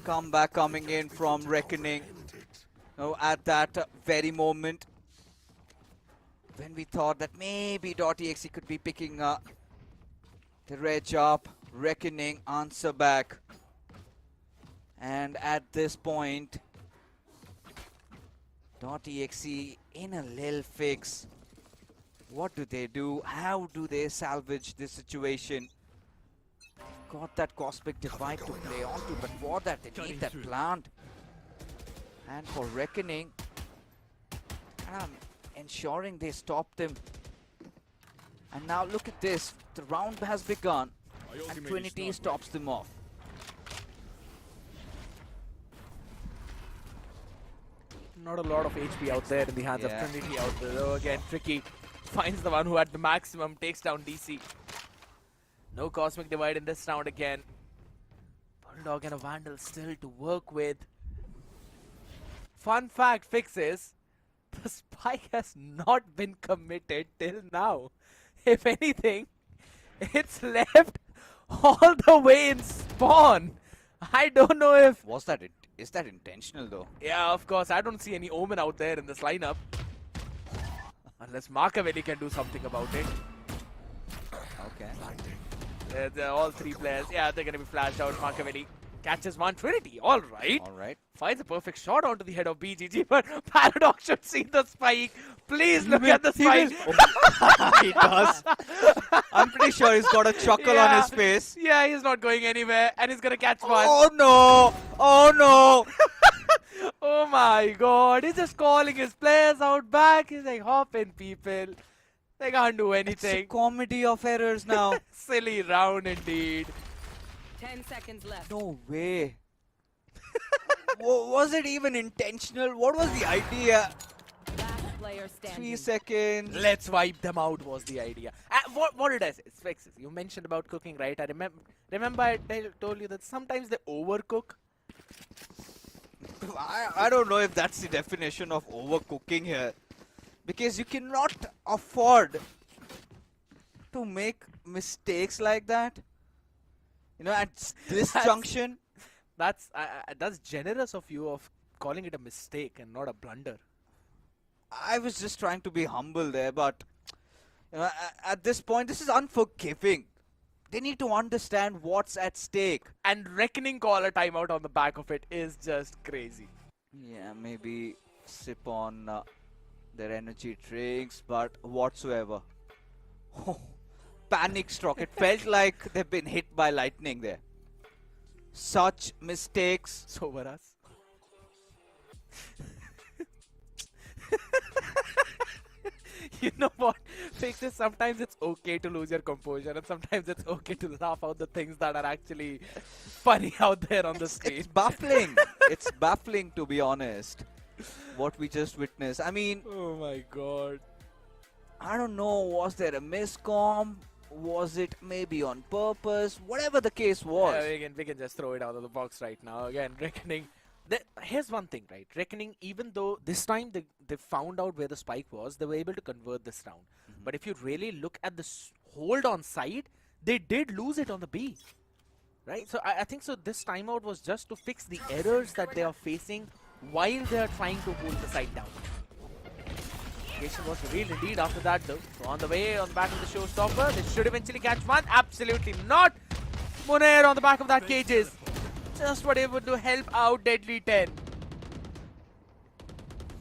comeback coming in from Reckoning. At that very moment when we thought that maybe .exe could be picking the reg up, Reckoning answer back. And at this point, .exe in a little fix. What do they do? How do they salvage this situation? Got that Cosmic Divide to play onto, but for that they need that plant. And for Reckoning, ensuring they stop them. And now look at this, the round has begun and Trinity stops them off. Not a lot of HP out there in the hands of Trinity out there. Though again, Tricky finds the one who had the maximum, takes down DC. No Cosmic Divide in this round again. Bulldog and a Vandal still to work with. Fun fact, fixes, the spike has not been committed till now. If anything, it's left all the way in spawn. I don't know if... Is that intentional though? Yeah, of course. I don't see any Omen out there in this lineup. Unless Machiavelli can do something about it. Okay. They're all 3 players. Yeah, they're going to be flashed out. Machiavelli catches one. Trinity, all right. All right. Finds a perfect shot onto the head of BGG, but Paradox should see the spike. Please look at the spike. He does. I'm pretty sure he's got a chuckle on his face. Yeah, he's not going anywhere, and he's going to catch one. Oh no! Oh no! Oh my god, he's just calling his players out back. He's like, hop in, people. They can't do anything. It's a comedy of errors now. Silly round indeed. 10 seconds left. No way. Was it even intentional? What was the idea? Last player standing. 3 seconds. Let's wipe them out was the idea. What did I say? It's fixes. You mentioned about cooking, right? I remember I told you that sometimes they overcook. I don't know if that's the definition of overcooking here. Because you cannot afford to make mistakes like that. You know, at this junction. That's generous of you of calling it a mistake and not a blunder. I was just trying to be humble there, but you know, at this point, this is unforgiving. They need to understand what's at stake. And Reckoning call a timeout on the back of it is just crazy. Yeah, maybe sip on their energy drinks, but whatsoever. Panic struck. It felt like they've been hit by lightning there. Such mistakes. So were us. You know what? Fixes, sometimes it's okay to lose your composure and sometimes it's okay to laugh out the things that are actually funny out there on the screen. It's baffling. It's baffling, to be honest, what we just witnessed. I mean, Oh my god. I don't know, was there a miscom? Was it maybe on purpose? Whatever the case was. Yeah, we can just throw it out of the box right now. Again, Reckoning. Here's one thing, right? Reckoning, even though this time they found out where the spike was, they were able to convert this round. But if you really look at the hold on side, they did lose it on the B. Right? So I think so this timeout was just to fix the errors that they are facing while they are trying to hold the side down. Communication was revealed indeed after that though. So on the way, on the back of the showstopper, they should eventually catch one. Absolutely not. Munair on the back of that cages. Just what able to help out Deadly 10.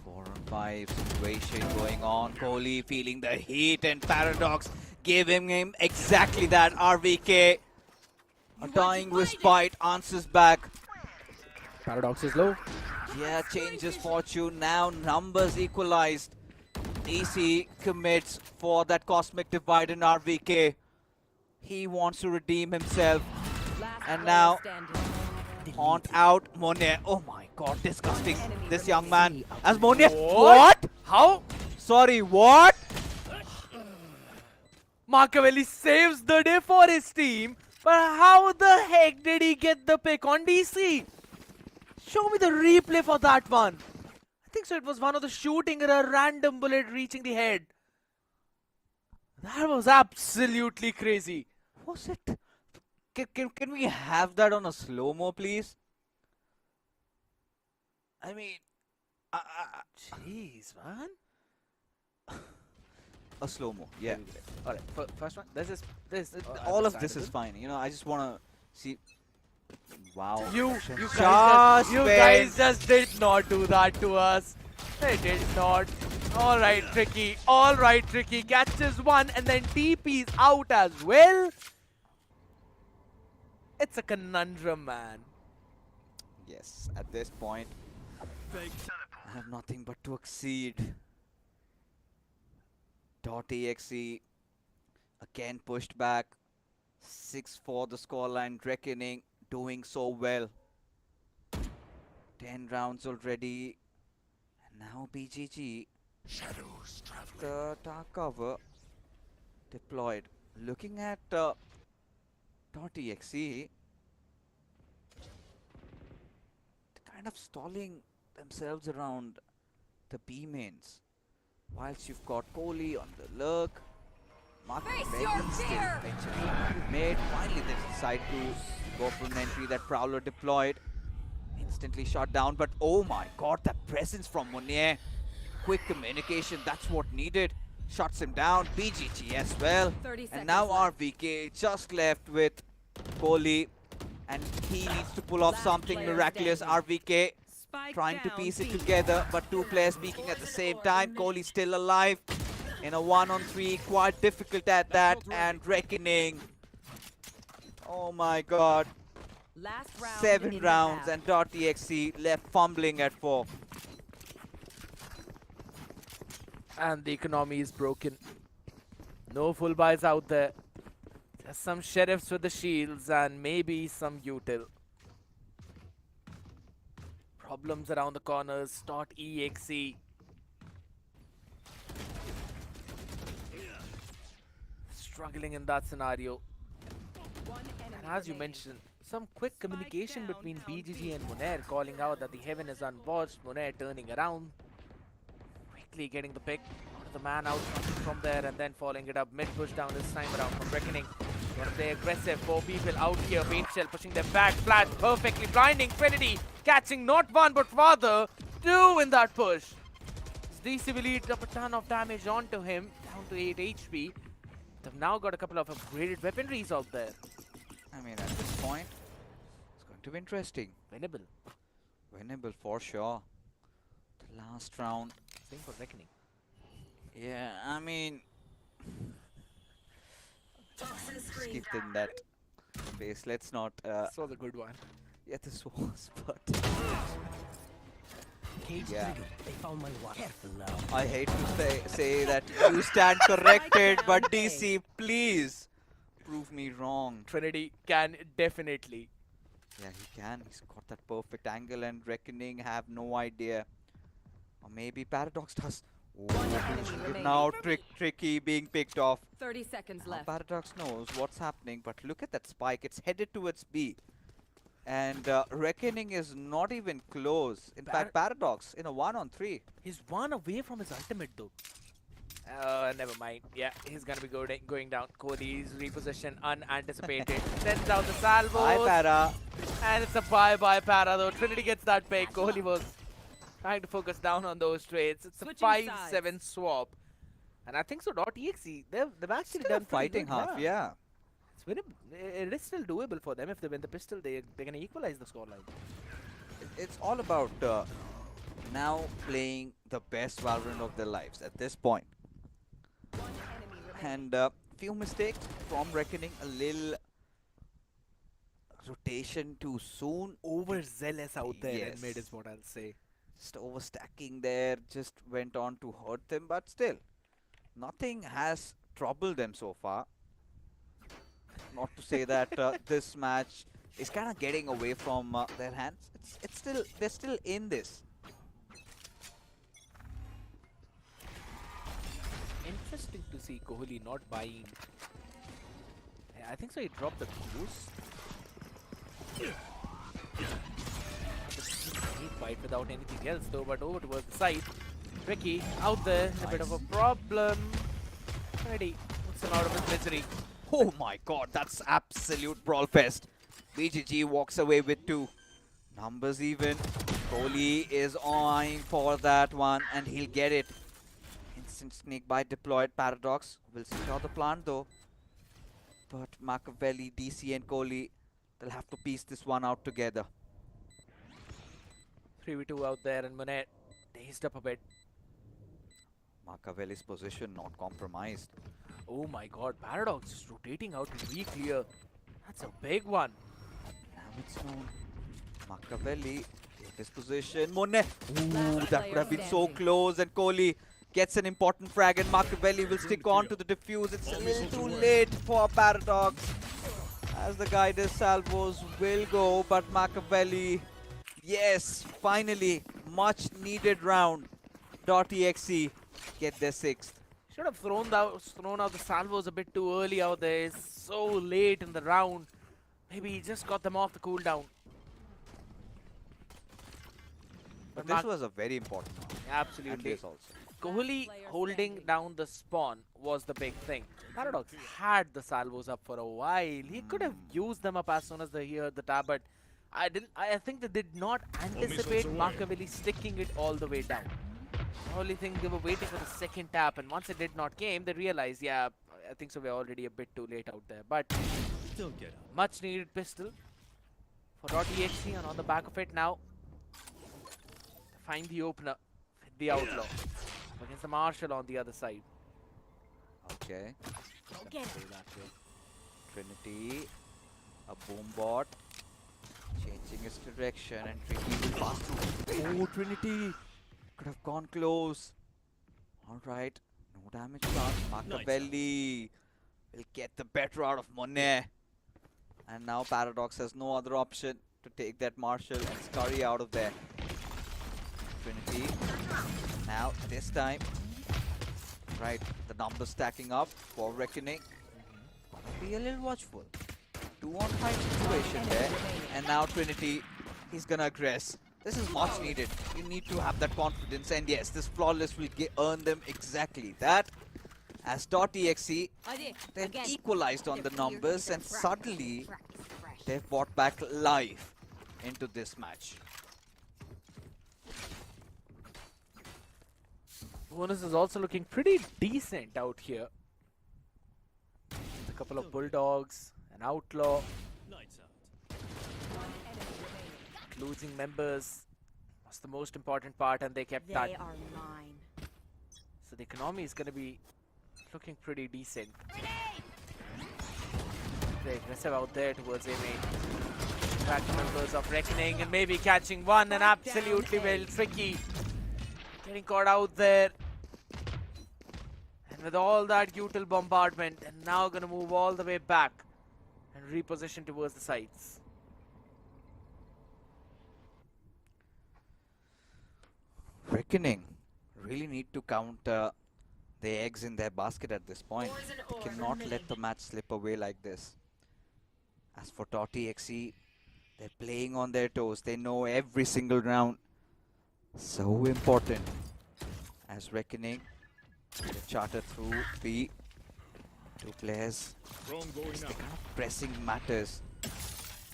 4-on-5 situation going on. Kohli feeling the heat and Paradox giving him exactly that. RVK, a dying respite, answers back. Paradox is low. Yeah, changes fortune. Now numbers equalized. EC commits for that cosmic divide in RVK. He wants to redeem himself. And now haunt out Monet. Oh my god, disgusting. This young man as Monet. What? How? Sorry, what? Marcavelli saves the day for his team. But how the heck did he get the pick on DC? Show me the replay for that one. I think so it was one of the shooting or a random bullet reaching the head. That was absolutely crazy. Was it? Can we have that on a slow-mo, please? I mean, Jeez, man. a slow-mo, yeah. Alright, first one. This. All of this is fine. You know, I just want to see. Wow. You Just guys just did not do that to us. They did not. Alright, Tricky. Alright, Tricky. Catches one and then TP's out as well. It's a conundrum, man. Yes, at this point, I have nothing but to exceed. .exe again pushed back. 6-4 the scoreline. Reckoning doing so well. 10 rounds already. And now BGG. The dark cover deployed. Looking at .exe, kind of stalling themselves around the B mains. Whilst you've got Kohli on the lurk, Mark Reagan still eventually made. Finally they decide to go for an entry. That Prowler deployed, instantly shot down, but oh my god, that presence from Monet. Quick communication, that's what needed. Shuts him down. BGG as well. And now RVK just left with Kohli, and he needs to pull off something miraculous. RVK trying to piece it together, but two players speaking at the same time. Kohli still alive in a 1-on-3, quite difficult at that, and Reckoning. Oh my god. 7 rounds and .exe left fumbling at 4. And the economy is broken. No full buys out there. Just some sheriffs with the shields and maybe some util. Problems around the corners. .exe. Struggling in that scenario. And as you mentioned, some quick communication between BGG and Monair, calling out that the heaven is unwatched. Monair turning around, quickly getting the pick out of the man out from there, and then following it up. Mid push down this time around from Reckoning. Gonna play aggressive. 4 people out here. Paint Shell pushing them back. Flash perfectly blinding. Trinity catching not one but rather 2 in that push. DC will eat up a ton of damage onto him, down to 8 HP. They've now got a couple of upgraded weaponries out there. I mean, at this point, it's going to be interesting. Winnable. Winnable for sure. The last round. Same for Reckoning. Yeah, I mean, skipped in that base. Let's not. This was a good one. Yeah, this was, but Cage yeah. trigger. They found my one. Careful now. I hate to say that you stand corrected, but DC, please prove me wrong. Trinity can definitely. Yeah, he can. He's got that perfect angle, and Reckoning have no idea. Or maybe Paradox does. Now Tricky being picked off. 30 seconds Now left. Paradox knows what's happening, but look at that spike. It's headed towards B. And Reckoning is not even close. In fact, Paradox in a 1-on-3. He's 1 away from his ultimate though. Never mind. Yeah, he's gonna be going down. Cody's reposition unanticipated. Sends out the salvos. Bye, Para. And it's a bye-bye Para though. Trinity gets that pick. Kohli was trying to focus down on those trades. It's a Switching 5-7 swap. And I think so DotExe, they've actually Still done a fighting pretty good, half, yeah. It's winnable. It is still doable for them. If they win the pistol, they're going to equalize the scoreline. It's all about now playing the best Valorant of their lives at this point. And few mistakes from Reckoning, a little rotation too soon. Overzealous out there in Yes. mid is what I'll say. Just overstacking there, just went on to hurt them, but still, nothing has troubled them so far. Not to say that this match is kind of getting away from their hands. It's still, they're still in this. Interesting to see Kohli not buying. I think so. He dropped the goose. He fight without anything else though, but over towards the side. Ricky out there, a bit of a problem. Ready, puts him out of his misery. Oh my god, that's absolute brawl fest. BGG walks away with 2. Numbers even. Kohli is eyeing for that one, and he'll get it. Instant snake bite deployed. Paradox will secure the plant though. But Machiavelli, DC and Kohli, they'll have to piece this one out together. 3v2 out there, and Monet dazed up a bit. Machiavelli's position not compromised. Oh my god, Paradox is rotating out to re-clear. That's a big one. Now it's known. Machiavelli in this position. Monet. Ooh, that could have been so close, and Kohli gets an important frag, and Machiavelli will stick on to the defuse. It's a little too late for Paradox, as the guided salvos will go, but Machiavelli, yes, finally, much needed round. .exe get their 6th. Should have thrown out the salvos a bit too early out there. It's so late in the round. Maybe he just got them off the cooldown. But this was a very important one. And Absolutely. this also. Kohli holding down the spawn was the big thing. Paradox had the salvos up for a while. He could have used them up as soon as he heard the tab, but I think they did not anticipate Machiavelli sticking it all the way down. The only thing, they were waiting for the second tap, and once it did not came, they realized, yeah, I think so we're already a bit too late out there. But Don't get up. much needed pistol for .exe, and on the back of it now, find the opener, the outlaw, against the Marshall on the other side. Okay. Get it. Trinity, a boom bot, changing its direction, and Trinity will pass through. Oh, Trinity could have gone close. All right, no damage done. Machiavelli will get the better out of Monet, and now Paradox has no other option to take that Marshall and scurry out of there. Trinity, now this time, right, the numbers stacking up for Reckoning. Be a little watchful. 2 2-on-5 situation there. And now Trinity, he's gonna aggress. This is much needed. You need to have that confidence. And yes, this flawless will earn them exactly that. As .exe, they've equalized on the numbers and suddenly they've brought back life into this match. Bonus is also looking pretty decent out here. A couple of Bulldogs, an Outlaw. Lights out. Losing members was the most important part, and they kept that. They are mine. So the economy is going to be looking pretty decent. Very aggressive out there towards A-main. Back members of Reckoning and maybe catching one, and absolutely well tricky. Getting caught out there. And with all that util bombardment, and now going to move all the way back and reposition towards the sides. Reckoning really need to counter the eggs in their basket at this point. They cannot let the match slip away like this. As for .exe, they're playing on their toes. They know every single round. So important. As Reckoning, they charter through B. Two players. Drone going The up. kind of pressing matters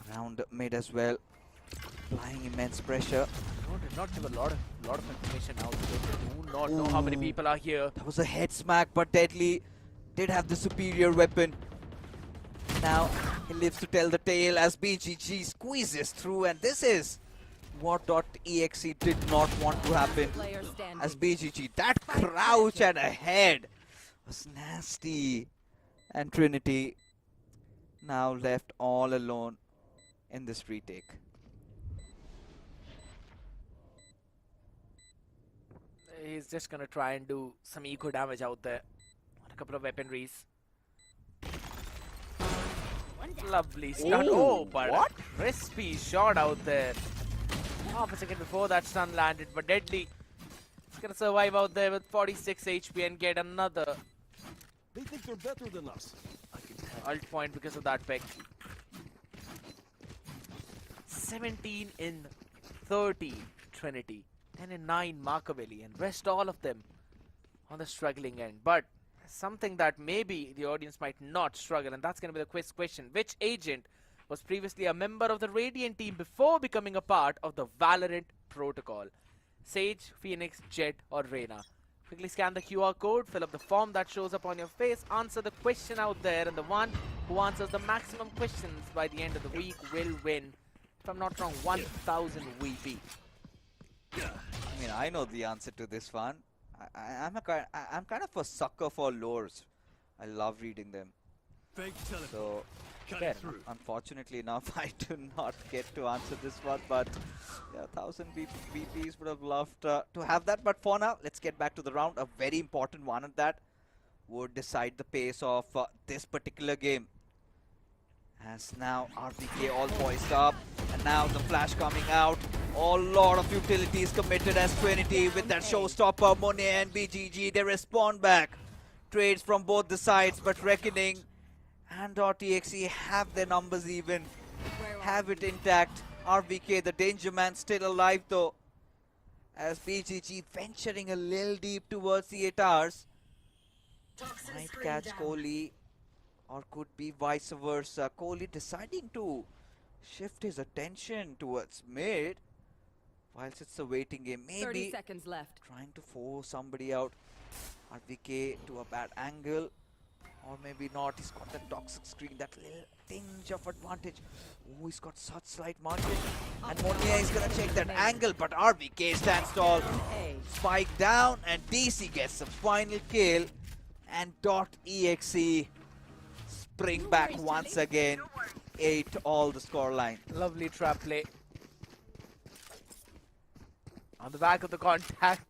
around mid as well. Applying immense pressure. Did not give a lot of information out. They do not know how many people are here. That was a head smack, but Deadly did have the superior weapon. Now he lives to tell the tale as BGG squeezes through, and this is what .exe did not want to happen. Player standing. As BGG, that crouch and a head was nasty. And Trinity now left all alone in this retake. He's just gonna try and do some eco damage out there on a couple of weaponries. Lovely stun. Oh, but what? a crispy shot out there. Half a second before that stun landed, but Deadly is gonna survive out there with 46 HP and get another They think they're better than us. ult point because of that pick. 17 in 30 Trinity, 10 in 9 Markavelli, and rest all of them on the struggling end. But something that maybe the audience might not struggle, and that's going to be the quiz question. Which agent was previously a member of the Radiant team before becoming a part of the Valorant protocol? Sage, Phoenix, Jet, or Reyna? Quickly scan the QR code, fill up the form that shows up on your face, answer the question out there, and the one who answers the maximum questions by the end of the week will win, if I'm not wrong, 1,000 VP. I mean, I know the answer to this one. I'm kind of a sucker for lores. I love reading them. Fake teleport. So, Cut through. unfortunately enough, I do not get to answer this one. But yeah, 1,000 VPs would have loved to have that. But for now, let's get back to the round. A very important one at that would decide the pace of this particular game. As now RBK all poised up, and now the flash coming out. A lot of utilities committed as Trinity with that showstopper. Monet and BGG, they respond back. Trades from both the sides, but Reckoning and .exe have their numbers even, have it intact. RBK, the danger man, still alive though. As BGG venturing a little deep towards the 8 hours. Might catch Kohli, or could be vice versa. Kohli deciding to shift his attention towards mid whilst it's a waiting game. 30 Maybe seconds left. trying to force somebody out. RBK to a bad angle, or maybe not. He's got that toxic screen, that little tinge of advantage. Oh, he's got such slight margin. And Monia is gonna check that angle, but RBK stands tall. Spike down, and DC gets the final kill. And .exe spring back once again. 8 all the scoreline. Lovely trap play. On the back of the contact.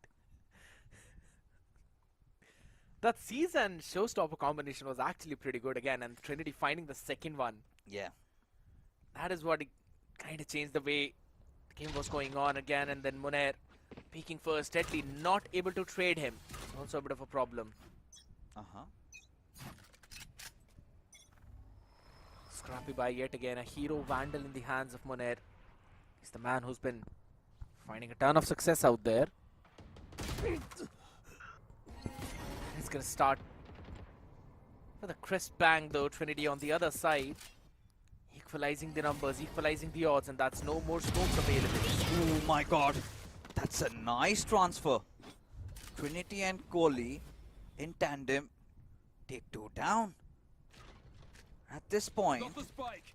That Seize and Showstopper combination was actually pretty good again, and Trinity finding the second one. Yeah. That is what kind of changed the way the game was going on again, and then Munair peeking first, Deadly not able to trade him. Also a bit of a problem. Scrappy by yet again. A hero Vandal in the hands of Moner. He's the man who's been finding a ton of success out there. He's going to start with a crisp bang though. Trinity on the other side. Equalizing the numbers, equalizing the odds, and that's no more smokes available. Oh my god. That's a nice transfer. Trinity and Kohli in tandem take 2 down. At this point, Got the spike.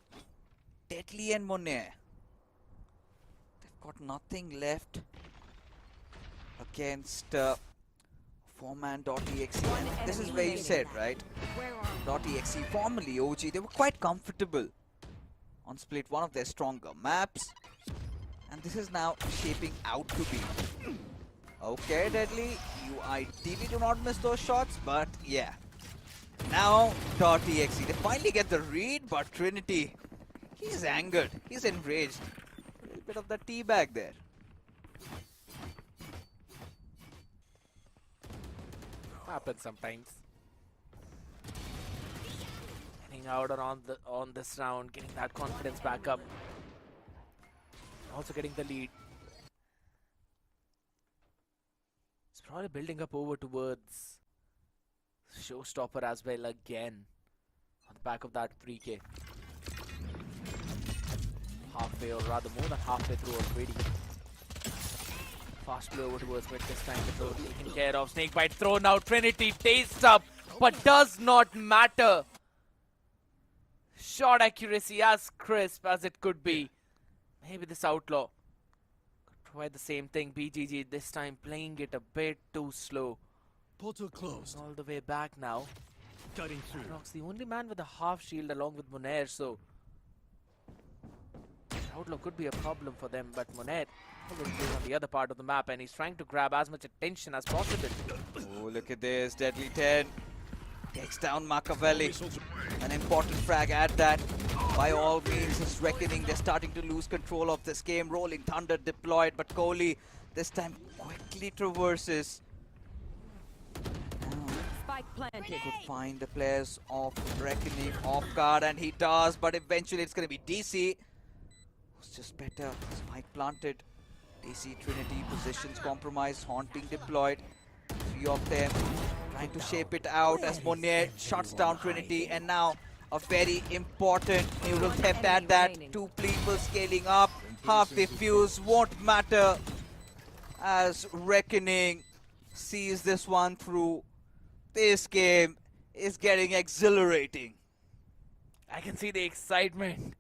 Deadly and Monet, they've got nothing left against four-man .exe. And this is where you said, right? .exe, formerly OG, they were quite comfortable on Split, one of their stronger maps. And this is now shaping out to be. Okay, Deadly, you ideally do not miss those shots, but yeah. Now, .exe, they finally get the read, but Trinity, he's angered, he's enraged. A little bit of the teabag there. Happens sometimes. Getting out on this round, getting that confidence back up. Also getting the lead. It's probably building up over towards showstopper as well again. On the back of that 3K. Halfway, or rather more than halfway through already. Fast play over towards mid this time. Control taken care of. Snakebite thrown out. Trinity tastes up, but does not matter. Shot accuracy as crisp as it could be. Maybe this outlaw could provide the same thing. BGG this time playing it a bit too slow. Portal closed. All the way back now. Cutting through. Rock's the only man with a half shield along with Moner, so outlaw could be a problem for them, but Moner already plays on the other part of the map and he's trying to grab as much attention as possible. Oh, look at this. Deadly 10 takes down Machiavelli. An important frag at that. By all means, is Reckoning. They're starting to lose control of this game. Rolling Thunder deployed, but Kohli this time quickly traverses. Spike planted. He could find the players of Reckoning off guard, and he does, but eventually it's going to be DC. Who's just better. Spike planted. DC Trinity positions compromised. Haunting deployed. 3 of them trying to shape it out as Monet shuts down Trinity, and now a very important neural theft at that. 2 people scaling up. Half the fuse won't matter as Reckoning sees this one through. This game is getting exhilarating. I can see the excitement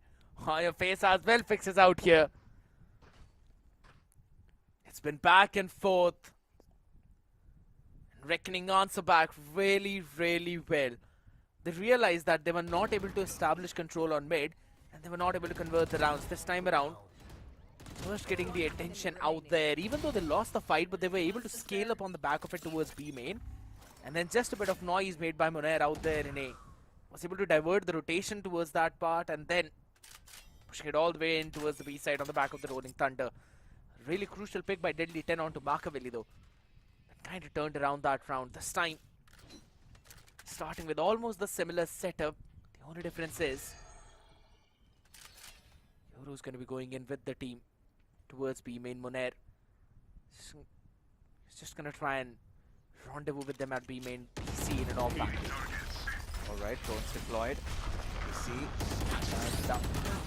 on your face as well. Fixes out here. It's been back and forth. Reckoning answer back really, really well. They realized that they were not able to establish control on mid, and they were not able to convert the rounds this time around. First getting the attention out there, even though they lost the fight, but they were able to scale up on the back of it towards B main. And then just a bit of noise made by Moner out there in A. Was able to divert the rotation towards that part, and then pushing it all the way in towards the B side on the back of the Rolling Thunder. Really crucial pick by Deadly 10 onto Machiavelli though. Kind of turned around that round this time. Starting with almost the similar setup. The only difference is Euro's going to be going in with the team towards B main. Moner is just going to try and rendezvous with them at B main. PC in an off back. Alright, drones deployed. PC down.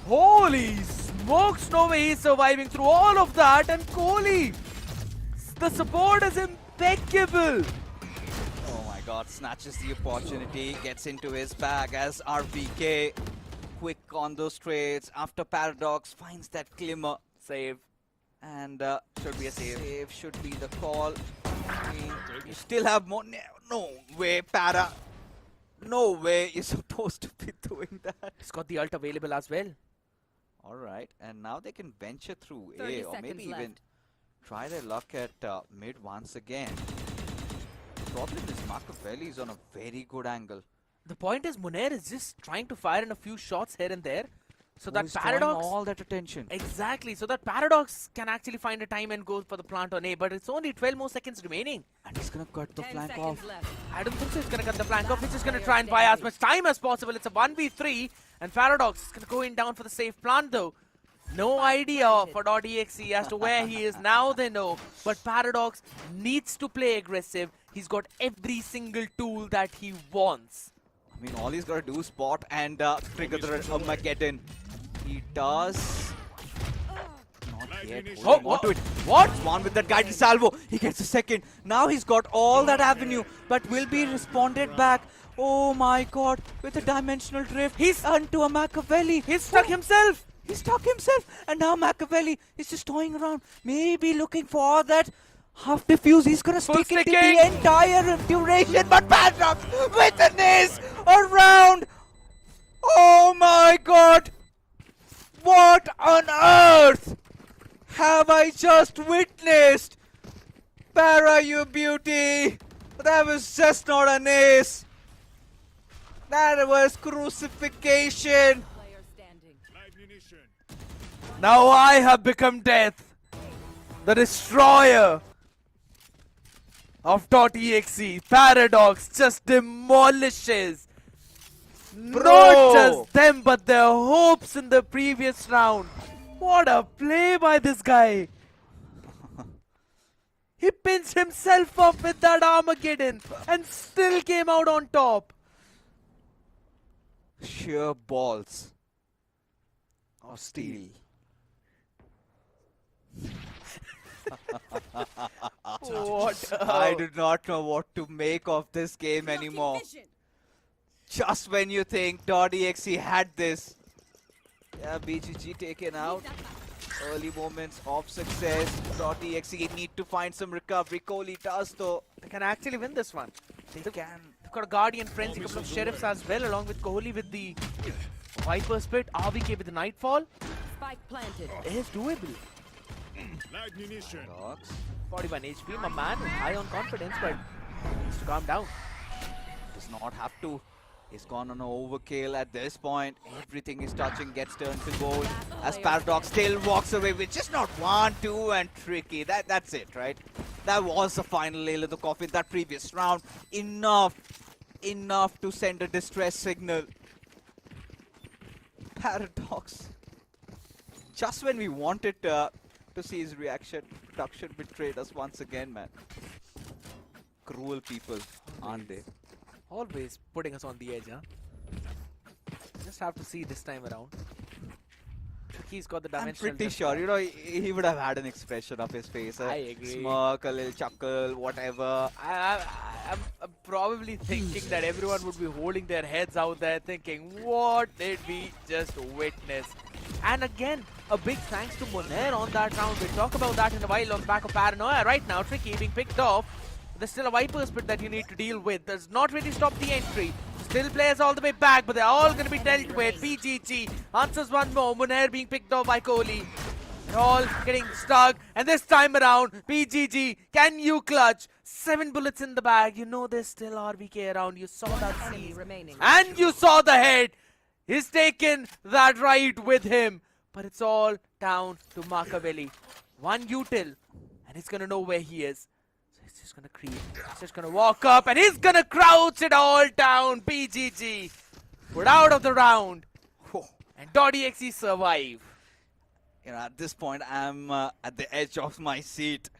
Holy smokes, no way he's surviving through all of that, and Kohli, the support is impeccable. Oh my god, snatches the opportunity, gets into his bag as RVK quick on those trades. After Paradox finds that glimmer. Save. And should be a save. Save should be the call. You still have more. No way, Para. No way you're supposed to be doing that. He's got the ult available as well. Alright, and now they can venture through 30 A, or maybe seconds even left. try their luck at mid once again. The problem is Machiavelli is on a very good angle. The point is Moner is just trying to fire in a few shots here and there. So that Who's drawing Paradox... all that attention. Exactly. So that Paradox can actually find a time and go for the plant on A. But it's only 12 more seconds remaining. And he's gonna cut the 10 flank seconds off. left. I don't think so he's going to cut the flank off. He's just going to try and buy as much time as possible. It's a 1v3. And Paradox is going to go in down for the safe plant though. No idea for .exe as to where he is. Now they know. But Paradox needs to play aggressive. He's got every single tool that he wants. I mean, all he's got to do is spot and trigger the Armageddon. He does. Not yet. Oh, Holding onto it. What? One with that guided salvo. He gets a second. Now he's got all that avenue, but will be responded back. Oh my god. With a dimensional drift. He's onto a Machiavelli. He's stuck himself. He stuck himself. And now Machiavelli is just toying around. Maybe looking for that half diffuse. He's going to stick it the entire duration. But Paradox with an ace around. Oh my god. What on earth have I just witnessed? Para, you beauty. That was just not an ace. That was crucifixion. Player standing. Now I have become death. The destroyer of .exe. Paradox just demolishes not just them but their hopes in the previous round. What a play by this guy. He pinched himself up with that Armageddon and still came out on top. Sheer balls of steel. I do not know what to make of this game anymore. Just when you think .exe had this. Yeah, BGG taken out. Early moments of success. .exe need to find some recovery. Kohli does though. They can actually win this one. They can. They've got a Guardian Frenzy, a couple of Sheriffs as well, along with Kohli with the Viper Spit, RVK with the Nightfall. Spike planted. It is doable. 41 HP, my man, high on confidence, but needs to calm down. Does not have to. He's gone on an overkill at this point. Everything he's touching gets turned to gold. As Paradox still walks away with just not 1, 2 and tricky. That's it, right? That was the final nail in the coffin that previous round. Enough to send a distress signal. Paradox. Just when we wanted to see his reaction, production betrayed us once again, man. Cruel people, aren't they? Always putting us on the edge, huh? Just have to see this time around. He's got the dimensional. I'm pretty sure, you know, he would have had an expression of his face. I agree. Smirk, a little chuckle, whatever. I'm probably thinking that everyone would be holding their heads out there thinking, what did we just witness? And again, a big thanks to Moner on that round. We'll talk about that in a while on the back of Paranoia. Right now, Tricky being picked off. There's still a Viper Spit that you need to deal with. Does not really stop the entry. Still players all the way back, but they're all going to be dealt with. BGG answers one more. Moner being picked off by Kohli. They're all getting stuck. And this time around, BGG, can you clutch? 7 bullets in the bag. You know there's still RVK around. You saw that seize. And you saw the head. He's taken that right with him. But it's all down to Machiavelli. One util. And he's going to know where he is. He's just gonna creep. He's just gonna walk up and he's gonna crouch it all down. BGG put out of the round. And .exe survive. You know, at this point, I'm at the edge of my seat.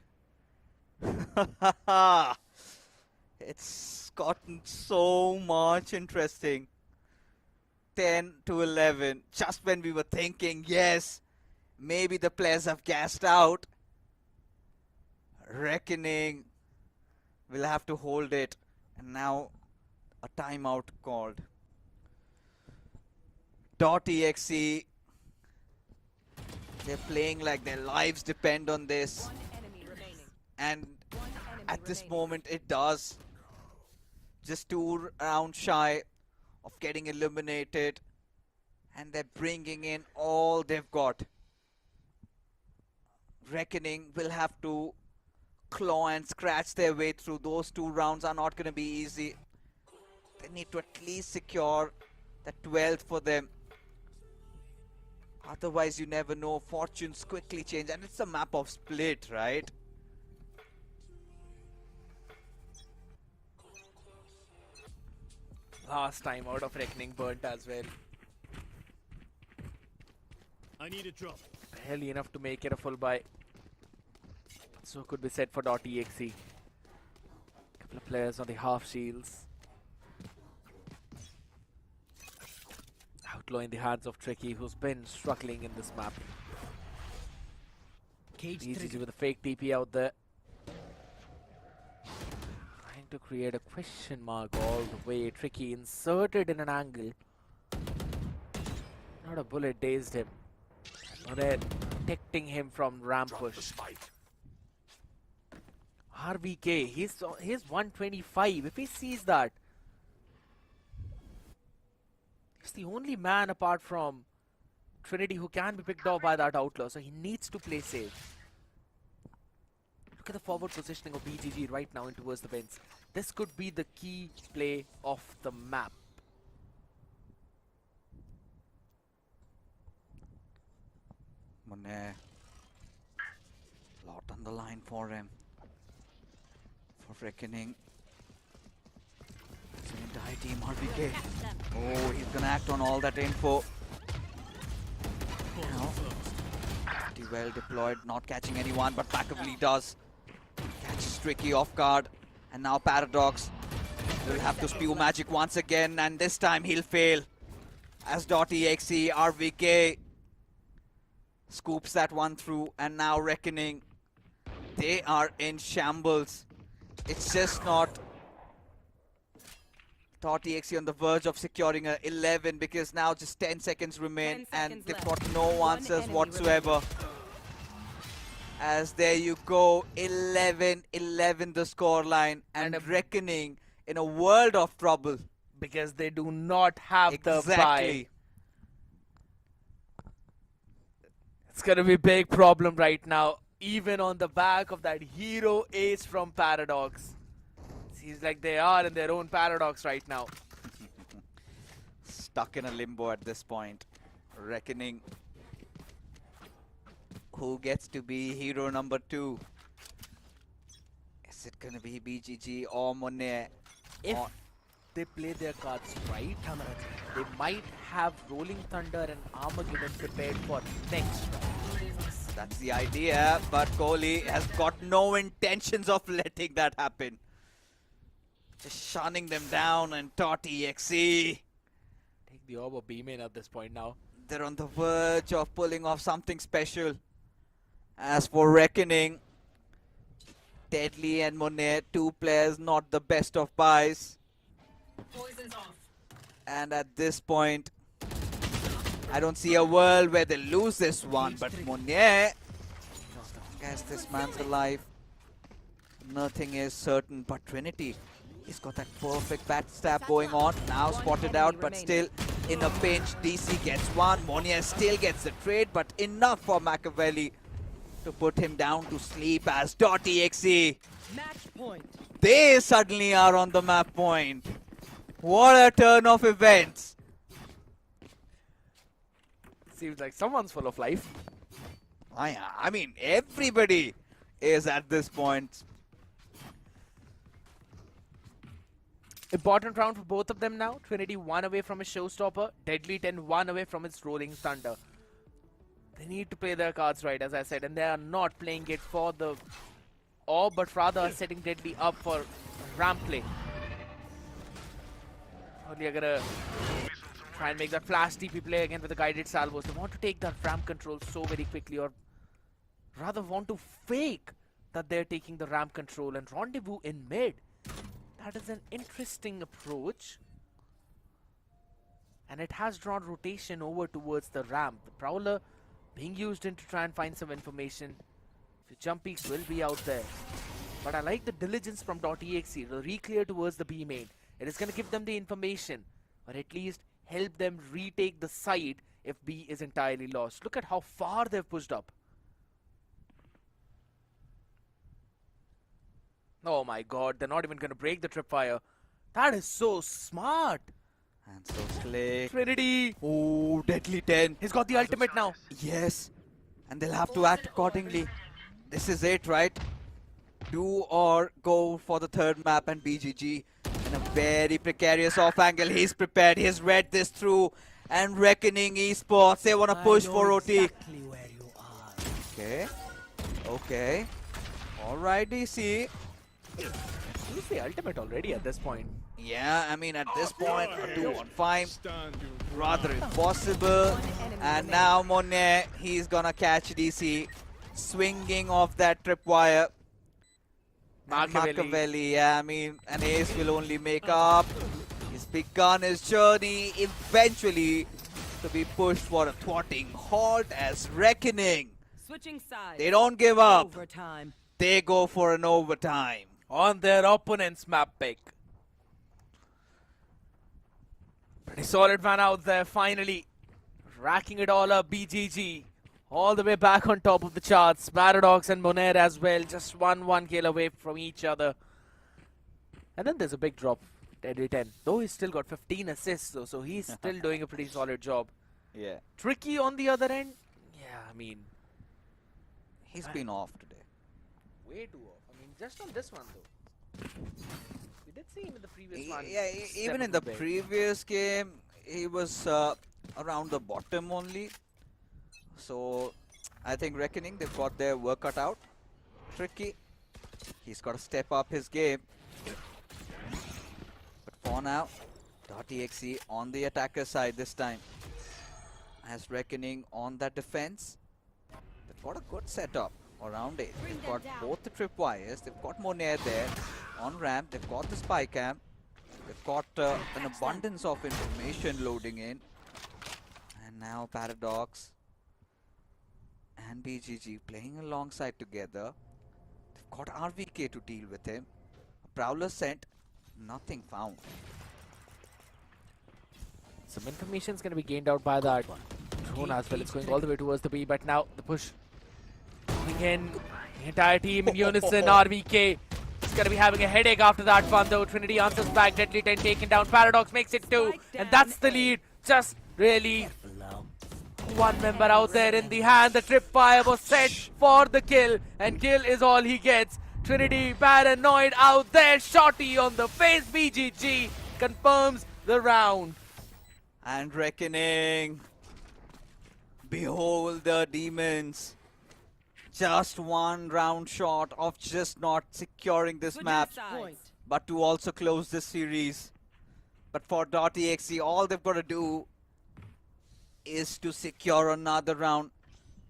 It's gotten so much interesting. 10 to 11. Just when we were thinking, yes, maybe the players have gassed out. Reckoning. We'll have to hold it. And now a timeout called. .exe. They're playing like their lives depend on this. And at this moment it does. Just 2 rounds shy of getting eliminated. And they're bringing in all they've got. Reckoning will have to claw and scratch their way through. Those 2 rounds are not going to be easy. They need to at least secure the 12th for them. Otherwise, you never know. Fortunes quickly change, and it's a map of split, right? Last time out of Reckoning burnt as well. I need a drop. Barely enough to make it a full buy. So could be set for .exe. Couple of players on the half shields. Outlaw in the hands of Tricky, who's been struggling in this map. Easy with a fake TP out there. Trying to create a question mark all the way. Tricky inserted in an angle. Not a bullet dazed him. They're protecting him from ramp push. RVK, he's 125. If he sees that, he's the only man apart from Trinity who can be picked off by that outlaw, so he needs to play safe. Look at the forward positioning of BGG right now in towards the fence. This could be the key play of the map. Monet. Lot on the line for him. For Reckoning. It's an entire team RVK. Oh, he's gonna act on all that info. Now, pretty well deployed, not catching anyone, but Machiavelli does. Catches Tricky off guard. And now Paradox will have to spew magic once again, and this time he'll fail. As .exe, RVK scoops that one through, and now Reckoning, they are in shambles. It's just not .exe on the verge of securing a 11 because now just 10 seconds remain 10 and seconds they've left. got no One answers enemy whatsoever. As there you go, 11 the scoreline, and Reckoning in a world of trouble. Because they do not have the buy. It's gonna be a big problem right now, even on the back of that hero ace from Paradox. Seems like they are in their own Paradox right now. Stuck in a limbo at this point. Reckoning. Who gets to be hero number 2? Is it gonna be BGG or Monet? If they play their cards right, they might have Rolling Thunder and Armageddon prepared for next round. That's the idea, but Kohli has got no intentions of letting that happen. Just shunning them down and .exe. Take the orb of B-main at this point now. They're on the verge of pulling off something special. As for Reckoning, Deadly and Monet, 2 players, not the best of buys. Poison's off. And at this point, I don't see a world where they lose this one, but Monet, as this man's alive, nothing is certain. But Trinity, he's got that perfect backstab going on. Now spotted out, but still in a pinch. DC gets one. Monet still gets the trade, but enough for Machiavelli to put him down to sleep as .exe. Match point. They suddenly are on the map point. What a turn of events. Seems like someone's full of life. I mean, everybody is at this point. Important round for both of them now. Trinity 1 away from his showstopper. Deadly 10 1 away from its Rolling Thunder. They need to play their cards right, as I said, and they are not playing it for the orb, but rather setting Deadly up for ramp play. Only are gonna try and make that flash TP play again with the guided salvos. They want to take that ramp control so very quickly, or rather want to fake that they're taking the ramp control and rendezvous in mid. That is an interesting approach. And it has drawn rotation over towards the ramp. The Prowler being used in to try and find some information. The jump peaks will be out there. But I like the diligence from .exe. It'll re-clear towards the B main. It is going to give them the information, or at least help them retake the side if B is entirely lost. Look at how far they've pushed up. Oh my god, they're not even going to break the tripwire. That is so smart. And so Slick. Trinity! Oh, deadly 10. He's got the ultimate now. Yes. And they'll have to act accordingly. This is it, right? Do or go for the third map, and BGG in a very precarious off angle. He's prepared. He's read this through. And Reckoning Esports, they want to push for OT. Exactly where you are. Okay. Okay. Alright, DC. Use the ultimate already at this point. Yeah, I mean, at this point, a 2-on-5, rather impossible. And now Monet, he's gonna catch DC, swinging off that tripwire. Machiavelli, yeah, I mean, an ace will only make up. He's begun his journey, eventually to be pushed for a thwarting halt as Reckoning. Switching sides. They don't give up. Overtime. They go for an overtime. On their opponent's map pick. Pretty solid man out there, finally. Racking it all up, BGG. All the way back on top of the charts. Paradox and Monet as well, just 1 kill away from each other. And then there's a big drop, Deadly 10. Though he's still got 15 assists though, so he's still doing a pretty solid job. Yeah. Tricky on the other end, yeah, I mean, He's been off today. way too off. I mean, just on this one though. We did see him in the previous one. Yeah, even in the previous game, he was around the bottom only. So, I think Reckoning, they've got their work cut out. Tricky. He's got to step up his game. But for now, .exe on the attacker side this time. As Reckoning on that defense. They've got a good setup around it. They've got both the tripwires. They've got Monet there on ramp. They've got the spy cam. They've got an abundance of information loading in. And now Paradox and BGG playing alongside together. They've got RVK to deal with him. A Prowler sent, nothing found. Some information is going to be gained out by that drone as well. It's going all the way towards the B, but now the push coming in. The entire team in unison. RVK is going to be having a headache after that one though. Trinity answers back. Deadly 10 taken down. Paradox makes it 2, and that's the lead. Just really one member out there in the hand. The tripwire was set for the kill, and kill is all he gets. Trinity paranoid out there. Shotty on the face. BGG confirms the round. And Reckoning. Behold the demons. Just one round short of just not securing this map, but to also close this series. But for .exe, all they've got to do is to secure another round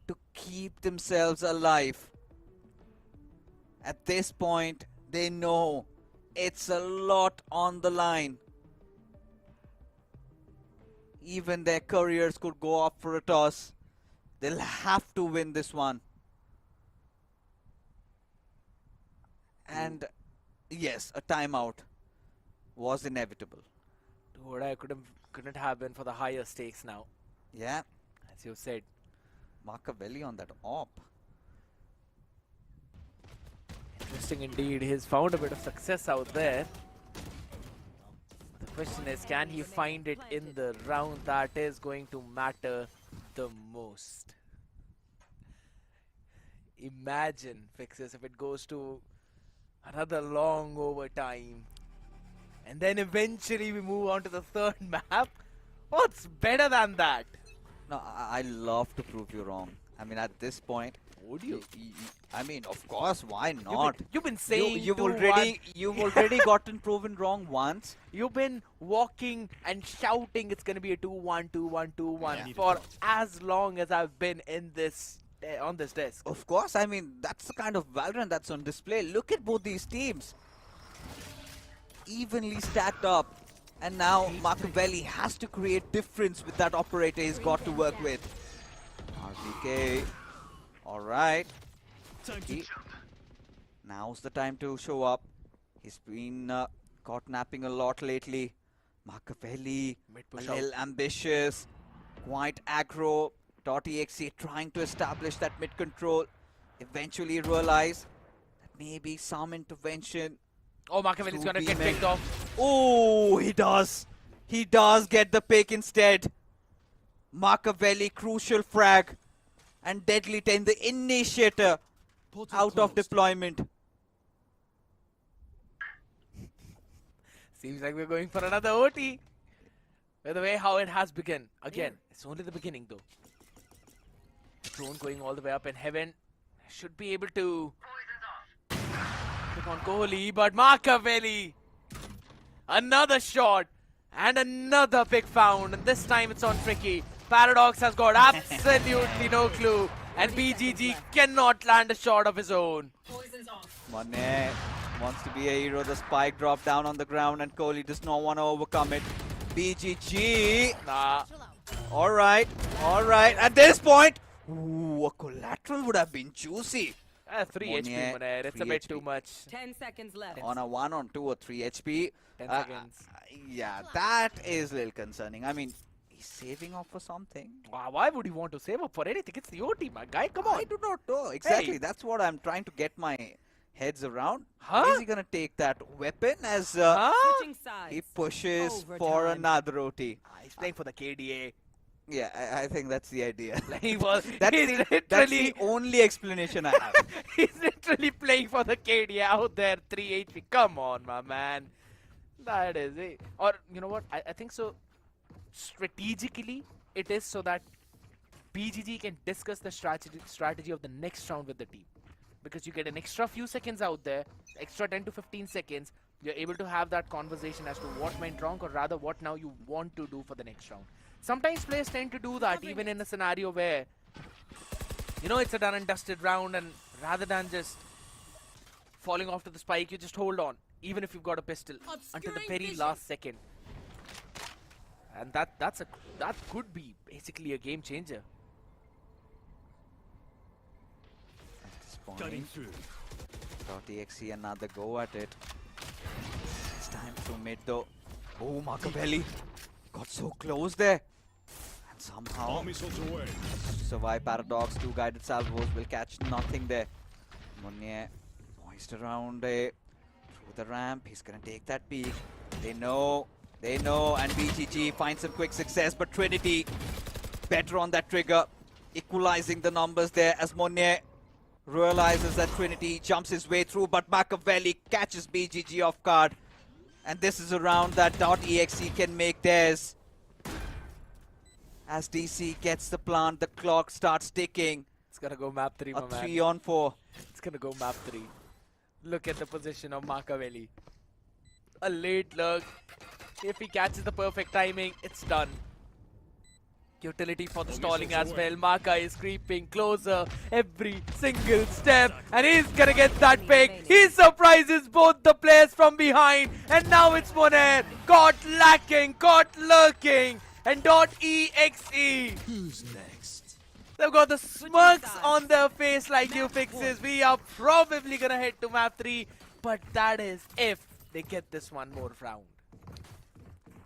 to keep themselves alive. At this point, they know it's a lot on the line. Even their careers could go up for a toss. They'll have to win this one. And yes, a timeout was inevitable. Dude, I couldn't have been for the higher stakes now. Yeah. As you said. Machiavelli on that op. Interesting indeed. He's found a bit of success out there. The question is, can he find it in the round that is going to matter the most? Imagine, Fixes, if it goes to another long overtime. And then eventually we move on to the third map. What's better than that? No, I love to prove you wrong. I mean, at this point, would you? I mean, of course, why not? You've been saying you've already gotten proven wrong once. You've been walking and shouting it's going to be a 2-1, 2-1, 2-1 for as long as I've been in this on this desk. Of course, I mean, that's the kind of Valorant that's on display. Look at both these teams. Evenly stacked up. And now Machiavelli has to create difference with that operator he's got to work with. RPK. Alright. Now's the time to show up. He's been caught napping a lot lately. Machiavelli, a little ambitious, quite aggro. .exe trying to establish that mid control. Eventually realize that maybe some intervention. Oh, Machiavelli's gonna get picked off. Oh, he does. He does get the pick instead. Machiavelli, crucial frag. And Deadly 10, the initiator, out of deployment. Seems like we're going for another OT. By the way, how it has begun. Again, it's only the beginning though. Drone going all the way up in heaven. Should be able to pick on Kohli, but Machiavelli. Another shot and another pick found. And this time it's on Tricky. Paradox has got absolutely no clue. And BGG cannot land a shot of his own. Poison's off. Monet wants to be a hero. The spike dropped down on the ground and Kohli does not want to overcome it. BGG. Nah. Alright. At this point, ooh, a collateral would have been juicy. 3 Monet, HP, Monet. It's a 3 bit HP. too much. 10 seconds left. On a 1, on 2 or 3 HP. 10 seconds. Yeah, that is a little concerning. I mean, he's saving up for something. Wow, why would you want to save up for anything? It's the OT, my guy. Come on. I do not know. Exactly. Hey. That's what I'm trying to get my heads around. Huh? Is he going to take that weapon as Switching sides. he pushes for Overtime. another OT? He's playing for the KDA. Yeah, I think that's the idea. He was. That's he's the literally. only explanation I have. He's literally playing for the KDA out there. 3 HP. Come on, my man. That is it. Or you know what? I think so. Strategically, it is so that BGG can discuss the strategy of the next round with the team. Because you get an extra few seconds out there, extra 10 to 15 seconds, you're able to have that conversation as to what went wrong or rather what now you want to do for the next round. Sometimes players tend to do that even in a scenario where, you know, it's a done and dusted round and rather than just falling off to the spike, you just hold on, even if you've got a pistol, until the very last second. And that could be basically a game changer. Cutting through. DotExe another go at it. It's time through mid though. Oh, Machiavelli got so close there. And somehow All missiles away. survive. Paradox, 2 guided salvos will catch nothing there. Monet poised around through the ramp. He's gonna take that peek. They know, and BGG finds some quick success, but Trinity better on that trigger, equalizing the numbers there as Monet realizes that Trinity jumps his way through, but Machiavelli catches BGG off guard. And this is a round that .exe can make theirs. As DC gets the plant, the clock starts ticking. It's gonna go map 3, my A man. 3 on 4. It's gonna go map 3. Look at the position of Machiavelli. A late lurk. If he catches the perfect timing, it's done. Utility for the stalling as well. Maka is creeping closer every single step. And he's gonna get that pick. He surprises both the players from behind. And now it's Monet. Caught lacking, caught lurking. And .exe. Who's next? They've got the smirks on their face like you fixes. We are probably gonna head to map 3. But that is if they get this one more round.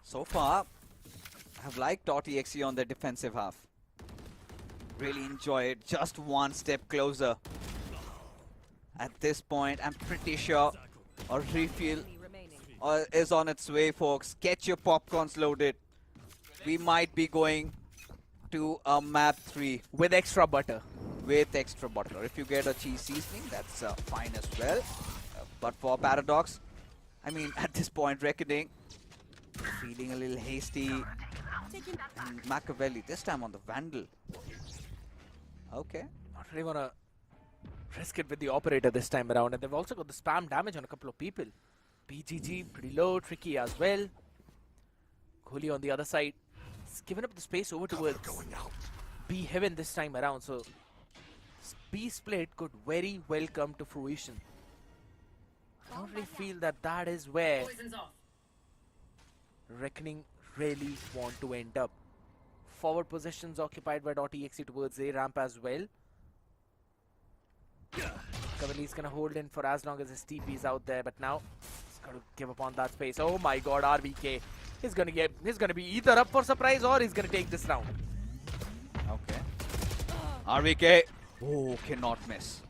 So far, I've liked .exe on their defensive half. Really enjoy it. Just one step closer. At this point, I'm pretty sure a refuel is on its way, folks. Get your popcorns loaded. We might be going to a map 3 With extra butter. with extra butter. If you get a cheese seasoning, that's fine as well. But for Paradox, I mean, at this point, Reckoning, feeling a little hasty. And Machiavelli, this time on the Vandal. Okay. Not really wanna risk it with the operator this time around. And they've also got the spam damage on a couple of people. BGG pretty low, Tricky as well. Kohli on the other side. He's given up the space over towards B Heaven this time around. So B split could very well come to fruition. I don't really feel that that is where Poison's off. Reckoning really want to end up. Forward positions occupied by .exe towards A ramp as well. Kavali is gonna hold in for as long as his TP is out there, but now he's gonna give up on that space. Oh my god, RVK. He's gonna be either up for surprise or he's gonna take this round. Okay. RVK. Oh, cannot miss.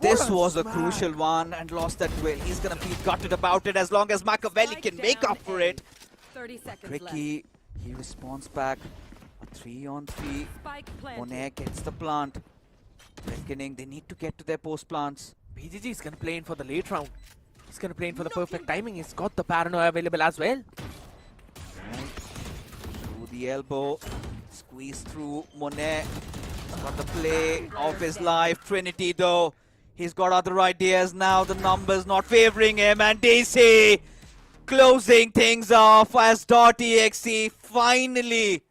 This was a crucial one and lost that duel. He's gonna be gutted about it as long as Machiavelli can make up for it. 30 seconds Tricky, he responds back. A 3-on-3. left. Spike planted. Monet gets the plant. Reckoning, they need to get to their post plants. BGG is going to play in for the late round. He's going to play in for the perfect timing. He's got the paranoia available as well. Through the elbow, squeeze through. Monet got the play of his life. Trinity though, he's got other ideas now. The numbers not favoring him, and DC closing things off as .exe finally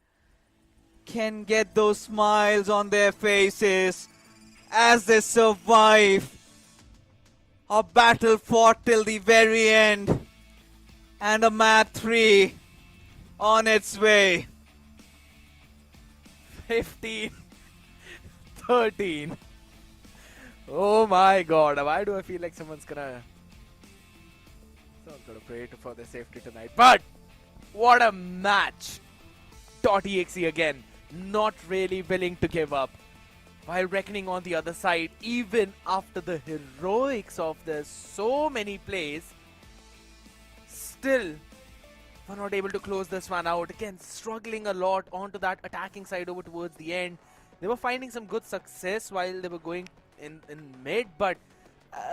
can get those smiles on their faces as they survive a battle fought till the very end, and a map 3 on its way. 15, 13. Oh my god, why do I feel like someone's gonna pray for their safety tonight? But what a match! .exe again, not really willing to give up. While Reckoning on the other side, even after the heroics of their so many plays, still were not able to close this one out. Again, struggling a lot onto that attacking side over towards the end. They were finding some good success while they were going in mid, but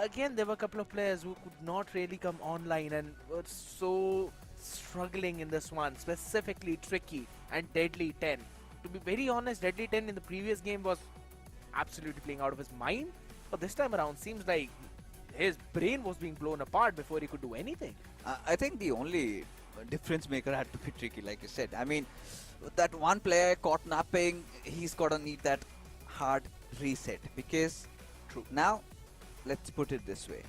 again, there were a couple of players who could not really come online and were so struggling in this one, specifically Tricky and Deadly 10. To be very honest, Deadly 10 in the previous game was absolutely playing out of his mind, but this time around seems like his brain was being blown apart before he could do anything. I think the only difference maker had to be Tricky, like you said. I mean, that one player caught napping, he's gotta need that hard reset, because now, let's put it this way.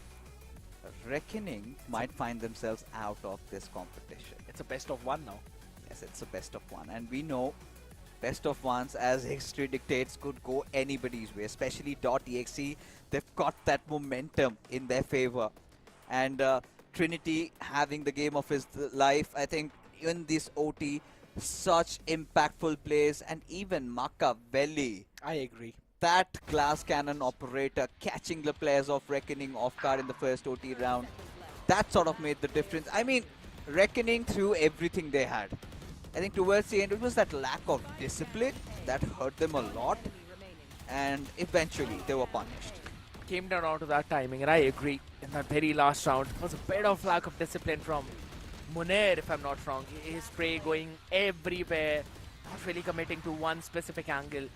Reckoning might find themselves out of this competition. It's a best of one now. Yes, it's a best of one, and we know best of ones, as history dictates, could go anybody's way, especially .exe. They've got that momentum in their favor, and Trinity having the game of his life. I think in this OT, such impactful plays, and even Machiavelli, I agree. that glass cannon operator catching the players of Reckoning off guard in the first OT round, that sort of made the difference. I mean, Reckoning threw everything they had. I think towards the end, it was that lack of discipline that hurt them a lot, and eventually they were punished. Came down to that timing, and I agree. In that very last round, it was a bit of lack of discipline from Munir, if I'm not wrong. His spray going everywhere, not really committing to one specific angle.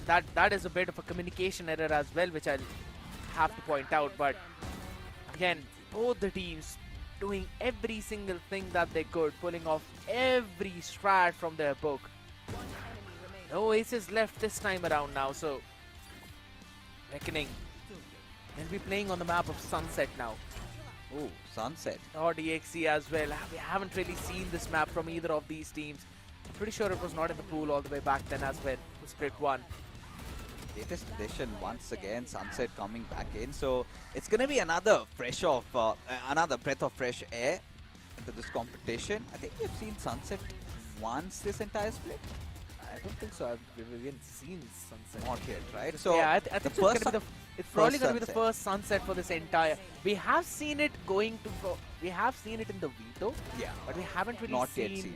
That is a bit of a communication error as well, which I'll have to point out. But again, both the teams doing every single thing that they could, pulling off every strat from their book. No aces left this time around now, so Reckoning will be playing on the map of Sunset now. Oh, Sunset. Or DXE as well. We haven't really seen this map from either of these teams. I'm pretty sure it was not in the pool all the way back then as well. Split 1. Latest edition once again, Sunset coming back in. So it's going to be another another breath of fresh air into this competition. I think we've seen Sunset once this entire split. I don't think so. We've even seen Sunset. Not yet, right? So yeah, I think it's probably going to be the first Sunset for this entire. We have seen it going to. We have seen it in the Veto. Yeah. But we haven't really Not seen, yet seen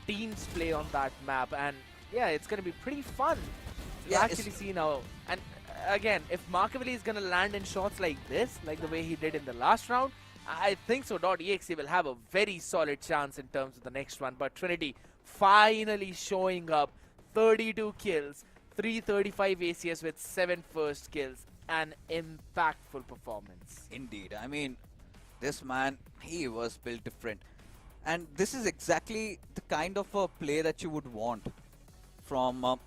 teams play on that map, and yeah, it's going to be pretty fun. To actually see now. And again, if Machiavelli is going to land in shots like this, like the way he did in the last round, I think so. .exe will have a very solid chance in terms of the next one. But Trinity finally showing up. 32 kills, 335 ACS with 7 first kills. An impactful performance. Indeed. I mean, this man, he was built different. And this is exactly the kind of a play that you would want from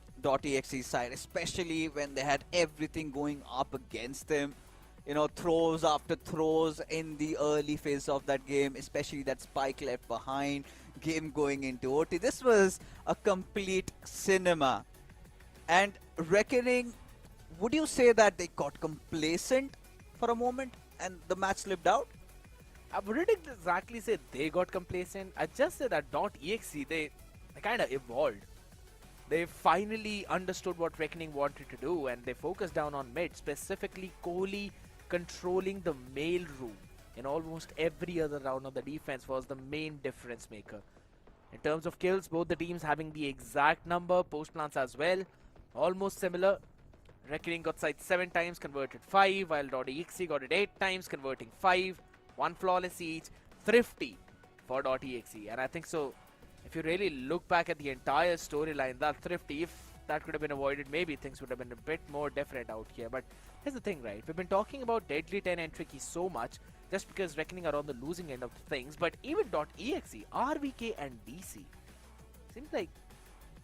.exe side, especially when they had everything going up against them. You know, throws after throws in the early phase of that game, especially that spike left behind, game going into OT. This was a complete cinema. And Reckoning, would you say that they got complacent for a moment and the match slipped out? I wouldn't exactly say they got complacent. I just say that .exe, they kind of evolved. They finally understood what Reckoning wanted to do, and they focused down on mid, specifically Kohli controlling the mail room in almost every other round of the defense was the main difference maker. In terms of kills, both the teams having the exact number, post plants as well, almost similar. Reckoning got sight 7 times, converted 5, while DotExe got it 8 times, converting 5, 1 flawless each, thrifty for DotExe. And I think so, if you really look back at the entire storyline, that thrifty, if that could have been avoided, maybe things would have been a bit more different out here. But here's the thing, right? We've been talking about Deadly 10 and Tricky so much, just because Reckoning are on the losing end of things, but even .exe, RVK and DC seems like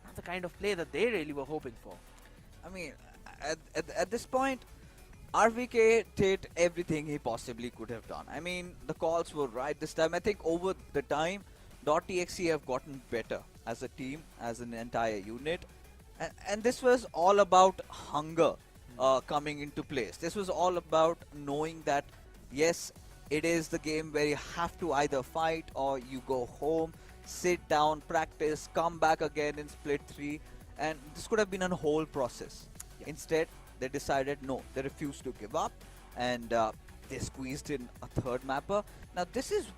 not the kind of play that they really were hoping for. I mean, at this point, RVK did everything he possibly could have done. I mean, the calls were right this time. I think over the time, .exe have gotten better as a team, as an entire unit. And this was all about hunger coming into place. This was all about knowing that, yes, it is the game where you have to either fight or you go home, sit down, practice, come back again in split 3. And this could have been a whole process. Instead, they decided no, they refused to give up, and they squeezed in a third mapper. Now, this is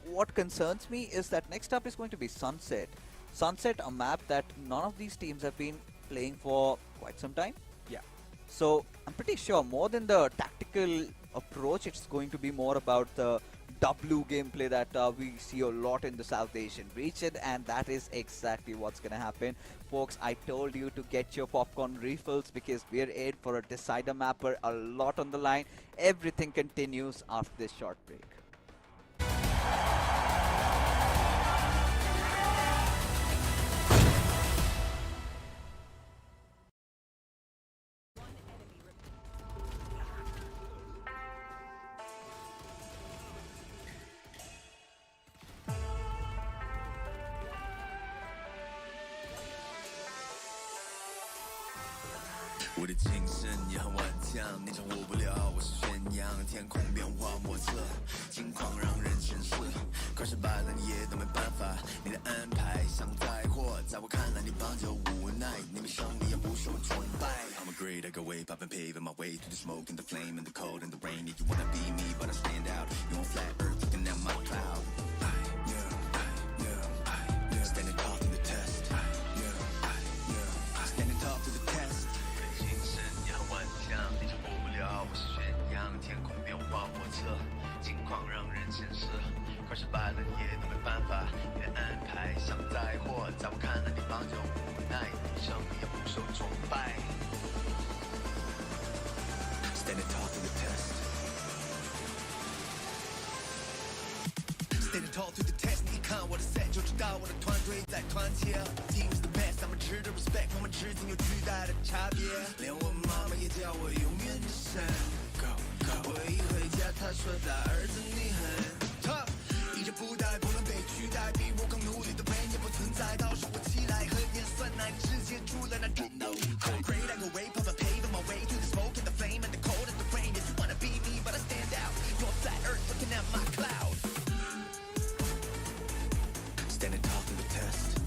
what concerns me, is that next up is going to be Sunset. Sunset, a map that none of these teams have been playing for quite some time. Yeah. So I'm pretty sure more than the tactical approach, it's going to be more about the W gameplay that we see a lot in the South Asian region, and that is exactly what's going to happen. Folks, I told you to get your popcorn refills because we're in for a decider mapper, a lot on the line. Everything continues after this short break.我的精神也很顽强，你掌握不了我是宣扬，天空变化莫测，境况让人深思，快失败了你也都没办法，你的安排像灾祸，在我看来你帮着无奈，你没胜利也不受崇拜。I'm a great, I go way, pop and paving my way through the smoke and the flame and the cold and the rain. Yeah, you wanna be me, but I stand out. You on flat earth, looking at my cloud. Standing tall to the test. Standing tall to the test. 精神也很顽强，你掌握不了我是宣扬，天空变化莫测，境况让人深思，快失败了你也都没办法，你的安排像灾祸，在我看来你帮着无奈，你胜利也不受崇拜。Standing tall to the test. Standing tall to the test. 你看我的 set 就知道我的团队在团结。Team's the best， 他们值得 respect， 我们之间有巨大的差别。连我妈妈也叫我永远的神。我一回家，她说大儿子你很 tough， 一直不带不能被取代，比我更努力的人也不存在。到时我起来和盐酸奶直接出来，那真的无愧。Great, I go way, pop and paving my way through the smoke and the flame and the cold and the rain. If you wanna be me, but I stand out. You're on flat earth looking at my cloud. Standing tall to the test.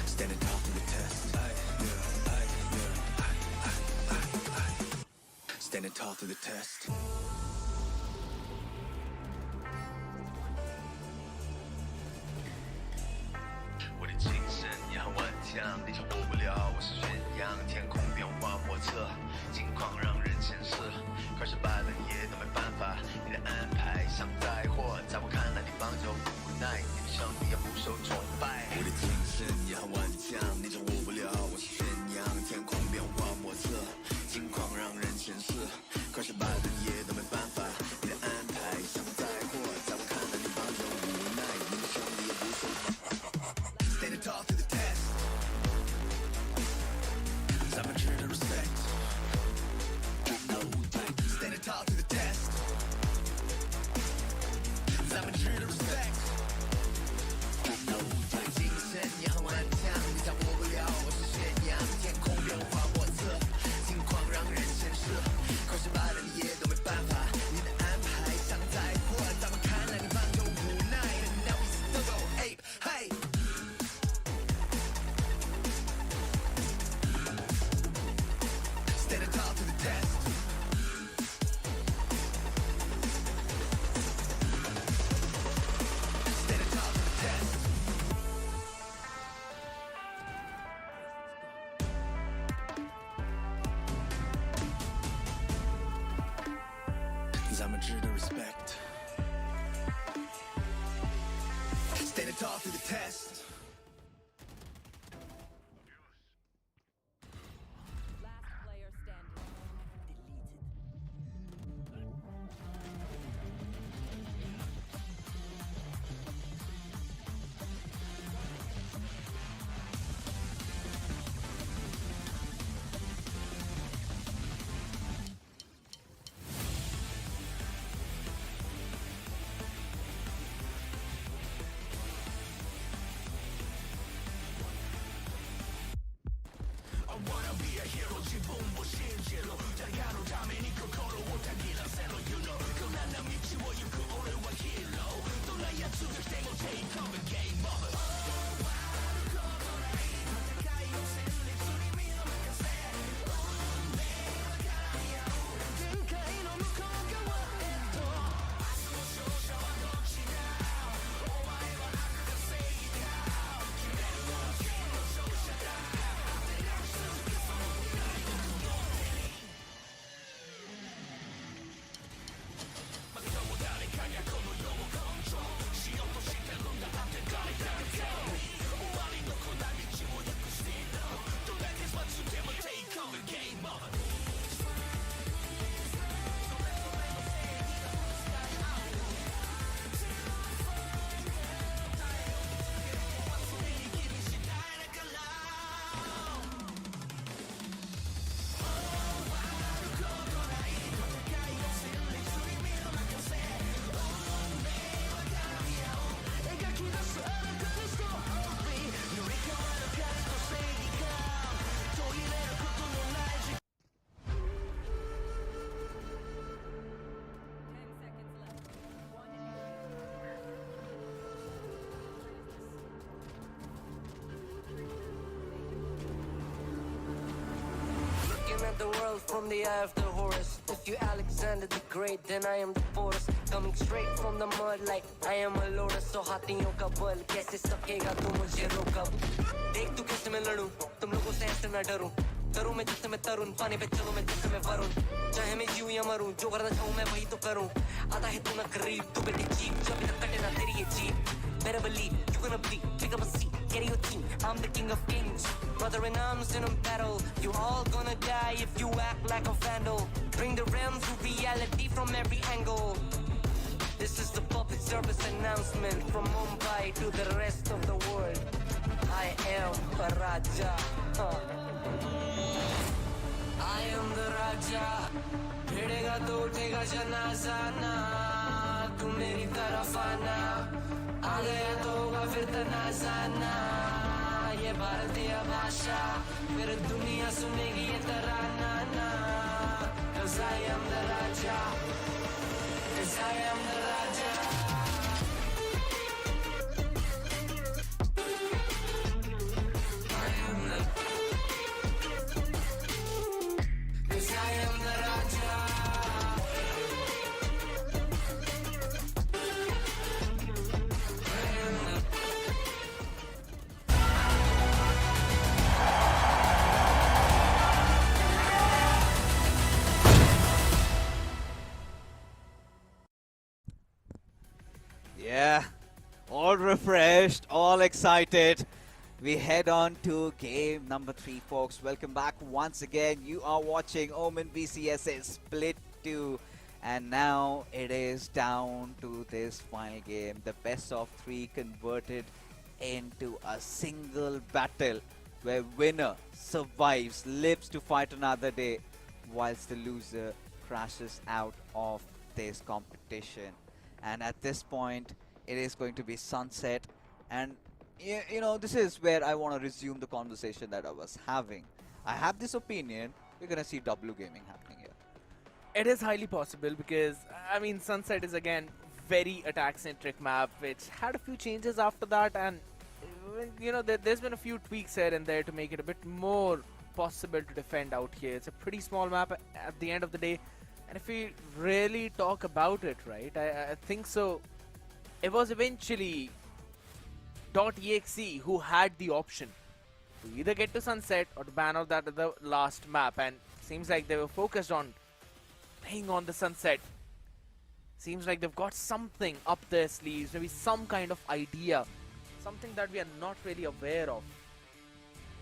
Standing tall to the test. Standing tall to the test. 我的精神也很顽强，你掌握不了我是宣扬，天空变化莫测，境况让人深思，快失败了你也都没办法，你的安排像灾祸，在我看来你帮着无奈，你的胜利也不受崇拜。我的精神也很顽强，你掌握不了我是宣扬，天空变化莫测，境况让人深思，快失败了你也都没办法，你的安排像灾祸，在我看来你帮着无奈，你的胜利也不受崇拜。Standing tall to the test. 咱们值得 respect. Standing tall to the test. 咱们值得 respect. 精神也很顽强，你掌握不了我是宣扬，天空变化莫测，境况让人深思，快失败了你也都没办法，你的安排像灾祸，在我看来你帮着无奈。Now we still go ape, hey. Standing tall to the test. cause I'm a Jew to respect. Standing tall through the test. Last player standing. Looking at the world from the eye of the Horus. If you Alexander the Great, then I am the Porus. Coming straight from the mud like I am a lotus. So हाथियों का बल कैसे सकेगा तू मुझे रोका? देख तू कैसे मैं लड़ूं, तुम लोगों से ऐसे ना डरूं. करूं मैं जिससे मैं तरुण, पानी पे चलूं मैं जिससे मैं वरुण. चाहे मैं जीऊं या मरूं, जो करना चाहूं मैं वही तो करूं. आता है तू ना करीब, तू बेटी चीप, जब तक कटे ना तेरी ये jeep. Better believe you're gonna bleed. Pick up a seat, get in your team. I'm the king of kings. Brother in arms in a battle. You all gonna die if you act like a vandal. Bring the realms to reality from every angle. This is the public service announcement from Mumbai to the rest of the world. I am a Raja. I am the Raja. भिड़ेगा तो उठेगा जनाजा ना. तू मेरी तरफ आना. आ गया तो होगा फिर तनाजा ना. ये भारतीय भाषा फिर दुनिया सुनेगी ये तराना ना. Cause I am the Raja. Cause I am the Raja. I am the. Cause I am the Raja. Yeah, all refreshed, all excited. We head on to game number 3, folks. Welcome back once again. You are watching Omen VCSA Split 2. And now it is down to this final game. The best of 3 converted into a single battle where winner survives, lives to fight another day, whilst the loser crashes out of this competition. And at this point, it is going to be sunset. And you know, this is where I want to resume the conversation that I was having. I have this opinion, we're going to see W gaming happening here. It is highly possible because, I mean, Sunset is again very attack-centric map, which had a few changes after that, and you know, there's been a few tweaks here and there to make it a bit more possible to defend out here. It's a pretty small map at the end of the day, and if we really talk about it, right, I think so. It was eventually .exe who had the option to either get to Sunset or to ban out that other last map, and seems like they were focused on playing on the Sunset. Seems like they've got something up their sleeves, maybe some kind of idea, something that we are not really aware of.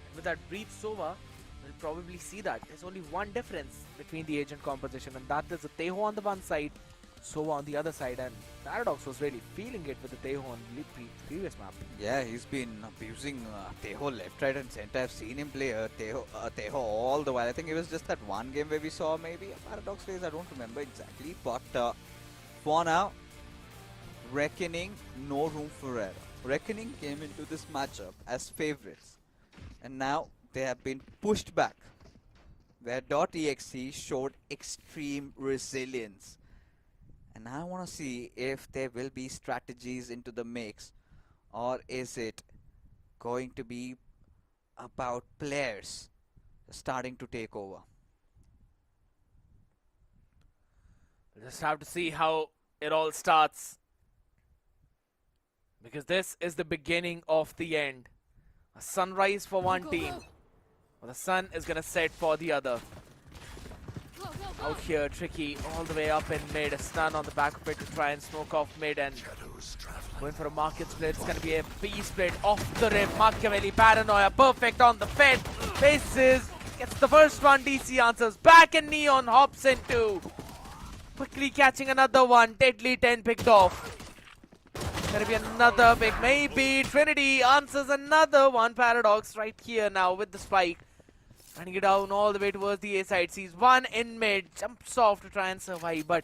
And with that Breathe Sova, we'll probably see that. There's only one difference between the agent composition, and that is the Teho on the one side, Sova on the other side, and Paradox was really feeling it with the Teho on the previous map. Yeah, he's been abusing Teho left, right and center. I've seen him play Teho all the while. I think it was just that one game where we saw maybe a Paradox phase. I don't remember exactly. But for now, Reckoning, no room for error. Reckoning came into this matchup as favorites. And now they have been pushed back. Where .exe showed extreme resilience. And I want to see if there will be strategies into the mix, or is it going to be about players starting to take over? We'll just have to see how it all starts, because this is the beginning of the end. A sunrise for one team, but the sun is gonna set for the other. Out here, Tricky all the way up in mid, a stun on the back of it to try and smoke off mid, and going for a market split. It's gonna be a B split off the rim. Machiavelli, Paranoia, perfect on the fed. Faces, gets the first one, DC answers back, and Neon hops into. Quickly catching another one, Deadly 10 picked off. Gonna be another pick, maybe. Trinity answers another one. Paradox right here now with the spike. Running it down all the way towards the A side. Sees one in mid. Jumps off to try and survive, but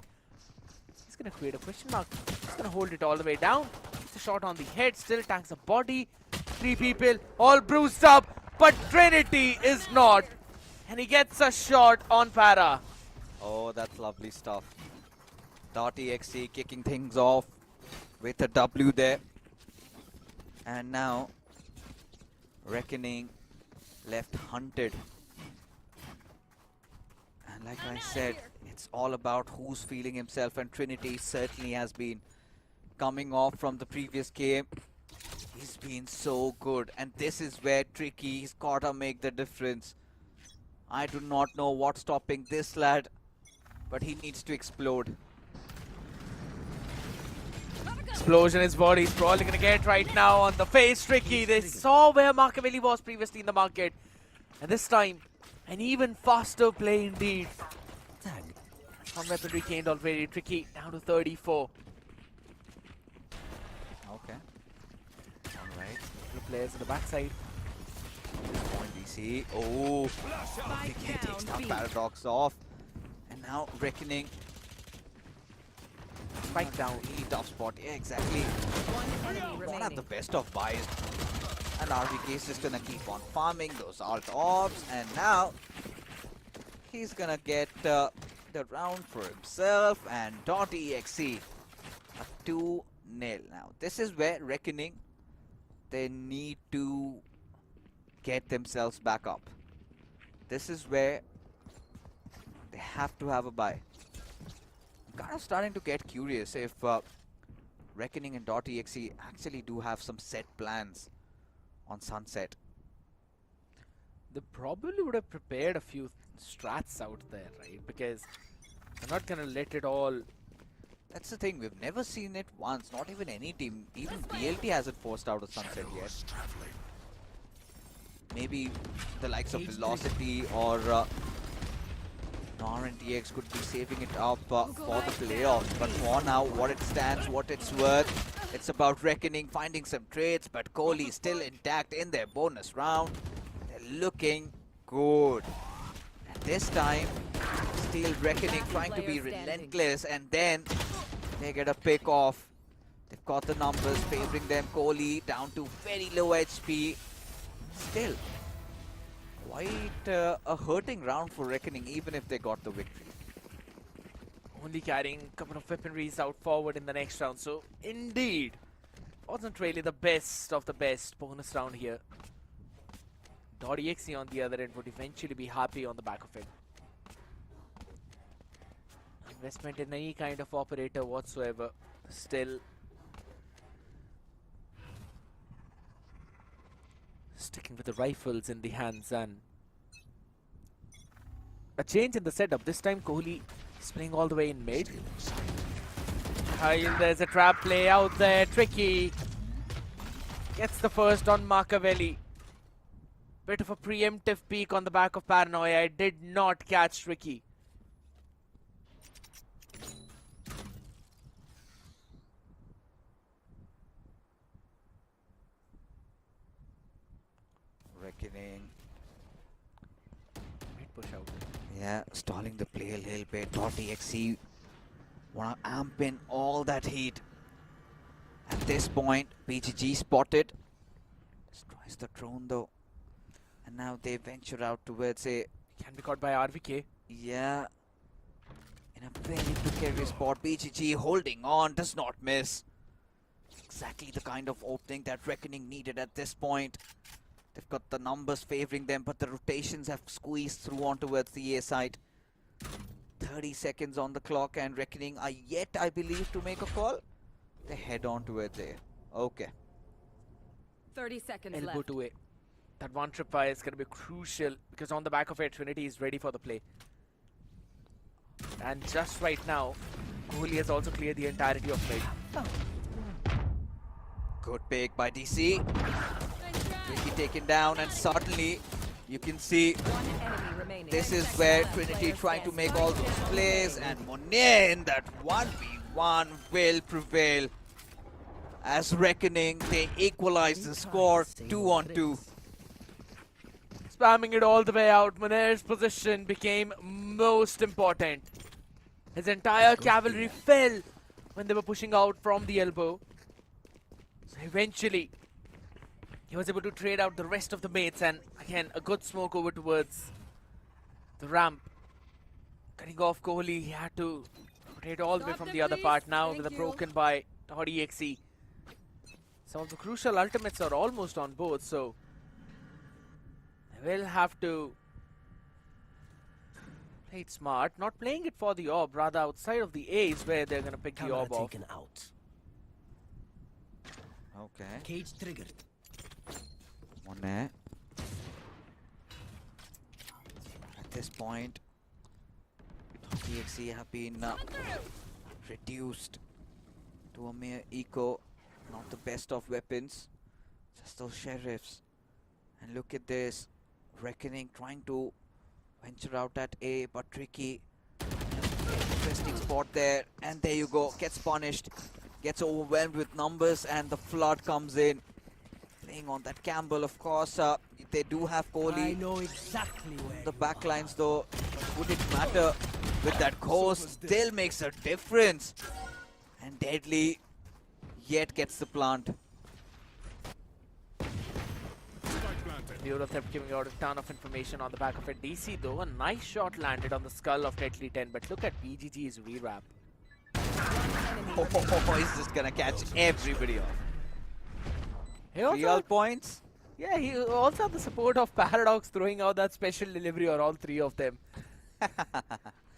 he's going to create a question mark. He's going to hold it all the way down. It's a shot on the head. Still tanks a body. 3 people all bruised up, but Trinity is not. And he gets a shot on Para. Oh, that's lovely stuff. .exe kicking things off with a W there. And now Reckoning left hunted. And like I said, it's all about who's feeling himself, and Trinity certainly has been coming off from the previous game. He's been so good, and this is where Tricky's gotta make the difference. I do not know what's stopping this lad, but he needs to explode. Explosion is what he's probably gonna get right now on the face. Tricky, they saw where Machiavelli was previously in the market, and this time an even faster play indeed. One weapon retained already. Tricky down to 34. Okay. Alright. Two players on the backside. This point DC. Oh, he takes that Paradox off. And now Reckoning. Spike down. Really tough spot. Yeah, exactly. Not at the best of buys. And RVK is just gonna keep on farming those alt orbs. And now he's gonna get the round for himself. And .exe a 2-0. Now this is where Reckoning, they need to get themselves back up. This is where they have to have a buy. I'm kind of starting to get curious if Reckoning and .exe actually do have some set plans on Sunset. They probably would have prepared a few strats out there, right? Because they're not gonna let it all. That's the thing, we've never seen it once, not even any team. Even DLT hasn't forced out a Sunset yet. Maybe the likes of Velocity or RNTX could be saving it up for the playoffs. But for now, what it stands, what it's worth, it's about Reckoning finding some trades, but Kohli still intact in their bonus round. They're looking good. And this time, still Reckoning trying to be relentless, and then they get a pick off. They've got the numbers favoring them. Kohli down to very low HP. Still, quite a hurting round for Reckoning, even if they got the victory. Only carrying a couple of weaponries out forward in the next round. So, indeed, wasn't really the best of the best bonus round here. .exe on the other end would eventually be happy on the back of it. Investment in any kind of operator whatsoever. Still sticking with the rifles in the hands, and a change in the setup. This time Kohli is playing all the way in mid. There's a trap play out there. Tricky gets the first on Machiavelli. Bit of a preemptive peek on the back of Paranoia. I did not catch Tricky. Reckoning. Mid push out. Yeah, stalling the play a little bit. DotExe wanna amp in all that heat. At this point, BGG spotted. Destroys the drone though. And now they venture out towards a... Can be caught by RVK. Yeah. In a very precarious spot. BGG holding on, does not miss. Exactly the kind of opening that Reckoning needed at this point. They've got the numbers favoring them, but the rotations have squeezed through on towards the A side. 30 seconds on the clock, and Reckoning are yet, I believe, to make a call. They head on towards A. Okay. 30 seconds Elbow left. to A. That one trip fire is going to be crucial because on the back of it, Trinity is ready for the play. And just right now, Kohli has also cleared the entirety of mid. Good pick by DC. Tricky taken down, and suddenly you can see One enemy remaining. this is where Trinity trying to make all those plays, and Monet in that 1v1 will prevail. As Reckoning, they equalize the score 2-on-2. Spamming it all the way out, Munir's position became most important. His entire cavalry fell when they were pushing out from the elbow. So eventually, he was able to trade out the rest of the mates, and again, a good smoke over towards the ramp. Cutting off Kohli, he had to rotate all the way from the other part now with a broken by DotExe. Some of the crucial ultimates are almost on board, so they will have to play it smart, not playing it for the orb, rather outside of the A is where they're going to pick the orb off. taken out. Okay. Cage triggered. Monet. At this point, DotExe have been reduced to a mere eco. Not the best of weapons, just those sheriffs. And look at this, Reckoning trying to venture out at A, but Tricky. Interesting spot there, and there you go, gets punished, gets overwhelmed with numbers, and the flood comes in. Playing on that Campbell, of course. They do have I Kohli. know exactly where The you backlines though, would it matter with that course? Still makes a difference. And Deadly yet gets the plant. Neurotheft giving out a ton of information on the back of it. DC though, a nice shot landed on the skull of Deadly 10, but look at BGG's rewrap. He's just gonna catch everybody off. He also Real points. yeah, he also had the support of Paradox throwing out that special delivery on all three of them.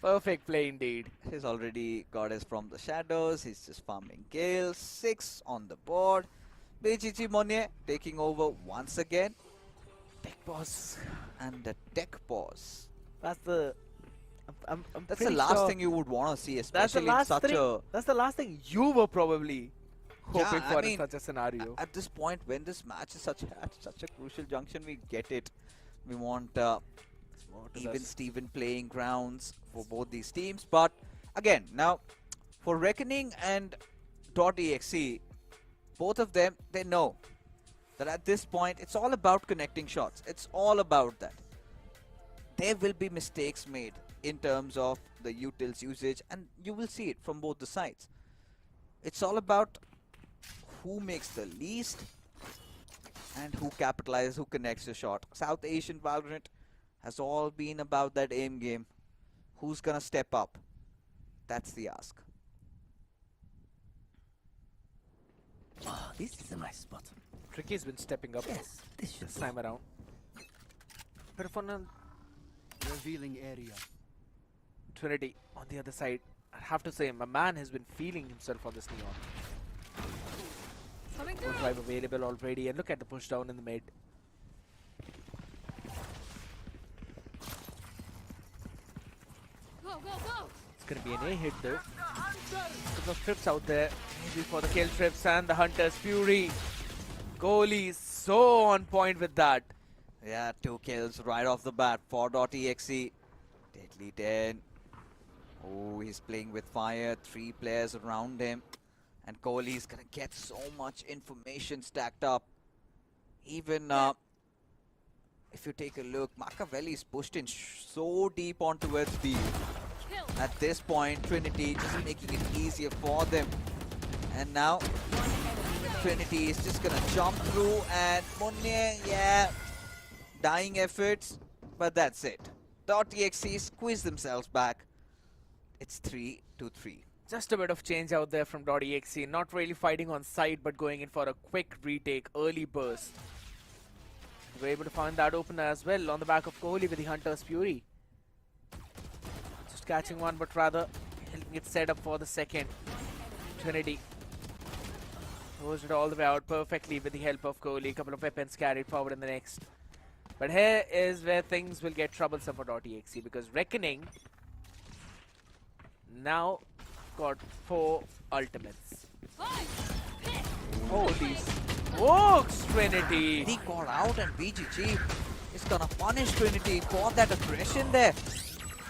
Perfect play indeed. He's already got us from the shadows. He's just farming kills. 6 on the board. BGG Monet taking over once again. Tech boss. And the tech pause. That's the. I'm That's the pretty last sure thing you would want to see, That's the especially in last such thing. a... That's the last thing you were probably hoping I for mean, in such a scenario. At this point, when this match is at such a crucial junction, we get it. We want even Steven playing grounds for both these teams. But again, now for Reckoning and DotExe, both of them, they know that at this point it's all about connecting shots. It's all about that. There will be mistakes made in terms of the utils usage, and you will see it from both the sides. It's all about who makes the least and who capitalizes, who connects the shot. South Asian Valorant has all been about that aim game. Who's gonna step up? That's the ask. Oh, this is a nice spot. Tricky's been stepping up Yes, this should this time around. But if on a revealing area. Trinity on the other side, I have to say, my man has been feeling himself on this neon. Coming Full through. drive available already, and look at the push down in the mid. Go, go, go. It's gonna be an A hit though. Couple of trips out there, maybe for the kill trips and the Hunter's Fury. Goalie is so on point with that. Yeah, 2 kills right off the bat for .exe. Deadly 10. Oh, he's playing with fire. 3 players around him. And Kohli's gonna get so much information stacked up. Even if you take a look, Machiavelli's pushed in so deep on towards B. At this point, Trinity just making it easier for them. And now, Trinity is just gonna jump through, and Munye, yeah, dying efforts, but that's it. .exe squeeze themselves back. It's 3-3. Just a bit of change out there from .exe. Not really fighting on site, but going in for a quick retake, early burst. We're able to find that opener as well on the back of Kohli with the Hunter's Fury. Just catching one, but rather helping it set up for the second. Trinity closed it all the way out perfectly with the help of Kohli. A couple of weapons carried forward in the next. But here is where things will get troublesome for .exe, because Reckoning now got 4 ultimates. Holy smokes, Trinity! He got out, and BGG is gonna punish Trinity for that aggression there.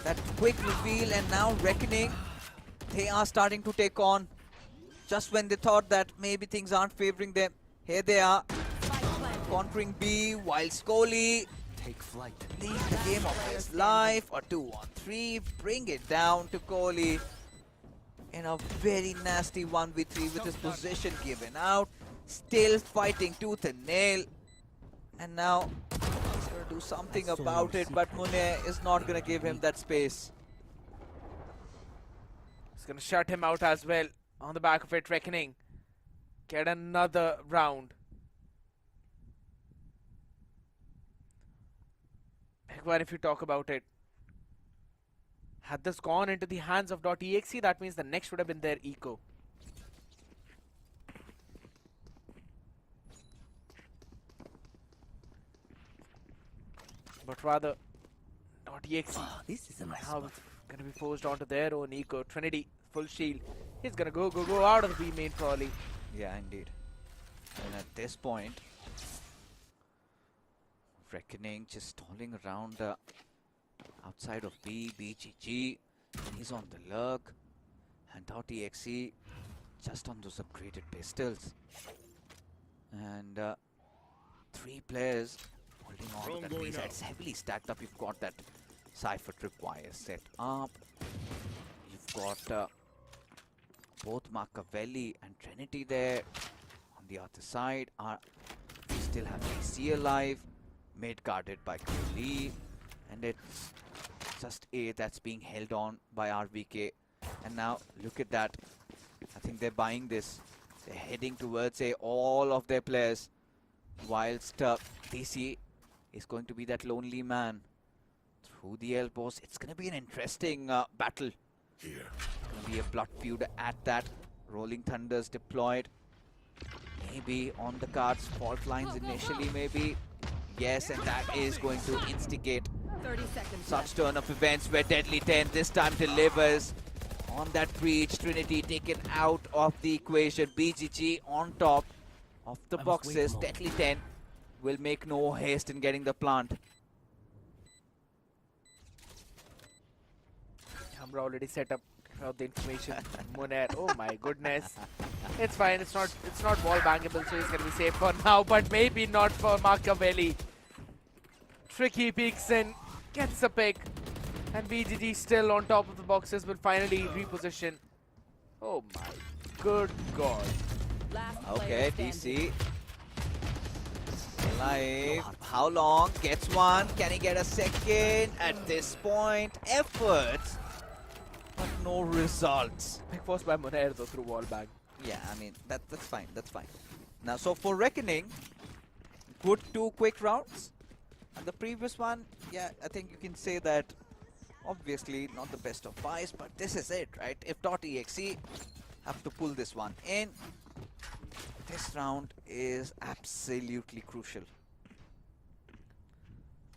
That quick reveal, and now Reckoning, they are starting to take on. Just when they thought that maybe things aren't favoring them, here they are, conquering B, while Kohli Take flight. leads the game of his life. A 2-on-3, bring it down to Kohli in a very nasty 1v3 with his position given out. Still fighting tooth and nail. And now he's going to do something about it, but Munye is not going to give him that space. It's gonna shut him out as well. On the back of it, Reckoning get another round. Big one if you talk about it. Had this gone into the hands of .exe, that means the next would have been their eco. But rather, .exe This is a nice now spot. gonna be forced onto their own eco. Trinity, full shield. He's gonna go out of the B main probably. Yeah, indeed. And at this point, Reckoning just stalling around outside of B, BGG. He's on the lurk. And .exe just on those upgraded pistols. And 3 players holding on to that B side. It's heavily stacked up. You've got that Cypher Tripwire set up. You've got both Machiavelli and Trinity there. On the other side, we still have VC alive, mid guarded by Kohli, and it's just A that's being held on by RVK. And now look at that. I think they're buying this. They're heading towards A, all of their players, whilst DC is going to be that lonely man through the elbows. It's going to be an interesting battle. Here. Gonna be a blood feud at that. Rolling Thunders deployed. Maybe on the cards, fault lines initially maybe. Yes, and that is going to instigate 30 seconds such left. turn of events where Deadly 10 this time delivers on that breach. Trinity taken out of the equation. BGG on top of the boxes. Deadly 10 will make no haste in getting the plant. Camera already set up the information. Moner, oh my goodness. It's fine, it's not wall bangable, so he's gonna be safe for now, but maybe not for Machiavelli. Tricky peeks in, gets a pick, and BGG still on top of the boxes will finally reposition. Oh my good god. Last Okay, player standing. DC. Alive. How long? Gets one. Can he get a second? At this point, efforts, but no results. Pick force by Moner though through wall bang. Yeah, I mean, that's fine. That's fine. Now, so for Reckoning, good 2 quick rounds. And the previous one, yeah, I think you can say that obviously not the best of 5s, but this is it, right? If .exe have to pull this one in, this round is absolutely crucial.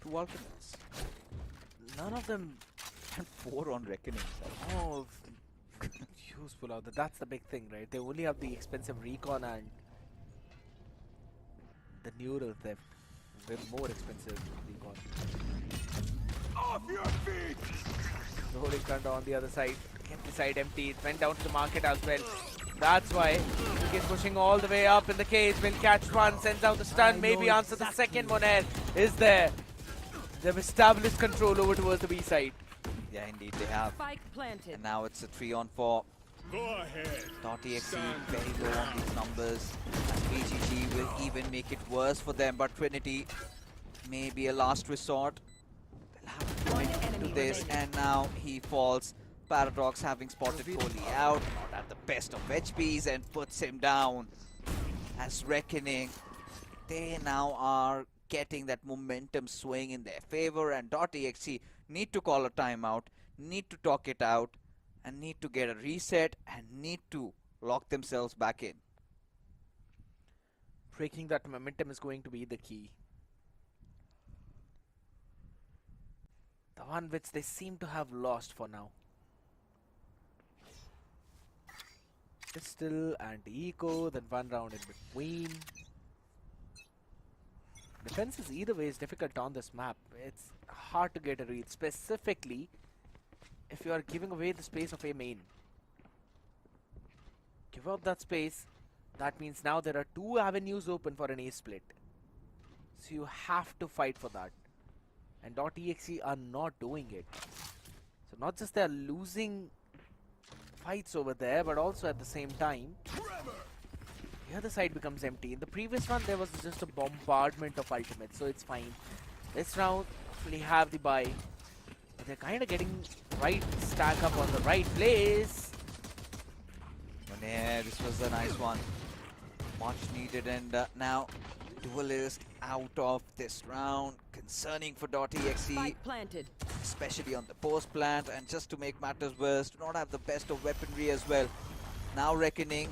2 alternates. None of them. And 4 on Reckoning. Oh, you useful out there. That's the big thing, right? They only have the expensive recon and the neural theft. Way more expensive recon. Off your feet! Rolling thunder on the other side. Kept the side empty. It went down to the market as well. That's why he is pushing all the way up in the cage. Will catch one, sends out the stun, maybe answer the second one. Is there? They've established control over towards the B side. Yeah, indeed they have. Spike planted. And now it's a 3-on-4. Go ahead. DotExe very low on these numbers. And BGG will even make it worse for them. But Trinity, maybe a last resort. They'll have to commit to this. And now he falls. Paradox having spotted Kohli out. Not at the best of HPs and puts him down. As Reckoning, they now are getting that momentum swing in their favor. And DotExe need to call a timeout. Need to talk it out. And need to get a reset and need to lock themselves back in. Breaking that momentum is going to be the key. The one which they seem to have lost for now. Pistol and eco, then one round in between. Defense is either way is difficult on this map. It's hard to get a read, specifically if you are giving away the space of a main. Give up that space, that means now there are two avenues open for an A split. So you have to fight for that. And .exe are not doing it. So not just they are losing fights over there, but also at the same time, the other side becomes empty. In the previous one, there was just a bombardment of ultimates, so it's fine. This round, hopefully have the buy. But they're kind of getting right stack up on the right place. Yeah, this was a nice one. Much needed, and now Duelist out of this round. Concerning for .exe, Spike planted. especially on the post plant, and just to make matters worse, do not have the best of weaponry as well. Now Reckoning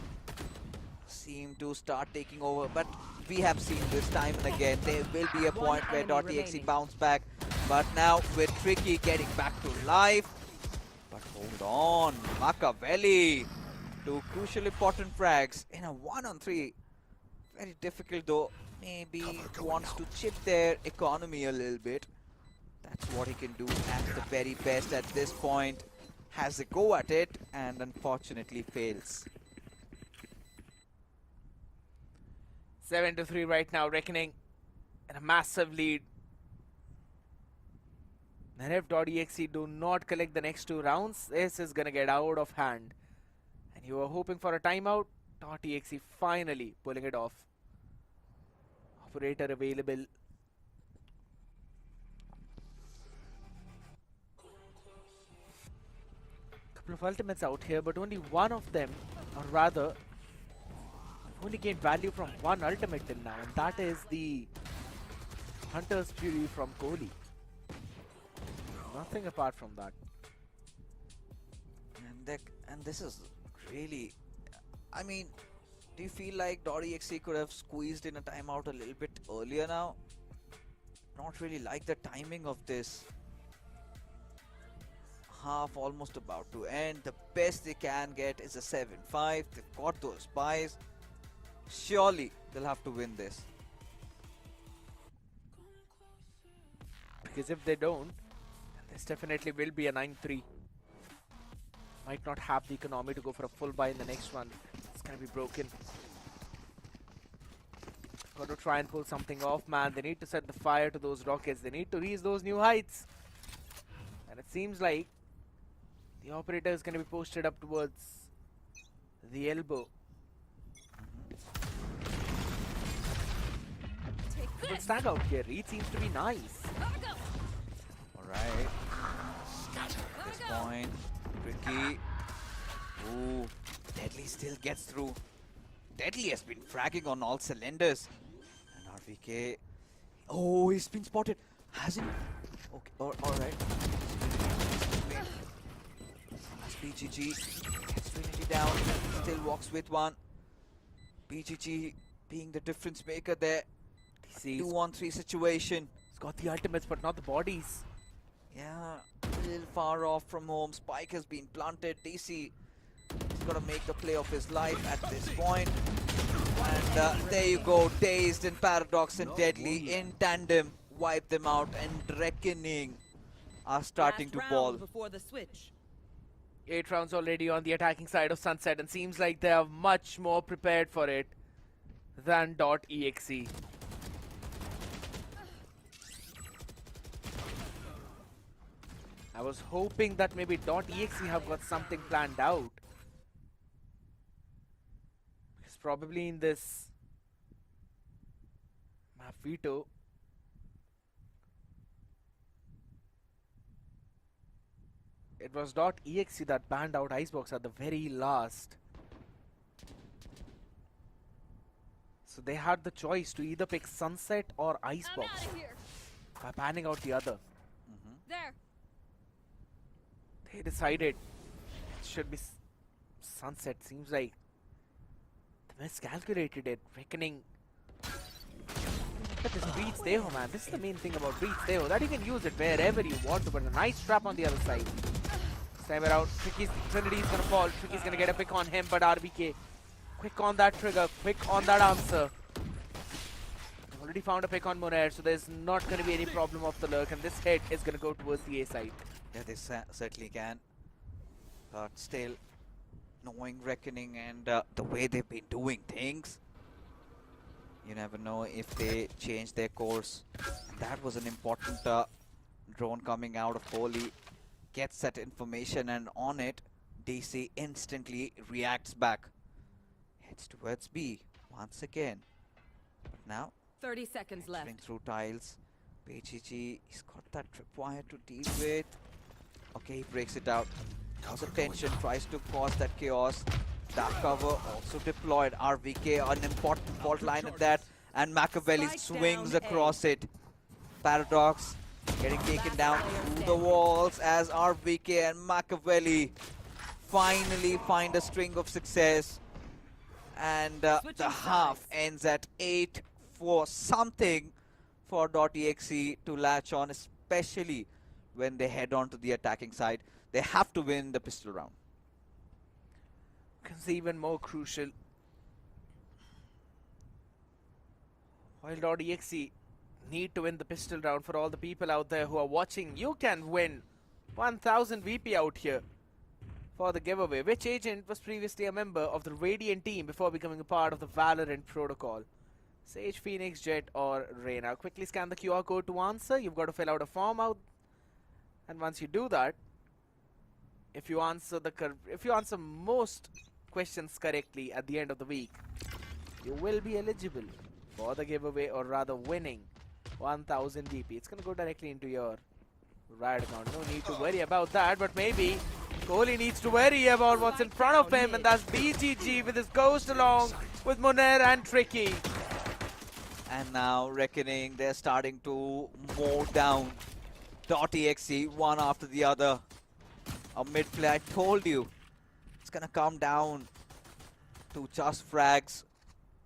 seem to start taking over, but we have seen this time and again there will be a point where .exe bounce back, but now with Tricky getting back to life. But hold on, Machiavelli, two crucial important frags in a 1-on-3. Very difficult though. Maybe wants to chip their economy a little bit. That's what he can do at the very best at this point. Has a go at it and unfortunately fails. 7-3 right now, Reckoning and a massive lead. And if .exe do not collect the next two rounds, this is gonna get out of hand. And you were hoping for a timeout, .exe finally pulling it off. Operator available. Couple of ultimates out here, but only one of them, or rather, only gained value from one ultimate till now, and that is the Hunter's Fury from Kohli. Nothing apart from that. And this is really, I mean, do you feel like .exe could have squeezed in a timeout a little bit earlier now? Not really like the timing of this. Half almost about to end. The best they can get is a 7-5. They've got those buys. Surely they'll have to win this. Because if they don't, this definitely will be a 9-3. Might not have the economy to go for a full buy in the next one. It's gonna be broken. Got to try and pull something off, man. They need to set the fire to those rockets. They need to reach those new heights. And it seems like the operator is gonna be posted up towards the elbow. Good stack out here. Reed seems to be nice. Alright. At this point, Tricky. Ooh, Deadly still gets through. Deadly has been fragging on all cylinders. And RVK. Oh, he's been spotted. Hasn't. Okay, alright. As BGG gets Trinity down. Still walks with one. BGG being the difference maker there. 2-on-3 situation. He's got the ultimates, but not the bodies. Yeah, a little far off from home. Spike has been planted. DC is going to make the play of his life at this point. And there you go, Dazed and Paradox and Deadly in tandem. Wipe them out, and Reckoning are starting to ball. Before the switch. 8 rounds already on the attacking side of Sunset, and seems like they are much more prepared for it than .exe. I was hoping that maybe .exe have got something planned out. Because probably in this map veto, it was .exe that banned out Icebox at the very last. So they had the choice to either pick Sunset or Icebox by banning out the other. There. They decided it should be Sunset. Seems like they miscalculated it. Reckoning. But this Breach Deho, man. This is the main thing about Breach Deho. That you can use it wherever you want to, but a nice trap on the other side. Time it out. Tricky's Trinity is gonna fall. Tricky's gonna get a pick on him, but RBK quick on that trigger, quick on that answer. Already found a pick on Monair, so there's not gonna be any problem of the lurk, and this hit is gonna go towards the A side. Yeah, they certainly can. But still, knowing Reckoning and the way they've been doing things, you never know if they change their course. And that was an important drone coming out of Holy. Gets that information, and on it, DC instantly reacts back. Heads towards B once again. But now, 30 seconds left. entering through tiles. BGG, he's got that tripwire to deal with. Okay, he breaks it out. Cause attention, tries to cause that chaos. That cover also deployed. RVK, an important fault line at that. And Machiavelli swings across it. Paradox getting taken down through the walls as RVK and Machiavelli finally find a string of success. And the half ends at 8 for something for .exe to latch on, especially when they head on to the attacking side. They have to win the pistol round. Becomes even more crucial. While .exe need to win the pistol round, for all the people out there who are watching, you can win 1000 VP out here for the giveaway. Which agent was previously a member of the Radiant team before becoming a part of the Valorant protocol? Sage, Phoenix, Jet, or Reyna? Quickly scan the QR code to answer. You've got to fill out a form out, and once you do that, if you answer most questions correctly at the end of the week, you will be eligible for the giveaway, or rather winning 1000 VP. It's gonna go directly into your Riot account. No need to worry about that, but maybe Kohli needs to worry about what's in front of him, and that's BGG with his ghost along with Monair and Tricky. And now Reckoning, they're starting to mow down .exe one after the other. A mid play, I told you, it's gonna come down to just frags.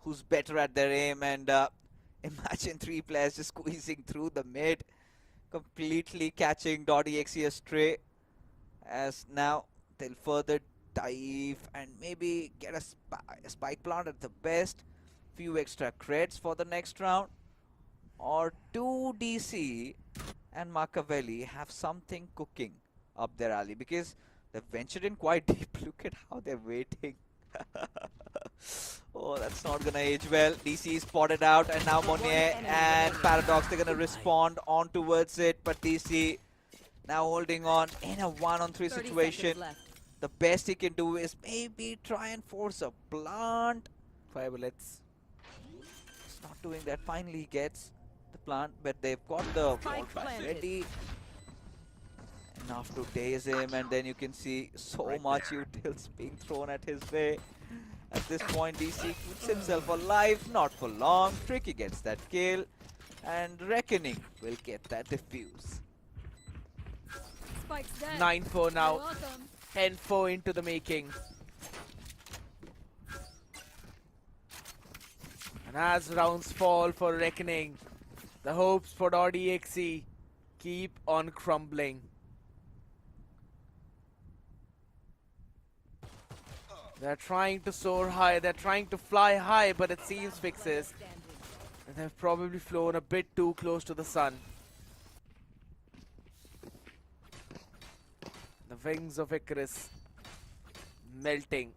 Who's better at their aim, and imagine 3 players just squeezing through the mid, completely catching .exe astray. As now they'll further dive and maybe get a spike plant at the best. Few extra creds for the next round. Or do DC and Machiavelli have something cooking up their alley? Because they've ventured in quite deep. Look at how they're waiting. Oh, that's not gonna age well. DC is spotted out, and now Monair and Paradox, they're gonna respond on towards it, but DC now holding on in a 1-on-3 situation. The best he can do is maybe try and force a plant. 5 bullets. He's not doing that. Finally he gets the plant, but they've got the wall flash ready enough to daze him, and then you can see so much utils being thrown at his way. At this point, DC keeps himself alive, not for long. Tricky gets that kill, and Reckoning will get that defuse. 9-4 now, 10-4 into the making. And as rounds fall for Reckoning, the hopes for .exe keep on crumbling. They're trying to soar high, they're trying to fly high, but it seems Fixes they've probably flown a bit too close to the sun. The wings of Icarus melting.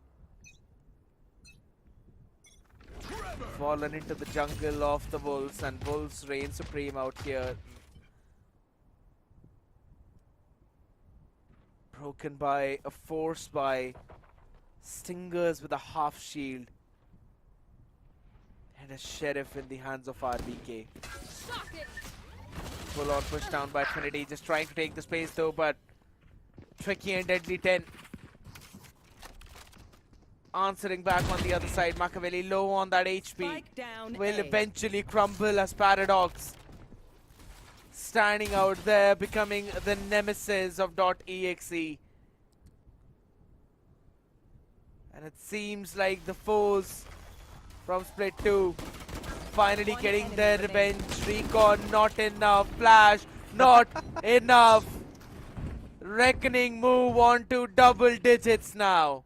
Fallen into the jungle of the wolves, and wolves reign supreme out here. Broken by a force by Stingers with a half shield. And a Sheriff in the hands of RBK. Full on push down by Trinity, just trying to take the space though, but Tricky and Deadly 10 answering back on the other side. Machiavelli low on that HP. Will eventually crumble as Paradox standing out there, becoming the nemesis of .exe. And it seems like the foes from Split 2 finally getting their revenge. Recon not enough. Flash not enough. Reckoning move on to double digits now.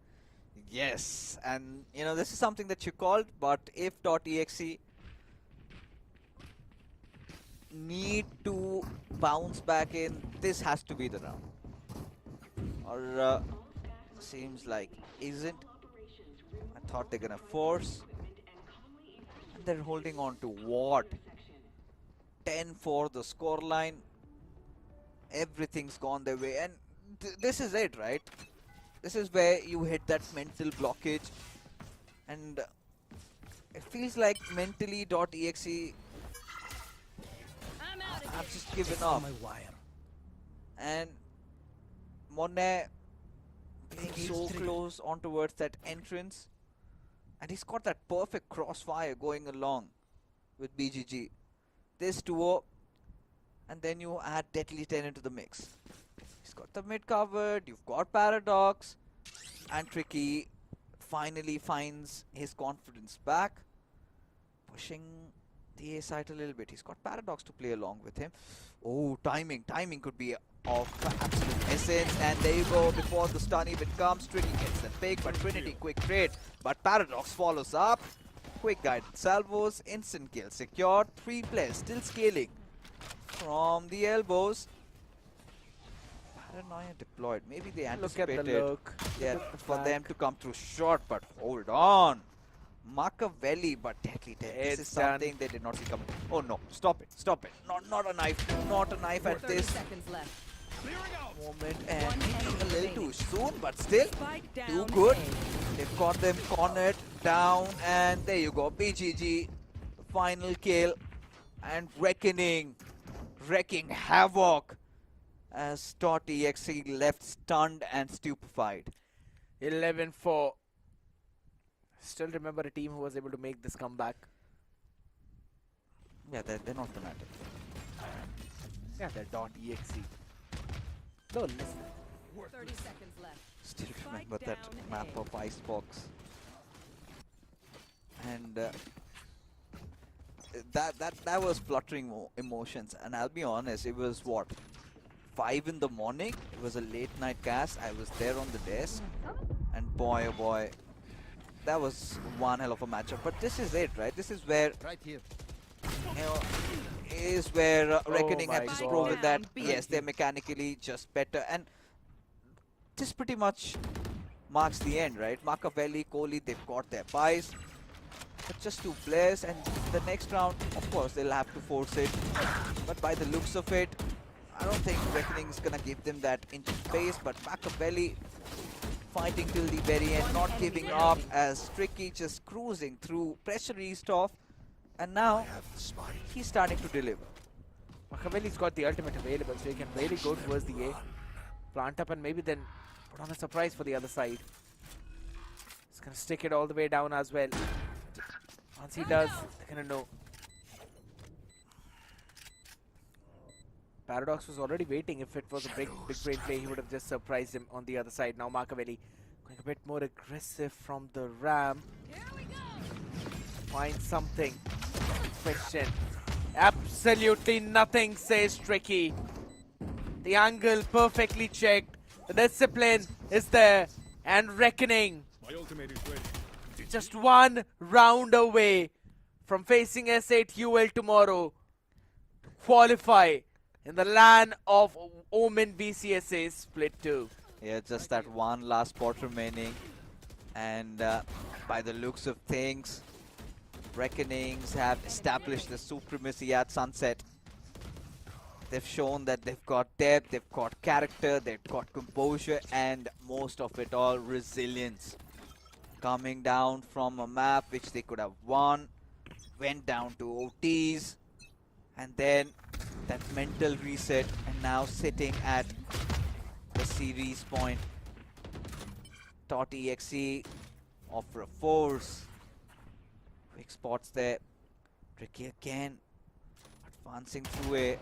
Yes, and you know, this is something that you called, but if .exe need to bounce back in, this has to be the round. Or seems like isn't. I thought they're gonna force. And they're holding on to what? 10 for the scoreline. Everything's gone their way, and this is it, right? This is where you hit that mental blockage, and it feels like mentally .exe I've just given up. And Monet being so close on towards that entrance, and he's got that perfect crossfire going along with BGG. This duo, and then you add Deadly 10 into the mix. He's got the mid covered, you've got Paradox, and Tricky finally finds his confidence back, pushing the A side a little bit. He's got Paradox to play along with him. Oh, timing could be of absolute essence, and there you go. Before the stun even comes, Tricky gets the pick, but Trinity quick trade, but Paradox follows up. Quick guided salvos, instant kill secured. 3 players still scaling from the elbows. Paranoia deployed. Maybe they anticipated for them to come through short, but hold on. Machiavelli, but Deadly 10. This is something they did not see coming. Oh no, stop it. Not a knife at this moment, and maybe a little too soon, but still too good. They've got them cornered down, and there you go. BGG, final kill, and wrecking havoc as .exe left stunned and stupefied. 11-4. Still remember a team who was able to make this comeback. Yeah, they're not fanatic. Yeah, they're .exe. No, listen. 30 seconds left. Still remember that map of Icebox. And that was fluttering emotions. And I'll be honest, it was what? 5 in the morning? It was a late night cast. I was there on the desk. And boy, oh boy. That was one hell of a matchup. But this is it, right? This is where, you know, is where Reckoning has just proven that, yes, they're mechanically just better. And this pretty much marks the end, right? Machiavelli, Kohli, they've got their buys. But just 2 players, and the next round, of course, they'll have to force it. But by the looks of it, I don't think Reckoning is going to give them that inch of space. But Machiavelli fighting till the very end, not giving up, as Tricky just cruising through, pressure eased off, and now he's starting to deliver. Machiavelli's got the ultimate available, so he can really go towards the A, plant up, and maybe then put on a surprise for the other side. He's gonna stick it all the way down as well. Once he does, they're gonna know. Paradox was already waiting. If it was a big brain play, he would have just surprised him on the other side. Now Machiavelli going a bit more aggressive from the Ram. Find something. Question. Absolutely nothing, says Tricky. The angle perfectly checked. The discipline is there. And Reckoning ultimate is ready. Just one round away from facing S8 UL tomorrow to qualify in the LAN of Omen VCSA Split 2. Yeah, just that one last spot remaining. And by the looks of things, Reckonings have established the supremacy at Sunset. They've shown that they've got depth, they've got character, they've got composure, and most of it all, resilience. Coming down from a map which they could have won, went down to OTs, and then that mental reset, and now sitting at the series point. .exe offer a force. Quick spots there. Tricky again. Advancing through a.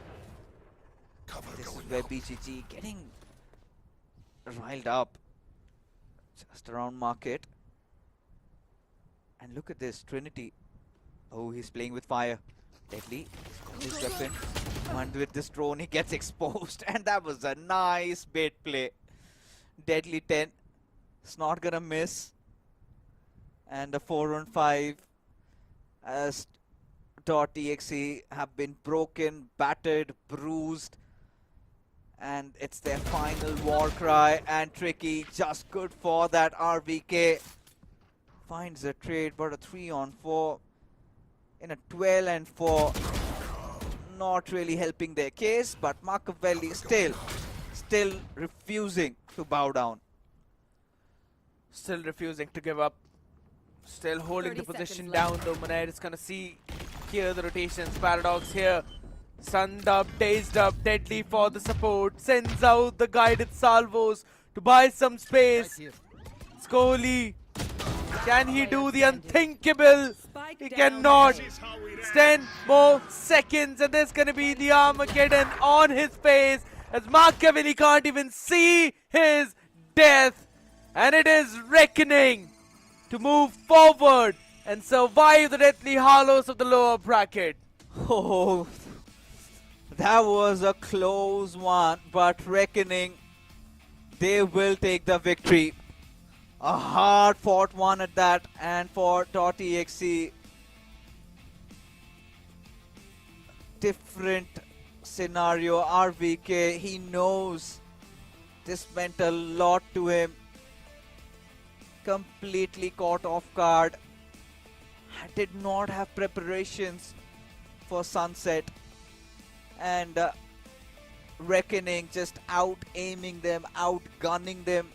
This is where BGG getting riled up. Just around market. And look at this, Trinity. Oh, he's playing with fire. Deadly. His weapon. And with this drone, he gets exposed. And that was a nice bait play. Deadly 10. It's not gonna miss. And a 4-on-5 as .exe have been broken, battered, bruised. And it's their final war cry. And Tricky, just good for that RVK. Finds a trade, but a 3-on-4 in a 12-and-4. Not really helping their case, but Machiavelli still refusing to bow down. Still refusing to give up. Still holding the position down though. Monair is gonna see here the rotations. Paradox here. Sunned up, dazed up, deadly for the support. Sends out the guided salvos to buy some space. Scully. Can he do the unthinkable? He cannot. It's 10 more seconds and there's gonna be the Armageddon on his face as Machiavelli can't even see his death. And it is Reckoning to move forward and survive the deathly hollows of the lower bracket. Oh, that was a close one, but Reckoning, they will take the victory. A hard-fought one at that, and for .exe, different scenario. RVK, he knows this meant a lot to him. Completely caught off guard. Did not have preparations for Sunset. And Reckoning just out-aiming them, out-gunning them.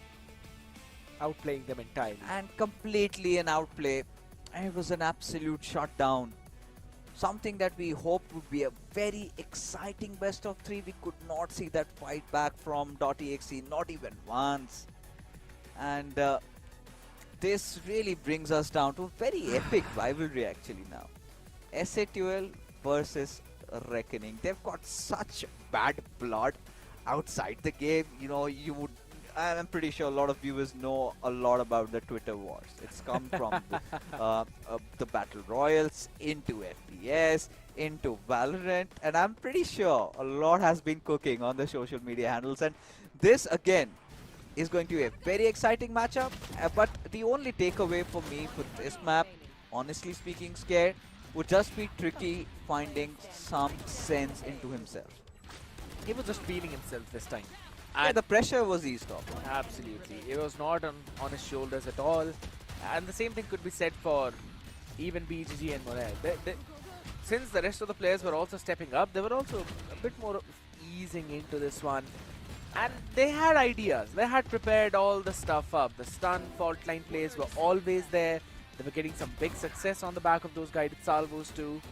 Outplaying them entirely. And completely an outplay. And it was an absolute shutdown. Something that we hoped would be a very exciting best of 3. We could not see that fight back from .exe, not even once. And this really brings us down to a very epic rivalry actually now. S8UL versus Reckoning. They've got such bad blood outside the game. You know, I'm pretty sure a lot of viewers know a lot about the Twitter wars. It's come from the Battle Royals into FPS, into Valorant, and I'm pretty sure a lot has been cooking on the social media handles. And this again is going to be a very exciting matchup. But the only takeaway for me for this map, honestly speaking, Scared, would just be Tricky finding some sense into himself. He was just feeling himself this time. Yeah, the pressure was eased off. Absolutely. It was not on his shoulders at all. And the same thing could be said for even BGG and Monair. Since the rest of the players were also stepping up, they were also a bit more easing into this one. And they had ideas. They had prepared all the stuff up. The stun, fault line plays were always there. They were getting some big success on the back of those guided salvos too.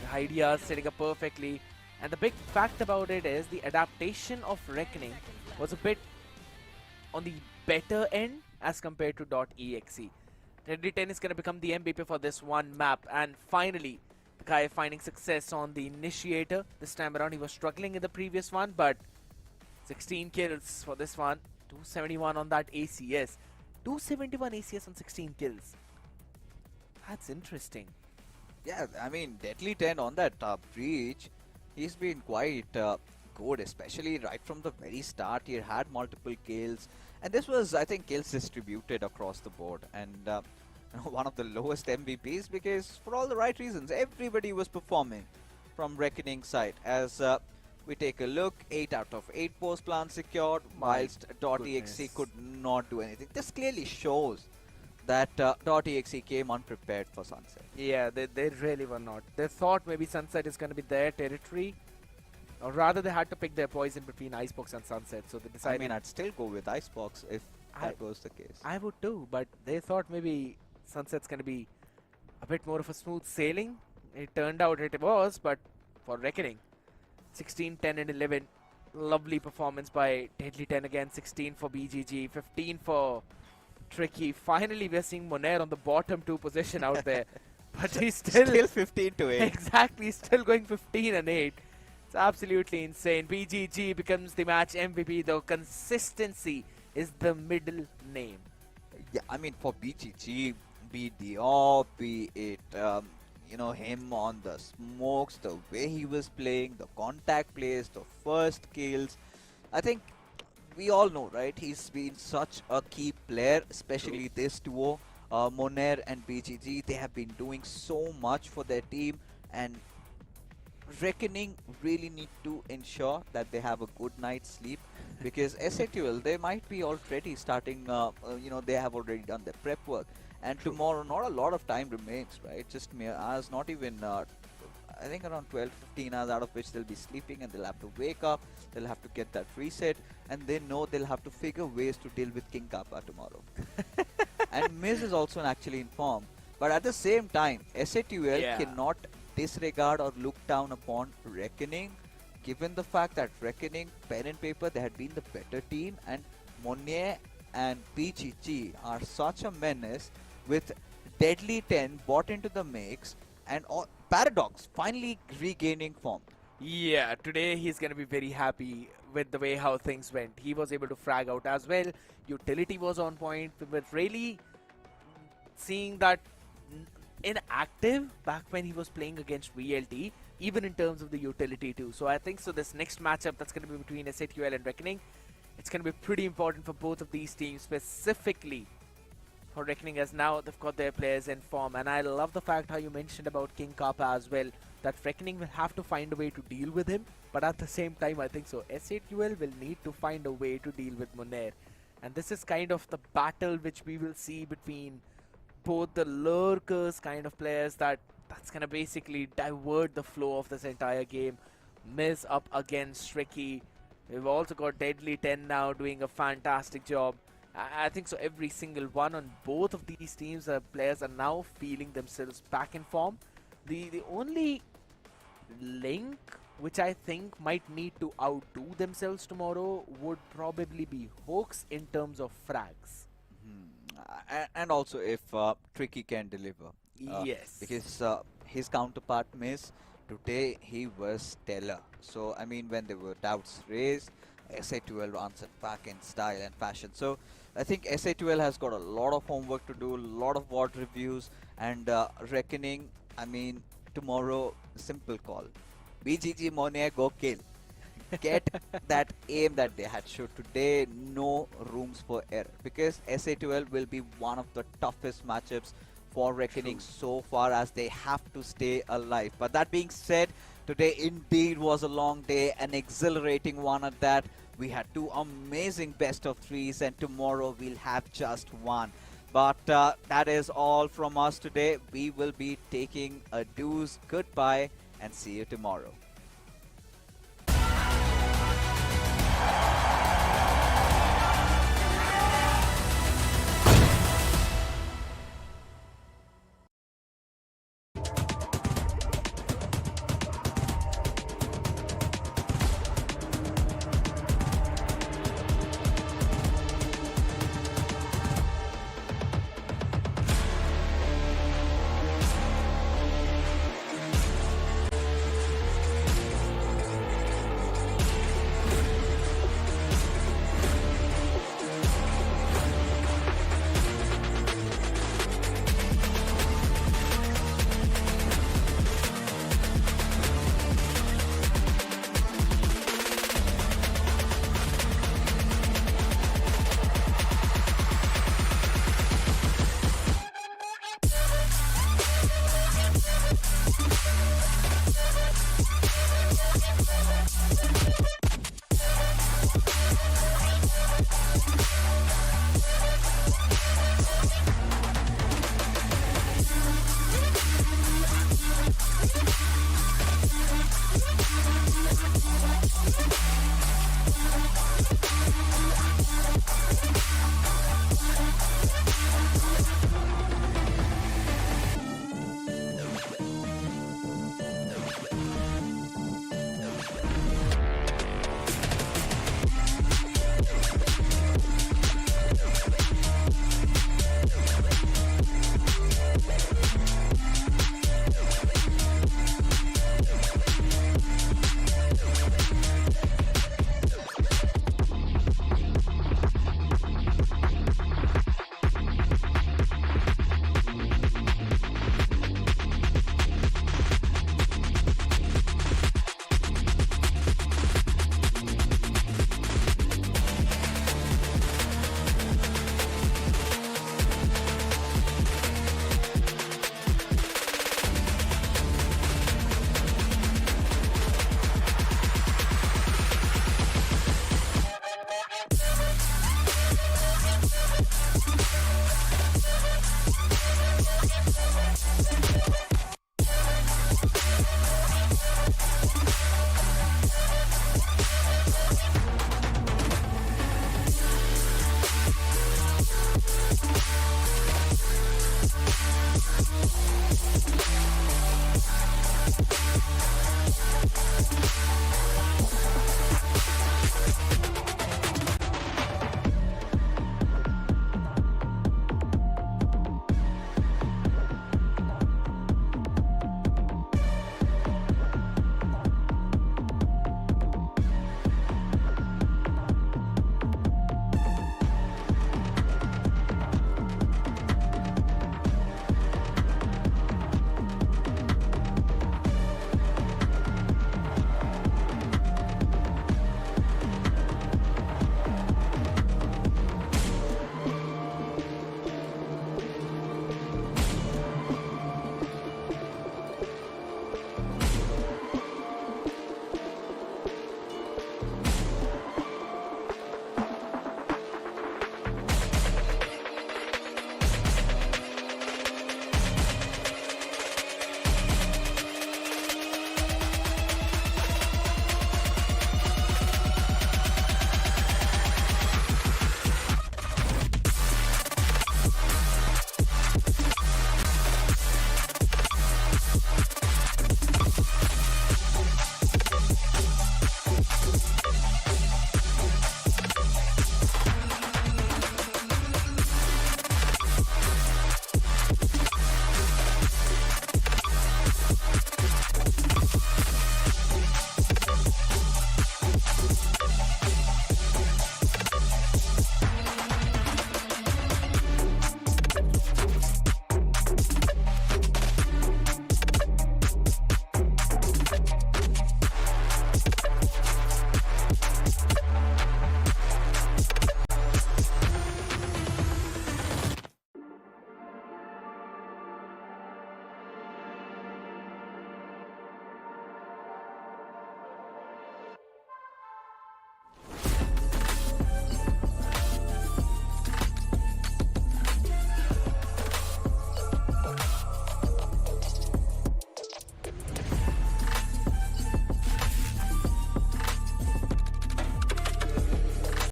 The ideas setting up perfectly. And the big fact about it is the adaptation of Reckoning was a bit on the better end as compared to .exe. Deadly 10 is going to become the MVP for this one map. And finally, the guy finding success on the Initiator. This time around, he was struggling in the previous one, but 16 kills for this one. 271 on that ACS. 271 ACS on 16 kills. That's interesting. Yeah, I mean, Deadly 10 on that breach. He's been quite good, especially right from the very start. He had multiple kills, And this was, I think, kills distributed across the board, and one of the lowest MVPs, because for all the right reasons, everybody was performing from Reckoning side. As we take a look, 8 out of 8 post plants secured, whilst DotExe could not do anything. This clearly shows that DotExe came unprepared for Sunset. Yeah, they really were not. They thought maybe Sunset is going to be their territory, or rather they had to pick their poison between Icebox and Sunset, so they decided... I mean, I'd still go with Icebox if that was the case. I would too, but they thought maybe Sunset's going to be a bit more of a smooth sailing. It turned out it was, but for Reckoning, 16, 10 and 11, lovely performance by Deadly 10 again, 16 for BGG, 15 for Tricky. Finally, we're seeing Monair on the bottom 2 position out there, but he's still 15 to 8. Exactly, still going 15 and 8. It's absolutely insane. BGG becomes the match MVP, though consistency is the middle name. Yeah, I mean, for BGG, be it the AWP, be it, you know, him on the smokes, the way he was playing, the contact plays, the first kills. I think we all know, right? He's been such a key player, especially this duo, Monair and BGG. They have been doing so much for their team, and Reckoning really need to ensure that they have a good night's sleep, because SATL, they might be already starting, you know, they have already done their prep work, and tomorrow not a lot of time remains, right? Just mere hours, not even, I think around 12-15 hours, out of which they'll be sleeping, and they'll have to wake up, they'll have to get that reset, and they know they'll have to figure ways to deal with King Kappa tomorrow. And Miz is also actually in form, but at the same time, SATL cannot disregard or look down upon Reckoning, given the fact that Reckoning, pen and paper, they had been the better team, and Monair and BGG are such a menace, with Deadly 10 bought into the mix, and Paradox finally regaining form. Yeah, today he's going to be very happy with the way how things went. He was able to frag out as well. Utility was on point. We were really seeing that inactive back when he was playing against VLT, even in terms of the utility too. So I think so this next matchup that's going to be between SATL and Reckoning, it's going to be pretty important for both of these teams, specifically for Reckoning, as now they've got their players in form. And I love the fact how you mentioned about King Kappa as well, that Reckoning will have to find a way to deal with him, but at the same time I think so SATL will need to find a way to deal with Monair. And this is kind of the battle which we will see between both the lurkers kind of players that's going to basically divert the flow of this entire game. Miz up against Tricky. We've also got Deadly 10 now doing a fantastic job. I think so every single one on both of these teams, players are now feeling themselves back in form. The only link which I think might need to outdo themselves tomorrow would probably be Hawks in terms of frags. And also if Tricky can deliver. Yes. Because his counterpart Miz, today he was stellar. So, I mean, when there were doubts raised, SA12 answered back in style and fashion. So, I think SA12 has got a lot of homework to do, a lot of VOD reviews, and Reckoning, I mean, tomorrow, simple call. BGG Monair, go kill. Get that aim that they had showed today. No rooms for error, because SA12 will be one of the toughest matchups for Reckoning so far, as they have to stay alive. But that being said, today indeed was a long day, an exhilarating one at that. We had 2 amazing best of 3s, and tomorrow we'll have just 1. But that is all from us today. We will be taking a dues. Goodbye and see you tomorrow.